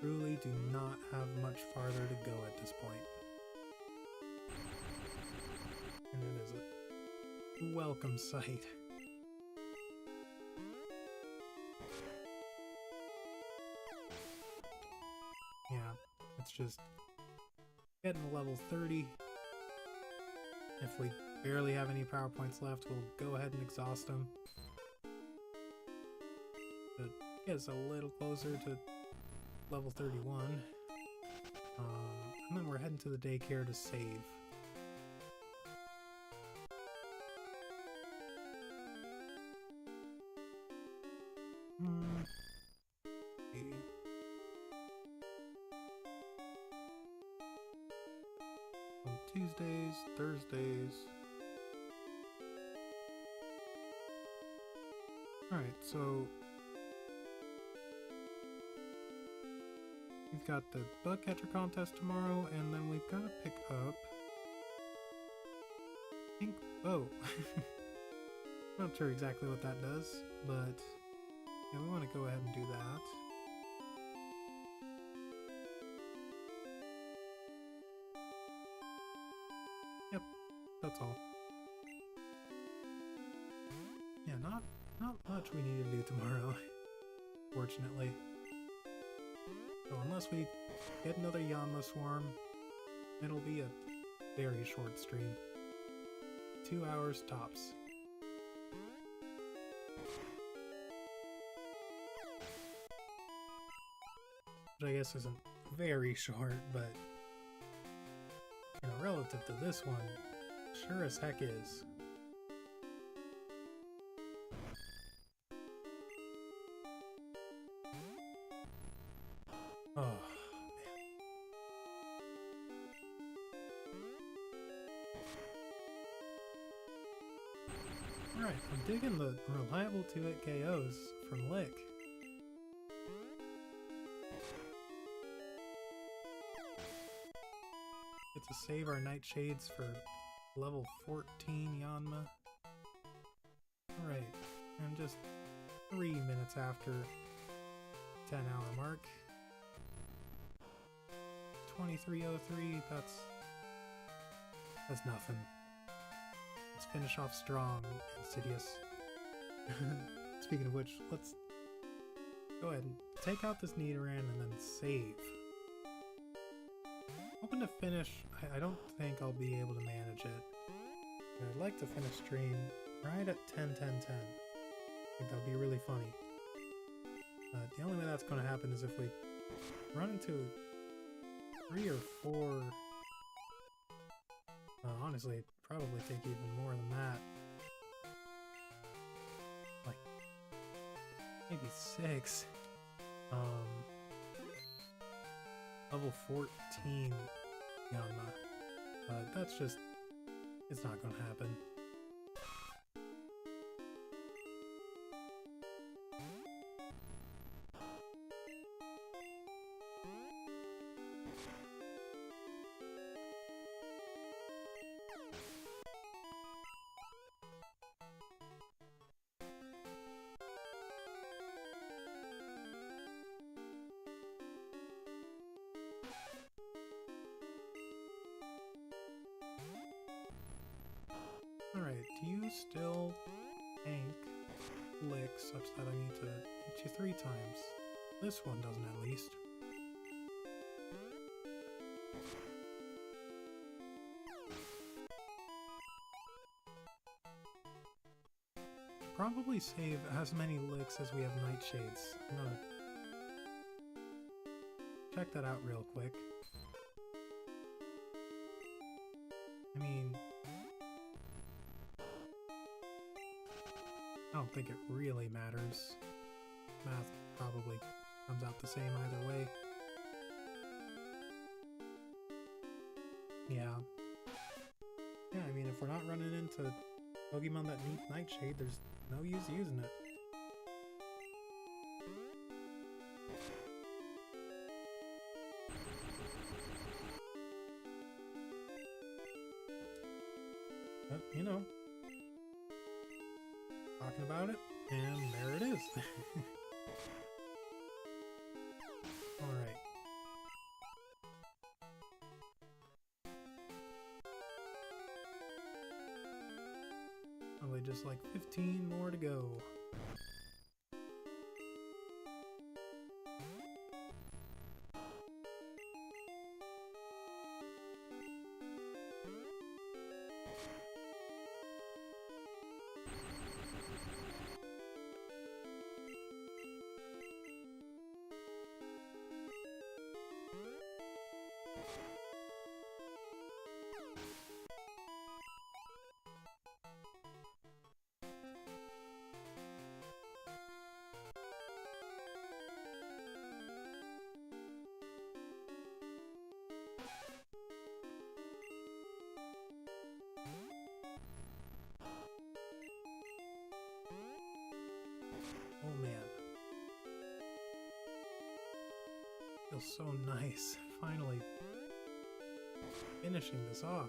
A: truly do not have much farther to go at this point. And it is a welcome sight. Yeah, it's just getting to level 30. If we barely have any power points left, we'll go ahead and exhaust them. To get us a little closer to level 31. And then we're heading to the daycare to save. On Tuesdays, Thursdays. Alright, so we've got the bug catcher contest tomorrow, and then we've got to pick up pink bow. Not sure exactly what that does, but yeah, we want to go ahead and do that. Yep, that's all. Yeah, not much we need to do tomorrow, fortunately. So unless we get another Yanma swarm, it'll be a very short stream. 2 hours tops. Which I guess isn't very short, but you know, relative to this one, sure as heck is. Oh, man. Alright, I'm digging the reliable 2-hit KOs from Lick. Get to save our Nightshades for level 14 Yanma. Alright, and just 3 minutes after 10-hour mark. 2303, that's nothing. Let's finish off strong, Insidious. Speaking of which, let's go ahead and take out this Nidoran and then save. Hoping to finish, I don't think I'll be able to manage it. But I'd like to finish stream right at 10:10:10. I think that'd be really funny. The only way that's going to happen is if we run into 3 or 4, honestly, it'd probably take even more than that. Like, maybe 6. Level 14 Yanma. That's just, it's not gonna happen. Alright, do you still tank Lick such that I need to hit you 3 times? This one doesn't, at least. Probably save as many Licks as we have Nightshades. I'm gonna check that out real quick. I mean, I don't think it really matters. Math probably comes out the same either way. Yeah. Yeah, I mean, if we're not running into Pokemon that need Nightshade, there's no use using it. But, you know, talking about it, and there it is. Alright, Probably just like 15 more to go. Oh man. Feels so nice. Finally finishing this off.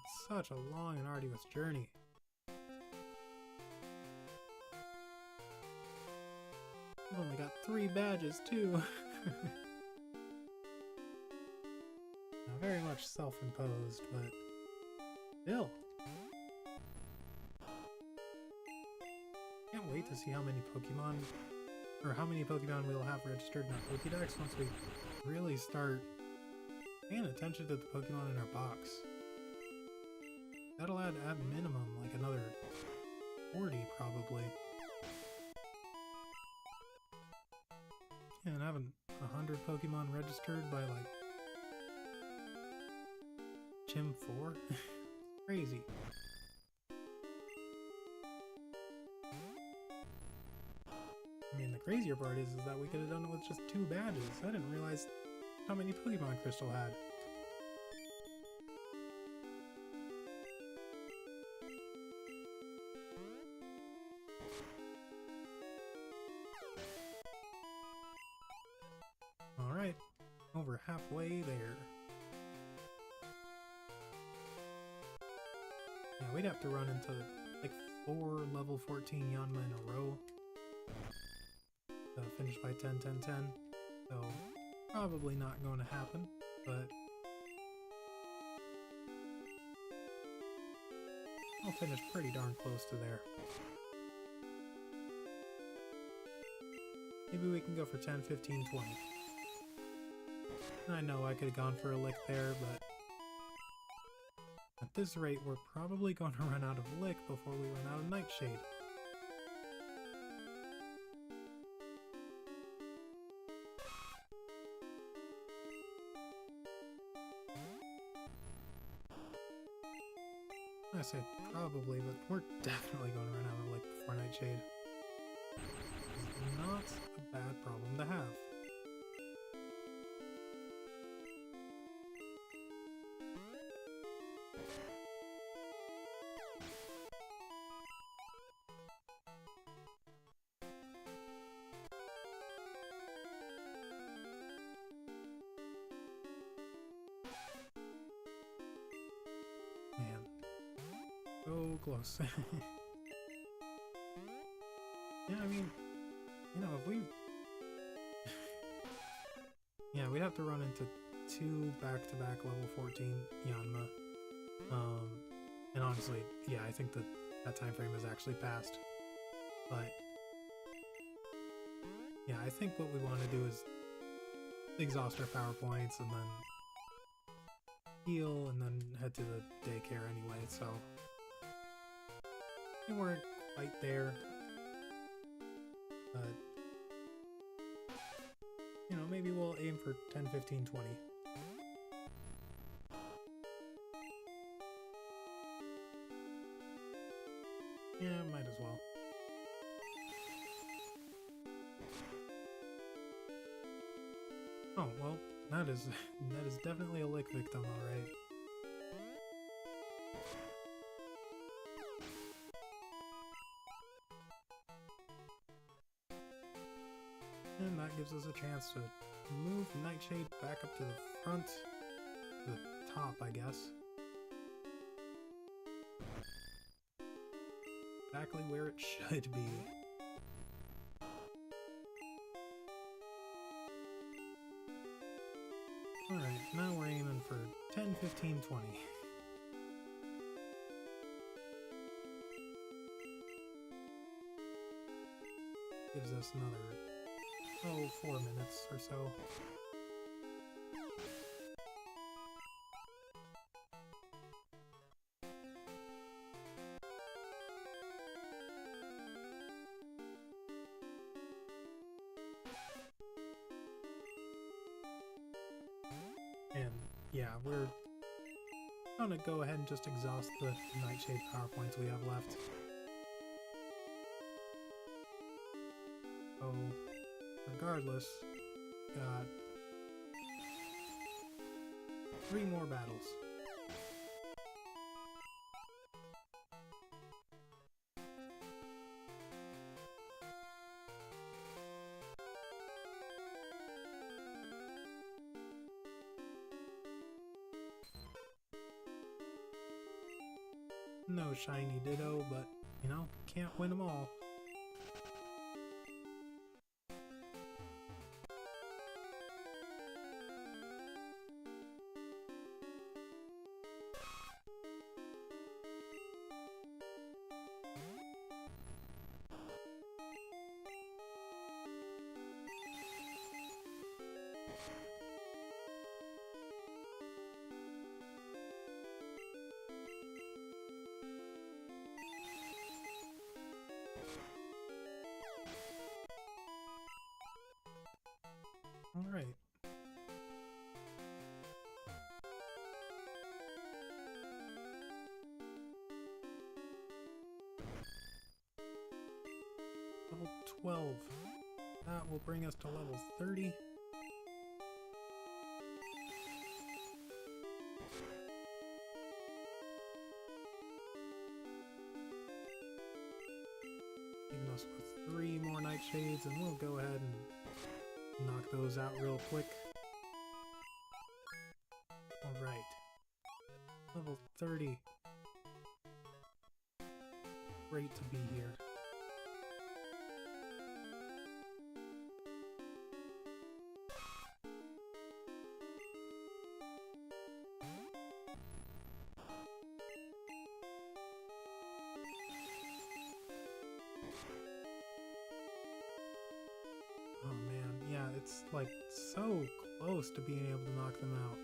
A: It's such a long and arduous journey. I've only got 3 badges too. Now, very much self-imposed, but still. Can't wait to see how many Pokemon we'll have registered in our Pokédex once we really start paying attention to the Pokemon in our box. That'll add at minimum like another 40 probably. Yeah, and having 100 Pokemon registered by like Gym 4? Crazy. I mean, the crazier part is that we could have done it with just 2 badges. I didn't realize how many Pokemon Crystal had. Alright, over halfway there. Yeah, we'd have to run into like 4 level 14 Yanma in a row. Finish by 10, 10, 10. So, probably not going to happen, but I'll finish pretty darn close to there. Maybe we can go for 10, 15, 20. I know I could have gone for a lick there, but at this rate, we're probably going to run out of lick before we run out of Nightshade. I said probably, but we're definitely going to run out of lick before Nightshade. It's not a bad problem to have. Man. So close. Yeah, I mean, you know, if we... yeah, we'd have to run into 2 back-to-back level 14 Yanma. And honestly, yeah, I think that time frame has actually passed. But, yeah, I think what we want to do is exhaust our power points and then heal and then head to the daycare anyway, so we weren't quite there, but you know, maybe we'll aim for 10, 15, 20. Yeah, might as well. Oh, well, that is definitely a lick victim, alright. And that gives us a chance to move Nightshade back up to the front, to the top, I guess. Exactly where it should be. Alright, now we're aiming for 10, 15, 20. gives us another, 4 minutes or so. And yeah, we're gonna go ahead and just exhaust the Nightshade power points we have left. So, regardless, got 3 more battles. No shiny Ditto, but, you know, can't win them all. Alright. Level 12. That will bring us to level 30. Leaving us with 3 more Nightshades, and we'll go ahead and knock those out real quick. Alright. Level 30. Great to be here. Oh man, yeah, it's like so close to being able to knock them out.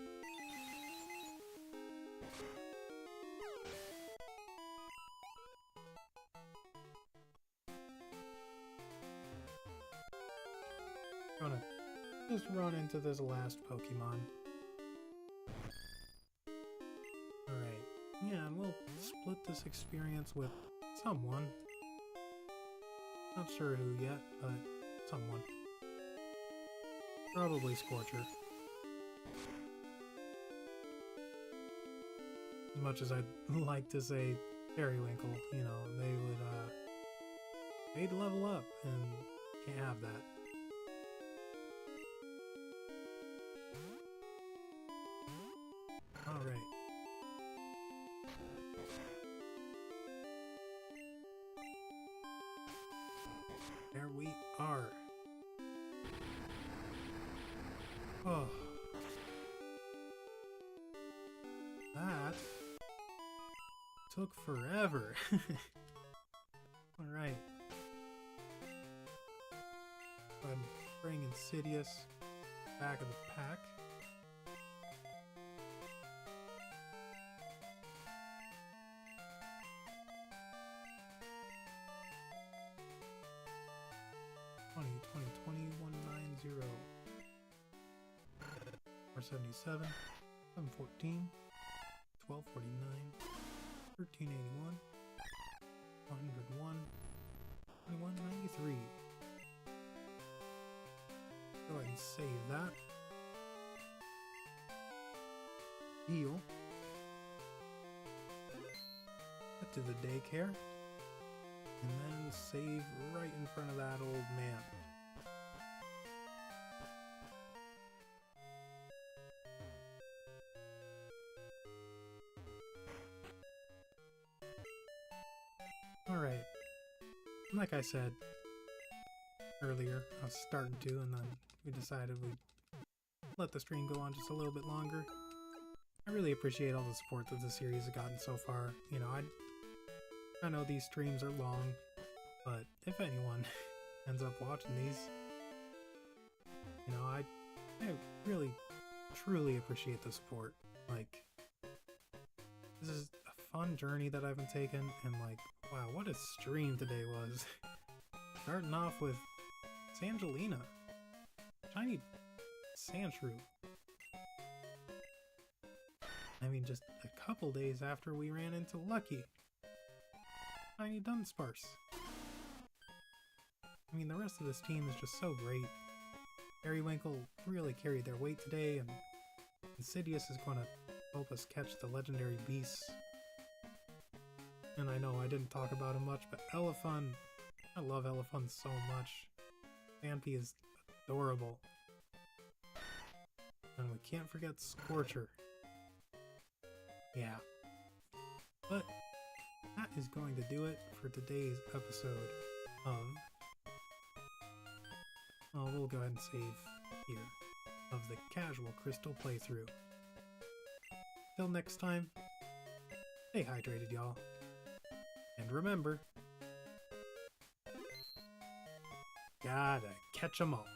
A: Gonna just run into this last Pokemon. Alright, yeah, and we'll split this experience with someone. Not sure who yet, but someone. Probably Scorcher. As much as I'd like to say Periwinkle, you know, they'd level up, and can't have that. Alright. There we are. Oh. That took forever. Alright. I'm bringing Insidious back of the pack. $20, 477, 714, 1249, 1381, 101, 2193. Go ahead and save that. Heal. Get to the daycare. And then save right in front of that old man. Alright. Like I said earlier, I was starting to, and then we decided we'd let the stream go on just a little bit longer. I really appreciate all the support that the series has gotten so far. You know, I know these streams are long, but if anyone ends up watching these. You know, I really, truly appreciate the support. Like, this is a fun journey that I've been taking, and like, wow, what a stream today was. Starting off with Sangelina. Shiny Sandshrew. I mean, just a couple days after we ran into Lucky. Shiny Dunsparce. I mean, the rest of this team is just so great. Periwinkle really carried their weight today, and Insidious is going to help us catch the legendary beasts. And I know I didn't talk about him much, but Elefun, I love Elefun so much. Phanpy is adorable. And we can't forget Scorcher. Yeah. But that is going to do it for today's episode of... Oh, we'll go ahead and save here. Of the Casual Crystal playthrough. Till next time, stay hydrated, y'all. And remember, gotta catch 'em all.